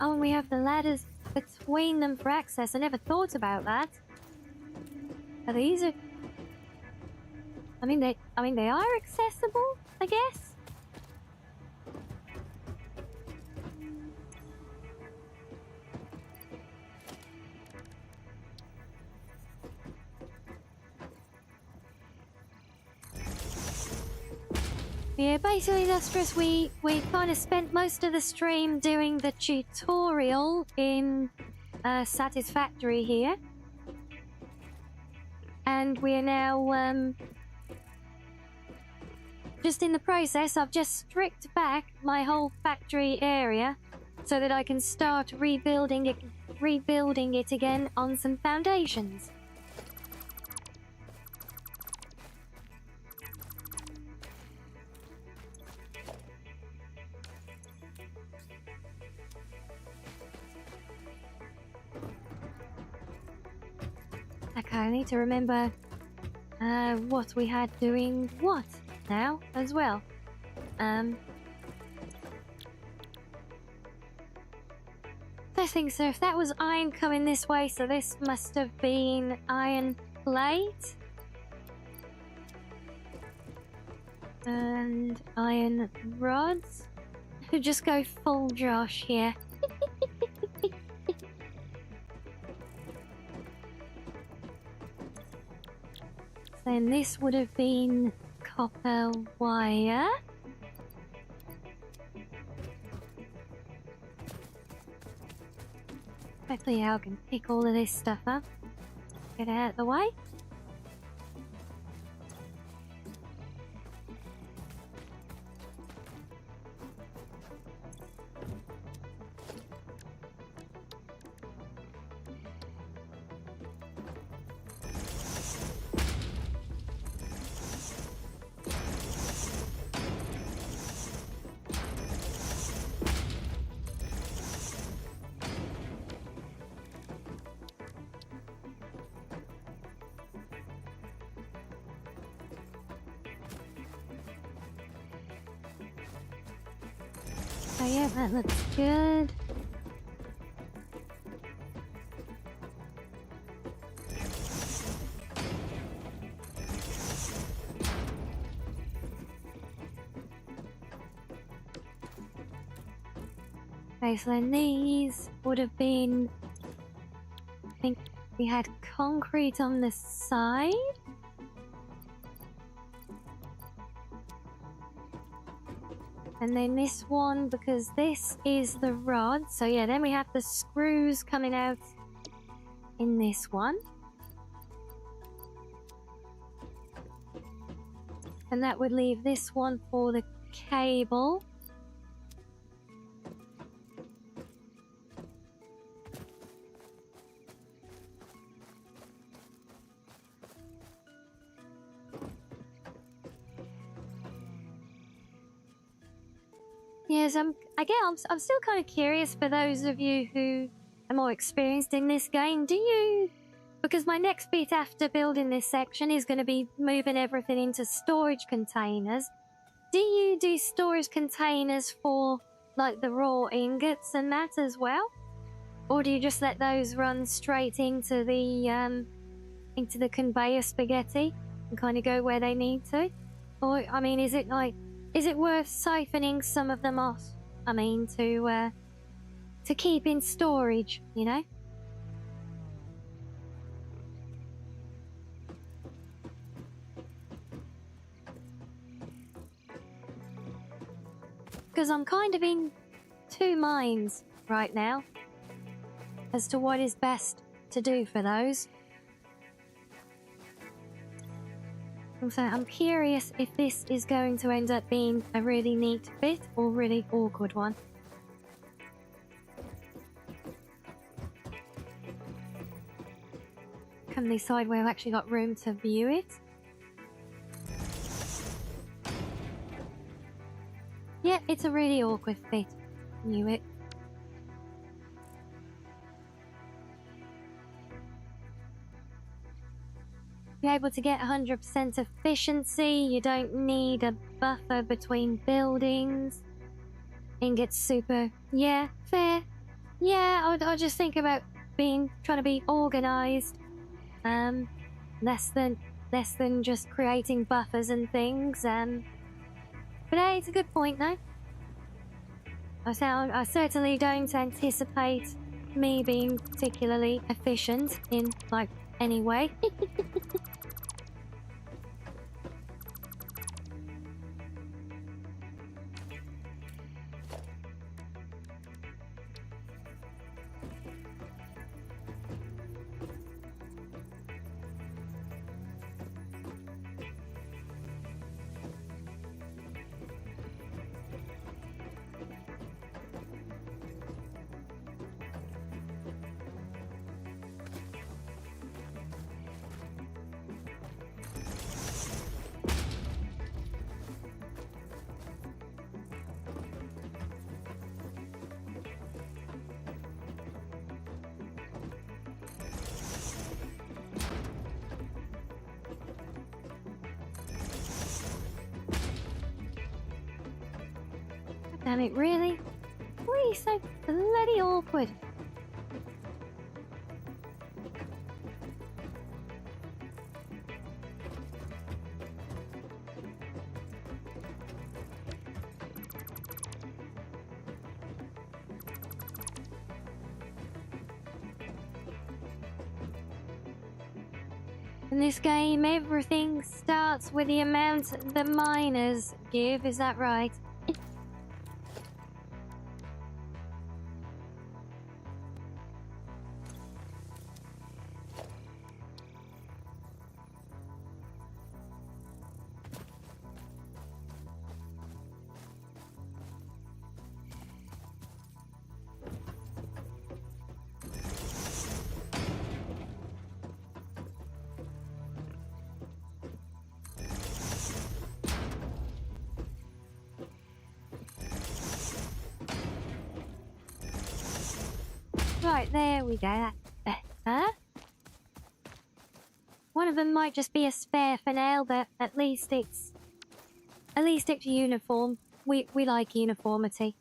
Oh, and we have the ladders between them for access. I never thought about that. But these are... I mean they are accessible, I guess. Yeah, basically, Lustrous, we kind of spent most of the stream doing the tutorial in Satisfactory here. And we are now just in the process. I've just stripped back my whole factory area so that I can start rebuilding it again on some foundations. Okay, I need to remember what we had doing what now as well. I think so. If that was iron coming this way, so this must have been iron plate. And iron rods. Just go full Josh here. Then this would have been copper wire. Hopefully I can pick all of this stuff up. Get it out of the way. Oh yeah, that looks good. Okay, so then these would have been... I think we had concrete on the side. And then this one, because this is the rod. So yeah, then we have the screws coming out in this one. And that would leave this one for the cable. Yes, I'm still kind of curious for those of you who are more experienced in this game. Do you... Because my next bit after building this section is going to be moving everything into storage containers. Do you do storage containers for, like, the raw ingots and that as well? Or do you just let those run straight into the conveyor spaghetti and kind of go where they need to? Or, I mean, is it worth siphoning some of them off? I mean, to keep in storage, you know? Because I'm kind of in two minds right now as to what is best to do for those. So I'm curious if this is going to end up being a really neat bit or really awkward one. Can decide where I've actually got room to view it. Yeah, it's a really awkward fit. Knew it. You're able to get 100% efficiency. You don't need a buffer between buildings. Ingots super. Yeah, fair. Yeah, I'll just think about trying to be organized. Less than just creating buffers and things. But hey, it's a good point, though. I certainly don't anticipate me being particularly efficient in, like, any way. Damn it, really? Why are you so bloody awkward? In this game, everything starts with the amount the miners give, is that right? Right, there we go. That's better. One of them might just be a spare for now, but at least it's uniform. We like uniformity.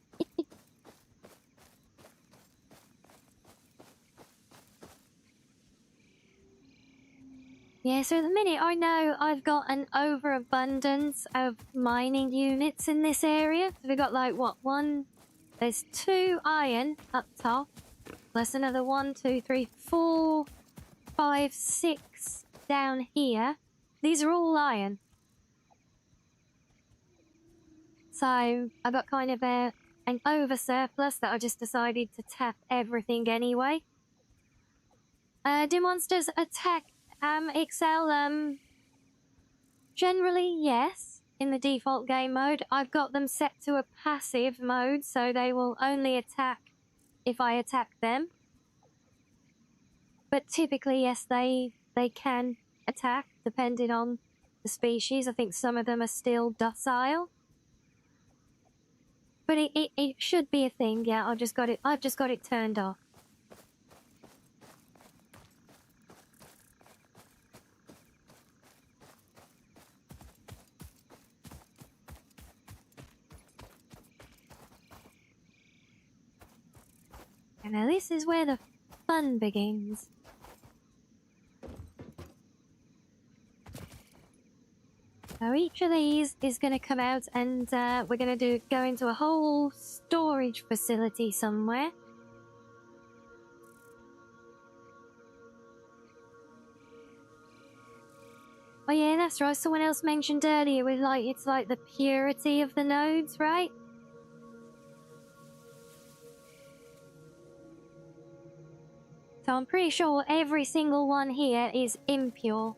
Yeah, so at the minute I know I've got an overabundance of mining units in this area. So we've got like what, there's 2 iron up top. Plus another 1, 2, 3, 4, 5, 6 down here. These are all iron. So I got kind of an over surplus that I just decided to tap everything anyway. Do monsters attack Excel? Generally, yes. In the default game mode, I've got them set to a passive mode, so they will only attack if I attack them. But typically, yes, they can attack, depending on the species. I think some of them are still docile. But it should be a thing, yeah, I've just got it turned off. And now this is where the fun begins. So each of these is going to come out and we're going to go into a whole storage facility somewhere. Oh yeah, that's right. Someone else mentioned earlier with it's like the purity of the nodes, right? So I'm pretty sure every single one here is impure.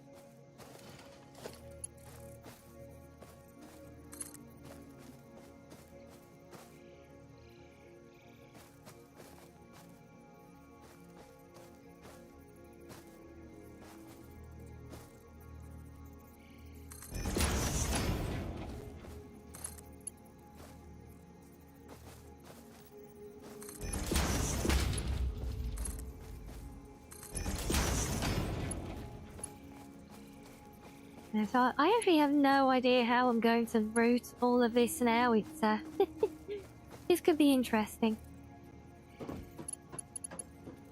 So I actually have no idea how I'm going to route all of this now. It's this could be interesting.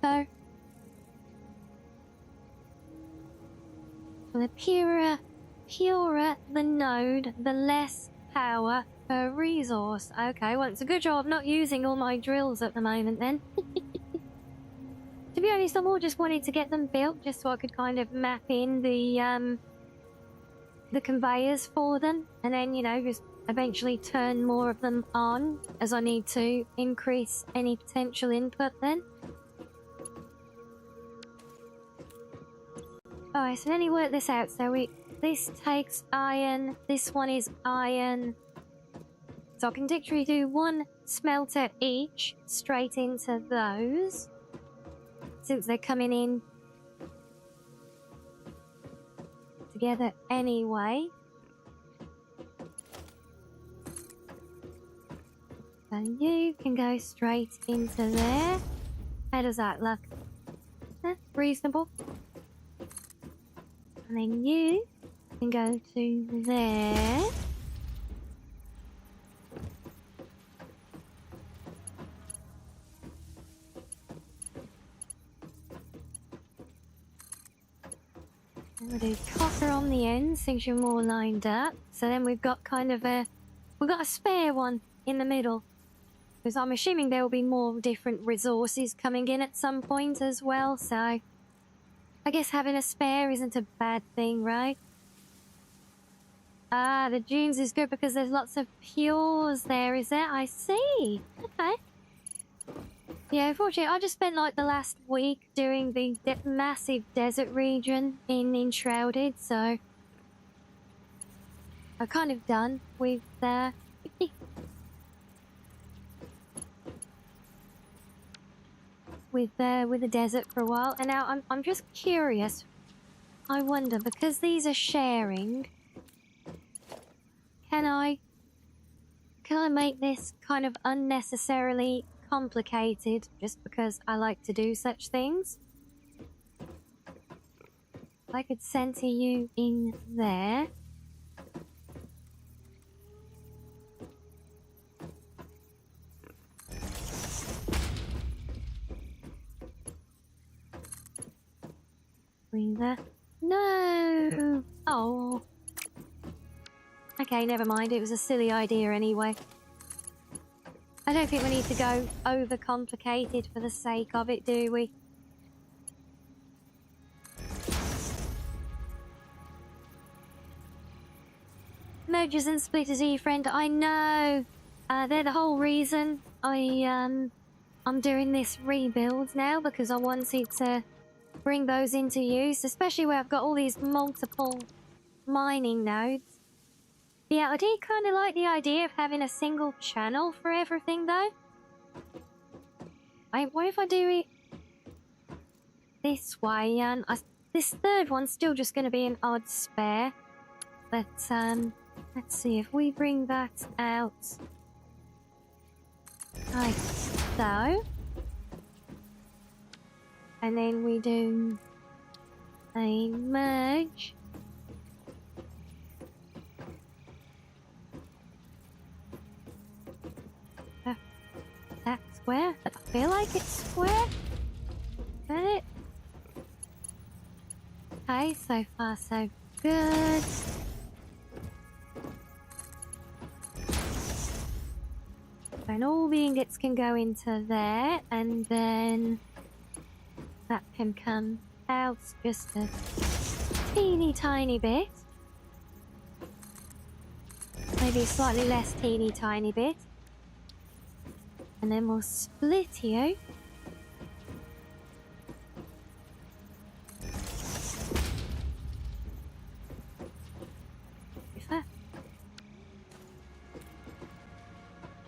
So the purer the node, the less power per resource. Okay, well, it's a good job not using all my drills at the moment then. To be honest, I more just wanted to get them built just so I could kind of map in the conveyors for them, and then, you know, just eventually turn more of them on as I need to increase any potential input then. Alright, so let me work this out. So this takes iron, this one is iron. So I can literally do 1 smelter each straight into those, since they're coming in together anyway. And you can go straight into there. How does that look? Reasonable. And then you can go to there. We'll do copper on the end since you're more lined up. So then we've got kind of we've got a spare one in the middle. Because I'm assuming there will be more different resources coming in at some point as well, so I guess having a spare isn't a bad thing, right? Ah, the dunes is good because there's lots of pures there, is there? I see. Okay. Yeah, unfortunately, I just spent like the last week doing the massive desert region in Enshrouded, so I'm kind of done with with the desert for a while, and now I'm just curious. I wonder, because these are sharing, can I make this kind of unnecessarily complicated just because I like to do such things? I could center you in there. There. No! Oh. Okay, never mind. It was a silly idea anyway. I don't think we need to go overcomplicated for the sake of it, do we? Mergers and splitters, friend. I know. They're the whole reason I'm doing this rebuild now, because I wanted to bring those into use, especially where I've got all these multiple mining nodes. Yeah, I do kind of like the idea of having a single channel for everything, though. Wait, what if I do it this way? This third one's still just going to be an odd spare. But, let's see, if we bring that out like so. And then we do a merge. That's square. I feel like it's square. Is that it? Okay, so far so good. And all the ingots can go into there, and then that can come out just a teeny tiny bit. Maybe a slightly less teeny tiny bit. And then we'll split you. Is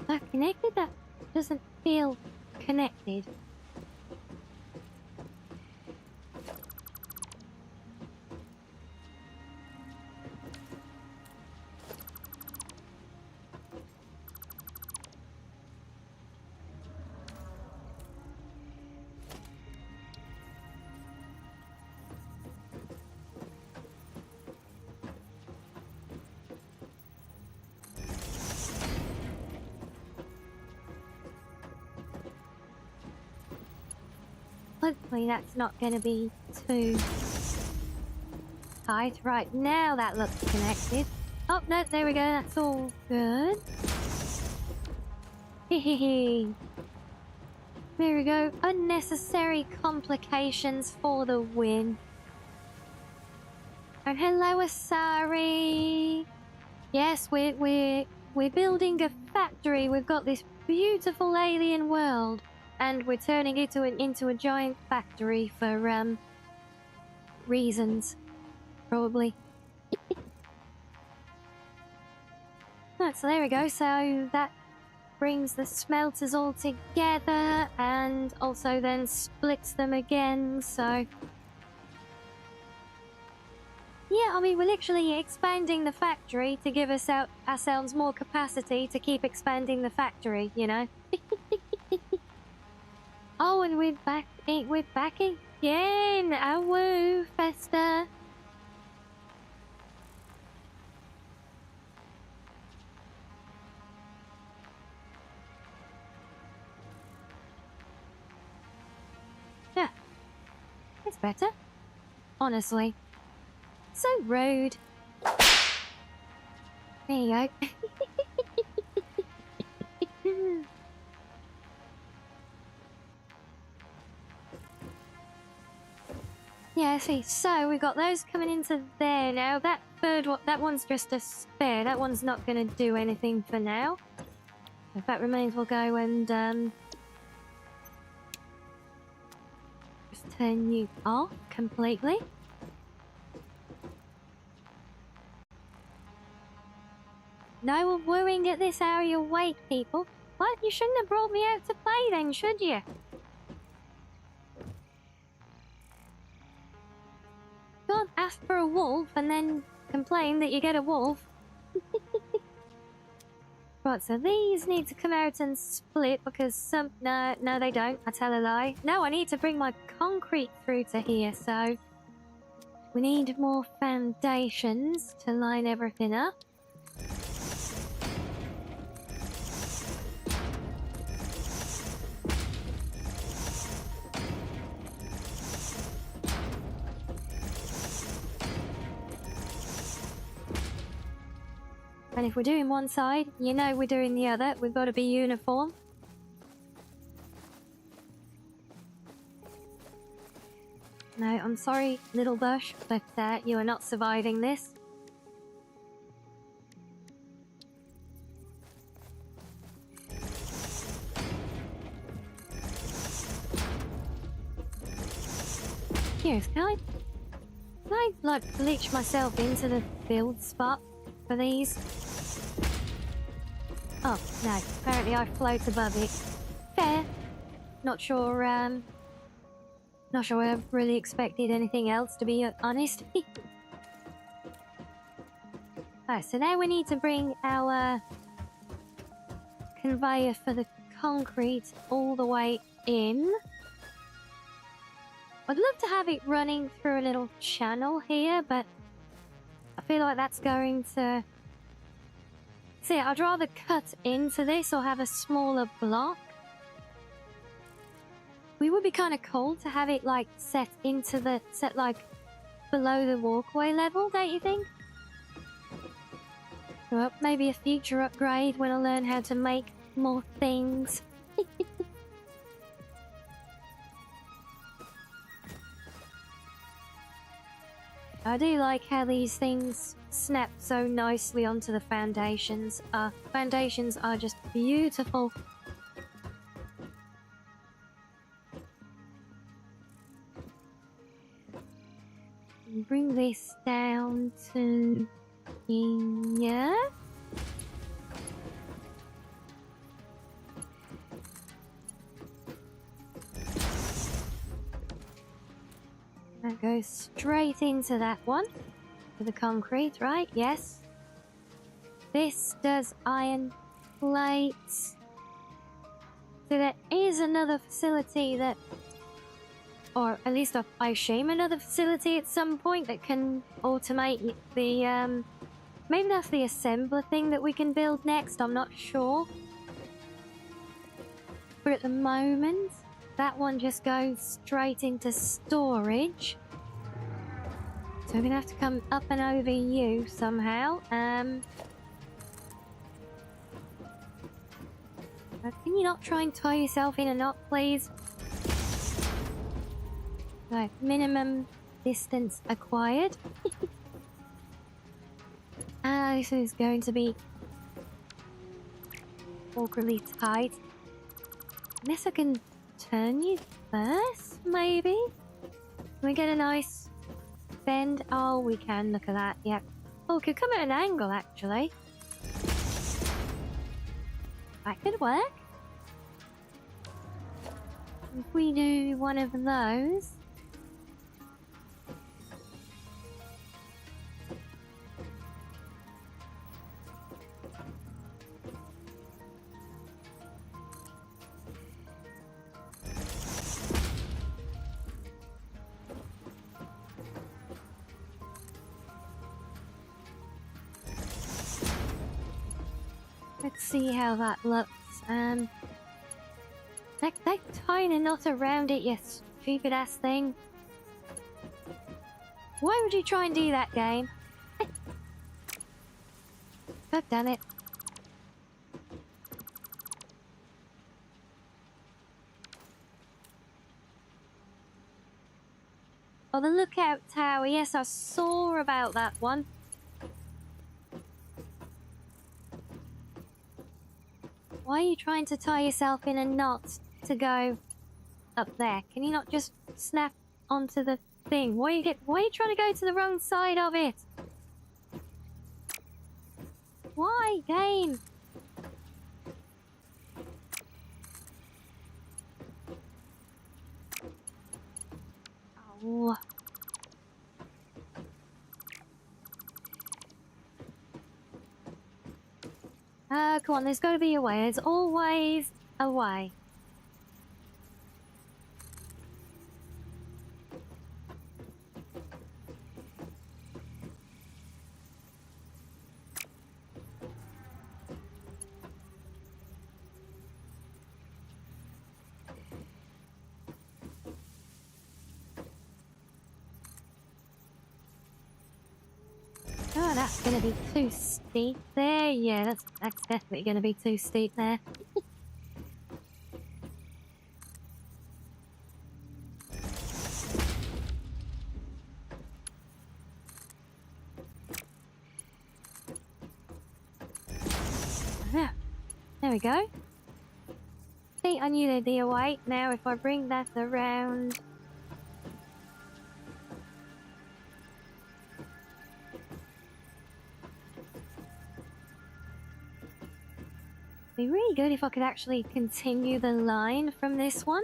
that connected? That doesn't feel connected. Hopefully that's not going to be too tight. Right, now that looks connected. Oh, no, there we go. That's all good. Hehehe. There we go. Unnecessary complications for the win. And hello, Asari. Yes, we're building a factory. We've got this beautiful alien world. And we're turning it into a giant factory for, reasons. Probably. Right, so there we go. So that brings the smelters all together and also then splits them again, so... Yeah, I mean, we're literally expanding the factory to give ourselves more capacity to keep expanding the factory, you know? Oh, and we're back again. Oh, woo, Festa. Yeah, it's better. Honestly. So rude. There you go. Yeah, see, so we've got those coming into there now. That third one, that one's just a spare. That one's not going to do anything for now. If that remains, we'll go and just turn you off completely. No wooing at this hour, you're awake, people. What? You shouldn't have brought me out to play then, should you? Can't ask for a wolf and then complain that you get a wolf. Right, so these need to come out and split because some... No, they don't. I tell a lie. No, I need to bring my concrete through to here, so... We need more foundations to line everything up. And if we're doing one side, you know we're doing the other. We've got to be uniform. No, I'm sorry, little bush, but you are not surviving this. Curious, can I like glitch myself into the build spot for these? Oh, no. Apparently I float above it. Fair. Not sure I really expected anything else, to be honest. Alright, so now we need to bring our conveyor for the concrete all the way in. I'd love to have it running through a little channel here, but I feel like that's going to... See, I'd rather cut into this or have a smaller block. We would be kind of cool to have it like set like below the walkway level, don't you think? Well, maybe a future upgrade when I learn how to make more things. I do like how these things snap so nicely onto the foundations. Foundations are just beautiful. Bring this down to here. That goes straight into that one. For the concrete, right? Yes. This does iron plates. So there is another facility that... Or at least I assume another facility at some point that can automate the... Maybe that's the assembler thing that we can build next, I'm not sure. But at the moment, that one just goes straight into storage. So we're going to have to come up and over you somehow. Can you not try and tie yourself in a knot, please? Right, minimum distance acquired. This is going to be awkwardly tight. Unless I can turn you first, maybe? Can we get a nice bend? Oh, we can. Look at that. Yep. Oh, it could come at an angle, actually. That could work. If we do one of those... Let's see how that looks. That tiny knot around it, you stupid ass thing. Why would you try and do that, game? God damn it. Oh, the lookout tower. Yes, I saw about that one. Why are you trying to tie yourself in a knot to go up there? Can you not just snap onto the thing? Why are you trying to go to the wrong side of it? Why, game? Oh. Come on, there's got to be a way. There's always a way. Oh, that's gonna be too steep there. Yeah, that's definitely gonna be too steep there. Yeah, there we go. See, I knew there'd be a way. Now, if I bring that around. Be really good if I could actually continue the line from this one.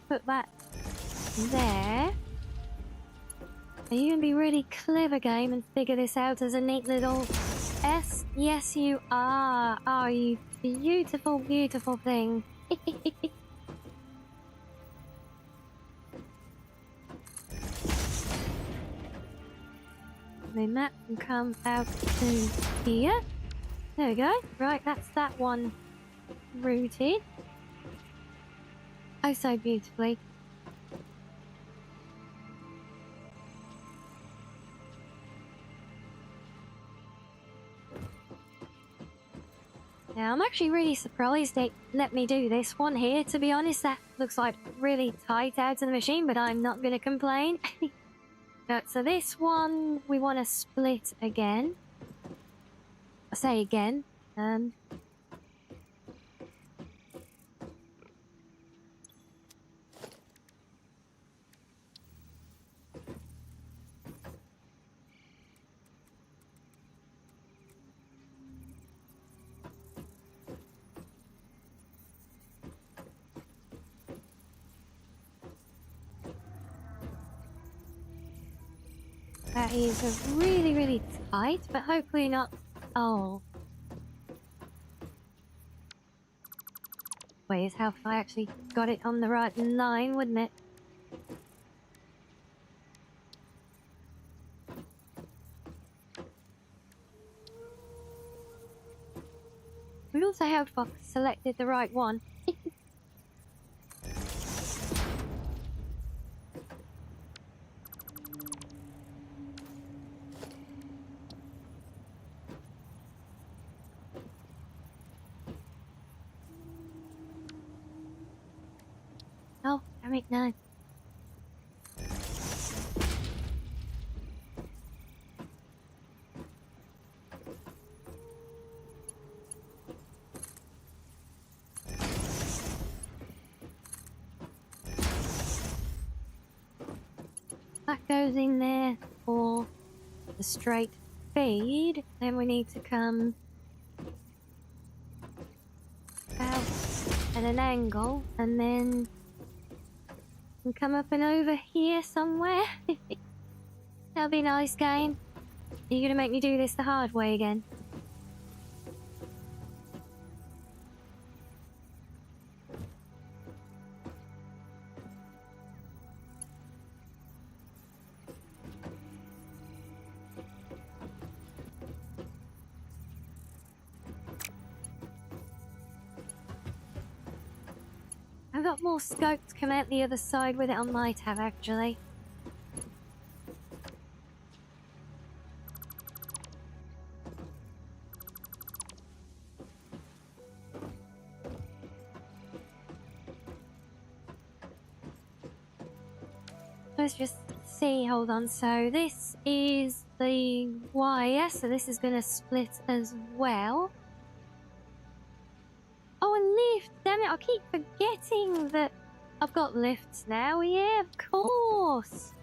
Put that there. Are you gonna be really clever, game, and figure this out as a neat little S? Yes, you are. Oh, you beautiful, beautiful thing. Then that can come out to here. There we go. Right, that's that one routed. Oh, so beautifully. Now, I'm actually really surprised they let me do this one here. To be honest, that looks like really tight out of the machine, but I'm not going to complain. So this one, we want to split again. I say again. That is a really, really tight, but hopefully not. Oh. Wait, is how if I actually got it on the right line, wouldn't it? We'd also help if I selected the right one. Oh, damn it, no. That goes in there for the straight feed. Then we need to come out at an angle and then come up and over here somewhere. That'll be a nice, game. Are you gonna make me do this the hard way again? I've got more scope to come out the other side with it. I might have, actually. let's just see. Hold on. So this is the wire. So this is going to split as well. Oh, and lift. Damn it. I keep forgetting that I've got lifts now. Yeah, of course.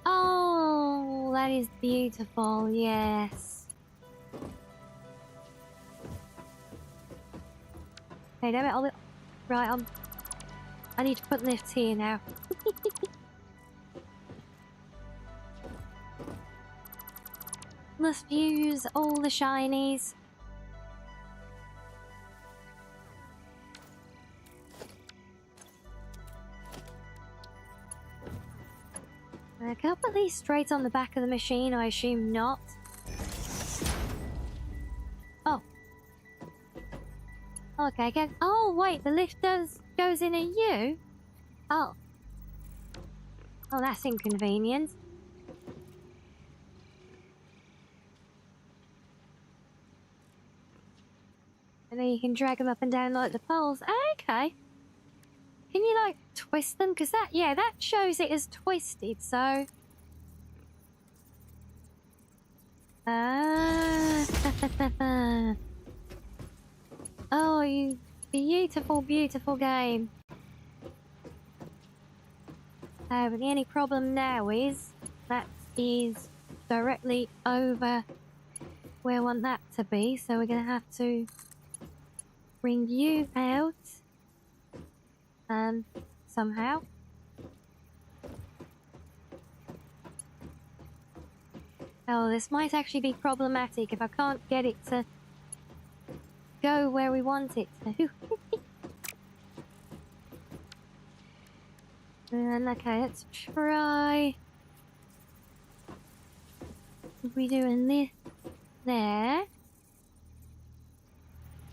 Oh, that is beautiful. Yes. Hey, damn it. Right, I need to put lifts here now. Let's use all the shinies. Can I put these straight on the back of the machine? I assume not. Oh. Okay, good. Oh, wait, the lift goes in a U? Oh. Oh, that's inconvenient. And then you can drag them up and down like the poles. Okay. Can you, like, twist them? Because that shows it as twisted, so... Oh, you beautiful, beautiful game. But the only problem now is that is directly over where I want that to be, so we're going to have to bring you out somehow. Oh, this might actually be problematic if I can't get it to go where we want it to. And okay, let's try. We doing this there.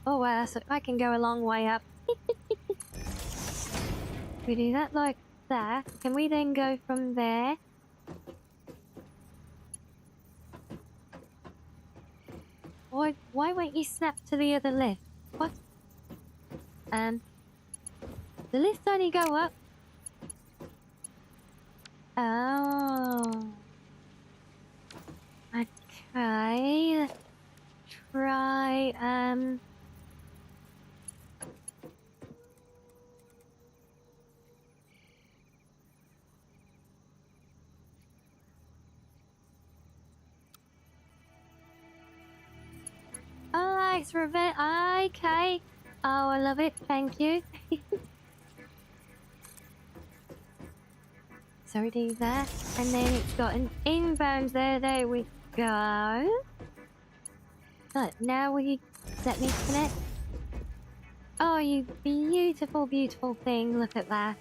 Oh wow, I can go a long way up. We do that like that. Can we then go from there? Why won't you snap to the other lift? What? The lifts only go up. Oh. Okay. Let's try, Oh, it's revenge. Okay. Oh, I love it. Thank you. So we do that. And then it's got an inbound there. There we go. But now we let me connect. Oh, you beautiful, beautiful thing. Look at that.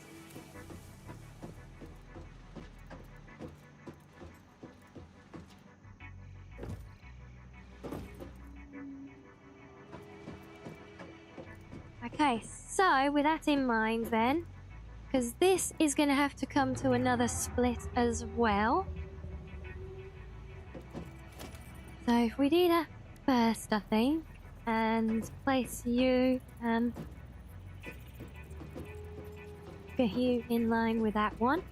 Okay, so with that in mind then, because this is going to have to come to another split as well. So if we do that first, I think, and place you, get you in line with that one.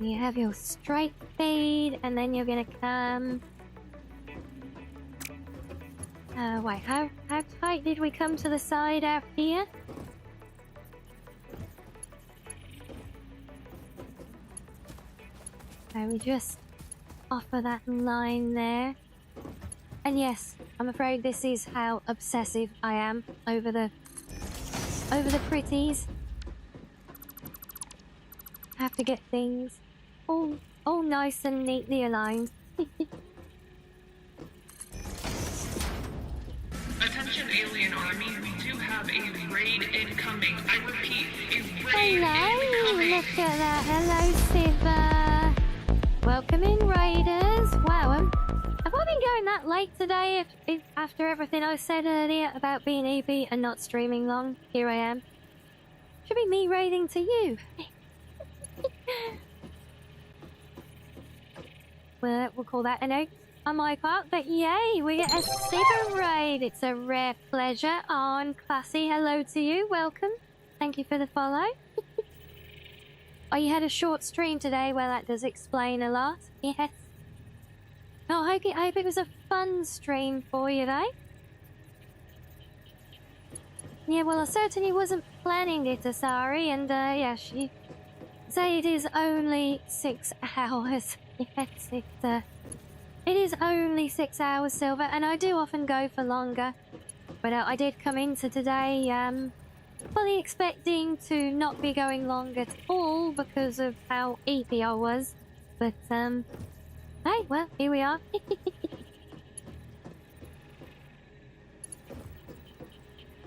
You have your straight feed, and then you're gonna come. Wait, how tight did we come to the side out here? So we just offer that line there. And yes, I'm afraid this is how obsessive I am over the pretties. Have to get things all nice and neatly aligned. Attention Alien Army, we do have a raid incoming. I repeat, a raid Hello, incoming. look at that. Hello, Siva. Welcome in, Raiders. Wow, have I been going that late today after everything I said earlier about being EP and not streaming long? Here I am. Should be me raiding to you. we'll call that an egg on my part. But yay, we get a super raid. It's a rare pleasure. On Classy, hello to you. Welcome. Thank you for the follow. Oh, you had a short stream today. Well, that does explain a lot. Yes. Oh, I hope it was a fun stream for you, though. Yeah, well, I certainly wasn't planning it, Asari, and, yeah, she... Say it is only 6 hours. Yes, it is only 6 hours, Silver, and I do often go for longer. But I did come into today, fully expecting to not be going long at all because of how eepy I was. But, hey, well, here we are.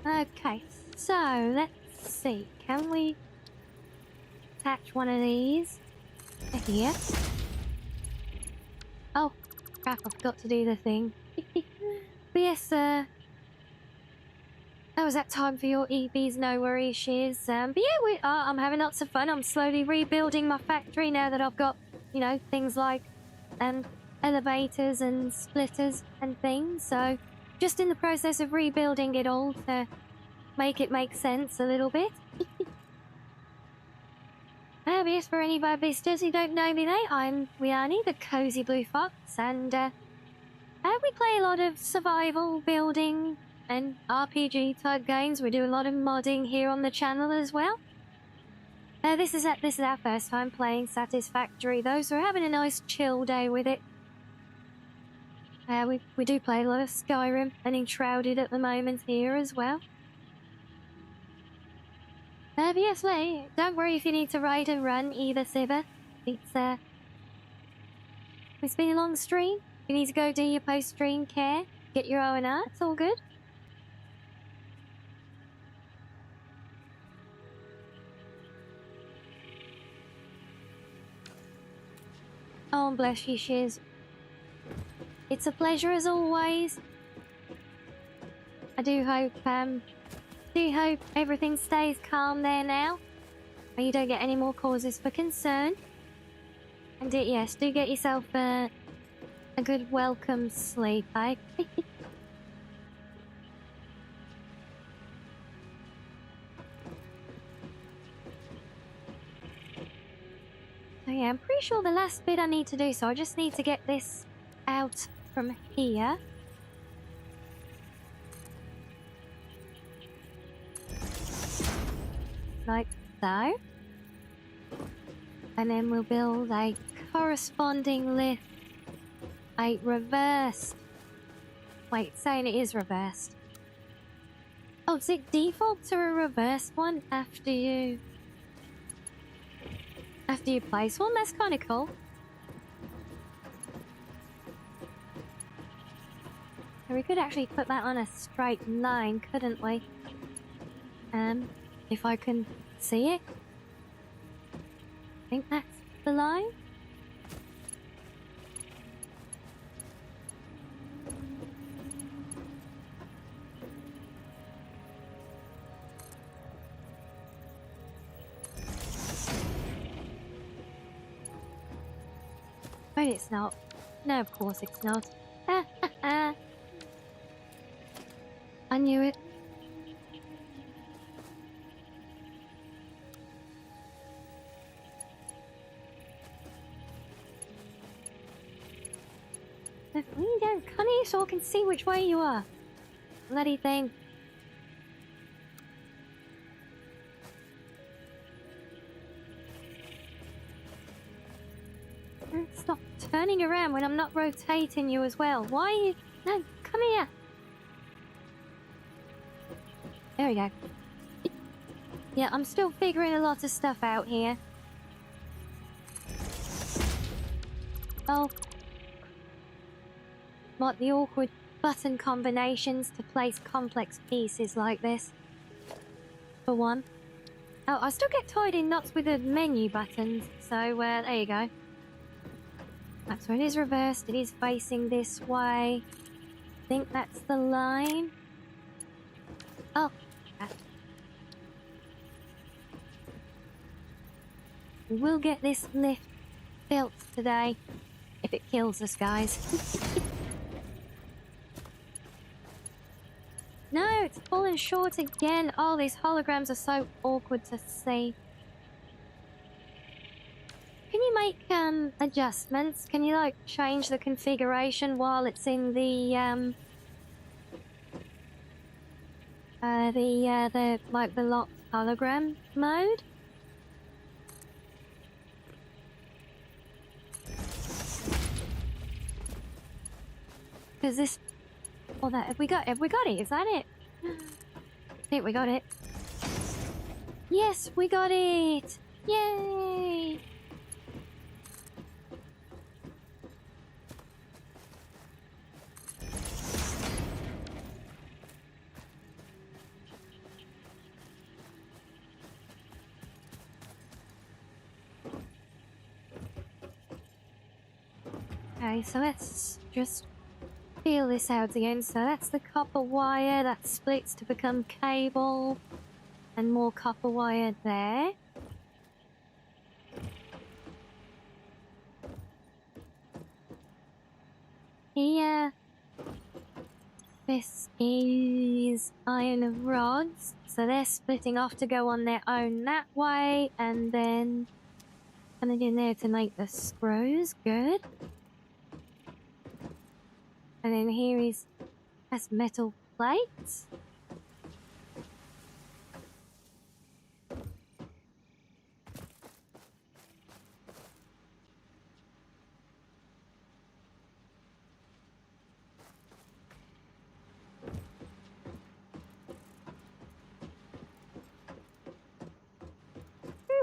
Okay, so, let's see. Can we attach one of these here? Oh, crap, I forgot to do the thing. But yes, that was that time for your EVs, no worries, Shiz. But yeah, I'm having lots of fun. I'm slowly rebuilding my factory now that I've got, you know, things like elevators and splitters and things. So, just in the process of rebuilding it all to make it make sense a little bit. Yes, for any visitors who don't know me, I'm Rianni, the Cozy Blue Fox, and we play a lot of survival, building, and RPG type games. We do a lot of modding here on the channel as well. This is our first time playing Satisfactory though, so we're having a nice chill day with it. We do play a lot of Skyrim and Enshrouded at the moment here as well. But yes, don't worry if you need to ride and run either, Sibba. It's been a long stream. You need to go do your post-stream care, get your O&R, it's all good. Oh, bless you, Shiz. It's a pleasure as always. I do hope everything stays calm there now. And you don't get any more causes for concern. And yes, do get yourself a good welcome sleep, eh? So yeah, I'm pretty sure the last bit I need to do, so I just need to get this out from here. Like so. And then we'll build a corresponding lift. A reversed. Wait, it's saying it is reversed. Oh, does it default to a reversed one after you place one? That's kind of cool. So we could actually put that on a straight line, couldn't we? If I can see it. I think that's the line. But it's not. No, of course it's not. I knew it. You don't come here so I can see which way you are. Bloody thing. Stop turning around when I'm not rotating you as well. Why are you... No, come here. There we go. Yeah, I'm still figuring a lot of stuff out here. Oh. Like the awkward button combinations to place complex pieces like this. For one. Oh, I still get tied in knots with the menu buttons, so there you go. Right, so it is reversed, it is facing this way. I think that's the line. Oh. We will get this lift built today. if it kills us, guys. No, it's falling short again. Oh, these holograms are so awkward to see. Can you make adjustments? Can you like change the configuration while it's in the locked hologram mode? Because this, well, that have we got it? Is that it? I think we got it. Yes, we got it! Yay! Okay, so let's just feel this out again. So that's the copper wire that splits to become cable, and more copper wire there. Here, this is iron rods, so they're splitting off to go on their own that way, and then coming in there to make the screws. Good. And then here is has metal plates.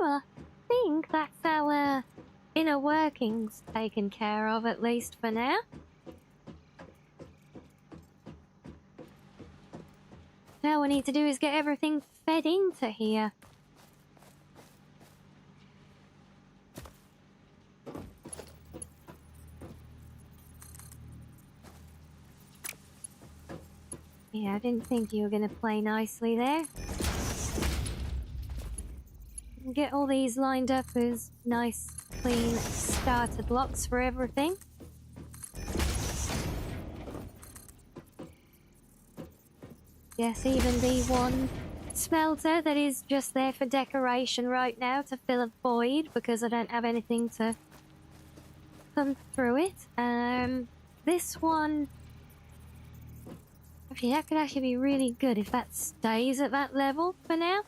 Well, I think that's our inner workings taken care of, at least for now. Now all we need to do is get everything fed into here. Yeah, I didn't think you were going to play nicely there. Get all these lined up as nice, clean starter blocks for everything. Yes, even the one smelter that is just there for decoration right now to fill a void because I don't have anything to come through it. This one... Actually, that could actually be really good if that stays at that level for now.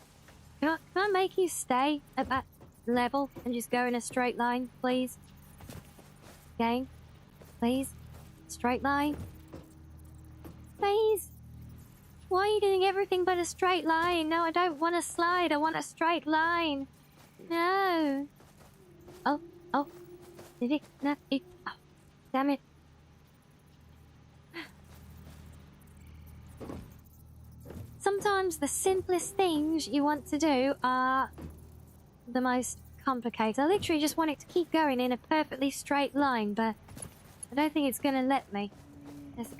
Can I make you stay at that level and just go in a straight line, please? Gang, please? Straight line? Please? Why are you doing everything but a straight line? No, I don't want a slide. I want a straight line. No. Oh. Did it? No, it... Oh, damn it. Sometimes the simplest things you want to do are the most complicated. I literally just want it to keep going in a perfectly straight line, but I don't think it's going to let me. Let's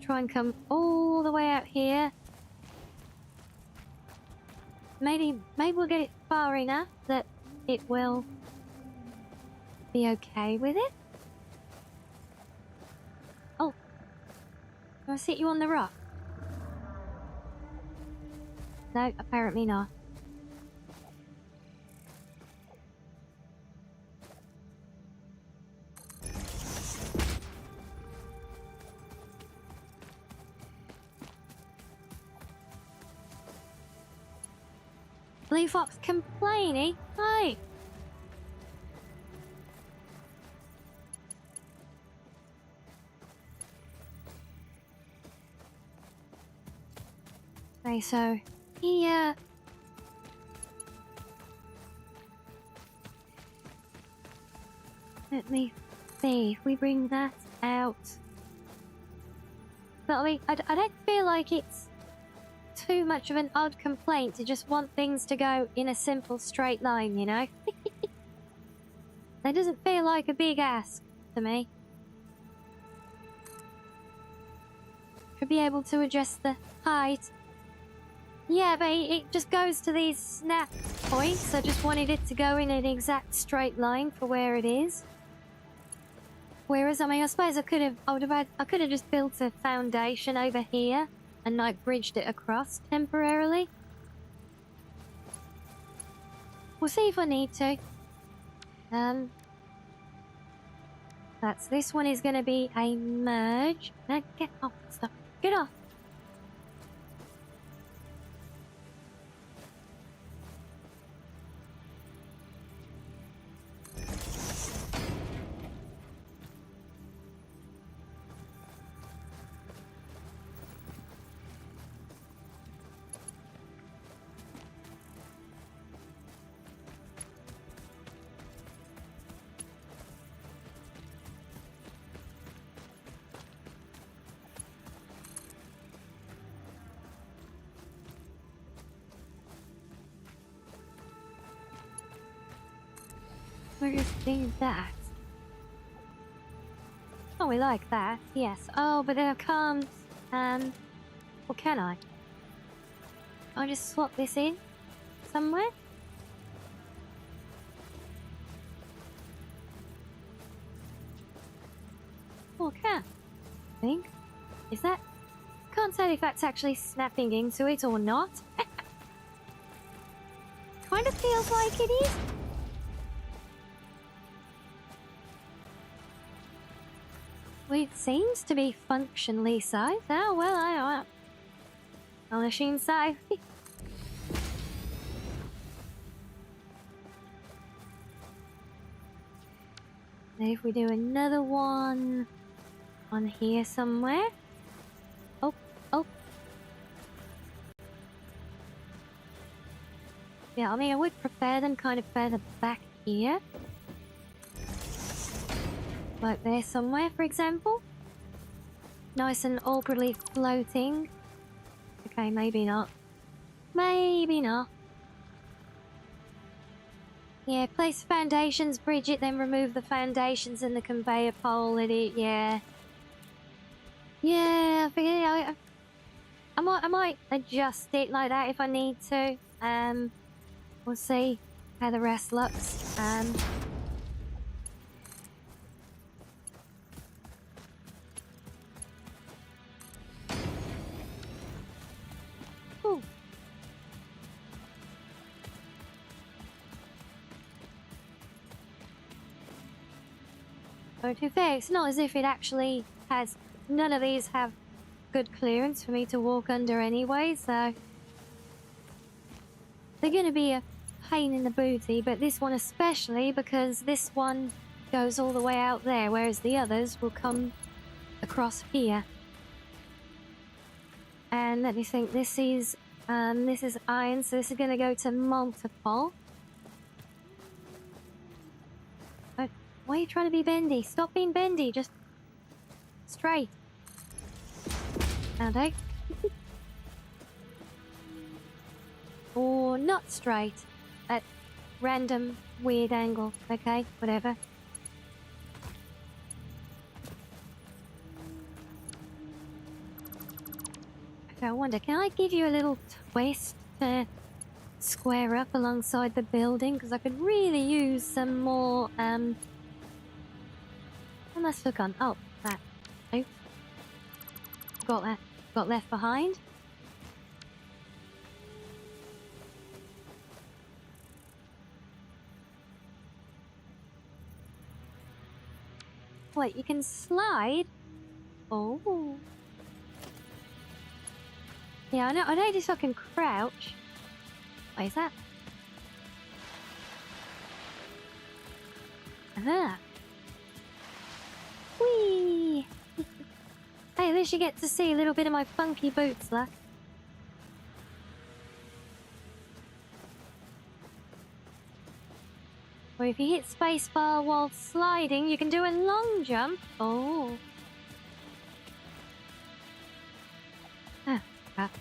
try and come all the way out here. Maybe we'll get it far enough that it will be okay with it. Oh, can I sit you on the rock? No, apparently not. Blue Fox complaining? Hi! Okay, so... Here. Let me see if we bring that out. But I mean, I don't feel like it's too much of an odd complaint to just want things to go in a simple straight line, you know? That doesn't feel like a big ask to me. Should be able to adjust the height. Yeah, but it just goes to these snap points. I just wanted it to go in an exact straight line for where it is. Whereas, I mean, I suppose I could have just built a foundation over here and like bridged it across temporarily. We'll see if I need to. This one is going to be a merge. Now get off, stop, get off. We're just doing that. Oh, we like that. Yes. Oh, but then I can't. Well, can I? I'll just swap this in somewhere. Oh, I can. I think. Is that? Can't tell if that's actually snapping into it or not. Kind of feels like it is. Well, it seems to be functionally so. Oh, well, I'll assume so. Now if we do another one on here somewhere. Oh. Yeah, I mean, I would prefer them kind of further back here. Like there somewhere, for example. Nice and awkwardly floating. Okay, maybe not. Maybe not. Yeah, place foundations, bridge it, then remove the foundations and the conveyor pole at it, yeah. Yeah, I figure I might adjust it like that if I need to. We'll see how the rest looks. Ooh. But to be fair, it's not as if it actually has. None of these have good clearance for me to walk under anyway, so they're going to be a pain in the booty, but this one especially because this one goes all the way out there, whereas the others will come across here. And let me think, this is iron, so this is going to go to multiple. Why are you trying to be bendy? Stop being bendy, just straight. Now, or not straight, at random weird angle. Okay, whatever. Okay, I wonder, can I give you a little twist to square up alongside the building? Because I could really use some more, I must have gone. Oh, that. Oops. Got that. Got left behind. Wait, you can slide? Oh. Yeah, I noticed I can crouch. What is that? Ah. Whee! Hey, at least you get to see a little bit of my funky boots, look. Or if you hit spacebar while sliding, you can do a long jump. Oh. Ah, crap.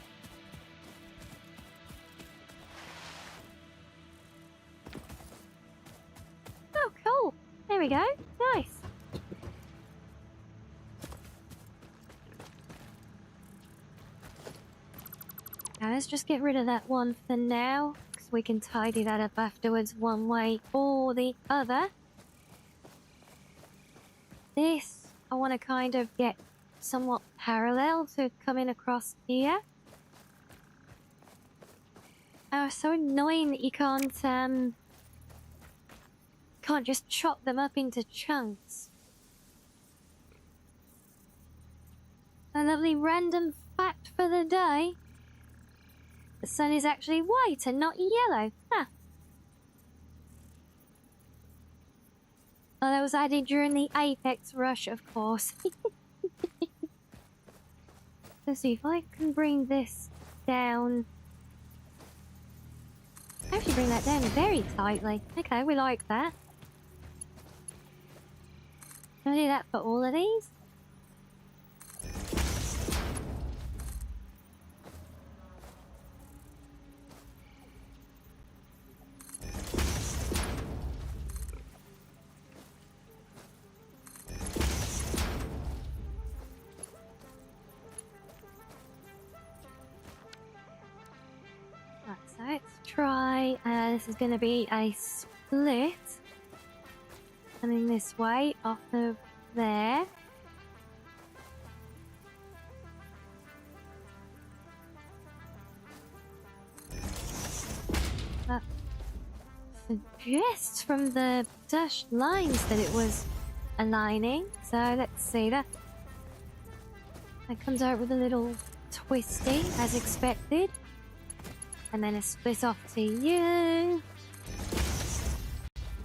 Oh, cool. There we go. Nice. Now let's just get rid of that one for now, because we can tidy that up afterwards one way or the other. this, I want to kind of get somewhat parallel to coming across here. Oh, it's so annoying that you can't just chop them up into chunks. A lovely random fact for the day. The sun is actually white and not yellow. Huh. Well, that was added during the apex rush, of course. Let's see if I can bring this down. Actually bring that down very tightly. Okay, we like that. Can I do that for all of these? Right, so let's try, this is going to be a split. Coming this way, off of there. That suggests from the dashed lines that it was aligning. So let's see that. That comes out with a little twisty, as expected. And then a split off to you.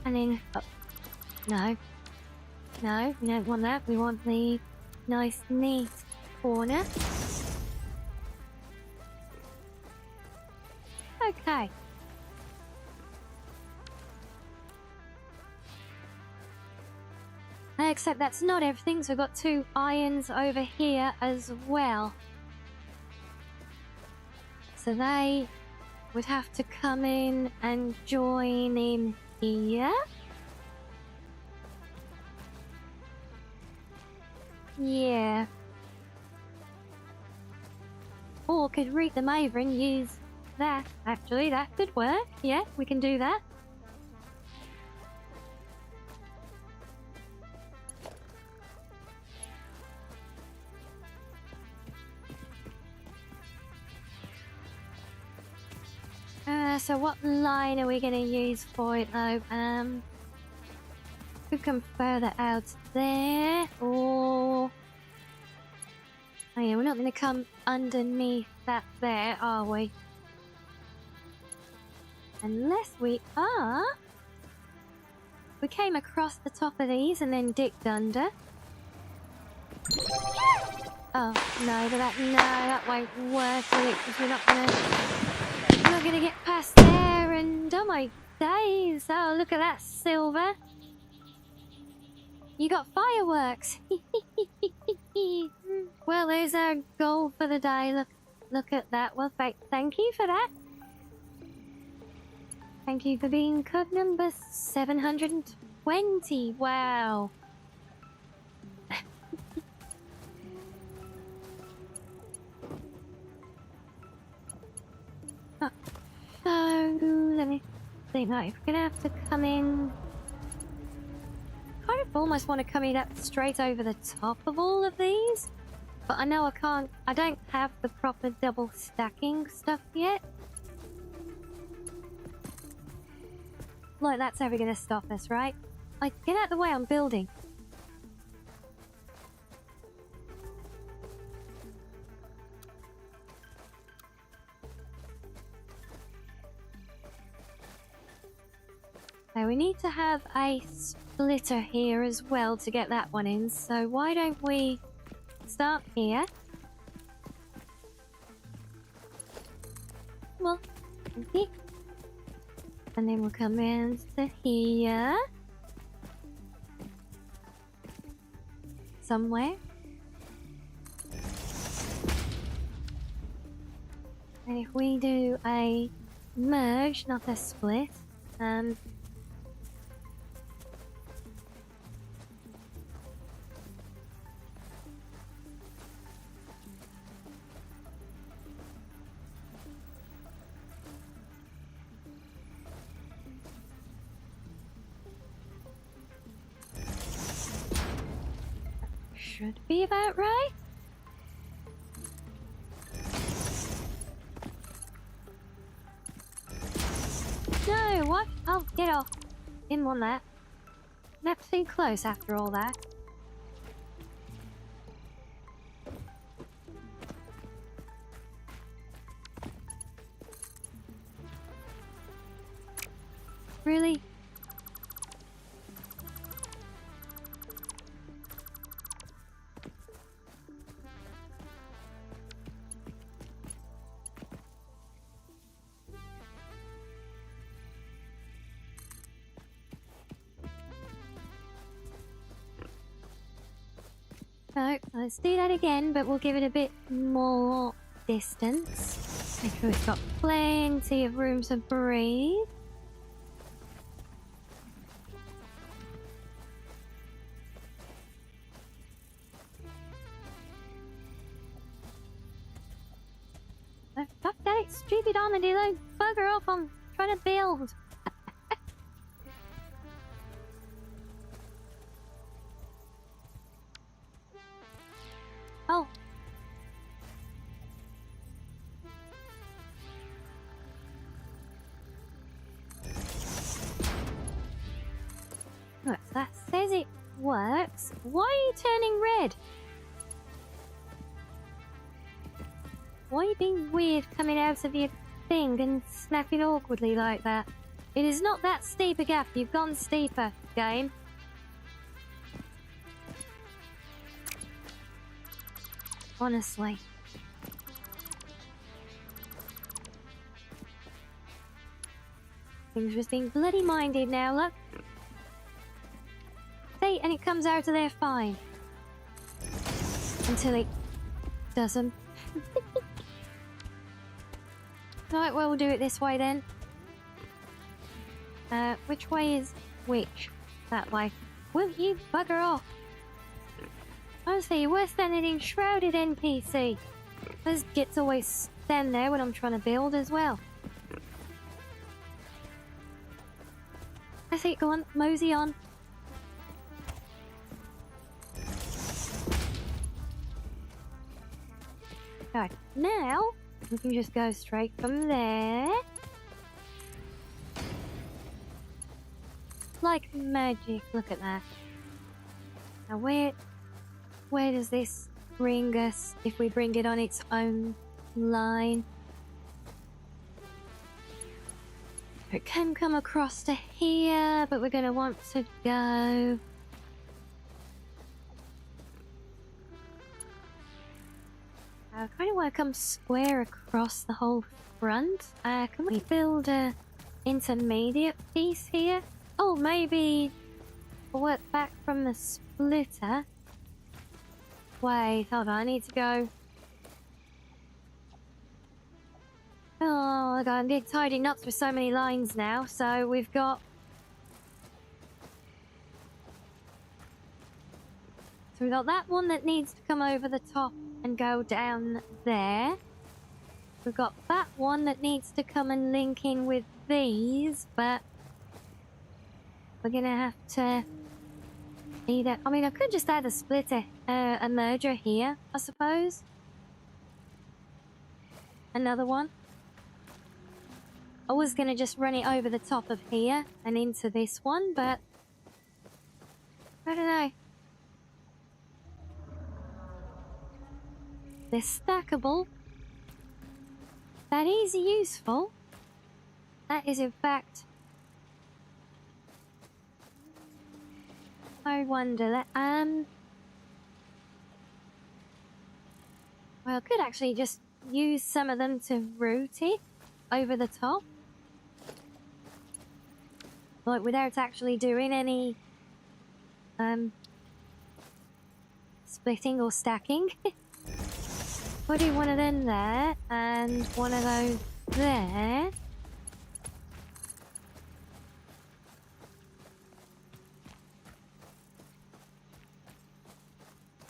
And then... Oh, no. No, we don't want that. We want the nice, neat corner. Okay. Except that's not everything, so we've got 2 irons over here as well. So they would have to come in and join in here. Yeah. Or could read them over and use that. Actually, that could work. Yeah, we can do that. So what line are we going to use for it though? Could come further out there, or... Oh yeah, we're not going to come underneath that there, are we? Unless we are... We came across the top of these and then dipped under. Oh, no, that won't work, will it? Because we're not gonna get past there, and oh my days! Oh, look at that silver. You got fireworks. Well, there's our goal for the day. Look at that. Well, thank you for that. Thank you for being code number 720. Wow. So, let me think. Right, if we're gonna have to come in... kind of almost want to come in up straight over the top of all of these. But I know I can't... I don't have the proper double stacking stuff yet. Like, that's ever gonna stop us, right? Like, get out of the way, I'm building. So we need to have a splitter here as well to get that one in. So why don't we start here? Well, okay. And then we'll come in to here. Somewhere. And if we do a merge, not a split, should be about right. No, what? Oh, get off. Didn't want that. That's too close after all that. Really? So, let's do that again, but we'll give it a bit more distance. Make sure we've got plenty of room to breathe. Oh, fuck that, it's stupid armadillo. Bugger off, I'm trying to build. Oh. Look, that says it works. Why are you turning red? Why are you being weird coming out of your thing and snapping awkwardly like that? It is not that steep a gap. You've gone steeper, game. Honestly. Things just being bloody minded now, look. See, and it comes out of there fine. Until it doesn't. Right, well, we'll do it this way then. Which way is which? That way. Will you bugger off? Honestly, you're worse than an enshrouded NPC. Those gits always stand there when I'm trying to build as well. I see, go on, mosey on. Right, now we can just go straight from there. Like magic, look at that. Now where does this bring us if we bring it on its own line? It can come across to here, but we're going to want to go... I kind of want to come square across the whole front. Can we build a intermediate piece here? Oh, maybe work back from the splitter. Wait, hold on, I need to go. Oh, I'm getting tidy nuts with so many lines now. So we've got... So we've got that one that needs to come over the top and go down there. We've got that one that needs to come and link in with these, but we're gonna have to either... I mean, I could just add a splitter, a merger here, I suppose. Another one. I was gonna just run it over the top of here and into this one, but I don't know. They're stackable. That is useful. That is, in fact... I wonder that, well, I could actually just use some of them to route it over the top. Like, without actually doing any, splitting or stacking. I'll do one of them there, and one of those there.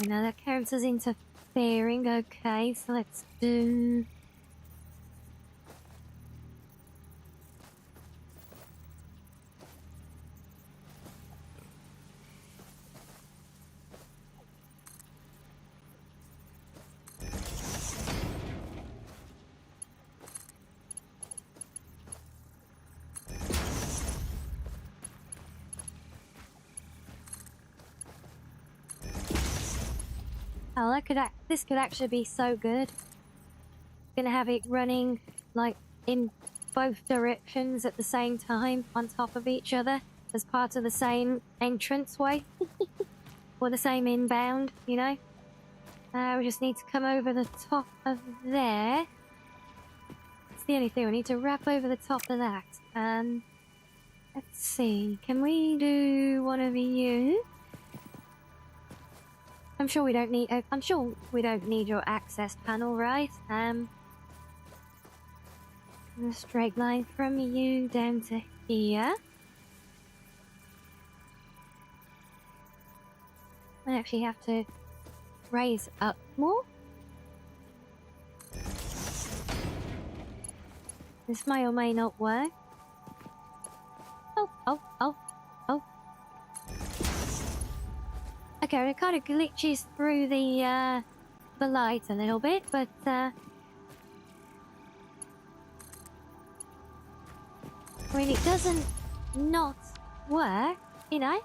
Now that counts as interfering, okay, so let's do... Oh, this could actually be so good. Gonna have it running like in both directions at the same time on top of each other as part of the same entranceway or the same inbound, you know. We just need to come over the top of there. It's the only thing, we need to wrap over the top of that. Let's see, can we do one of you? I'm sure we don't need your access panel, right? A straight line from you down to here. I actually have to raise up more. This may or may not work. Oh. Okay, it kind of glitches through the light a little bit, but I mean, it doesn't not work, you know?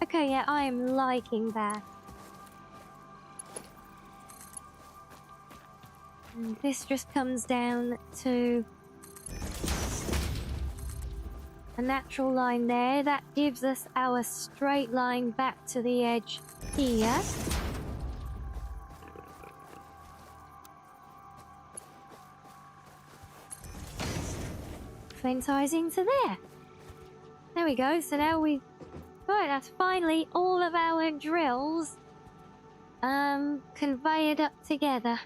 Okay, yeah, I am liking that. And this just comes down to a natural line there. That gives us our straight line back to the edge here. Finalizing to there. There we go. So now we... Right, that's finally all of our drills conveyed up together.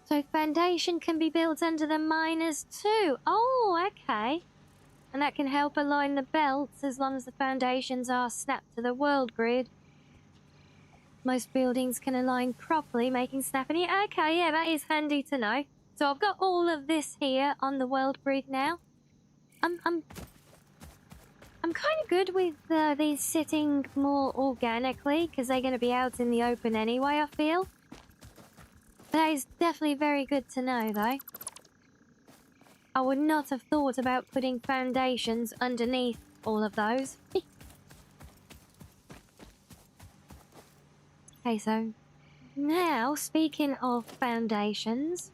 So foundation can be built under the miners too. Oh, okay. And that can help align the belts as long as the foundations are snapped to the world grid. Most buildings can align properly, making snapping it. Okay, yeah, that is handy to know. So I've got all of this here on the world grid now. I'm kind of good with these sitting more organically because they're going to be out in the open anyway, I feel. That is definitely very good to know, though. I would not have thought about putting foundations underneath all of those. Okay, so now, speaking of foundations,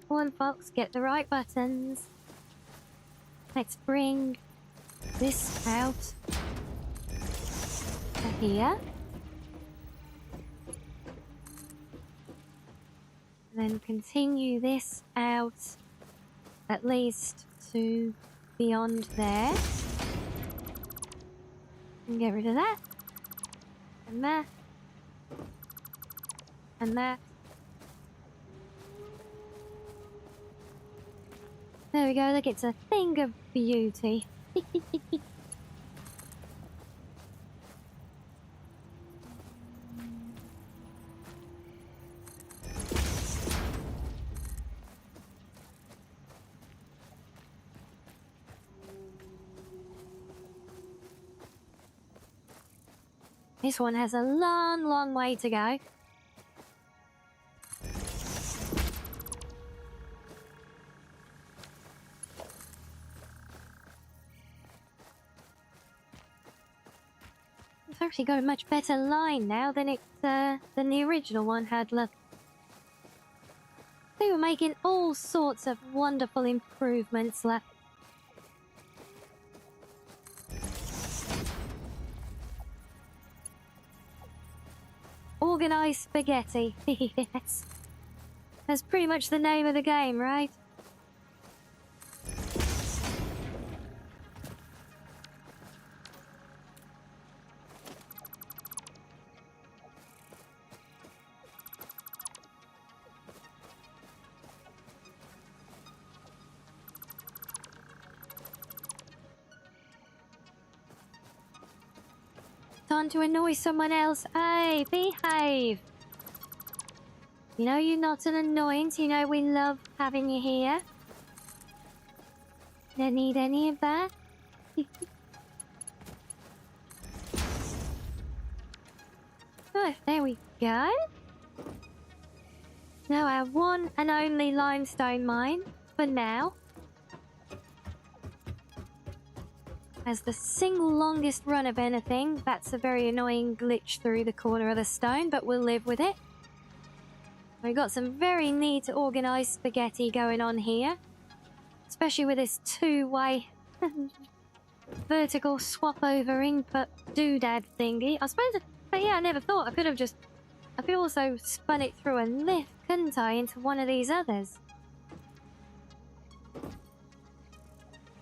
come on, Fox, get the right buttons. Let's bring this out to here. And then continue this out at least to beyond there. And get rid of that. And that. And that. There we go, look, it's a thing of beauty. This one has a long, long way to go. It's actually got a much better line now than the original one had. Look, they were making all sorts of wonderful improvements. Look. Organized spaghetti. Yes. That's pretty much the name of the game, right? Time to annoy someone else. Hey, behave. You know you're not an annoyance. You know we love having you here. Don't need any of that. Oh, there we go. Now our one and only limestone mine, for now. As the single longest run of anything. That's a very annoying glitch through the corner of the stone, but we'll live with it. We've got some very neat organised spaghetti going on here. Especially with this two-way vertical swap over input doodad thingy. I suppose, but yeah, I never thought. I could also spun it through a lift, couldn't I, into one of these others?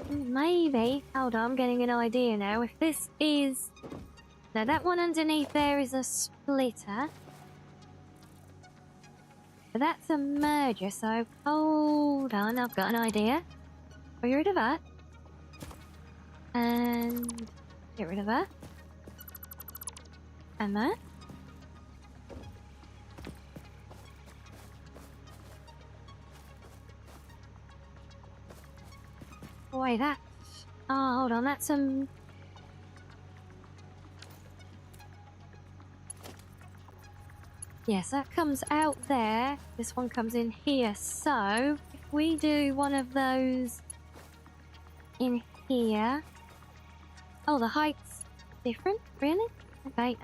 Maybe. Hold on, I'm getting an idea now. If this is... Now that one underneath there is a splitter. But that's a merger, so hold on, I've got an idea. Get rid of that. And get rid of that. And that. Boy, that's... Oh, hold on, that's some... Yes, that comes out there. This one comes in here. So, if we do one of those in here... Oh, the height's different? Really? Okay,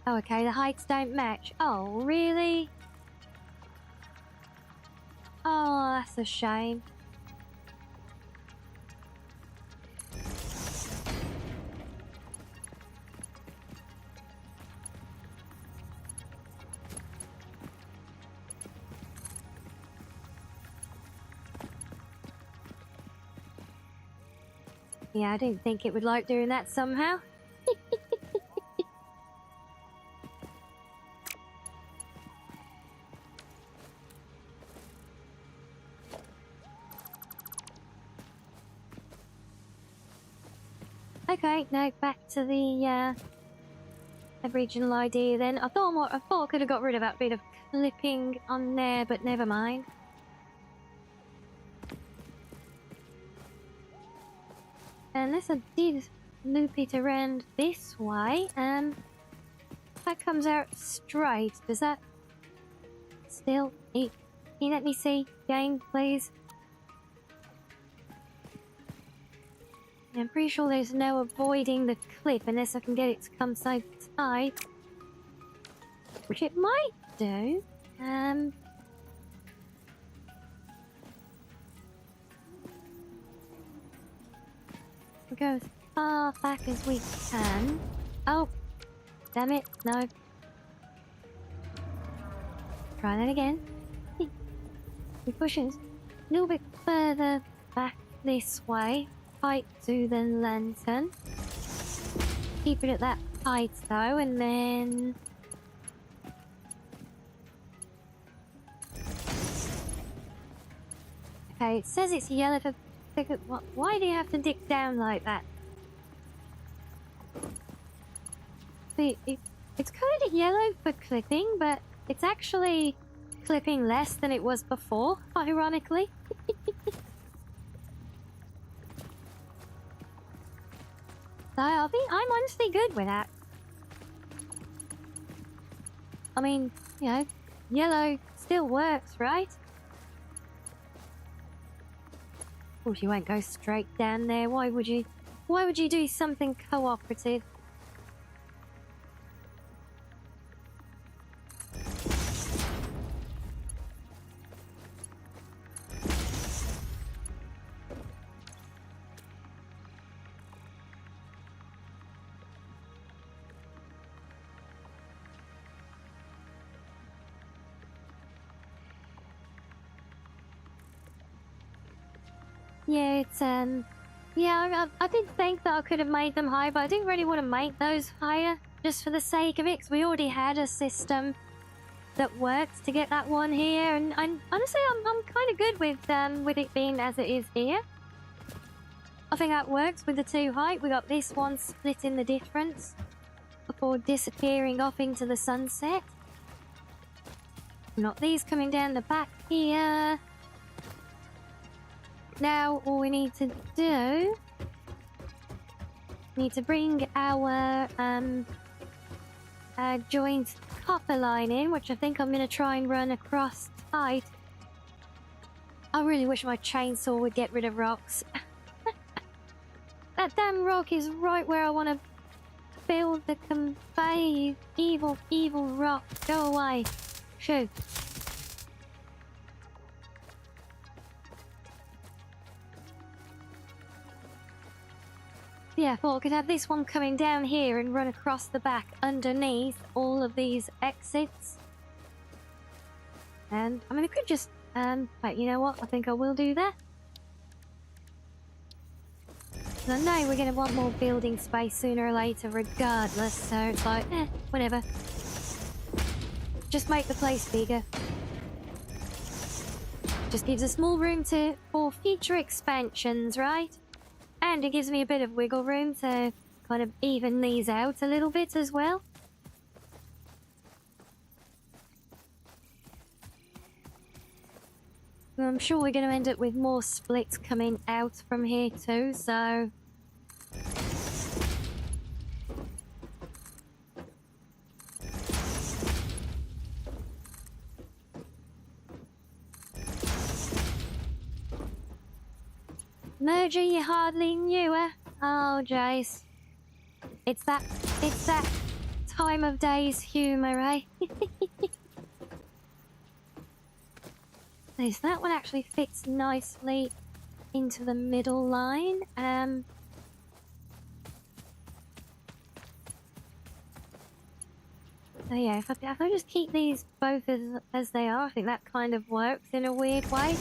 Oh, okay, the heights don't match. Oh, really? Oh, that's a shame. Yeah, I didn't think it would like doing that somehow. Okay, now back to the original idea then. I thought I could have got rid of that bit of clipping on there, but never mind. Unless I did loop it around this way, that comes out straight. Does that still... Can you let me see game, please? I'm pretty sure there's no avoiding the clip unless I can get it to come side to side. Which it might do. We'll go as far back as we can. Oh! Damn it, no. Try that again. We push it a little bit further back this way. Height to the lantern. Keep it at that height though, and then... Okay, it says it's yellow for... Why do you have to dig down like that? It's kind of yellow for clipping, but it's actually clipping less than it was before, ironically. So I'm honestly good with that. I mean, you know, yellow still works, right? Of course you won't go straight down there. Why would you do something cooperative? Yeah, it's, yeah, I did think that I could have made them higher, but I didn't really want to make those higher, just for the sake of it, because we already had a system that worked to get that one here, and honestly, I'm kind of good with it being as it is here. I think that works with the two height. We got this one splitting the difference before disappearing off into the sunset. Not these coming down the back here. Now, all we need to do... Need to bring our joint copper line in, which I think I'm going to try and run across tight. I really wish my chainsaw would get rid of rocks. That damn rock is right where I want to build the convey. Evil, evil rock. Go away. Shoo. Yeah, I thought I could have this one coming down here and run across the back underneath all of these exits. And, I mean, I could just, but you know what? I think I will do that. I know we're going to want more building space sooner or later regardless, so it's like, whatever. Just make the place bigger. Just gives us more room for future expansions, right? And it gives me a bit of wiggle room to kind of even these out a little bit as well. I'm sure we're going to end up with more splits coming out from here too, so... Merger, you hardly knew her. Oh, Jace. It's that time of day's humour, eh? So that one actually fits nicely into the middle line. So yeah, if I just keep these both as they are, I think that kind of works in a weird way.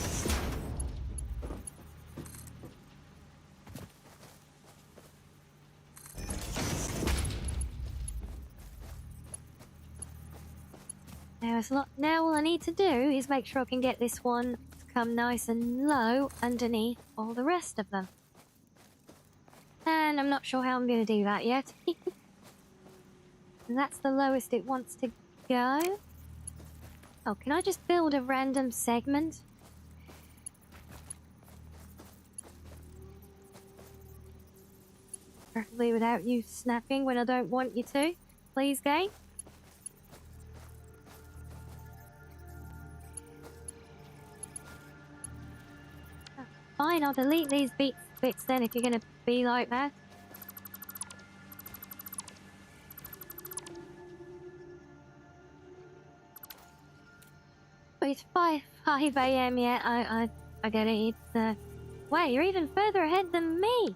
Now all I need to do is make sure I can get this one to come nice and low underneath all the rest of them. And I'm not sure how I'm going to do that yet. And that's the lowest it wants to go. Oh, can I just build a random segment? Preferably without you snapping when I don't want you to. Please, game. Fine, I'll delete these bits then if you're going to be like that. But it's 5 AM yet. I get it. It's wait, you're even further ahead than me.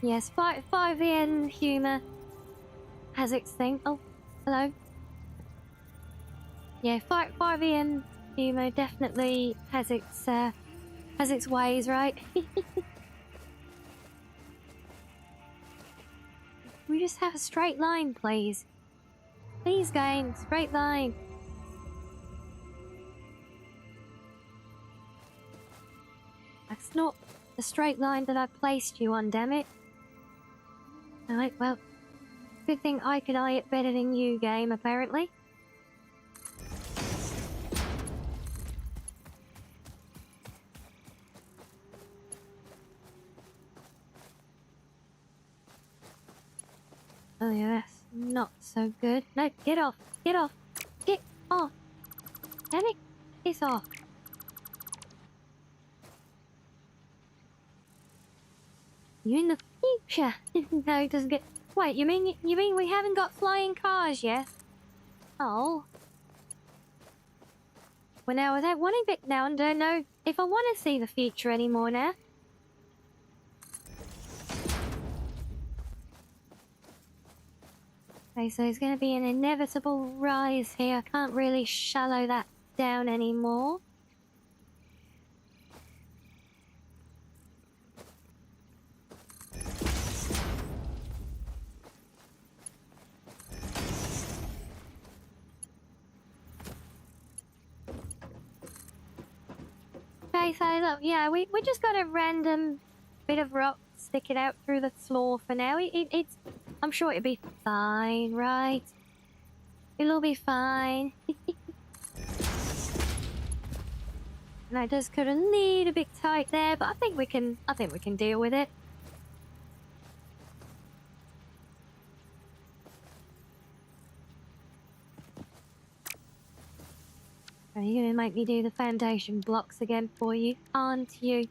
Yes, 5 AM humour has its thing. Oh, hello. Yeah, 5 AM humour definitely has its ways, right? We just have a straight line, please. Please, game, straight line. That's not the straight line that I placed you on, damn it. Alright, well, good thing I could eye it better than you, game, apparently. Oh yeah, that's not so good. No, get off! Get off! Get off! Damn it! Piss off! You in the future? No, it doesn't get... Wait, you mean we haven't got flying cars yet? Oh. Well, now without wanting bit now, I don't know if I want to see the future anymore now. Okay, so there's going to be an inevitable rise here. I can't really shallow that down anymore. Okay, so look, yeah, we just got a random bit of rocks sticking out through the floor for now. It's... I'm sure it'll be fine, right? It'll be fine. And I just got a little bit tight there, but I think we can deal with it. Are you gonna make me do the foundation blocks again for you, aren't you?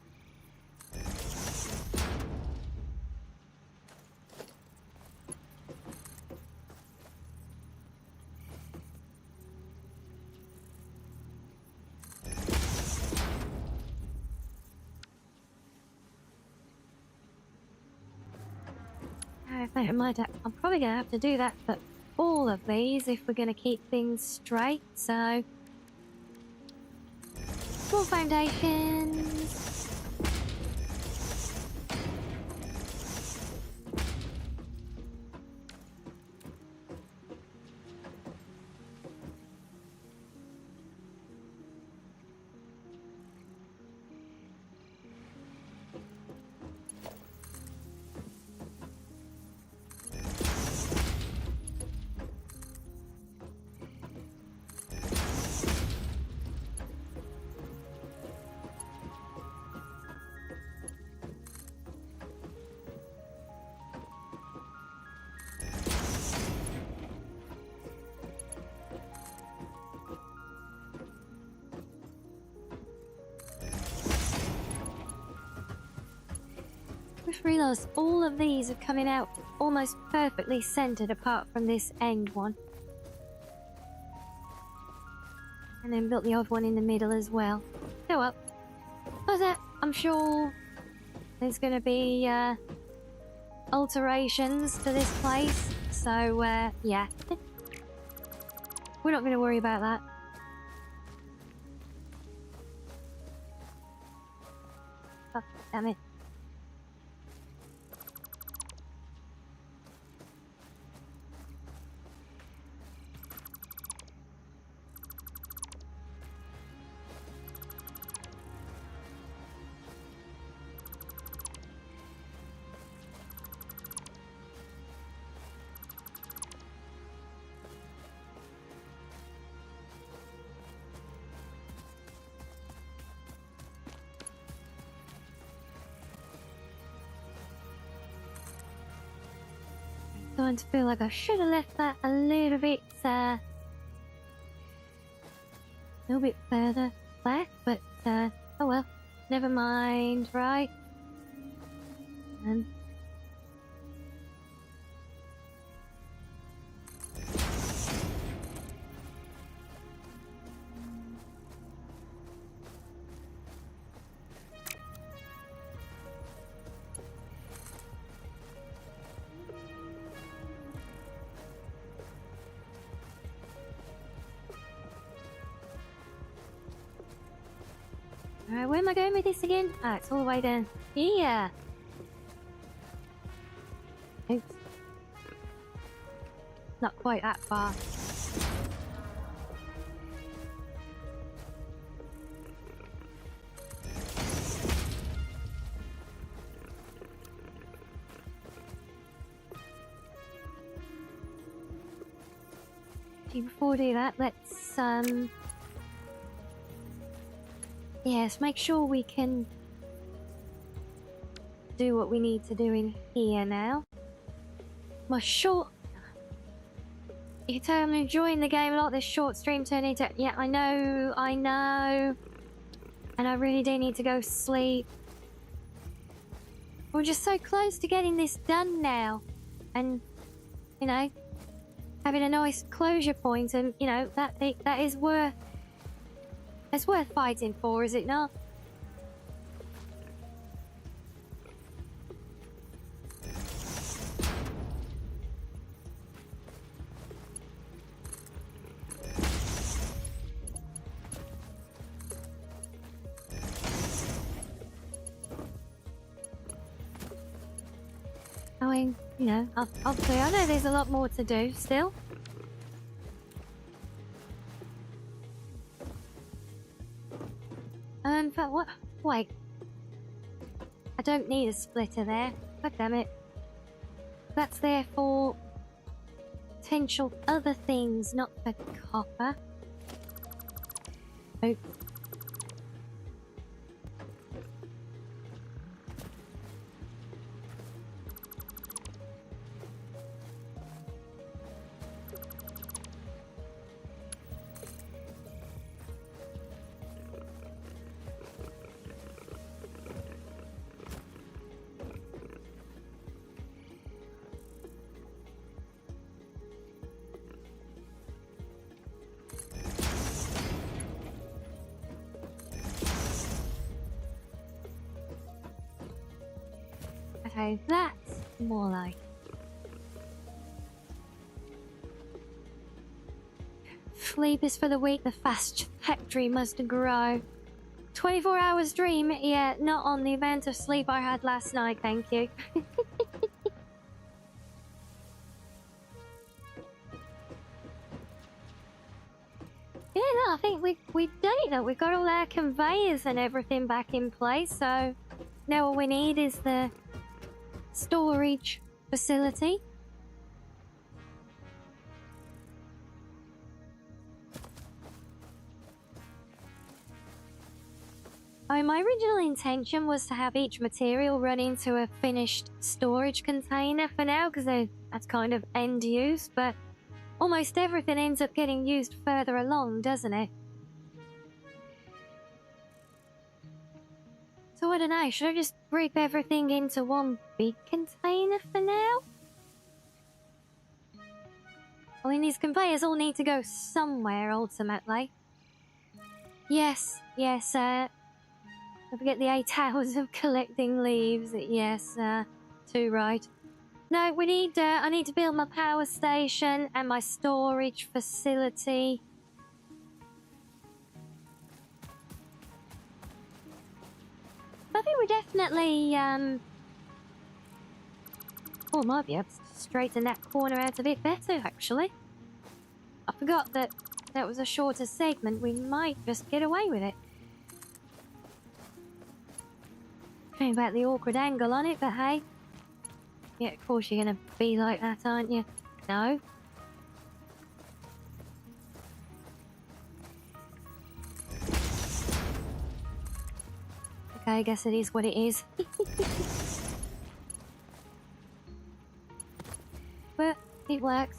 I'm probably gonna have to do that for all of these if we're gonna keep things straight, so... More foundations. Just realised all of these are coming out almost perfectly centred apart from this end one. And then built the other one in the middle as well. Go up. How's that? I'm sure there's going to be alterations to this place. So, yeah. We're not going to worry about that. Oh, damn it. Starting to feel like I should have left that a little bit further back, but oh well, never mind, right? And alright, where am I going with this again? Ah, it's all the way down here. Oops. Not quite that far. Before we do that, let's yes, make sure we can do what we need to do in here now. My short... You can tell I'm enjoying the game a lot. This short stream turned into... Yeah, I know. And I really do need to go sleep. We're just so close to getting this done now. And, you know, having a nice closure point, and, you know, that is worth... It's worth fighting for, is it not? I mean, you know, obviously I know there's a lot more to do still. But what? Wait. I don't need a splitter there. God damn it. That's there for potential other things, not for copper. Oh. Okay, that's more like. Sleep is for the weak, the fast factory must grow. 24 hours dream? Yeah, not on the amount of sleep I had last night, thank you. Yeah, no, I think we've done it though. We've got all our conveyors and everything back in place, so now all we need is the storage facility. I mean, my original intention was to have each material run into a finished storage container for now, because that's kind of end use, but almost everything ends up getting used further along, doesn't it? So I don't know, should I just group everything into one big container for now? I mean, these conveyors all need to go somewhere, ultimately. Yes, don't forget the 8 hours of collecting leaves. Yes, too right. No, we need, I need to build my power station and my storage facility. I think we definitely, oh, might be able to straighten that corner out a bit better, actually. I forgot that that was a shorter segment. We might just get away with it. Think about the awkward angle on it, but hey. Yeah, of course you're gonna be like that, aren't you? No. Okay, I guess it is what it is. But it works.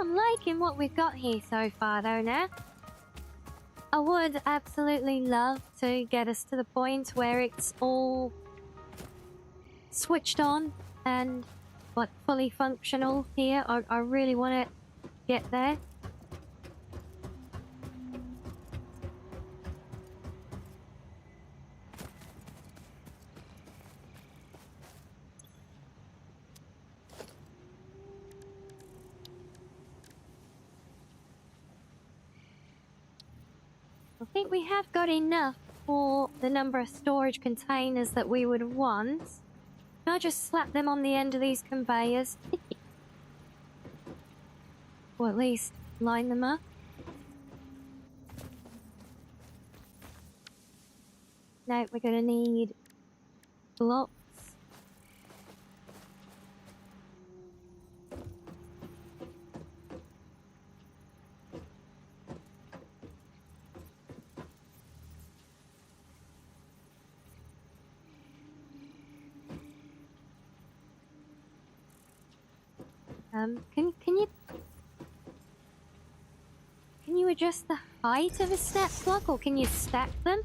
I'm liking what we've got here so far though now. I would absolutely love to get us to the point where it's all switched on and like fully functional here. I really want to get there. I think we have got enough for the number of storage containers that we would want. Can I just slap them on the end of these conveyors? Or at least line them up. No, we're gonna need blocks. Can you adjust the height of a step block, or can you stack them?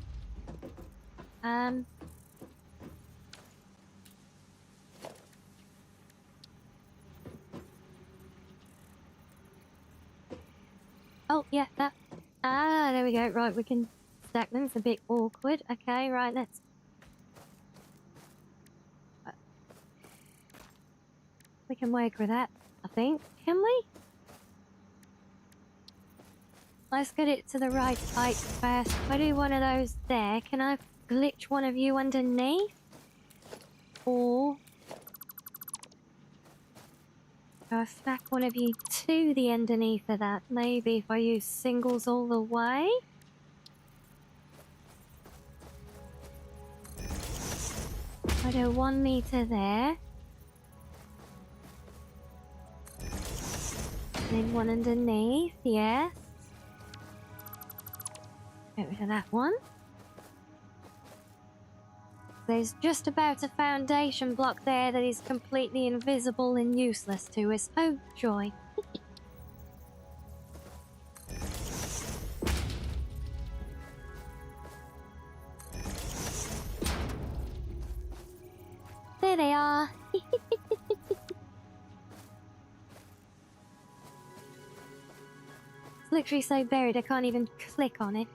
Oh, yeah, that. Ah, there we go. Right, we can stack them. It's a bit awkward. Okay, right, let's. We can work with that, I think. Can we? Let's get it to the right height first. If I do one of those there, can I glitch one of you underneath? Or... So I stack one of you to the underneath of that. Maybe if I use singles all the way. I do 1 meter there. Then one underneath, yes. Get rid of that one. There's just about a foundation block there that is completely invisible and useless to us. Oh, joy. There they are. It's literally so buried I can't even click on it.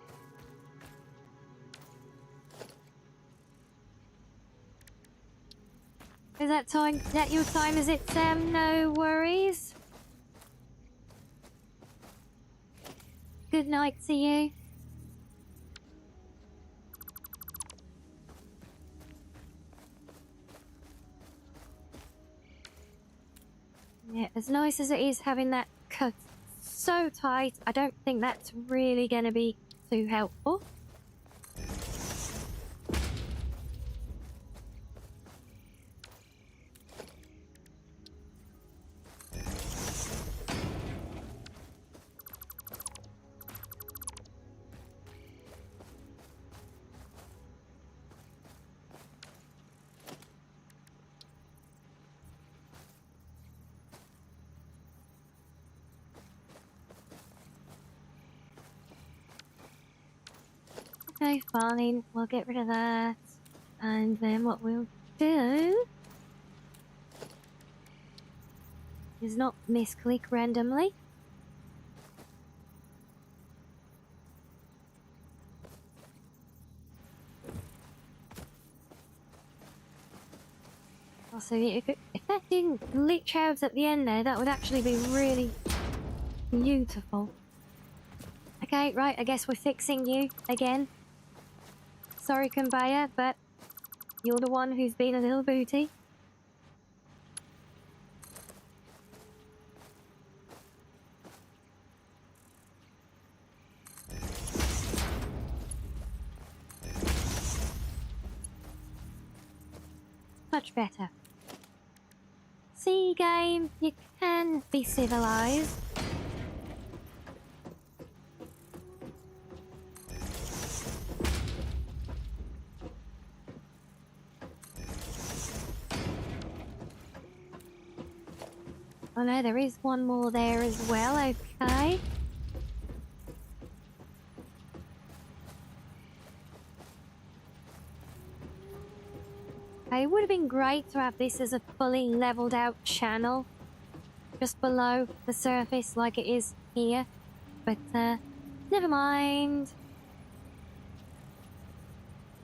Is that time? Is that your time? Is it, Sam? No worries. Good night to you. Yeah, as nice as it is having that cut so tight, I don't think that's really going to be too helpful. Okay, fine. We'll get rid of that. And then what we'll do is not misclick randomly. Also, if that didn't glitch out at the end there, that would actually be really beautiful. Okay, right, I guess we're fixing you again. Sorry, conveyor, but you're the one who's been a little booty. Much better. See, game, you can be civilized. Oh no, there is one more there as well, okay. It would have been great to have this as a fully leveled out channel. Just below the surface like it is here. But, never mind.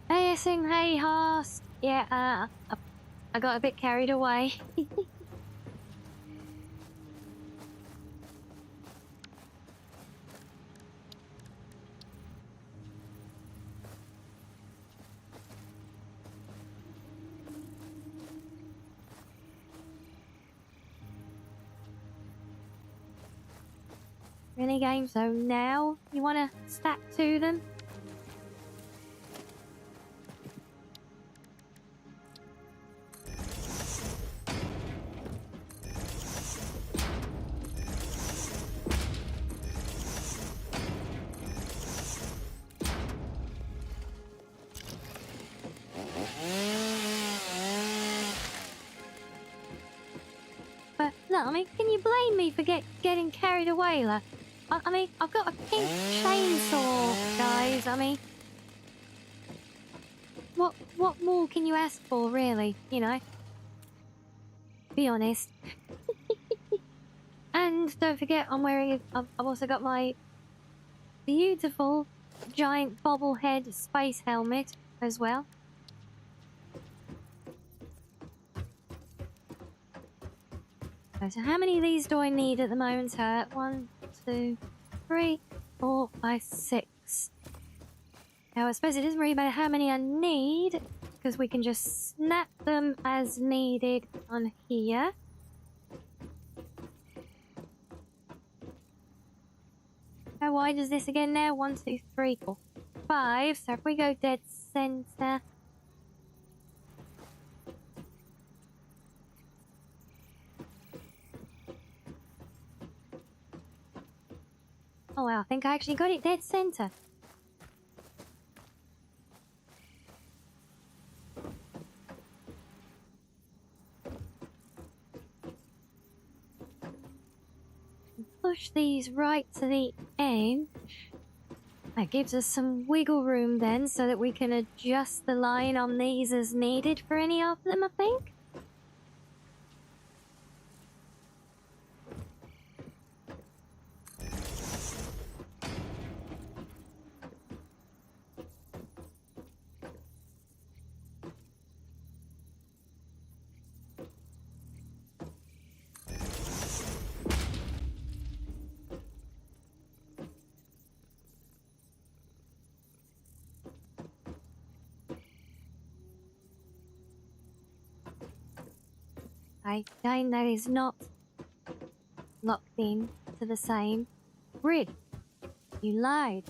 Hey, Essing, hey, Horst. Yeah, I got a bit carried away. Really, game? So now you want to stack to them? But look, I mean, can you blame me for getting carried away, like? I mean, I've got a pink chainsaw, guys. I mean, what more can you ask for, really? You know, be honest. And don't forget, I'm wearing. I've also got my beautiful giant bobblehead space helmet as well. Okay, so how many of these do I need at the moment? 1, 2, 3, 4, 5, 6. Now I suppose it doesn't really matter how many I need, because we can just snap them as needed on here. How wide is this again now? 1, 2, 3, 4, 5. So if we go dead center. Oh wow, I think I actually got it dead center. Push these right to the edge. That gives us some wiggle room then so that we can adjust the line on these as needed for any of them, I think. Again, that is not locked in to the same grid. You lied.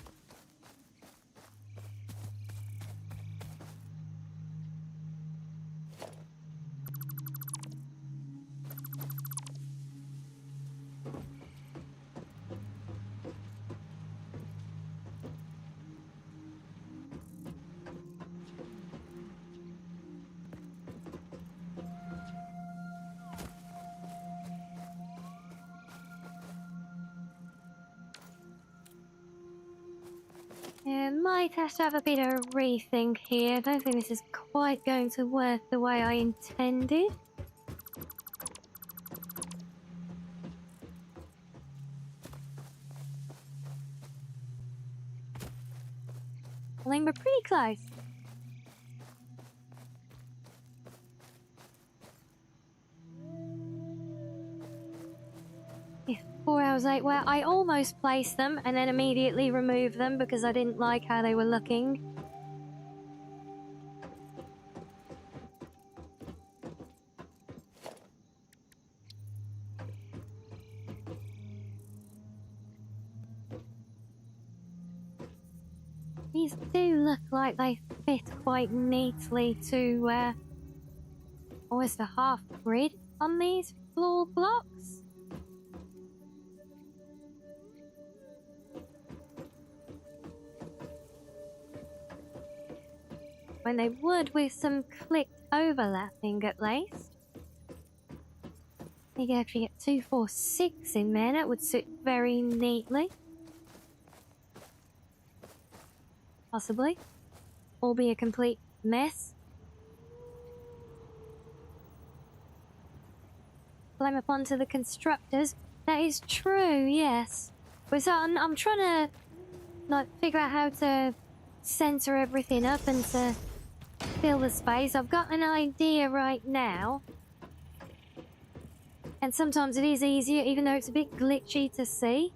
Might have to have a bit of a rethink here. I don't think this is quite going to work the way I intended. I think we're pretty close. Yeah, 4 hours late. Well, I almost placed them and then immediately removed them because I didn't like how they were looking. These do look like they fit quite neatly to almost a half grid on these floor blocks. When they would with some clicked overlapping at least. You can actually get 2, 4, 6 in there. That would sit very neatly. Possibly. All be a complete mess. Blame upon to the constructors. That is true, yes. But so I'm trying to like figure out how to center everything up and to fill the space. I've got an idea right now. And sometimes it is easier, even though it's a bit glitchy to see.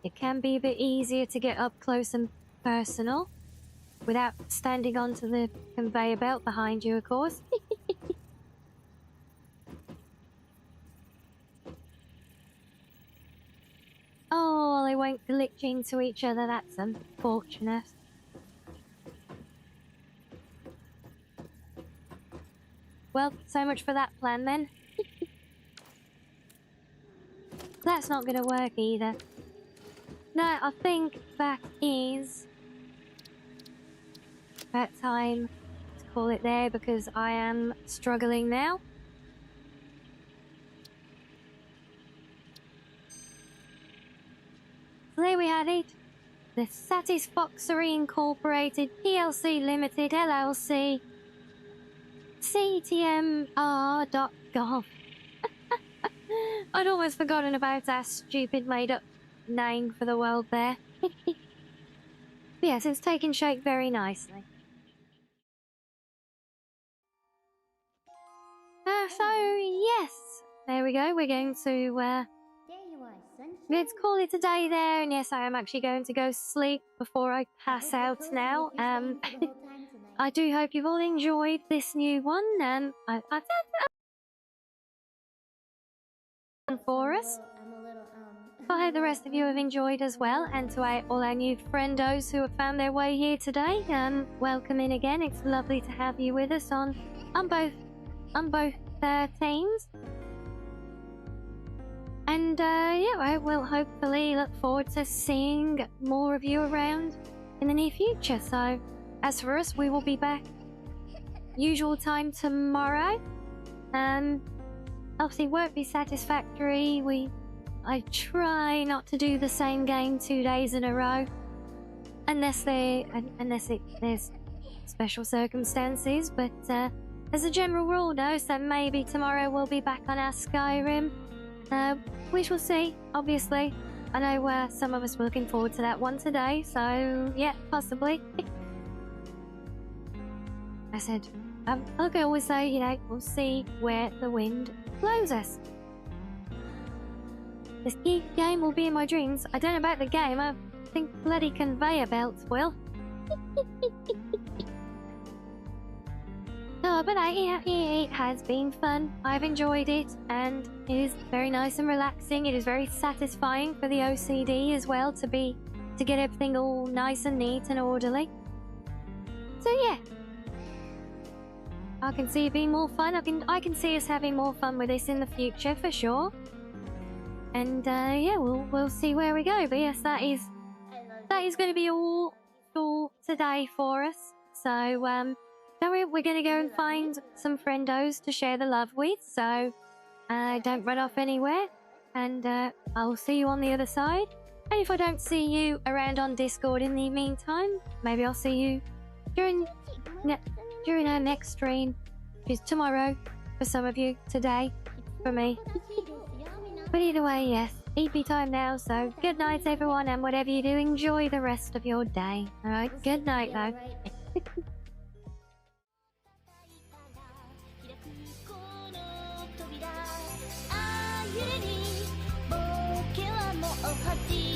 It can be a bit easier to get up close and personal. Without standing onto the conveyor belt behind you, of course. Oh, well, they won't glitch into each other. That's unfortunate. Well, so much for that plan then. That's not going to work either. No, I think that is that time to call it there because I am struggling now. So there we had it. The SATISFACTORY Incorporated PLC Limited LLC CTMR.gov. I'd almost forgotten about our stupid made-up name for the world there. Yes, it's taken shape very nicely. So, yes. There we go. We're going to, There you are, sunshine. let's call it a day there. And yes, I am actually going to go sleep before I pass out now. I do hope you've all enjoyed this new one. I for us. I'm a little I hope the rest of you have enjoyed as well, and to all our new friendos who have found their way here today, welcome in again. It's lovely to have you with us on both teams. And yeah, I will hopefully look forward to seeing more of you around in the near future. So, as for us, we will be back usual time tomorrow. Obviously, won't be satisfactory. I try not to do the same game 2 days in a row, unless there's special circumstances. But as a general rule, no. So maybe tomorrow we'll be back on our Skyrim. We shall see. Obviously, I know some of us were looking forward to that one today. So yeah, possibly. I said, like I always say, you know, we'll see where the wind blows us. This game will be in my dreams. I don't know about the game. I think bloody conveyor belts will. Oh, but it has been fun. I've enjoyed it, and it is very nice and relaxing. It is very satisfying for the OCD as well to get everything all nice and neat and orderly. So yeah, I can see it being more fun. I can see us having more fun with this in the future for sure. And yeah, we'll see where we go. But yes, that is going to be all today for us. So don't worry, we're going to go and find some friendos to share the love with. So don't run off anywhere, and I'll see you on the other side. And if I don't see you around on Discord in the meantime, maybe I'll see you during our next stream, which is tomorrow for some of you, today for me. But either way, yes, EP time now, so good night everyone, and whatever you do, enjoy the rest of your day. Alright, good night though. ああゆれに冒険はもう始